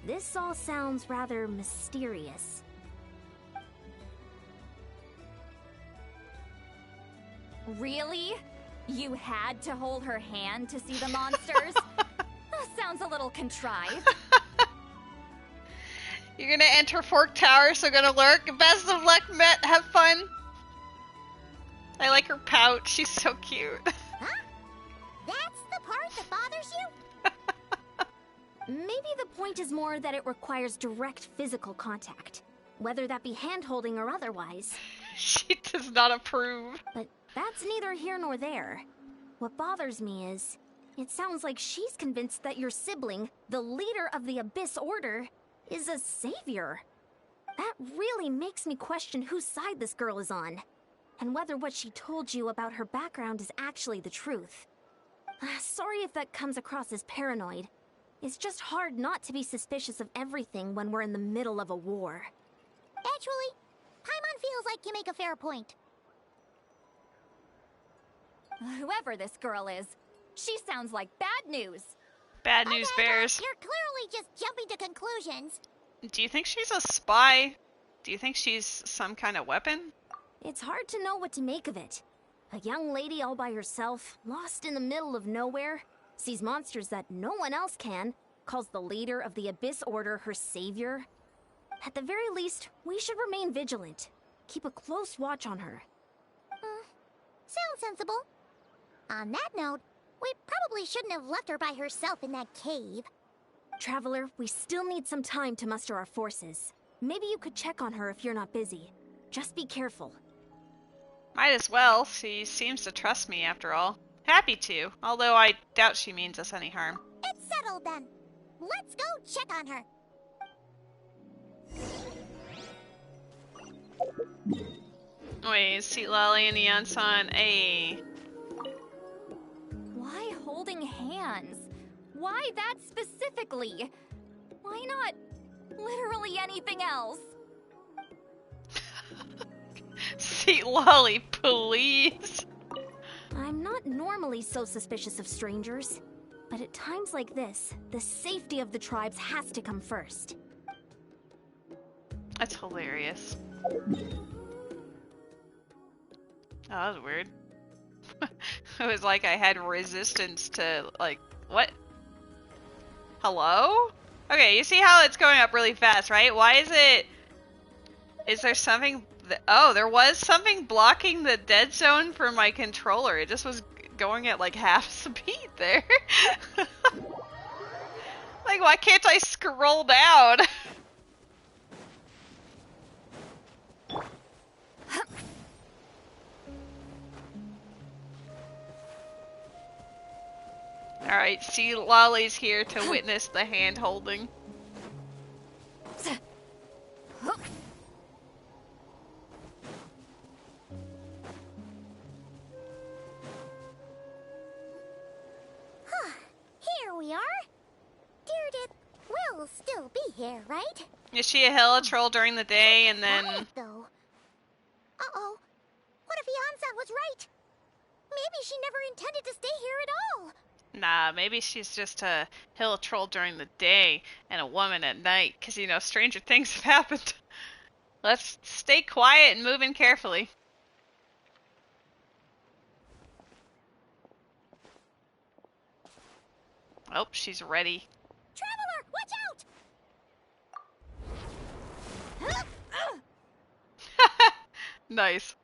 This all sounds rather mysterious. Really? You had to hold her hand to see the monsters? Sounds a little contrived. You're gonna enter Fork Tower, so gonna lurk. Best of luck, Met. Have fun. I like her pout. She's so cute. Huh? That's the part that bothers you? Maybe the point is more that it requires direct physical contact, whether that be hand-holding or otherwise. She does not approve. But that's neither here nor there. What bothers me is, it sounds like she's convinced that your sibling, the leader of the Abyss Order, is a savior. That really makes me question whose side this girl is on, and whether what she told you about her background is actually the truth. Sorry if that comes across as paranoid. It's just hard not to be suspicious of everything when we're in the middle of a war. Actually, Paimon feels like you make a fair point. Whoever this girl is, she sounds like bad news. Bad news bears. You're clearly just jumping to conclusions. Do you think she's a spy? Do you think she's some kind of weapon? It's hard to know what to make of it. A young lady all by herself, lost in the middle of nowhere, sees monsters that no one else can, calls the leader of the Abyss Order her savior. At the very least, we should remain vigilant. Keep a close watch on her. Sounds sensible. On that note, we probably shouldn't have left her by herself in that cave. Traveler, we still need some time to muster our forces. Maybe you could check on her if you're not busy. Just be careful. Might as well. She seems to trust me after all. Happy to, although I doubt she means us any harm. It's settled then. Let's go check on her. Wait, Seat Lolly and Ian-san, ay. Why holding hands? Why that specifically? Why not literally anything else? Seat lolly, please. I'm not normally so suspicious of strangers, but at times like this, the safety of the tribes has to come first. That's hilarious. Oh, that was weird. It was like I had resistance to, like, what? Hello? Okay, you see how it's going up really fast, right? Why is it... Is there something... Oh, there was something blocking the dead zone for my controller. It just was going at, like, half speed there. Like, why can't I scroll down? Alright, see Lolly's here to witness the hand holding. Here we are. Deirdre will still be here, right? Is she a hella troll during the day and then... Though. Uh-oh. What if Yansan was right? Maybe she never intended to stay here at all. Nah, maybe she's just a hill troll during the day and a woman at night, because, you know, stranger things have happened. Let's stay quiet and move in carefully. Oh, she's ready. Traveler, watch out! Nice.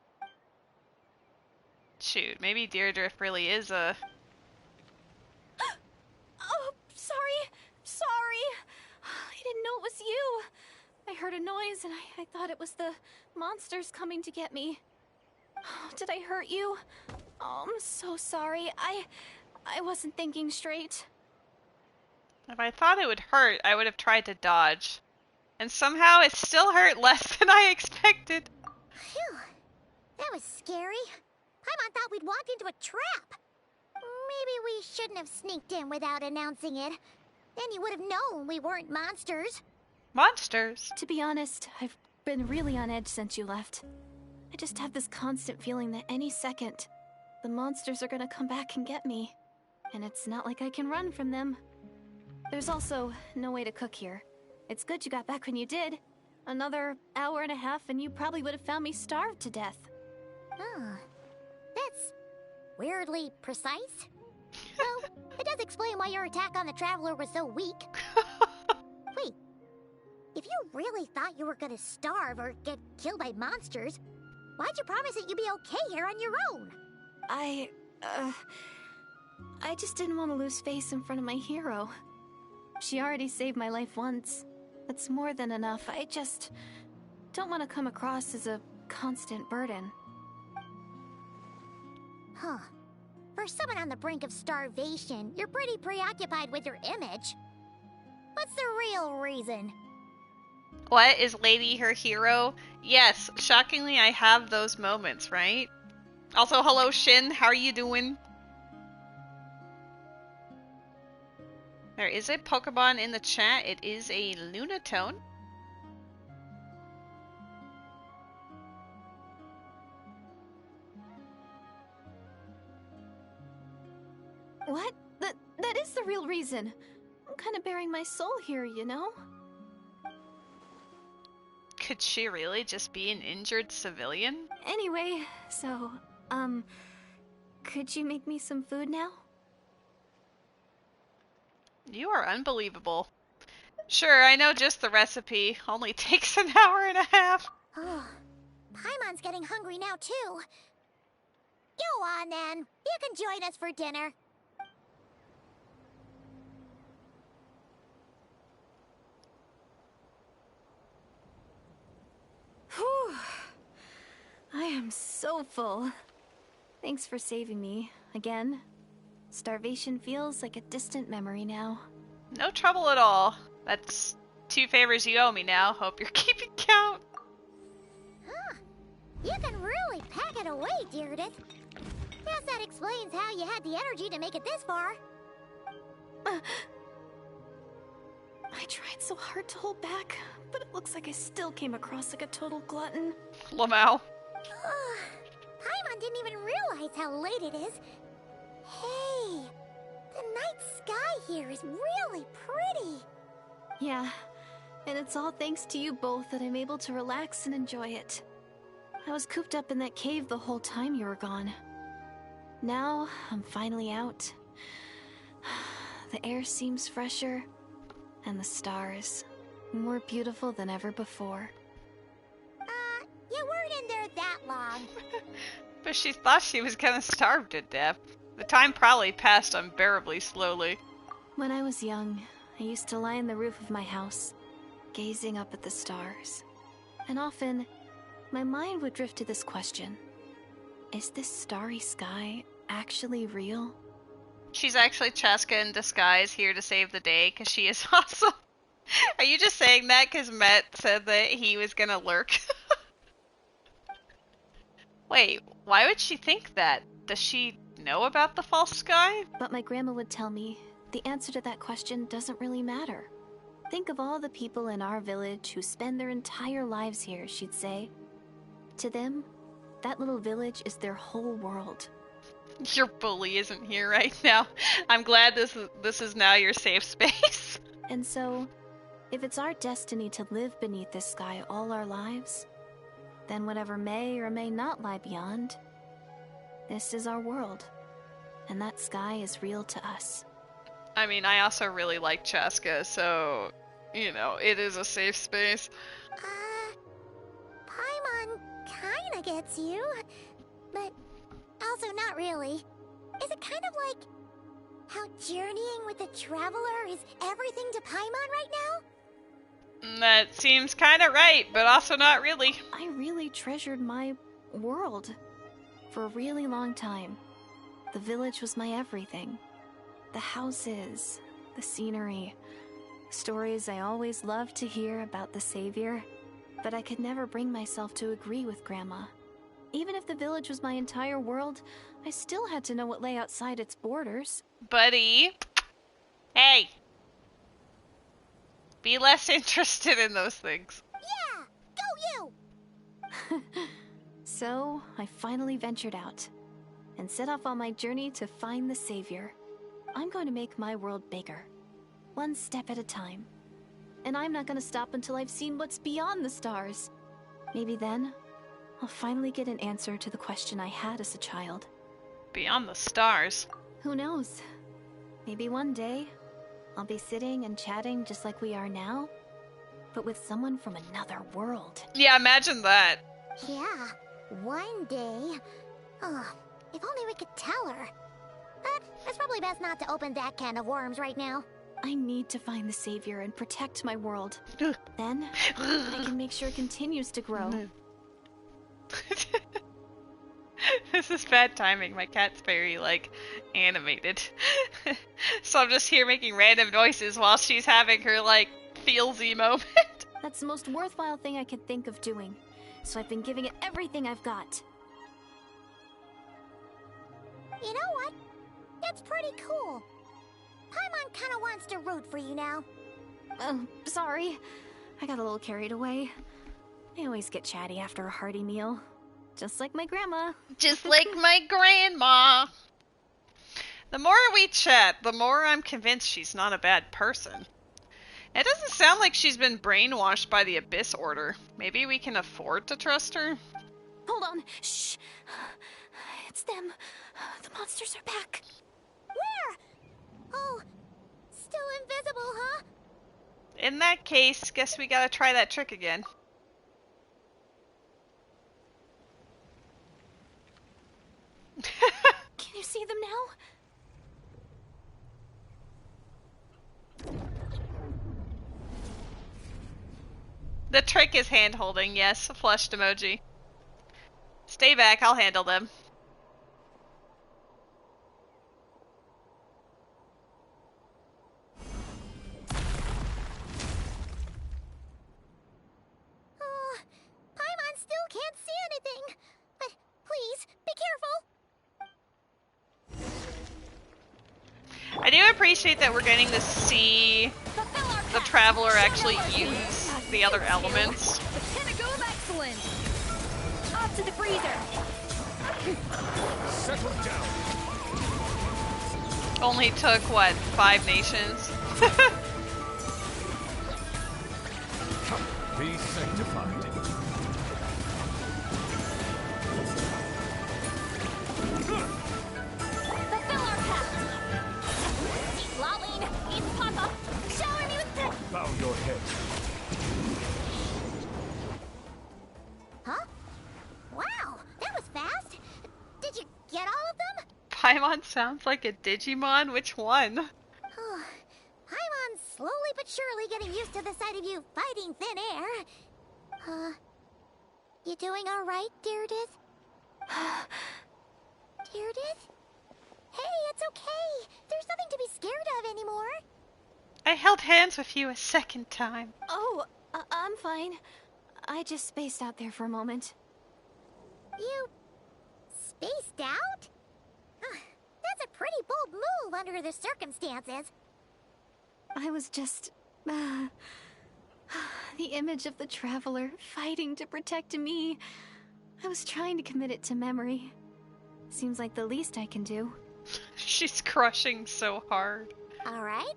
Shoot, maybe Deirdre really is a... Oh, sorry. I didn't know it was you. I heard a noise and I thought it was the monsters coming to get me. Oh, did I hurt you? Oh, I'm so sorry. I wasn't thinking straight. If I thought it would hurt, I would have tried to dodge. And somehow it still hurt less than I expected. Phew. That was scary. Paimon thought we'd walked into a trap. Maybe we shouldn't have sneaked in without announcing it. Then you would have known we weren't monsters. Monsters? To be honest, I've been really on edge since you left. I just have this constant feeling that any second, the monsters are gonna come back and get me. And it's not like I can run from them. There's also no way to cook here. It's good you got back when you did. Another hour and a half and you probably would have found me starved to death. Oh, that's weirdly precise. Well, it does explain why your attack on the Traveler was so weak. Wait, if you really thought you were gonna starve or get killed by monsters, why'd you promise that you'd be okay here on your own? I just didn't want to lose face in front of my hero. She already saved my life once. That's more than enough. I just don't want to come across as a constant burden. Huh. For someone on the brink of starvation, you're pretty preoccupied with your image. What's the real reason? What? Is Lady her hero? Yes, shockingly I have those moments, right? Also, hello Shin, how are you doing? There is a Pokemon in the chat. It is a Lunatone. What? That is the real reason. I'm kind of bearing my soul here, you know? Could she really just be an injured civilian? Anyway, so, could you make me some food now? You are unbelievable. Sure, I know just the recipe. Only takes an hour and a half. Oh, Paimon's getting hungry now too. Go on then. You can join us for dinner. Whew. I am so full. Thanks for saving me, again. Starvation feels like a distant memory now. No trouble at all. That's 2 favors you owe me now. Hope you're keeping count. Huh. You can really pack it away, Deirdre. Guess that explains how you had the energy to make it this far. I tried so hard to hold back, but it looks like I still came across like a total glutton. Lamau. Paimon didn't even realize how late it is. Hey, the night sky here is really pretty. Yeah, and it's all thanks to you both that I'm able to relax and enjoy it. I was cooped up in that cave the whole time you were gone. Now, I'm finally out. The air seems fresher, and the stars more beautiful than ever before. You weren't in there that long. But she thought she was gonna starve to death. The time probably passed unbearably slowly. When I was young, I used to lie on the roof of my house, gazing up at the stars. And often, my mind would drift to this question. Is this starry sky actually real? She's actually Chaska in disguise, here to save the day, because she is awesome. Are you just saying that because Met said that he was gonna lurk? Wait, why would she think that? Does she know about the false sky? But my grandma would tell me, the answer to that question doesn't really matter. Think of all the people in our village who spend their entire lives here, she'd say. To them, that little village is their whole world. Your bully isn't here right now. I'm glad this is now your safe space. And so, if it's our destiny to live beneath this sky all our lives, then whatever may or may not lie beyond, this is our world. And that sky is real to us. I mean, I also really like Chaska, so, you know, it is a safe space. Paimon kinda gets you, but also not really. Is it kind of like how journeying with the Traveler is everything to Paimon right now? That seems kinda right, but also not really. I really treasured my world. For a really long time, the village was my everything. The houses, the scenery, stories I always loved to hear about the Savior, but I could never bring myself to agree with Grandma. Even if the village was my entire world, I still had to know what lay outside its borders. Buddy. Hey. Be less interested in those things. Yeah! Go you! So, I finally ventured out and set off on my journey to find the Savior. I'm going to make my world bigger, one step at a time. And I'm not going to stop until I've seen what's beyond the stars. Maybe then, I'll finally get an answer to the question I had as a child. Beyond the stars? Who knows? Maybe one day, I'll be sitting and chatting just like we are now, but with someone from another world. Yeah, imagine that. Yeah, one day. Oh, if only we could tell her. But it's probably best not to open that can of worms right now. I need to find the Savior and protect my world. Then, I can make sure it continues to grow. This is bad timing. My cat's very, like, animated. So I'm just here making random noises while she's having her, like, feelsy moment. That's the most worthwhile thing I could think of doing. So I've been giving it everything I've got. You know what? That's pretty cool. Paimon kinda wants to root for you now. Sorry. I got a little carried away. I always get chatty after a hearty meal. Just like my grandma. Just like my grandma. The more we chat, the more I'm convinced she's not a bad person. It doesn't sound like she's been brainwashed by the Abyss Order. Maybe we can afford to trust her? Hold on. Shh. It's them. The monsters are back. Where? Oh, still invisible, huh? In that case, guess we gotta try that trick again. Can you see them now? The trick is hand-holding, yes. Flushed emoji. Stay back, I'll handle them. Oh, Paimon still can't see anything. But please, be careful. I do appreciate that we're getting to see... Fulfill our the Traveler actually use the other elements. The pinnacle of excellence! Off to the freezer! Settle down. Only took, what, 5 nations? Be sanctified. Fulfill our pact! Eat Lolene! Eat Papa! Shower me with the... Bow your head. Huh? Wow, that was fast. Did you get all of them? Paimon sounds like a Digimon? Which one? Paimon's slowly but surely getting used to the sight of you fighting thin air. You doing alright, Deirdith? Deirdith? Hey, it's okay. There's nothing to be scared of anymore. I held hands with you a second time. Oh, I'm fine. I just spaced out there for a moment. You... spaced out? That's a pretty bold move under the circumstances. I was just... the image of the Traveler fighting to protect me. I was trying to commit it to memory. Seems like the least I can do. She's crushing so hard. Alright.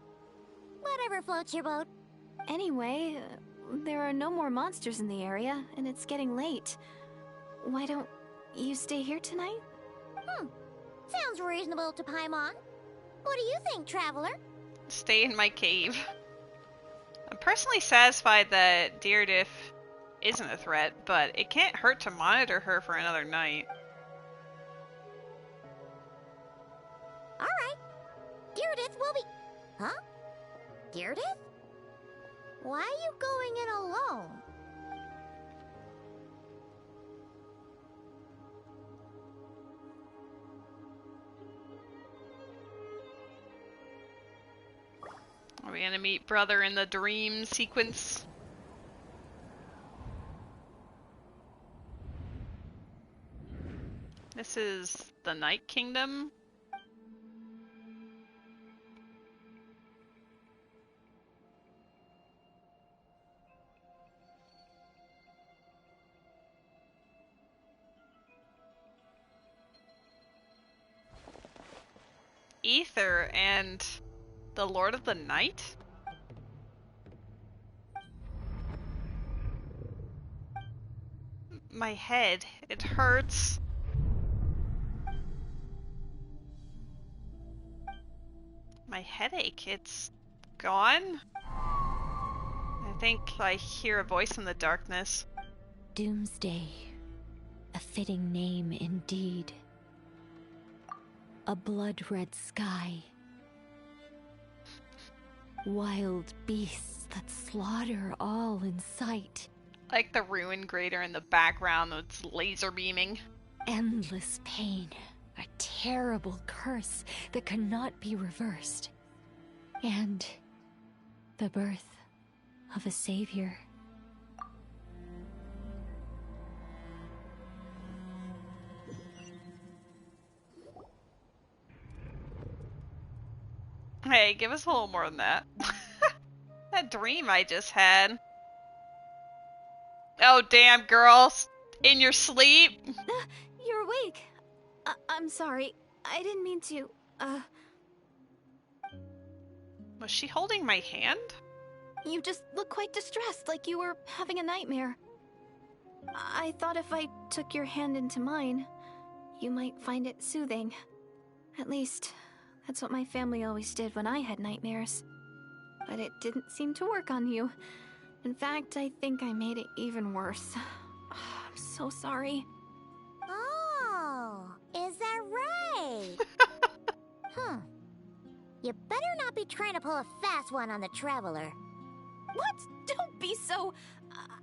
Whatever floats your boat. Anyway, there are no more monsters in the area, and it's getting late. Why don't you stay here tonight? Sounds reasonable to Paimon. What do you think, Traveler? Stay in my cave. I'm personally satisfied that Deirdith isn't a threat, but it can't hurt to monitor her for another night. Alright. Deirdith will be... Huh? Deirdith? Why are you going in alone? Are we gonna meet brother in the dream sequence? This is the Night Kingdom. Ether and the Lord of the Night? My head, it hurts. My headache, it's gone? I think I hear a voice in the darkness. Doomsday. A fitting name indeed. A blood-red sky. Wild beasts that slaughter all in sight. Like the ruin grater in the background that's laser beaming. Endless pain. A terrible curse that cannot be reversed. And the birth of a savior. Hey, give us a little more than that. That dream I just had. Oh, damn, girls. In your sleep? You're awake. I'm sorry. I didn't mean to, Was she holding my hand? You just look quite distressed, like you were having a nightmare. I thought if I took your hand into mine, you might find it soothing. At least, that's what my family always did when I had nightmares. But it didn't seem to work on you. In fact, I think I made it even worse. I'm so sorry. Oh, is that right? You better not be trying to pull a fast one on the Traveler. What? Don't be so...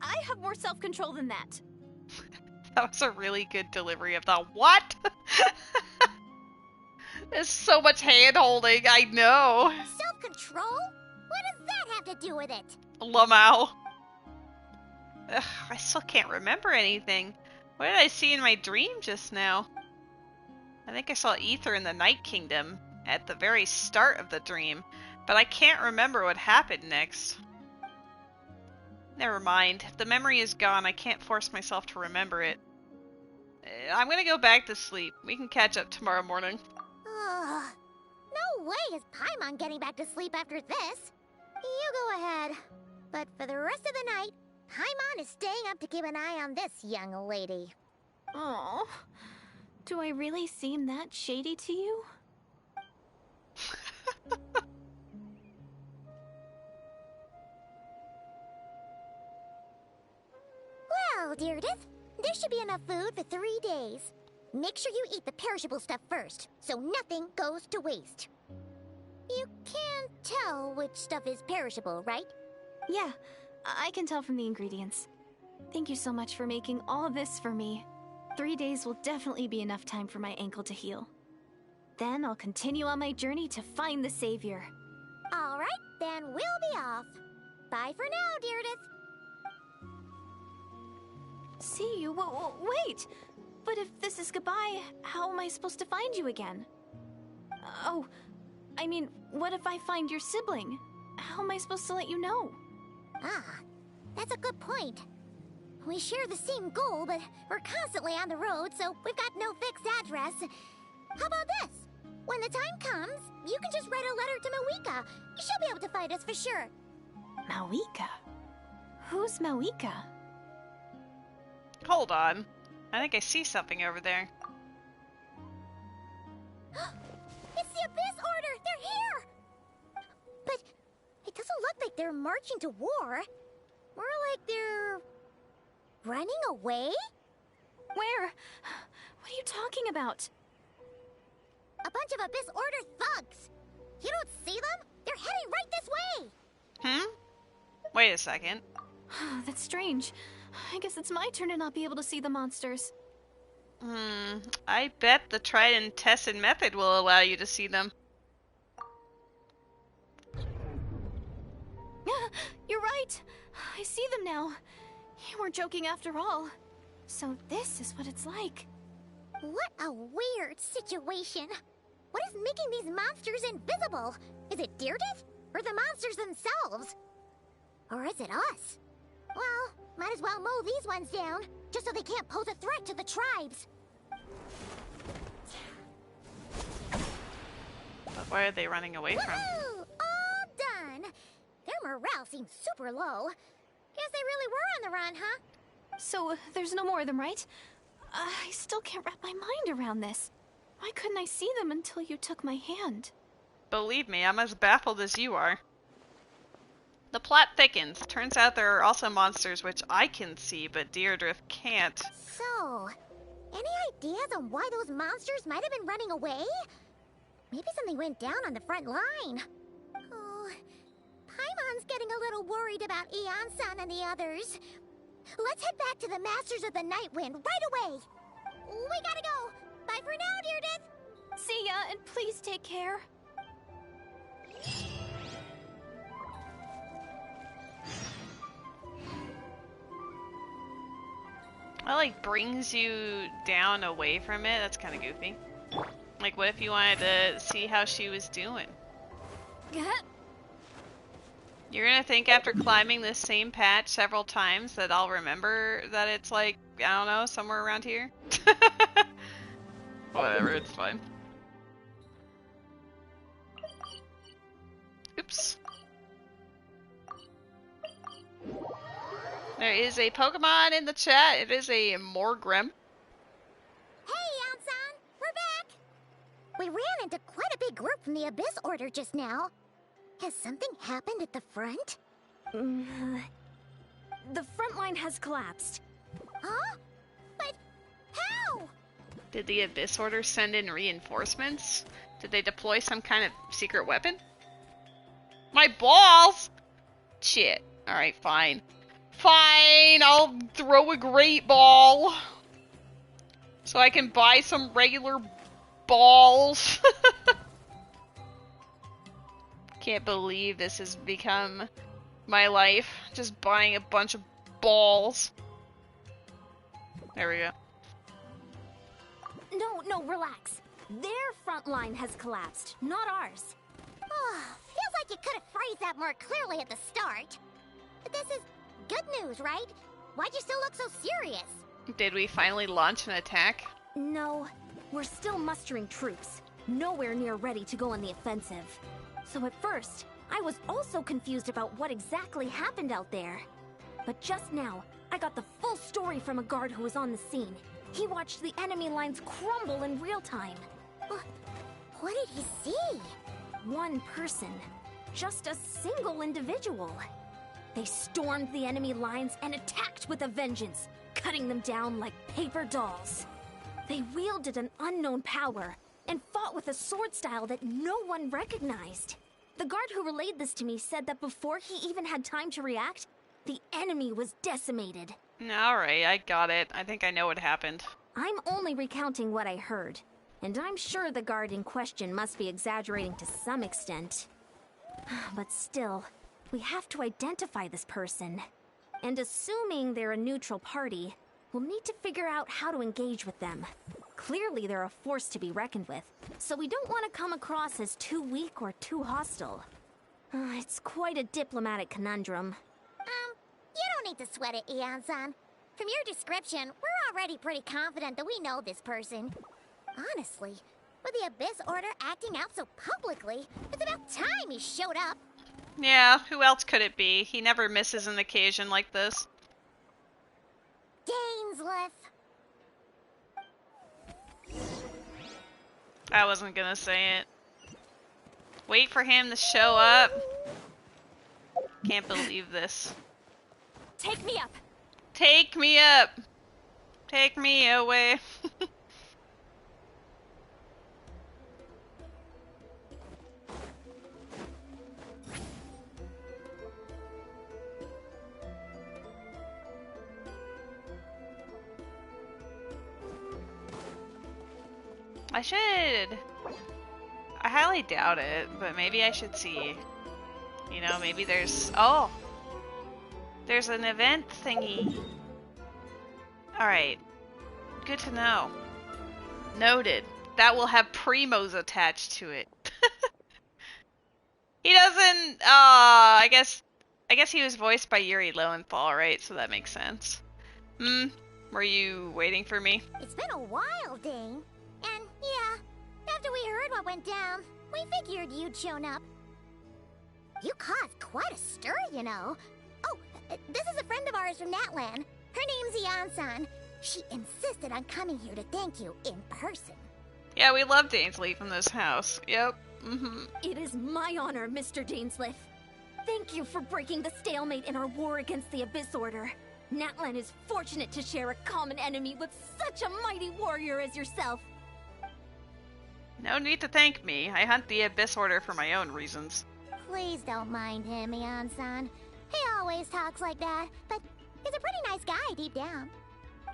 I have more self-control than that. That was a really good delivery of the what? There's so much hand-holding, I know. Self-control? What does that have to do with it? Lamau. Ugh, I still can't remember anything. What did I see in my dream just now? I think I saw Ether in the Night Kingdom at the very start of the dream. But I can't remember what happened next. Never mind. If the memory is gone, I can't force myself to remember it. I'm gonna go back to sleep. We can catch up tomorrow morning. No way is Paimon getting back to sleep after this. You go ahead. But for the rest of the night, Paimon is staying up to keep an eye on this young lady. Oh, do I really seem that shady to you? Well, Deirdith, there should be enough food for 3 days. Make sure you eat the perishable stuff first, so nothing goes to waste. You can't tell which stuff is perishable, right? Yeah, I can tell from the ingredients. Thank you so much for making all this for me. 3 days will definitely be enough time for my ankle to heal. Then I'll continue on my journey to find the Savior. Alright, then we'll be off. Bye for now, Deirdith. See you? Wait! But if this is goodbye, how am I supposed to find you again? Oh, I mean, what if I find your sibling? How am I supposed to let you know? Ah, that's a good point. We share the same goal, but we're constantly on the road, so we've got no fixed address. How about this? When the time comes, you can just write a letter to Mawika. She'll be able to find us for sure. Mawika? Who's Mawika? Hold on. I think I see something over there. It's the Abyss Order! They're here! But it doesn't look like they're marching to war. More like they're running away? Where? What are you talking about? A bunch of Abyss Order thugs. You don't see them? They're heading right this way. Wait a second. That's strange. I guess it's my turn to not be able to see the monsters. I bet the tried and tested method will allow you to see them. You're right. I see them now. You weren't joking after all. So this is what it's like. What a weird situation. What is making these monsters invisible? Is it Deirdith? Or the monsters themselves? Or is it us? Well, might as well mow these ones down, just so they can't pose a threat to the tribes. But where are they running away from? All done! Their morale seems super low. Guess they really were on the run, huh? So, there's no more of them, right? I still can't wrap my mind around this. Why couldn't I see them until you took my hand? Believe me, I'm as baffled as you are. The plot thickens. Turns out there are also monsters which I can see, but Deirdre can't. So, any ideas on why those monsters might have been running away? Maybe something went down on the front line. Oh, Paimon's getting a little worried about Eon-san and the others. Let's head back to the Masters of the Nightwind right away. We gotta go. Bye for now, Deirdith. See ya, and please take care. That, like, brings you down away from it. That's kind of goofy. Like, what if you wanted to see how she was doing? You're gonna think after climbing this same patch several times that I'll remember that it's like, I don't know, somewhere around here? Whatever, it's fine. Oops. There is a Pokemon in the chat. It is a Morgrem. Hey, Eon-san! We're back! We ran into quite a big group from the Abyss Order just now. Has something happened at the front? The front line has collapsed. Huh? But how? Did the Abyss Order send in reinforcements? Did they deploy some kind of secret weapon? My balls! Shit. Alright, fine. Fine, I'll throw a great ball. So I can buy some regular balls. Can't believe this has become my life. Just buying a bunch of balls. There we go. No, relax. Their front line has collapsed, not ours. Feels like you could have phrased that more clearly at the start. But this is good news, right? Why'd you still look so serious? Did we finally launch an attack? No, we're still mustering troops. Nowhere near ready to go on the offensive. So at first, I was also confused about what exactly happened out there. But just now, I got the full story from a guard who was on the scene. He watched the enemy lines crumble in real time. What did he see? One person. Just a single individual. They stormed the enemy lines and attacked with a vengeance, cutting them down like paper dolls. They wielded an unknown power and fought with a sword style that no one recognized. The guard who relayed this to me said that before he even had time to react, the enemy was decimated. Alright, I got it. I think I know what happened. I'm only recounting what I heard, and I'm sure the guard in question must be exaggerating to some extent. But still, we have to identify this person. And assuming they're a neutral party, we'll need to figure out how to engage with them. Clearly they're a force to be reckoned with, so we don't want to come across as too weak or too hostile. It's quite a diplomatic conundrum. You don't need to sweat it, Ian-san. From your description, we're already pretty confident that we know this person. Honestly, with the Abyss Order acting out so publicly, it's about time he showed up. Yeah, who else could it be? He never misses an occasion like this. Dainsleif. I wasn't gonna say it. Wait for him to show up. Can't believe this. Take me up! Take me up! Take me away. I should... I highly doubt it, but maybe I should see. You know, maybe there's... Oh! There's an event thingy. Alright. Good to know. Noted. That will have primos attached to it. He doesn't... I guess he was voiced by Yuri Lowenthal, right? So that makes sense. Were you waiting for me? It's been a while, Dane. And, yeah, after we heard what went down, we figured you'd shown up. You caused quite a stir, you know. Oh, this is a friend of ours from Natlan. Her name's Ian-san. She insisted on coming here to thank you in person. Yeah, we love Dainsleif in this house. Yep. It is my honor, Mr. Dainsleif. Thank you for breaking the stalemate in our war against the Abyss Order. Natlan is fortunate to share a common enemy with such a mighty warrior as yourself. No need to thank me. I hunt the Abyss Order for my own reasons. Please don't mind him, Ian-san. He always talks like that, but he's a pretty nice guy deep down.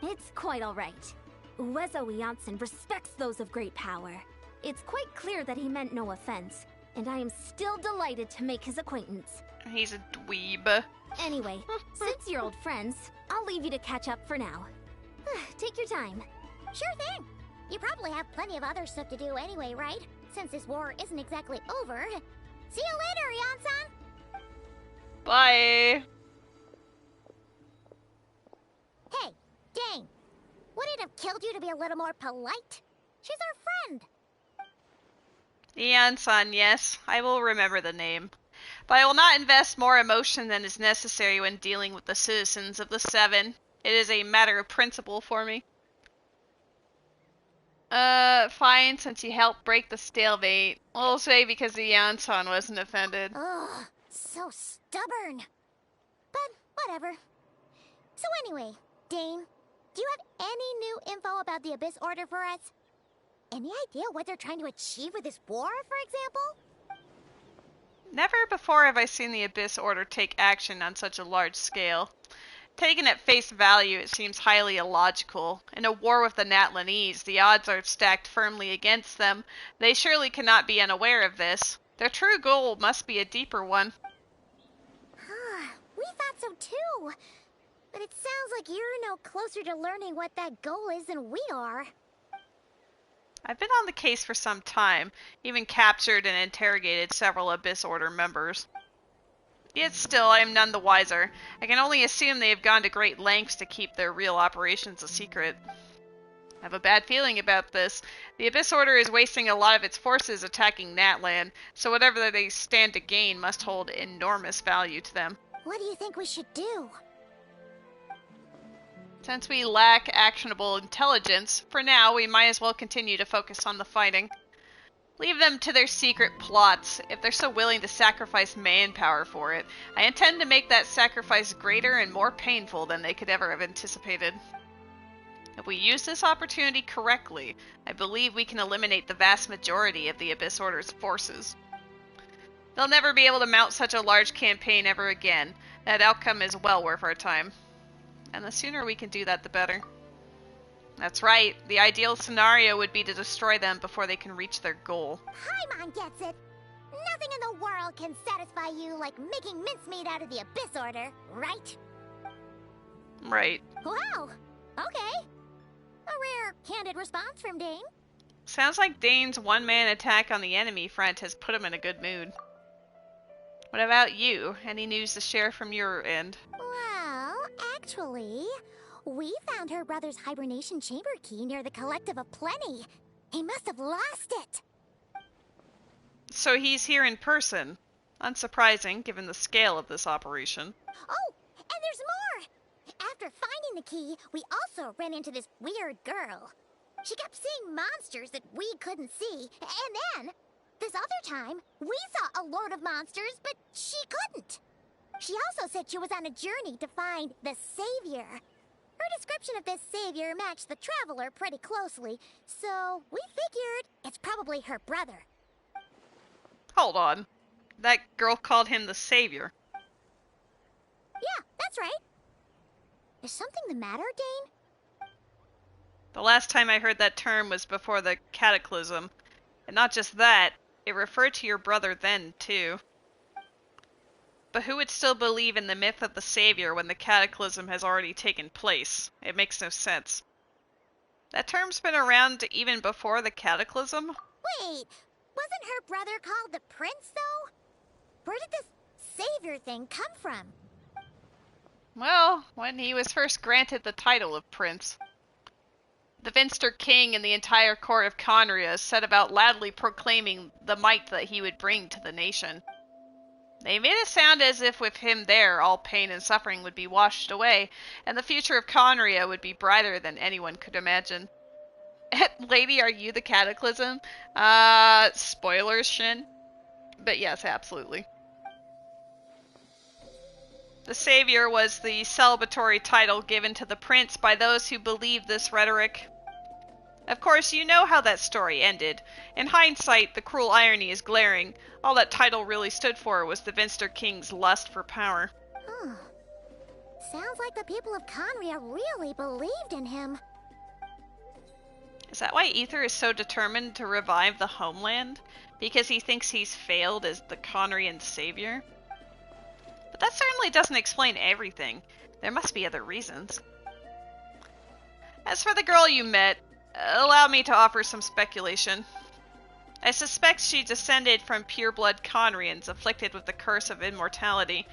It's quite alright. Uezo Iansan respects those of great power. It's quite clear that he meant no offense, and I am still delighted to make his acquaintance. He's a dweeb. Anyway, since you're old friends, I'll leave you to catch up for now. Take your time. Sure thing. You probably have plenty of other stuff to do anyway, right? Since this war isn't exactly over. See you later, Ian-san! Bye! Hey, Dane. Would it have killed you to be a little more polite? She's our friend. Ian-san, yes. I will remember the name. But I will not invest more emotion than is necessary when dealing with the citizens of the Seven. It is a matter of principle for me. Fine, since you helped break the stalemate. We'll say because the Ian-san wasn't offended. Ugh, so stubborn. But, whatever. So anyway, Dane, do you have any new info about the Abyss Order for us? Any idea what they're trying to achieve with this war, for example? Never before have I seen the Abyss Order take action on such a large scale. Taken at face value, it seems highly illogical. In a war with the Natlanese, the odds are stacked firmly against them. They surely cannot be unaware of this. Their true goal must be a deeper one. We thought so too. But it sounds like you're no closer to learning what that goal is than we are. I've been on the case for some time, even captured and interrogated several Abyss Order members. Yet still, I am none the wiser. I can only assume they have gone to great lengths to keep their real operations a secret. I have a bad feeling about this. The Abyss Order is wasting a lot of its forces attacking Natlan, so whatever they stand to gain must hold enormous value to them. What do you think we should do? Since we lack actionable intelligence, for now we might as well continue to focus on the fighting. Leave them to their secret plots, if they're so willing to sacrifice manpower for it. I intend to make that sacrifice greater and more painful than they could ever have anticipated. If we use this opportunity correctly, I believe we can eliminate the vast majority of the Abyss Order's forces. They'll never be able to mount such a large campaign ever again. That outcome is well worth our time. And the sooner we can do that, the better. That's right. The ideal scenario would be to destroy them before they can reach their goal. Paimon gets it. Nothing in the world can satisfy you like making mincemeat out of the Abyss Order, right? Right. Wow. Okay. A rare, candid response from Dane. Sounds like Dane's one-man attack on the enemy front has put him in a good mood. What about you? Any news to share from your end? Well, actually, we found her brother's hibernation chamber key near the Collective of Plenty. He must have lost it. So he's here in person. Unsurprising, given the scale of this operation. Oh, and there's more! After finding the key, we also ran into this weird girl. She kept seeing monsters that we couldn't see, and then, this other time, we saw a load of monsters, but she couldn't. She also said she was on a journey to find the Savior. Her description of this Savior matched the Traveler pretty closely, so we figured it's probably her brother. Hold on. That girl called him the Savior. Yeah, that's right. Is something the matter, Dane? The last time I heard that term was before the Cataclysm. And not just that, it referred to your brother then, too. But who would still believe in the myth of the Savior when the Cataclysm has already taken place? It makes no sense. That term's been around even before the Cataclysm? Wait, wasn't her brother called the Prince, though? Where did this Savior thing come from? Well, when he was first granted the title of Prince. The Finster King and the entire court of khaen'riah set about loudly proclaiming the might that he would bring to the nation. They made it sound as if with him there, all pain and suffering would be washed away, and the future of khaen'riah would be brighter than anyone could imagine. Lady, are you the Cataclysm? Spoilers, Shin. But yes, absolutely. The Savior was the celebratory title given to the prince by those who believed this rhetoric. Of course, you know how that story ended. In hindsight, the cruel irony is glaring. All that title really stood for was the Finster King's lust for power. Huh. Sounds like the people of khaen'riah really believed in him. Is that why Aether is so determined to revive the homeland? Because he thinks he's failed as the khaen'riah savior? But that certainly doesn't explain everything. There must be other reasons. As for the girl you met, allow me to offer some speculation. I suspect she descended from pure-blood khaen'rians afflicted with the curse of immortality.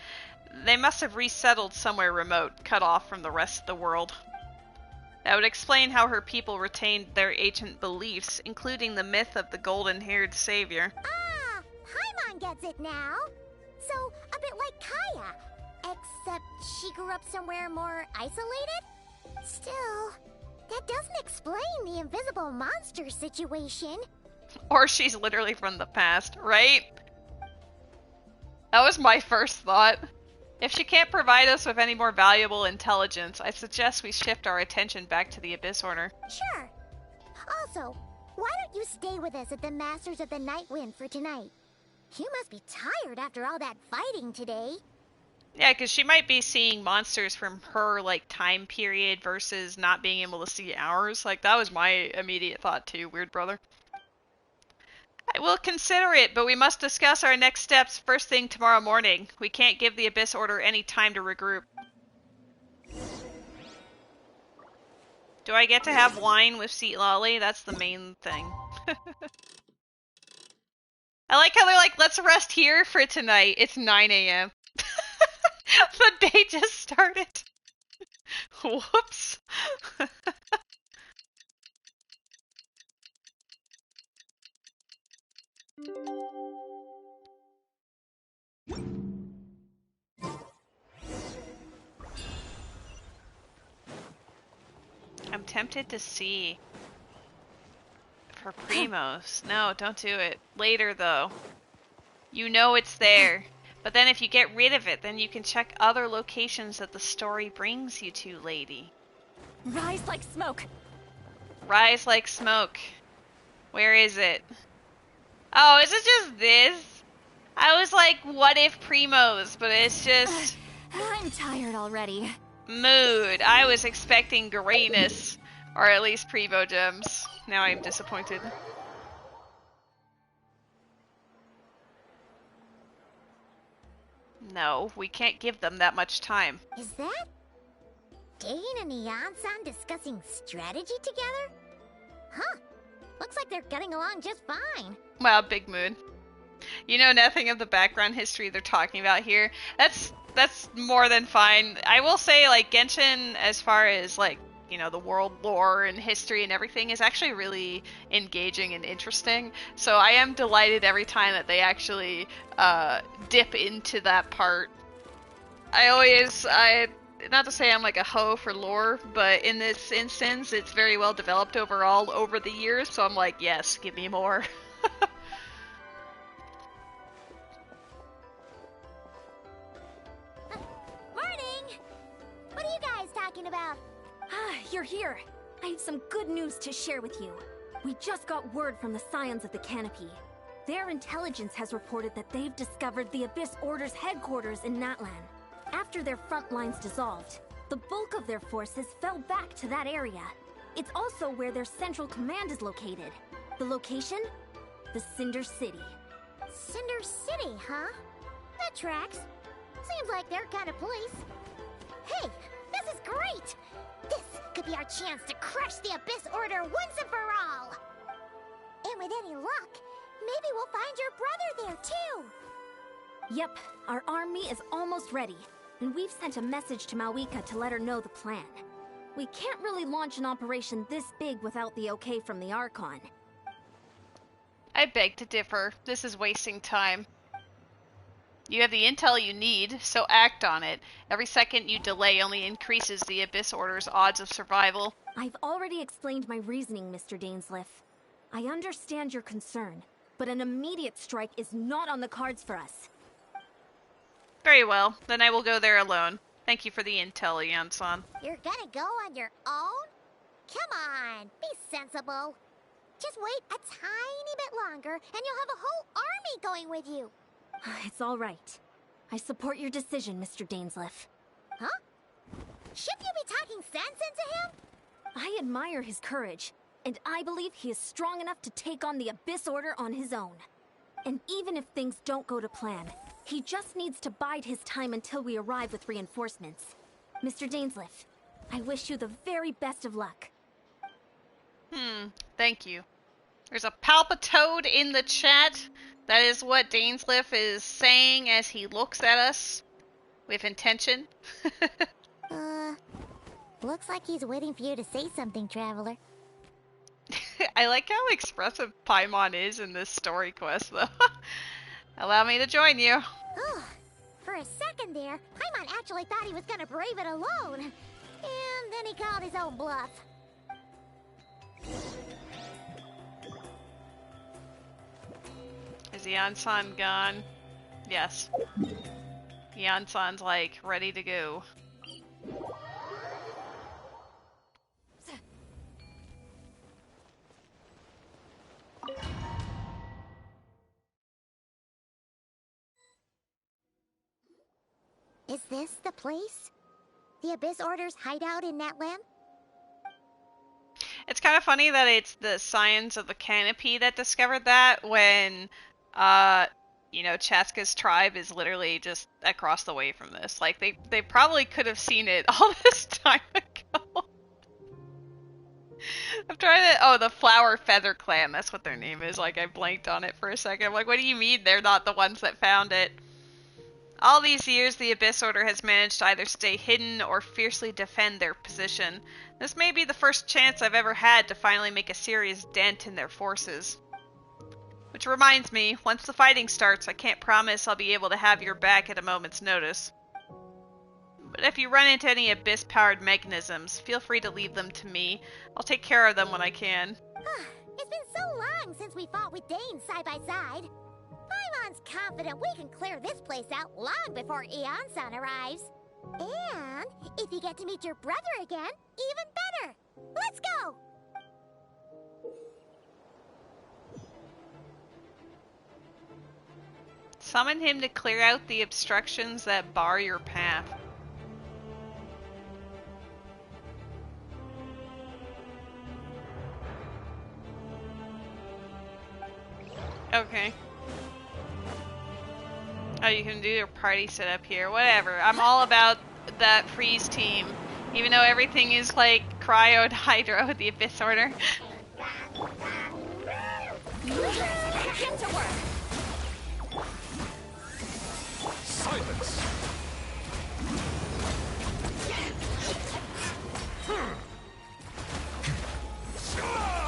They must have resettled somewhere remote, cut off from the rest of the world. That would explain how her people retained their ancient beliefs, including the myth of the golden-haired savior. Ah, Paimon gets it now. So, a bit like Kaya, except she grew up somewhere more isolated? Still, that doesn't explain the invisible monster situation. Or she's literally from the past, right? That was my first thought. If she can't provide us with any more valuable intelligence, I suggest we shift our attention back to the Abyss Order. Sure. Also, why don't you stay with us at the Masters of the Night Wind for tonight? You must be tired after all that fighting today. Yeah, because she might be seeing monsters from her, time period versus not being able to see ours. That was my immediate thought too, weird brother. I will consider it, but we must discuss our next steps first thing tomorrow morning. We can't give the Abyss Order any time to regroup. Do I get to have wine with Seat Lolly? That's the main thing. I like how they're like, let's rest here for tonight. It's 9 a.m. The day just started. Whoops. I'm tempted to see for primos. No, don't do it. Later, though. You know it's there. But then if you get rid of it, then you can check other locations that the story brings you to, lady. Rise like smoke. Rise like smoke. Where is it? Oh, is it just this? I was like, what if primos? But it's just... I'm tired already. Mood. I was expecting greatness. Or at least primo gems. Now I'm disappointed. No, we can't give them that much time. Is that Dane and Yan-san discussing strategy together? Huh. Looks like they're getting along just fine. Wow, big mood. You know nothing of the background history they're talking about here. That's more than fine. I will say, like, Genshin, as far as, like, you know, the world lore and history and everything, is actually really engaging and interesting. So I am delighted every time that they actually dip into that part. Not to say I'm like a hoe for lore, but in this instance, it's very well developed overall over the years, so I'm like, yes, give me more. Morning! What are you guys talking about? You're here. I have some good news to share with you. We just got word from the Scions of the Canopy. Their intelligence has reported that they've discovered the Abyss Order's headquarters in Natlan. After their front lines dissolved, the bulk of their forces fell back to that area. It's also where their central command is located. The location? The Cinder City. Cinder City, huh? That tracks. Seems like their kind of place. Hey, this is great! This could be our chance to crush the Abyss Order once and for all! And with any luck, maybe we'll find your brother there too! Yep, our army is almost ready, and we've sent a message to Malwika to let her know the plan. We can't really launch an operation this big without the okay from the Archon. I beg to differ. This is wasting time. You have the intel you need, so act on it. Every second you delay only increases the Abyss Order's odds of survival. I've already explained my reasoning, Mr. Dainsleif. I understand your concern, but an immediate strike is not on the cards for us. Very well, then I will go there alone. Thank you for the intel, Yan-san. You're gonna go on your own? Come on, be sensible. Just wait a tiny bit longer, and you'll have a whole army going with you. It's all right. I support your decision, Mr. Dainsleif. Huh? Shouldn't you be talking sense into him? I admire his courage, and I believe he is strong enough to take on the Abyss Order on his own. And even if things don't go to plan, he just needs to bide his time until we arrive with reinforcements. Mr. Dainsleif, I wish you the very best of luck. Thank you. There's a Palpitoad in the chat. That is what Dainsleif is saying as he looks at us with intention. Looks like he's waiting for you to say something, Traveler. I like how expressive Paimon is in this story quest, though. Allow me to join you. For a second there, Paimon actually thought he was gonna brave it alone. And then he called his own bluff. Is Yan-san gone? Yes. Yan-san's like ready to go. Is this the place? The Abyss Order's hideout in Natlan? It's kind of funny that it's the Scions of the Canopy that discovered that when, you know, Chaska's tribe is literally just across the way from this. Like, they probably could have seen it all this time ago. I'm trying to. Oh, the Flower Feather Clan. That's what their name is. Like, I blanked on it for a second. I'm like, what do you mean they're not the ones that found it? All these years, the Abyss Order has managed to either stay hidden or fiercely defend their position. This may be the first chance I've ever had to finally make a serious dent in their forces. Which reminds me, once the fighting starts, I can't promise I'll be able to have your back at a moment's notice. But if you run into any Abyss-powered mechanisms, feel free to leave them to me. I'll take care of them when I can. It's been so long since we fought with Dane side by side. Paimon's confident we can clear this place out long before Eon-san arrives. And if you get to meet your brother again, even better. Let's go! Summon him to clear out the obstructions that bar your path. Okay. Oh, you can do your party setup here. Whatever. I'm all about that freeze team. Even though everything is like cryo hydro with the Abyss Order. Get to work! Silence!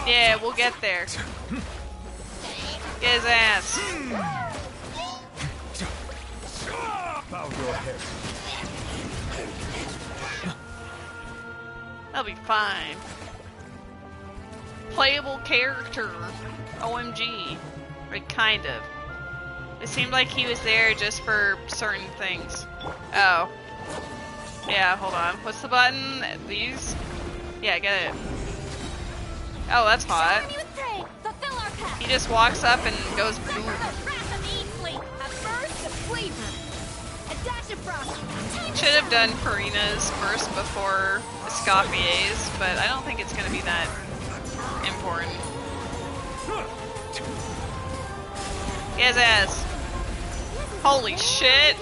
Yeah, we'll get there. Get his ass. Bow your head. That'll be fine. Playable character. OMG. Like, kind of. It seemed like he was there just for certain things. Oh. Yeah, hold on. What's the button? These? Yeah, get it. Oh, that's hot. He just walks up and goes boom. Should have done Farina's first before Escoffier's, but I don't think it's going to be that important. His ass. Holy shit.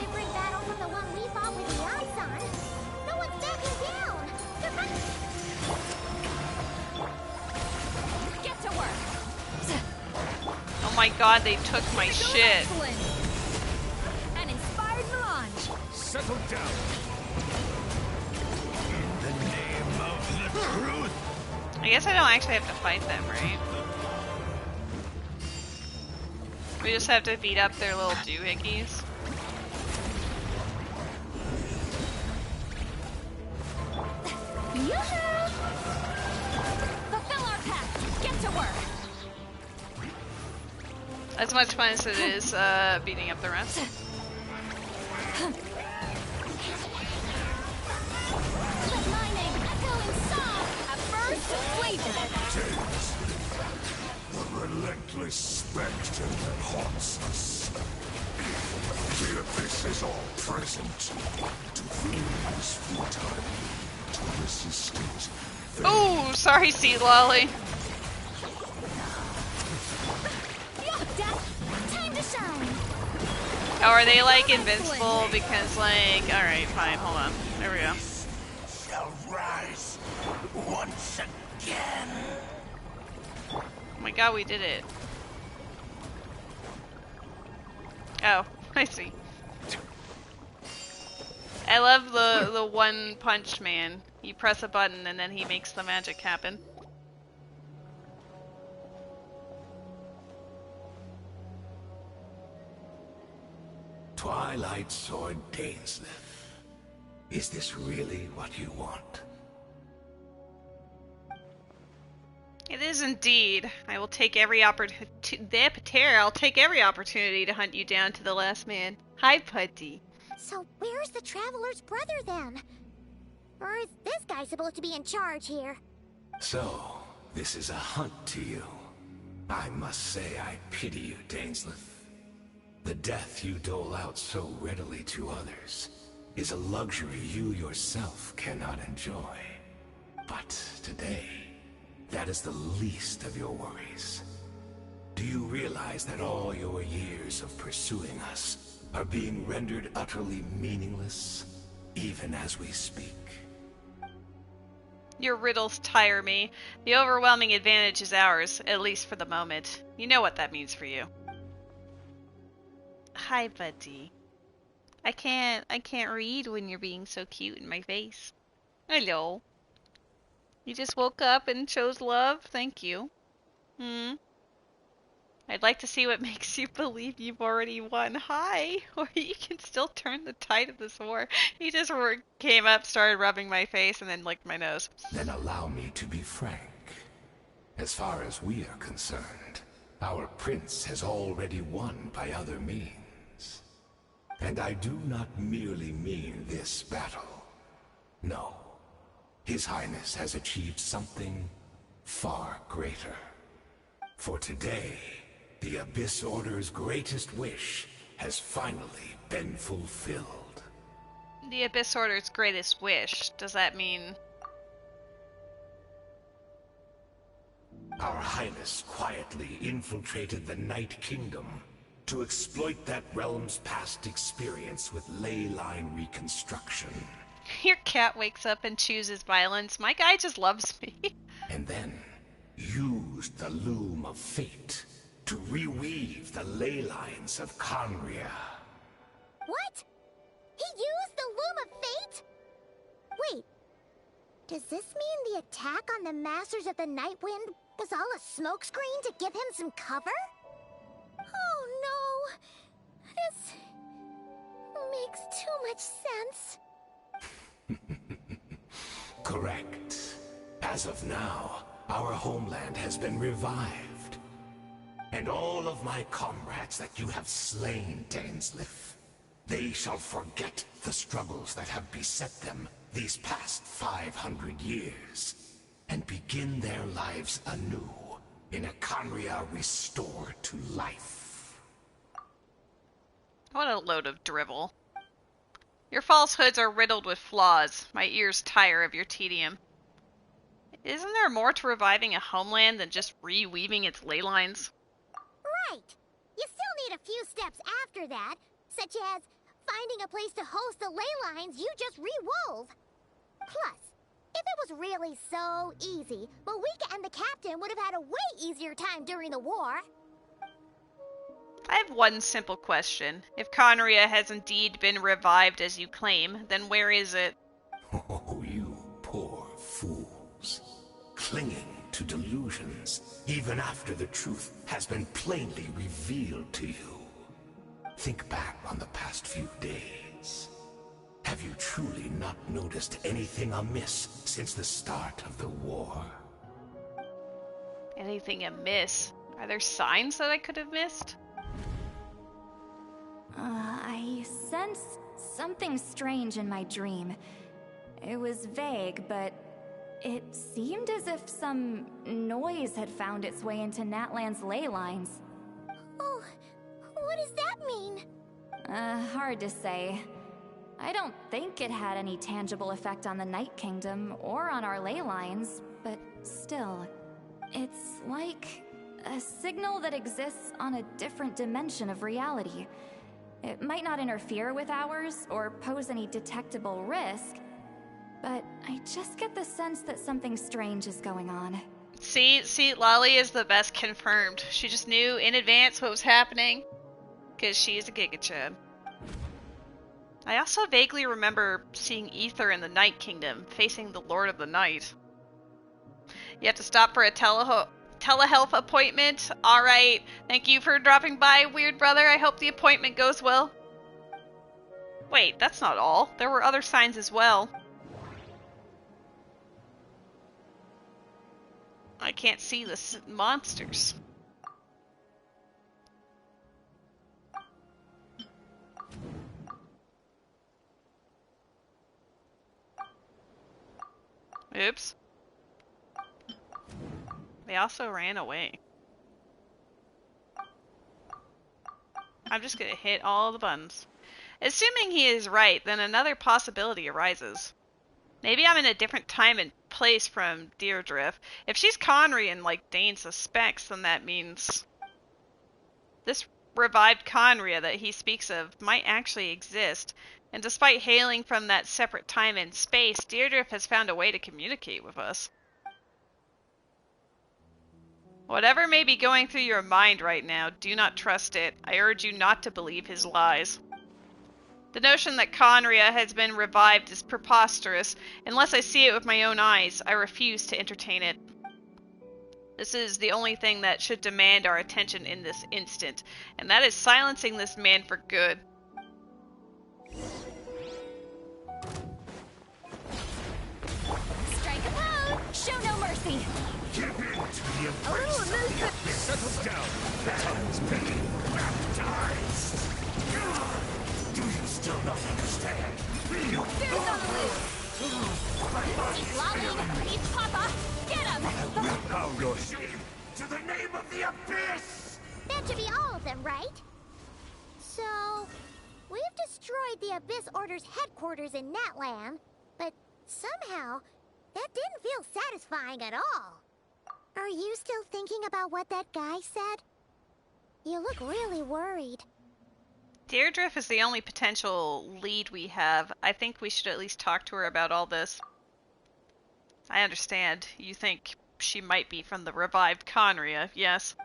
Get to work! Oh my god, they took my shit. An inspired melange! Settle down. In the name of the truth. I guess I don't actually have to fight them, right? We just have to beat up their little doohickeys. Yoo-hoo! Fulfill our pact! Get to work! As much fun as it is beating up the rest. Let my name echo in song! A burst of flavor! The relentless spectre that haunts us. The abyss is all present. To flee is futile. To resist it. Oh, sorry, Sea Lolly. Time to shine. Oh, are they like invincible? Because like, alright, fine, hold on. There we go. Shall rise once again. Oh my god, we did it. Oh, I see. I love the one punch man. You press a button and then he makes the magic happen. Twilight Sword Dainsleif. Is this really what you want? It is indeed. I will take every I'll take every opportunity to hunt you down to the last man. Hi, Putty. So where's the Traveler's brother then? Or is this guy supposed to be in charge here? So, this is a hunt to you. I must say I pity you, Dainsleif. The death you dole out so readily to others is a luxury you yourself cannot enjoy. But today, that is the least of your worries. Do you realize that all your years of pursuing us are being rendered utterly meaningless, even as we speak? Your riddles tire me. The overwhelming advantage is ours, at least for the moment. You know what that means for you. Hi, buddy. I can't read when you're being so cute in my face. Hello. You just woke up and chose love? Thank you. I'd like to see what makes you believe you've already won. Hi! Or you can still turn the tide of this war. He just came up, started rubbing my face, and then licked my nose. Then allow me to be frank. As far as we are concerned, our prince has already won by other means. And I do not merely mean this battle. No. His Highness has achieved something far greater. For today, the Abyss Order's greatest wish has finally been fulfilled. The Abyss Order's greatest wish? Does that mean... Our Highness quietly infiltrated the Night Kingdom to exploit that realm's past experience with ley line reconstruction. Your cat wakes up and chooses violence. My guy just loves me. And then used the loom of fate to reweave the ley lines of khaen'riah. What? He used the loom of fate? Wait, does this mean the attack on the Masters of the Night Wind was all a smokescreen to give him some cover? Oh no, this makes too much sense. Correct. As of now, our homeland has been revived. And all of my comrades that you have slain, Dainsleif, they shall forget the struggles that have beset them these past 500 years, and begin their lives anew in a khaen'riah restored to life. What a load of drivel. Your falsehoods are riddled with flaws. My ears tire of your tedium. Isn't there more to reviving a homeland than just reweaving its ley lines? Right! You still need a few steps after that, such as finding a place to host the ley lines you just re-wove. Plus, if it was really so easy, Moika and the captain would have had a way easier time during the war. I have one simple question. If khaen'riah has indeed been revived as you claim, then where is it? Oh, you poor fools. Clinging to delusions, even after the truth has been plainly revealed to you. Think back on the past few days. Have you truly not noticed anything amiss since the start of the war? Anything amiss? Are there signs that I could have missed? I sensed something strange in my dream. It was vague, but it seemed as if some noise had found its way into Natlan's ley lines. Oh, what does that mean? Hard to say. I don't think it had any tangible effect on the Night Kingdom or on our ley lines, but still, it's like a signal that exists on a different dimension of reality. It might not interfere with ours or pose any detectable risk, but I just get the sense that something strange is going on. See, Lolly is the best confirmed. She just knew in advance what was happening, because she is a Gigachad. I also vaguely remember seeing Ether in the Night Kingdom, facing the Lord of the Night. You have to stop for a telehealth appointment? Alright, thank you for dropping by, weird brother. I hope the appointment goes well. Wait, that's not all. There were other signs as well. I can't see the monsters. Oops. They also ran away. I'm just gonna hit all the buttons. Assuming he is right, then another possibility arises. Maybe I'm in a different time and place from Deirdre. If she's Khaen'riah and like Dane suspects, then that means this revived khaen'riah that he speaks of might actually exist, and despite hailing from that separate time and space, Deirdre has found a way to communicate with us. Whatever may be going through your mind right now, do not trust it. I urge you not to believe his lies. The notion that khaen'riah has been revived is preposterous. Unless I see it with my own eyes, I refuse to entertain it. This is the only thing that should demand our attention in this instant, and that is silencing this man for good. Strike a pose! Show no mercy! Give in to the embrace of the abyss. Settle down. The time is begging. Baptized. Do you still not understand? There's no lose! Keep lolling! Keep Papa! Get him! I will bow your shame to the name of the abyss! That should be all of them, right? So, we've destroyed the Abyss Order's headquarters in Natlan, but somehow, that didn't feel satisfying at all. Are you still thinking about what that guy said? You look really worried. Deirdre is the only potential lead we have. I think we should at least talk to her about all this. I understand. You think she might be from the revived khaen'riah, yes.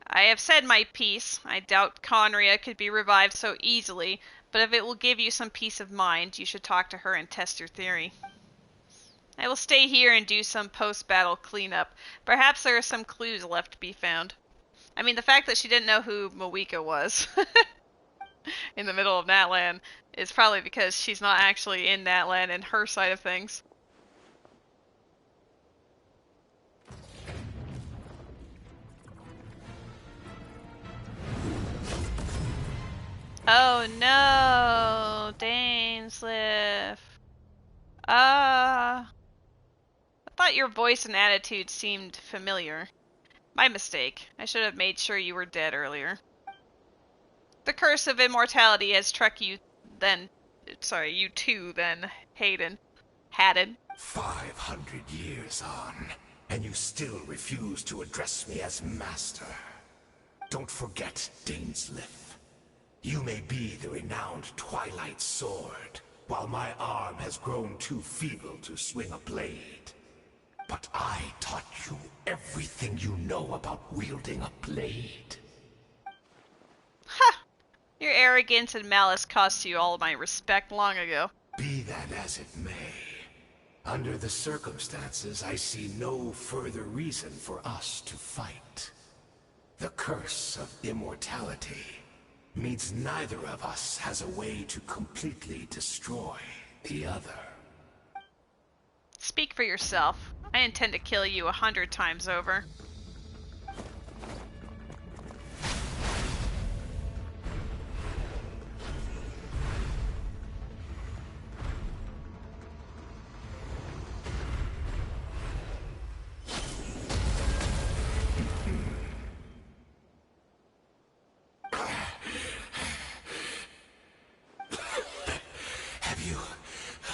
I have said my piece. I doubt khaen'riah could be revived so easily, but if it will give you some peace of mind, you should talk to her and test your theory. I will stay here and do some post-battle cleanup. Perhaps there are some clues left to be found. I mean, the fact that she didn't know who Moika was in the middle of Natlan is probably because she's not actually in Natlan and her side of things. Oh no, Dainsleif. I thought your voice and attitude seemed familiar. My mistake. I should have made sure you were dead earlier. The curse of immortality has struck you then. Sorry, you too then, Haddon. 500 years on, and you still refuse to address me as master. Don't forget, Dainsleif. You may be the renowned Twilight Sword, while my arm has grown too feeble to swing a blade. But I taught you everything you know about wielding a blade. Ha! Your arrogance and malice cost you all my respect long ago. Be that as it may, under the circumstances, I see no further reason for us to fight. The curse of immortality means neither of us has a way to completely destroy the other. Speak for yourself. I intend to kill you 100 times over.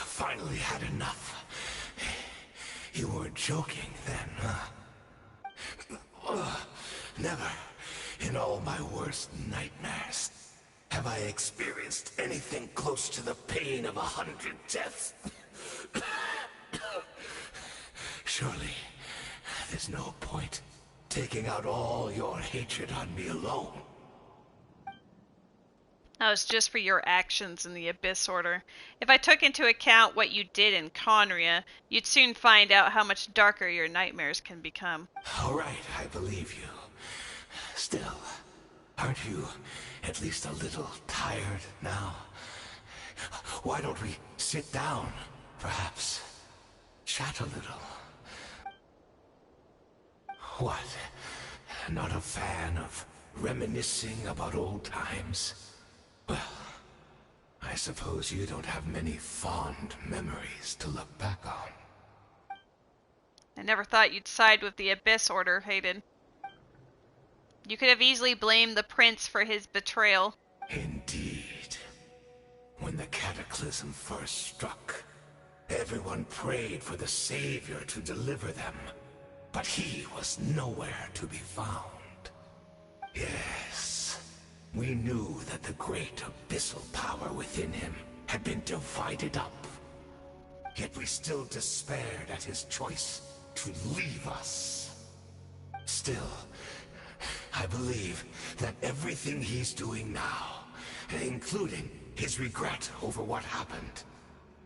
Finally had enough. You weren't joking then, huh? Never, in all my worst nightmares, have I experienced anything close to the pain of 100 deaths. Surely, there's no point taking out all your hatred on me alone. That was just for your actions in the Abyss Order. If I took into account what you did in khaen'riah, you'd soon find out how much darker your nightmares can become. All right, I believe you. Still, aren't you at least a little tired now? Why don't we sit down, perhaps? Chat a little. What? Not a fan of reminiscing about old times? Well, I suppose you don't have many fond memories to look back on. I never thought you'd side with the Abyss Order, Hayden. You could have easily blamed the Prince for his betrayal. Indeed. When the cataclysm first struck, everyone prayed for the Savior to deliver them, but he was nowhere to be found. Yes, We knew that the great abyssal power within him had been divided up. Yet we still despaired at his choice to leave us. Still, I believe that everything he's doing now, including his regret over what happened,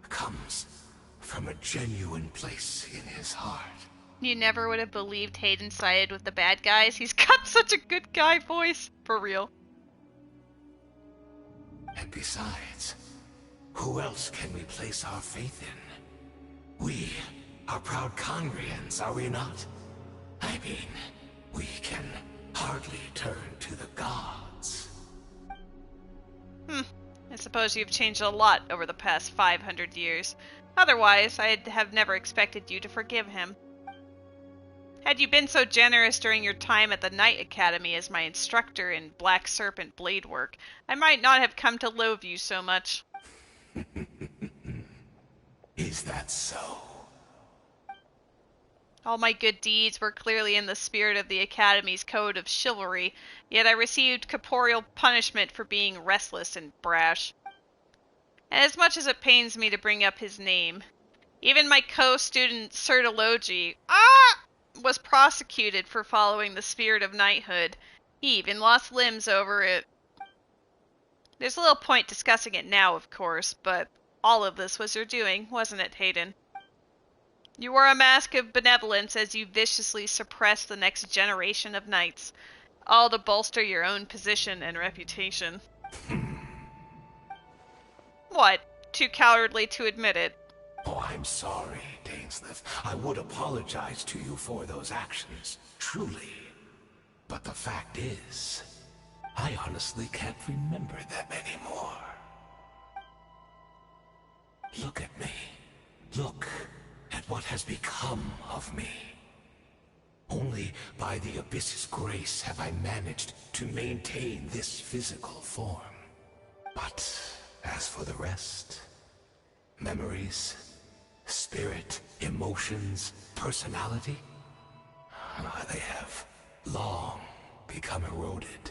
comes from a genuine place in his heart. You never would have believed Hayden sided with the bad guys. He's got such a good guy voice. For real. And besides, who else can we place our faith in? We are proud khaen'riahs, are we not? I mean, we can hardly turn to the gods. I suppose you've changed a lot over the past 500 years. Otherwise, I'd have never expected you to forgive him. Had you been so generous during your time at the Knight Academy as my instructor in Black Serpent blade work, I might not have come to loathe you so much. Is that so? All my good deeds were clearly in the spirit of the Academy's code of chivalry, yet I received corporeal punishment for being restless and brash. And as much as it pains me to bring up his name, even my co-student Sertology was prosecuted for following the spirit of knighthood. He even lost limbs over it. There's little point discussing it now, of course, but all of this was your doing, wasn't it, Hayden? You wore a mask of benevolence as you viciously suppressed the next generation of knights, all to bolster your own position and reputation. What? Too cowardly to admit it? Oh, I'm sorry, Dainsleif. I would apologize to you for those actions, truly. But the fact is, I honestly can't remember them anymore. Look at me. Look at what has become of me. Only by the Abyss's grace have I managed to maintain this physical form. But as for the rest, memories, spirit, emotions, personality, they have long become eroded,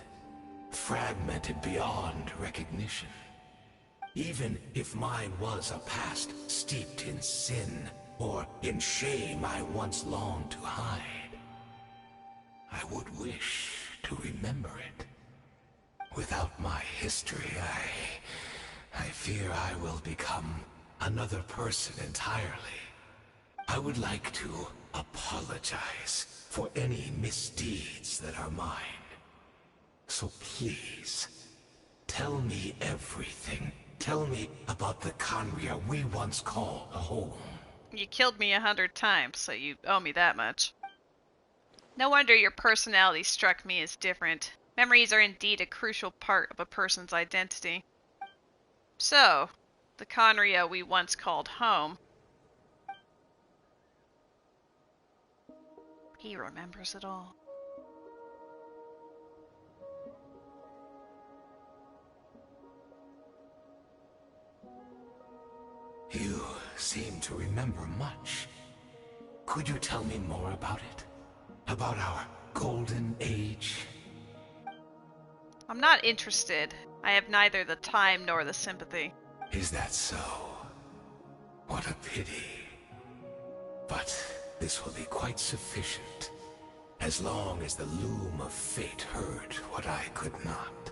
fragmented beyond recognition. Even if mine was a past steeped in sin or in shame I once longed to hide, I would wish to remember it. Without my history, I fear I will become another person entirely. I would like to apologize for any misdeeds that are mine. So please, tell me everything. Tell me about the khaen'riah we once called a home. You killed me 100 times, so you owe me that much. No wonder your personality struck me as different. Memories are indeed a crucial part of a person's identity. So, the khaen'riah we once called home. He remembers it all. You seem to remember much. Could you tell me more about it? About our golden age? I'm not interested. I have neither the time nor the sympathy. Is that so? What a pity. But this will be quite sufficient, as long as the loom of fate heard what I could not.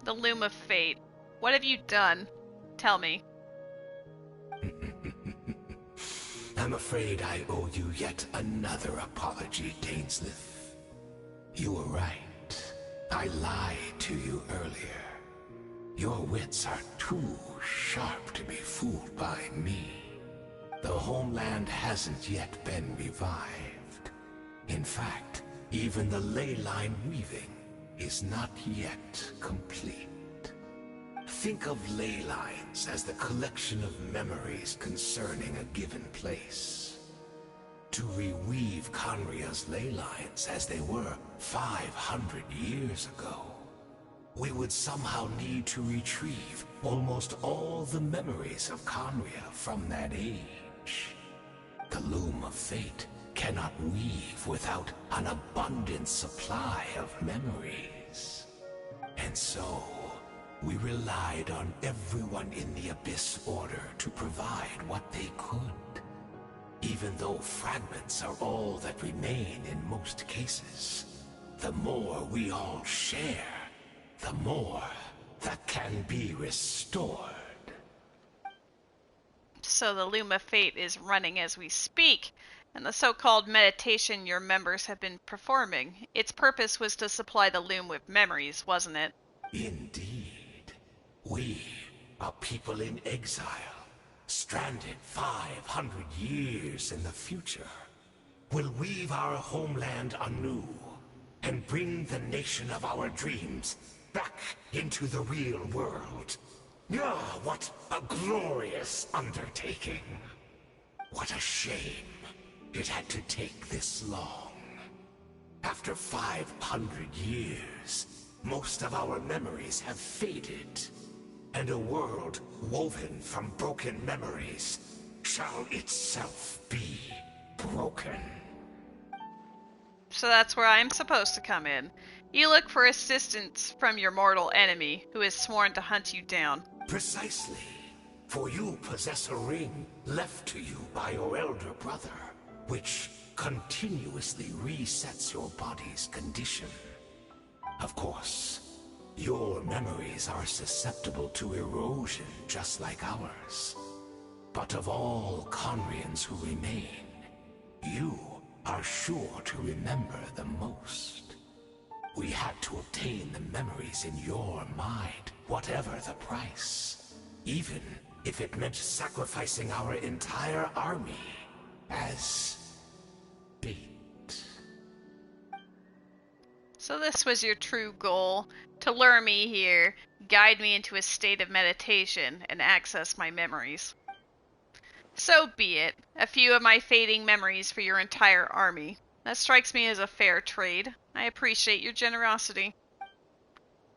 The loom of fate. What have you done? Tell me. I'm afraid I owe you yet another apology, Dainsleif. You were right. I lied to you earlier. Your wits are too sharp to be fooled by me. The homeland hasn't yet been revived. In fact, even the ley line weaving is not yet complete. Think of ley lines as the collection of memories concerning a given place. To reweave khaen'riah's ley lines as they were 500 years ago, we would somehow need to retrieve almost all the memories of khaen'riah from that age. The loom of fate cannot weave without an abundant supply of memories. And so, we relied on everyone in the Abyss Order to provide what they could. Even though fragments are all that remain in most cases, the more we all share, the more that can be restored. So the Loom of Fate is running as we speak, and the so-called meditation your members have been performing, its purpose was to supply the Loom with memories, wasn't it? Indeed. We are people in exile, stranded 500 years in the future. Will weave our homeland anew, and bring the nation of our dreams back into the real world. Ah, what a glorious undertaking. What a shame it had to take this long. After 500 years, most of our memories have faded, and a world woven from broken memories shall itself be broken. So that's where I'm supposed to come in. You look for assistance from your mortal enemy, who has sworn to hunt you down. Precisely. For you possess a ring left to you by your elder brother, which continuously resets your body's condition. Of course, your memories are susceptible to erosion just like ours. But of all khaen'riahs who remain, you are sure to remember the most. We had to obtain the memories in your mind, whatever the price. Even if it meant sacrificing our entire army as bait. So this was your true goal, to lure me here, guide me into a state of meditation, and access my memories. So be it. A few of my fading memories for your entire army. That strikes me as a fair trade. I appreciate your generosity.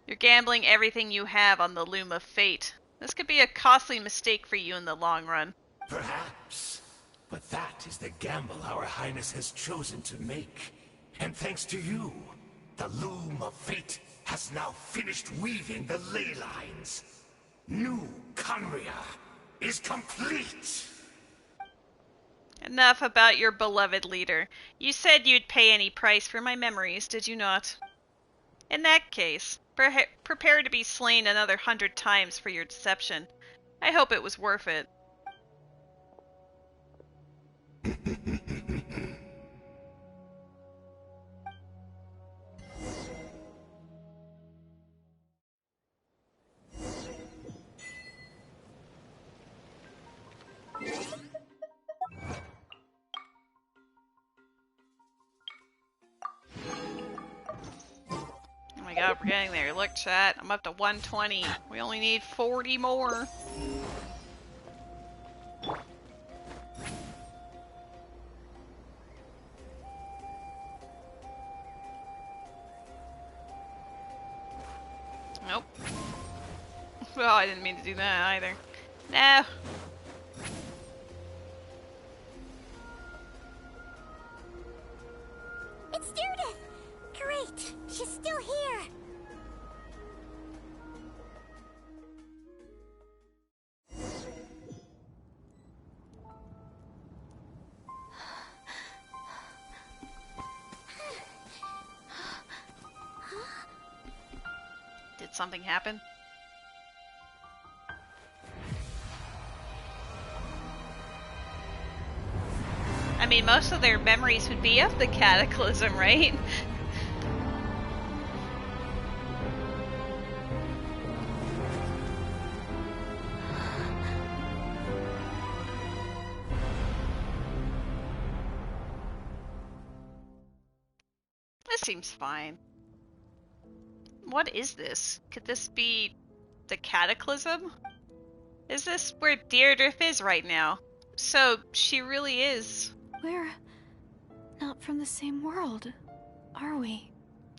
You're gambling everything you have on the Loom of Fate. This could be a costly mistake for you in the long run. Perhaps. But that is the gamble our Highness has chosen to make. And thanks to you, the Loom of Fate has now finished weaving the ley lines. New khaen'riah is complete! Enough about your beloved leader. You said you'd pay any price for my memories, did you not? In that case, prepare to be slain another 100 times for your deception. I hope it was worth it. Oh my god, we're getting there. Look, chat, I'm up to 120. We only need 40 more. Nope. Well, I didn't mean to do that either. No. It's Deirdre! Great! She's still here! Did something happen? I mean, most of their memories would be of the cataclysm, right? This seems fine. What is this? Could this be the cataclysm? Is this where Deirdre is right now? So, she really is. We're not from the same world, are we?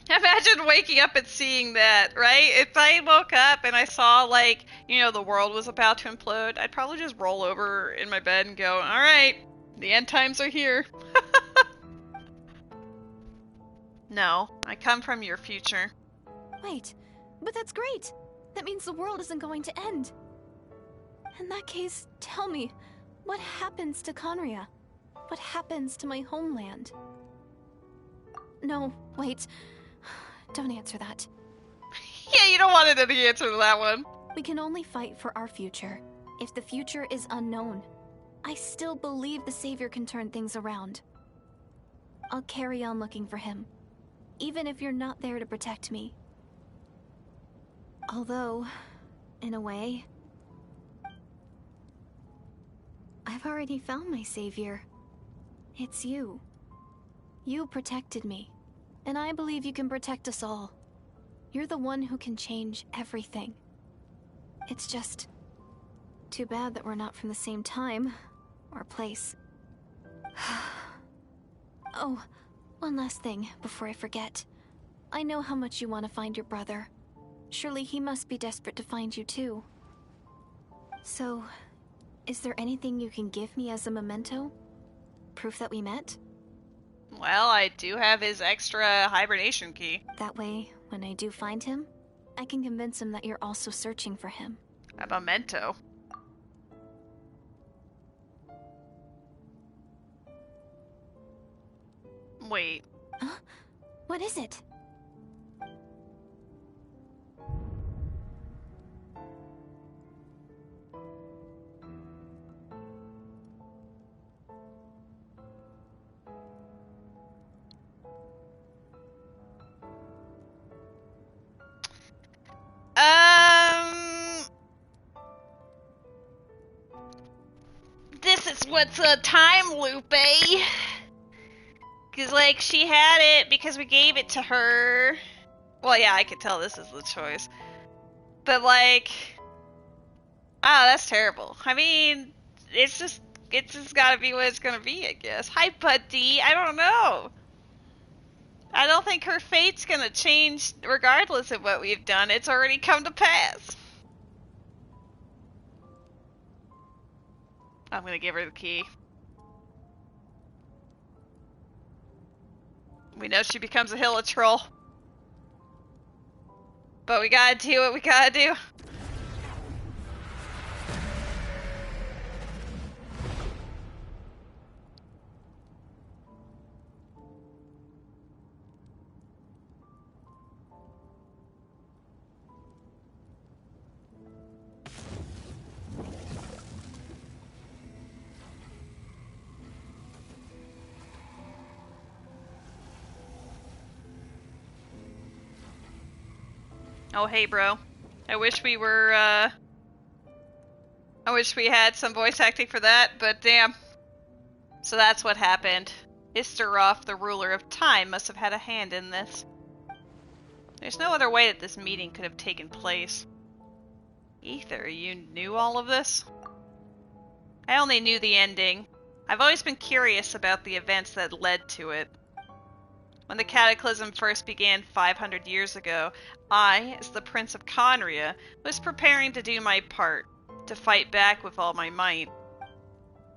Imagine waking up and seeing that, right? If I woke up and I saw, like, you know, the world was about to implode, I'd probably just roll over in my bed and go, alright, the end times are here. No, I come from your future. Wait, But that's great. That means the world isn't going to end. In that case, tell me, what happens to khaen'riah? What happens to my homeland? No, wait. Don't answer that. Yeah, you don't want any answer to that one. We can only fight for our future. If the future is unknown, I still believe the Savior can turn things around. I'll carry on looking for him, even if you're not there to protect me. Although, in a way, I've already found my Savior. It's you. You protected me, and I believe you can protect us all. You're the one who can change everything. It's just too bad that we're not from the same time or place. Oh, one last thing before I forget. I know how much you want to find your brother. Surely he must be desperate to find you too. So, is there anything you can give me as a memento? Proof that we met? Well, I do have his extra hibernation key. That way, when I do find him, I can convince him that you're also searching for him. A memento? Wait. Huh? What is it? This is what's a time loop, eh? Because, like, she had it because we gave it to her. Well, yeah, I could tell this is the choice. But, like... Oh, that's terrible. I mean, it's just gotta be what it's gonna be, I guess. Hi, buddy. I don't know. I don't think her fate's gonna change regardless of what we've done. It's already come to pass. I'm gonna give her the key. We know she becomes a hill of troll. But we gotta do what we gotta do. Oh, hey, bro. I wish we were, I wish we had some voice acting for that, but damn. So that's what happened. Isteroth, the ruler of time, must have had a hand in this. There's no other way that this meeting could have taken place. Ether, you knew all of this? I only knew the ending. I've always been curious about the events that led to it. When the Cataclysm first began 500 years ago, I, as the Prince of khaen'riah, was preparing to do my part, to fight back with all my might.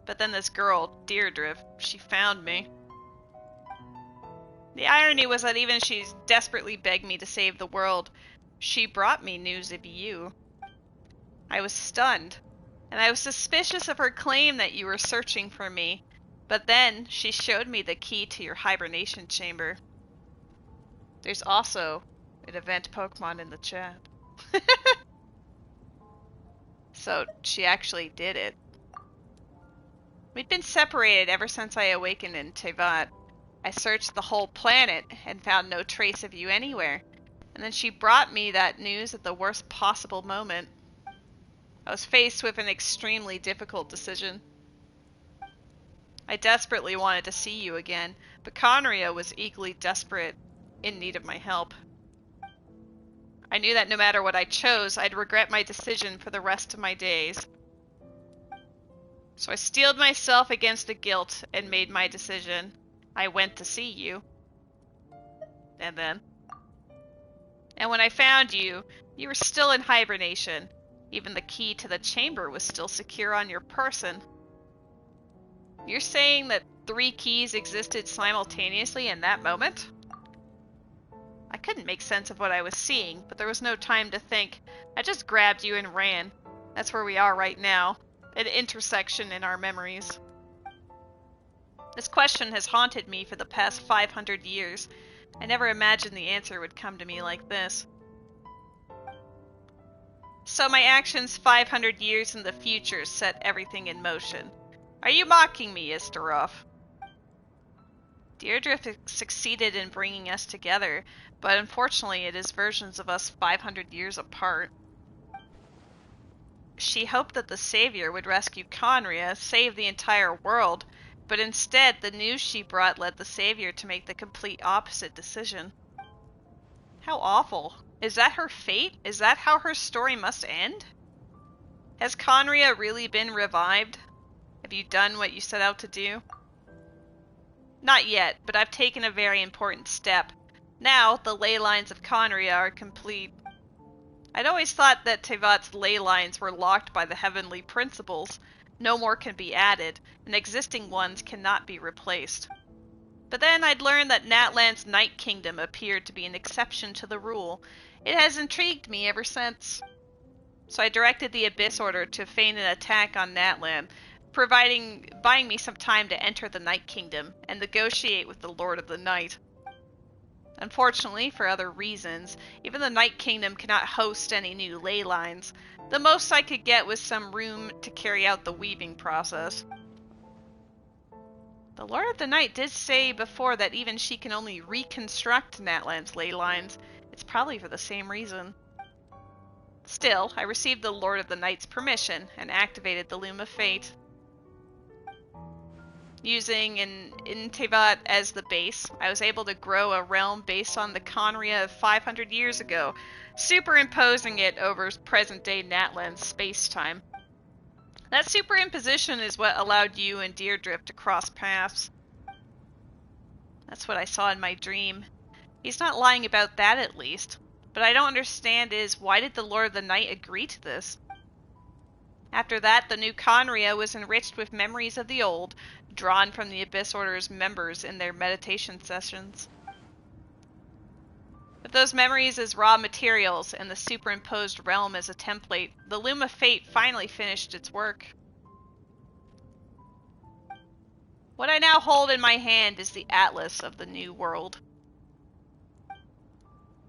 But then this girl, Deirdre, she found me. The irony was that even as she desperately begged me to save the world, she brought me news of you. I was stunned, and I was suspicious of her claim that you were searching for me. But then, she showed me the key to your hibernation chamber. There's also an event Pokemon in the chat. So, she actually did it. We'd been separated ever since I awakened in Tevat. I searched the whole planet and found no trace of you anywhere. And then she brought me that news at the worst possible moment. I was faced with an extremely difficult decision. I desperately wanted to see you again, but khaen'riah was equally desperate, in need of my help. I knew that no matter what I chose, I'd regret my decision for the rest of my days. So I steeled myself against the guilt and made my decision. I went to see you. And then? And when I found you, you were still in hibernation. Even the key to the chamber was still secure on your person. You're saying that 3 keys existed simultaneously in that moment? I couldn't make sense of what I was seeing, but there was no time to think. I just grabbed you and ran. That's where we are right now, an intersection in our memories. This question has haunted me for the past 500 years. I never imagined the answer would come to me like this. So my actions 500 years in the future set everything in motion. Are you mocking me, Isterov? Deirdre succeeded in bringing us together, but unfortunately it is versions of us 500 years apart. She hoped that the Savior would rescue khaen'riah, save the entire world, but instead the news she brought led the Savior to make the complete opposite decision. How awful. Is that her fate? Is that how her story must end? Has khaen'riah really been revived? Have you done what you set out to do? Not yet, but I've taken a very important step. Now, the ley lines of khaen'riah are complete. I'd always thought that Tevat's ley lines were locked by the heavenly principles. No more can be added, and existing ones cannot be replaced. But then I'd learned that Natlan's Night Kingdom appeared to be an exception to the rule. It has intrigued me ever since. So I directed the Abyss Order to feign an attack on Natlan, buying me some time to enter the Night Kingdom and negotiate with the Lord of the Night. Unfortunately, for other reasons, even the Night Kingdom cannot host any new ley lines. The most I could get was some room to carry out the weaving process. The Lord of the Night did say before that even she can only reconstruct Natlan's ley lines. It's probably for the same reason. Still, I received the Lord of the Night's permission and activated the Loom of Fate. Using in Tevat as the base, I was able to grow a realm based on the khaen'riah of 500 years ago, superimposing it over present-day Natlan's space-time. That superimposition is what allowed you and Deirdre to cross paths. That's what I saw in my dream. He's not lying about that, at least. But I don't understand is, why did the Lord of the Night agree to this? After that, the new khaen'riah was enriched with memories of the old, drawn from the Abyss Order's members in their meditation sessions. With those memories as raw materials and the superimposed realm as a template, the Loom of Fate finally finished its work. What I now hold in my hand is the Atlas of the New World.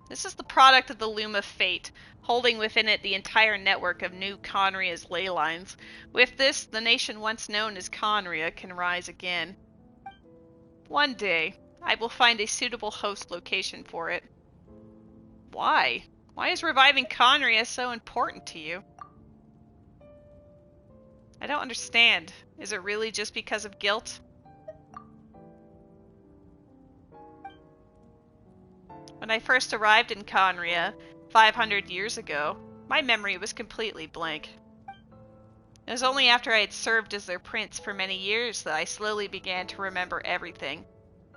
This is the product of the Loom of Fate, holding within it the entire network of new khaen'riah's ley lines. With this, the nation once known as khaen'riah can rise again. One day, I will find a suitable host location for it. Why? Why is reviving khaen'riah so important to you? I don't understand. Is it really just because of guilt? When I first arrived in khaen'riah, 500 years ago, my memory was completely blank. It was only after I had served as their prince for many years that I slowly began to remember everything,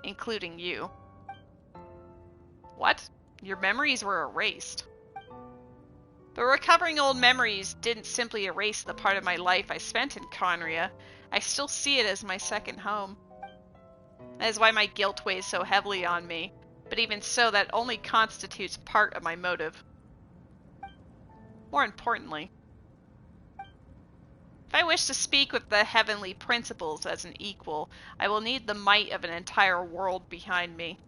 including you. What? Your memories were erased. But recovering old memories didn't simply erase the part of my life I spent in khaen'riah. I still see it as my second home. That is why my guilt weighs so heavily on me. But even so, that only constitutes part of my motive. More importantly, if I wish to speak with the heavenly principles as an equal, I will need the might of an entire world behind me.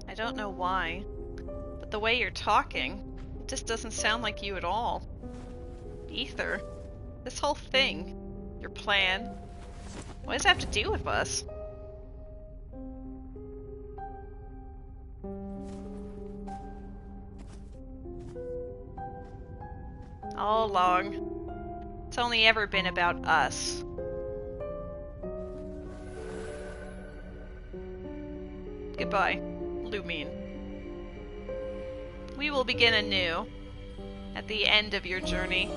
I don't know why, but the way you're talking, it just doesn't sound like you at all. Ether, this whole thing, your plan, what does it have to do with us? All along, it's only ever been about us. Goodbye, Lumine. We will begin anew at the end of your journey.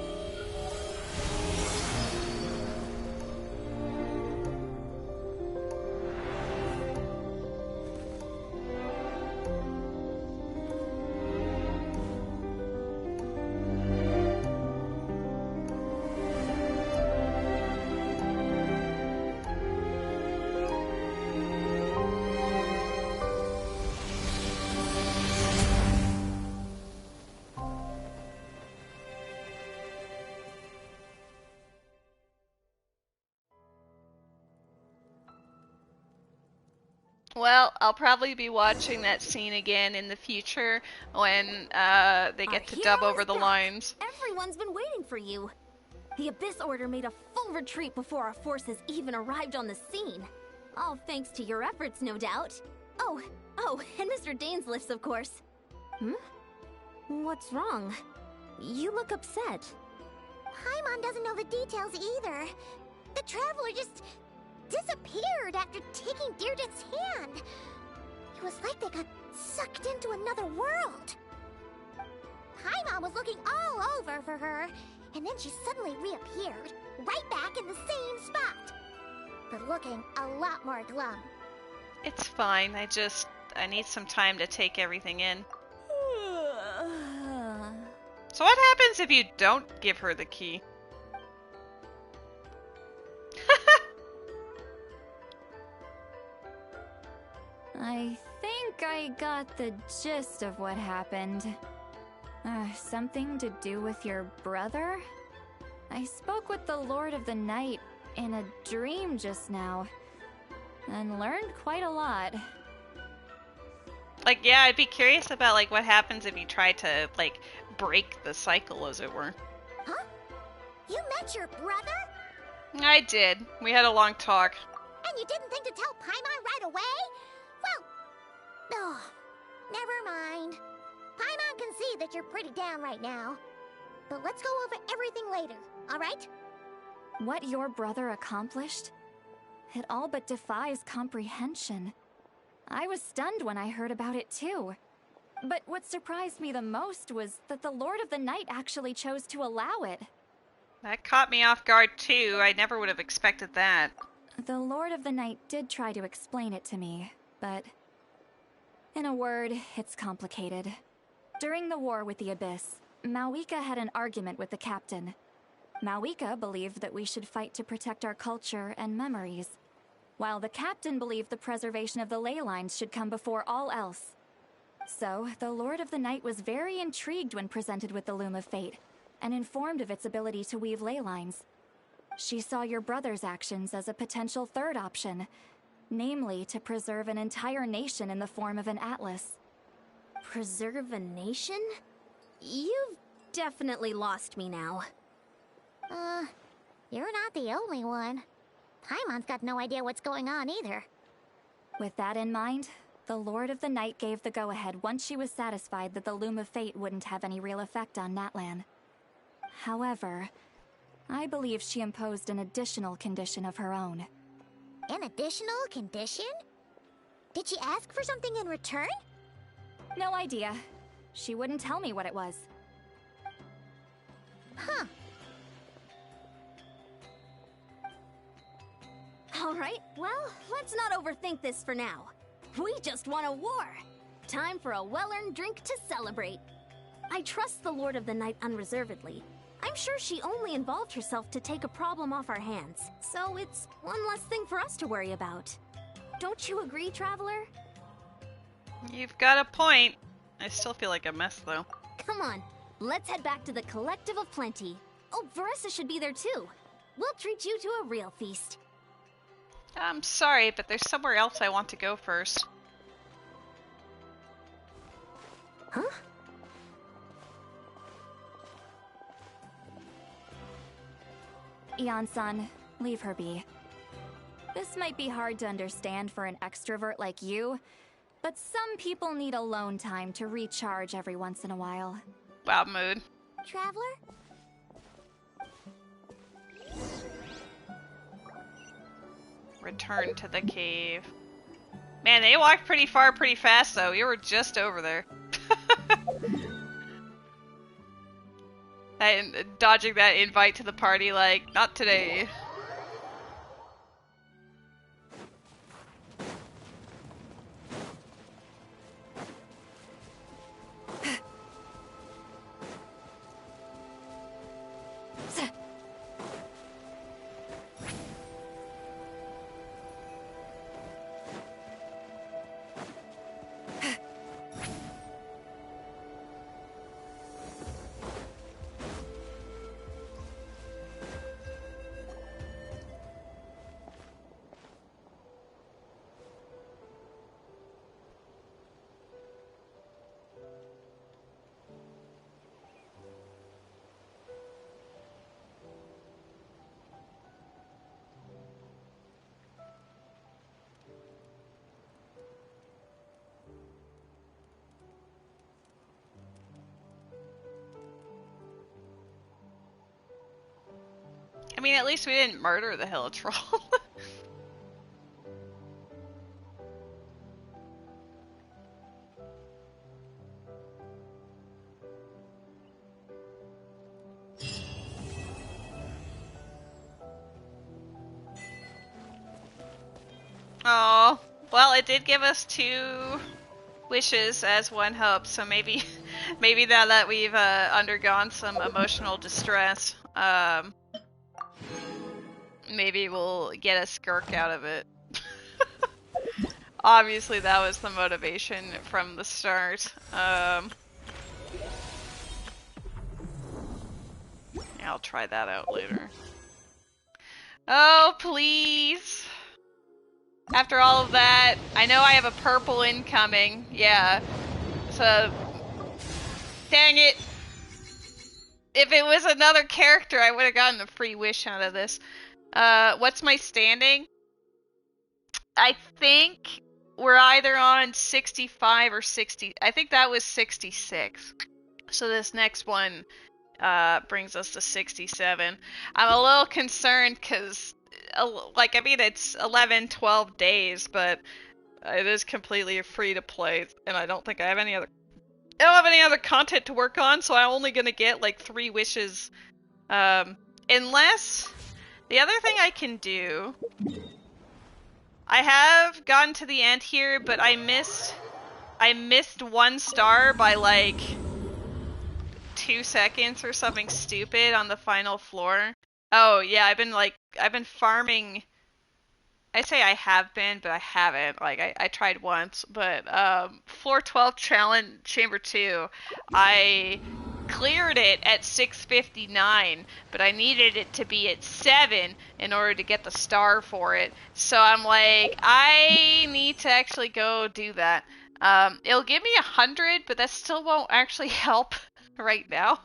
Well, I'll probably be watching that scene again in the future when they get to dub over the lines. Everyone's been waiting for you. The Abyss Order made a full retreat before our forces even arrived on the scene. All thanks to your efforts, no doubt. Oh, and Mr. Dainsliff's, of course. What's wrong? You look upset. Paimon doesn't know the details either. The Traveler just disappeared after taking Deirdre's hand. It was like they got sucked into another world. Paimon was looking all over for her, and then she suddenly reappeared, right back in the same spot. But looking a lot more glum. It's fine, I need some time to take everything in. So what happens if you don't give her the key? I think I got the gist of what happened. Something to do with your brother? I spoke with the Lord of the Night in a dream just now, and learned quite a lot. Like, yeah, I'd be curious about, like, what happens if you try to, like, break the cycle, as it were. Huh? You met your brother? I did. We had a long talk. And you didn't think to tell Paimon right away? Well, never mind. Paimon can see that you're pretty down right now. But let's go over everything later, alright? What your brother accomplished? It all but defies comprehension. I was stunned when I heard about it too. But what surprised me the most was that the Lord of the Night actually chose to allow it. That caught me off guard too. I never would have expected that. The Lord of the Night did try to explain it to me, but in a word, it's complicated. During the war with the Abyss, Malwika had an argument with the captain. Malwika believed that we should fight to protect our culture and memories, while the captain believed the preservation of the ley lines should come before all else. So, the Lord of the Night was very intrigued when presented with the Loom of Fate, and informed of its ability to weave ley lines. She saw your brother's actions as a potential third option, namely to preserve an entire nation in the form of an atlas. Preserve a nation? You've definitely lost me now. You're not the only one. Paimon's got no idea what's going on either. With that in mind, the Lord of the Night gave the go-ahead once she was satisfied that the Loom of Fate wouldn't have any real effect on Natlan. However, I believe she imposed an additional condition of her own. An additional condition? Did she ask for something in return? No idea. She wouldn't tell me what it was. Huh. Alright, well, let's not overthink this for now. We just won a war! Time for a well-earned drink to celebrate. I trust the Lord of the Night unreservedly. I'm sure she only involved herself to take a problem off our hands, so it's one less thing for us to worry about. Don't you agree, Traveler? You've got a point. I still feel like a mess, though. Come on, let's head back to the Collective of Plenty. Oh, Verissa should be there too. We'll treat you to a real feast. I'm sorry, but there's somewhere else I want to go first. Huh? Ian-san, leave her be. This might be hard to understand for an extrovert like you, but some people need alone time to recharge every once in a while. Wow, mood. Traveler? Return to the cave. Man, they walked pretty far pretty fast, though. You were just over there. And dodging that invite to the party, like, not today. I mean, at least we didn't murder the hill troll. Oh, well, it did give us 2 wishes as one hope, so maybe maybe now that we've undergone some emotional distress, maybe we'll get a Skirk out of it. Obviously, that was the motivation from the start. I'll try that out later. Oh, please! After all of that, I know I have a purple incoming. Yeah. So, dang it. If it was another character, I would have gotten a free wish out of this. What's my standing? I think we're either on 65 or 60. I think that was 66. So this next one brings us to 67. I'm a little concerned because, like, I mean, it's 11, 12 days, but it is completely free to play, and I don't think I have any other. I don't have any other content to work on, so I'm only gonna get like 3 wishes, unless the other thing I can do. I have gotten to the end here, but I missed 1 star by like 2 seconds or something stupid on the final floor. Oh yeah, I've been farming. I say I have been, but I haven't. Like I tried once, but floor 12 challenge chamber 2, I cleared it at 6:59, but I needed it to be at 7 in order to get the star for it. So I'm like, I need to actually go do that. It'll give me 100, but that still won't actually help right now.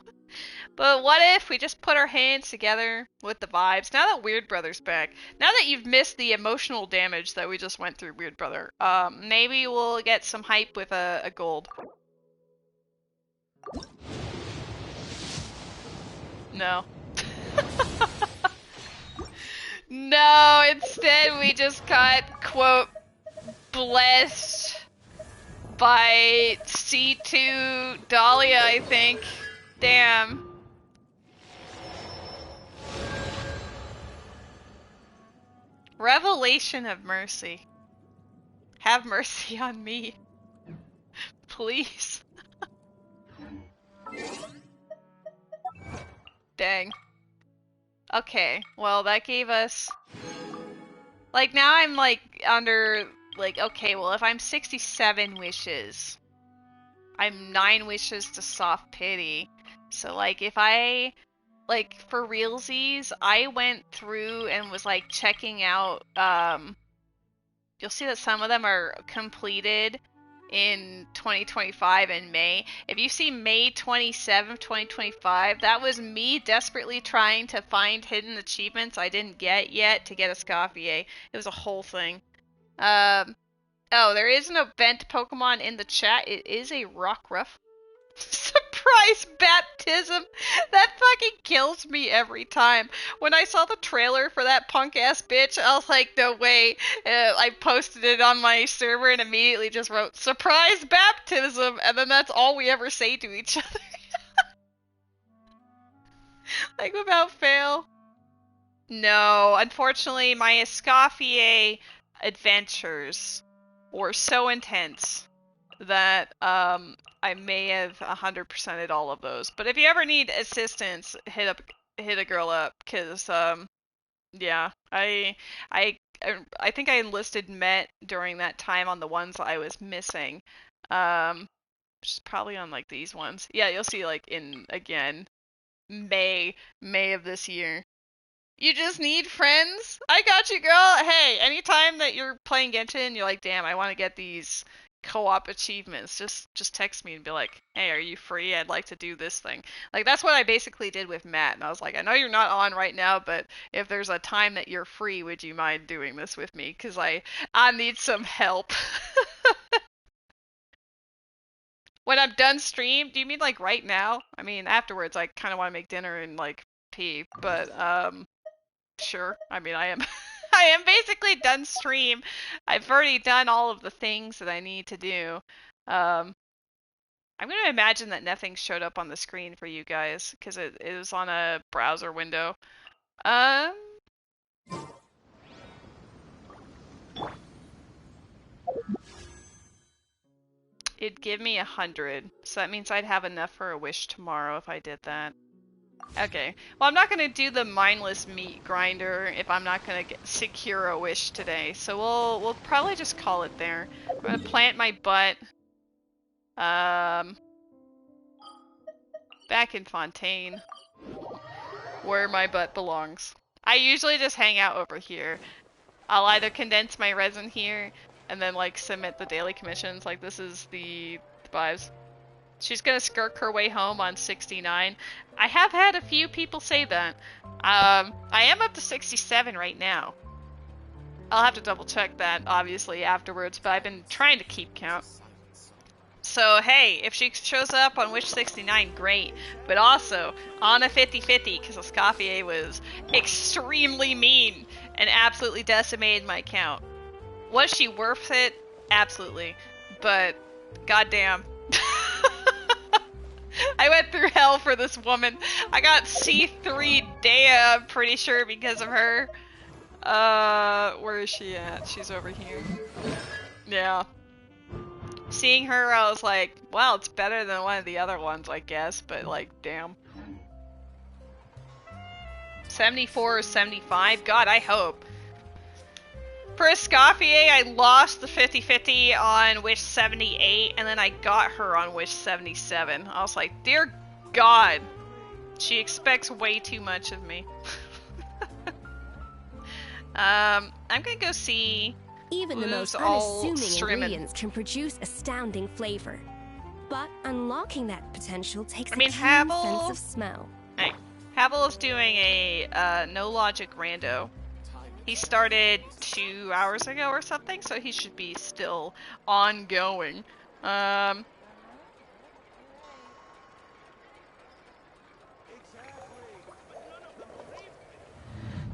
But what if we just put our hands together with the vibes? Now that Weird Brother's back, now that you've missed the emotional damage that we just went through, Weird Brother, maybe we'll get some hype with a gold. No. No, instead we just got, quote, blessed by C2 Dahlia, I think. Damn. Revelation of mercy. Have mercy on me. Please. Dang. Okay, well that gave us... Like, now I'm like under... Like, okay, well if I'm 67 wishes, I'm 9 wishes to soft pity. So like if I... Like, for realsies, I went through and was, like, checking out, you'll see that some of them are completed in 2025 in May. If you see May 27th, 2025, that was me desperately trying to find hidden achievements I didn't get yet to get a Scoffier. It was a whole thing. Oh, there is an event Pokemon in the chat. It is a Rockruff. Surprise baptism! That fucking kills me every time. When I saw the trailer for that punk ass bitch, I was like, no way. I posted it on my server and immediately just wrote, surprise baptism! And then that's all we ever say to each other. Like, without fail. No, unfortunately, my Escoffier adventures were so intense that I may have 100%ed all of those. But if you ever need assistance, hit a girl up, cause yeah, I think I enlisted Met during that time on the ones I was missing, which is probably on like these ones. Yeah, you'll see like in again May of this year. You just need friends? I got you, girl. Hey, anytime that you're playing Genshin, you're like, damn, I want to get these co-op achievements. Just text me and be like, hey, are you free? I'd like to do this thing. Like, that's what I basically did with Matt. And I was like, I know you're not on right now, but if there's a time that you're free, would you mind doing this with me? Because I need some help. When I'm done stream, do you mean like right now? I mean, afterwards, I kind of want to make dinner and like pee, but Sure. I mean, I am I am basically done stream. I've already done all of the things that I need to do. I'm gonna imagine that nothing showed up on the screen for you guys because it was on a browser window. It'd give me 100, so that means I'd have enough for a wish tomorrow if I did that. Okay. Well, I'm not gonna do the mindless meat grinder if I'm not gonna secure a wish today. So we'll probably just call it there. I'm gonna plant my butt. Back in Fontaine, where my butt belongs. I usually just hang out over here. I'll either condense my resin here and then like submit the daily commissions. Like this is the vibes. She's gonna skirk her way home on 69. I have had a few people say that. I am up to 67 right now. I'll have to double check that obviously afterwards, but I've been trying to keep count. So hey, if she shows up on Wish 69, great. But also, on a 50-50, because Escoffier was extremely mean and absolutely decimated my count. Was she worth it? Absolutely. But, goddamn. I went through hell for this woman. I got C3 Dea, I'm pretty sure, because of her. Where is she at? She's over here. Yeah. Seeing her, I was like, well, it's better than one of the other ones, I guess, but like, damn. 74 or 75? God, I hope. For Escoffier, I lost the 50-50 on Wish 78, and then I got her on Wish 77. I was like, dear God, she expects way too much of me. I'm gonna go see... Even the most unassuming ingredients can produce astounding flavor. But unlocking that potential takes a keen sense of smell. Hey, Havel is doing a no logic rando. He started 2 hours ago or something, so he should be still ongoing.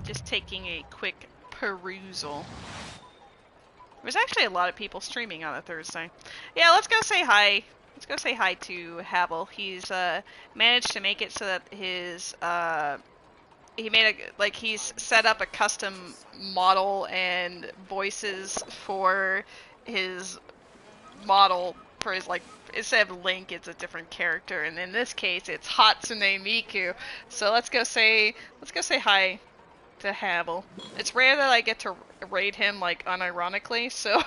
Just taking a quick perusal. There's actually a lot of people streaming on a Thursday. Yeah, let's go say hi. Let's go say hi to Havel. He's managed to make it so that his he's set up a custom model and voices for his model for his instead of Link, it's a different character, and in this case, it's Hatsune Miku. So let's go say hi to Havel. It's rare that I get to raid him unironically, so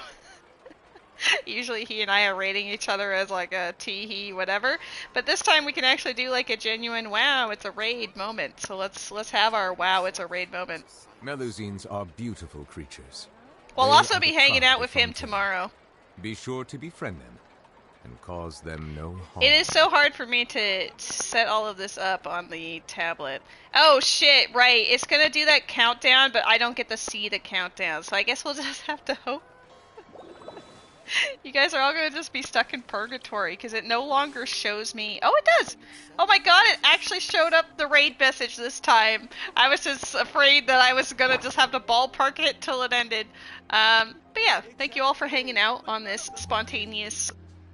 usually he and I are raiding each other as like a tee-hee whatever, but this time we can actually do like a genuine wow, it's a raid moment. So let's have our wow, it's a raid moment. Melusines are beautiful creatures. We'll also be hanging out with him tomorrow. Be sure to befriend them and cause them no harm. It is so hard for me to set all of this up on the tablet. Oh shit, right. It's gonna do that countdown, but I don't get to see the countdown, so I guess we'll just have to hope. You guys are all gonna just be stuck in purgatory, because it no longer shows me... Oh, it does! Oh my god, it actually showed up the raid message this time. I was just afraid that I was gonna just have to ballpark it till it ended. But yeah, thank you all for hanging out on this spontaneous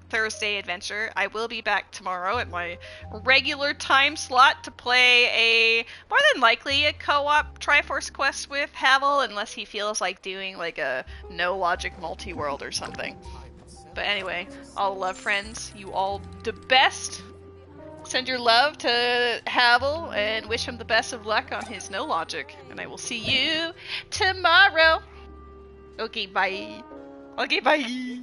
Thursday adventure. I will be back tomorrow at my regular time slot to play a, more than likely, a co-op Triforce quest with Havel, unless he feels like doing like a no logic multi-world or something. But anyway, all love friends, you all the best. Send your love to Havel and wish him the best of luck on his no logic. And I will see you tomorrow. Okay, bye. Okay, bye.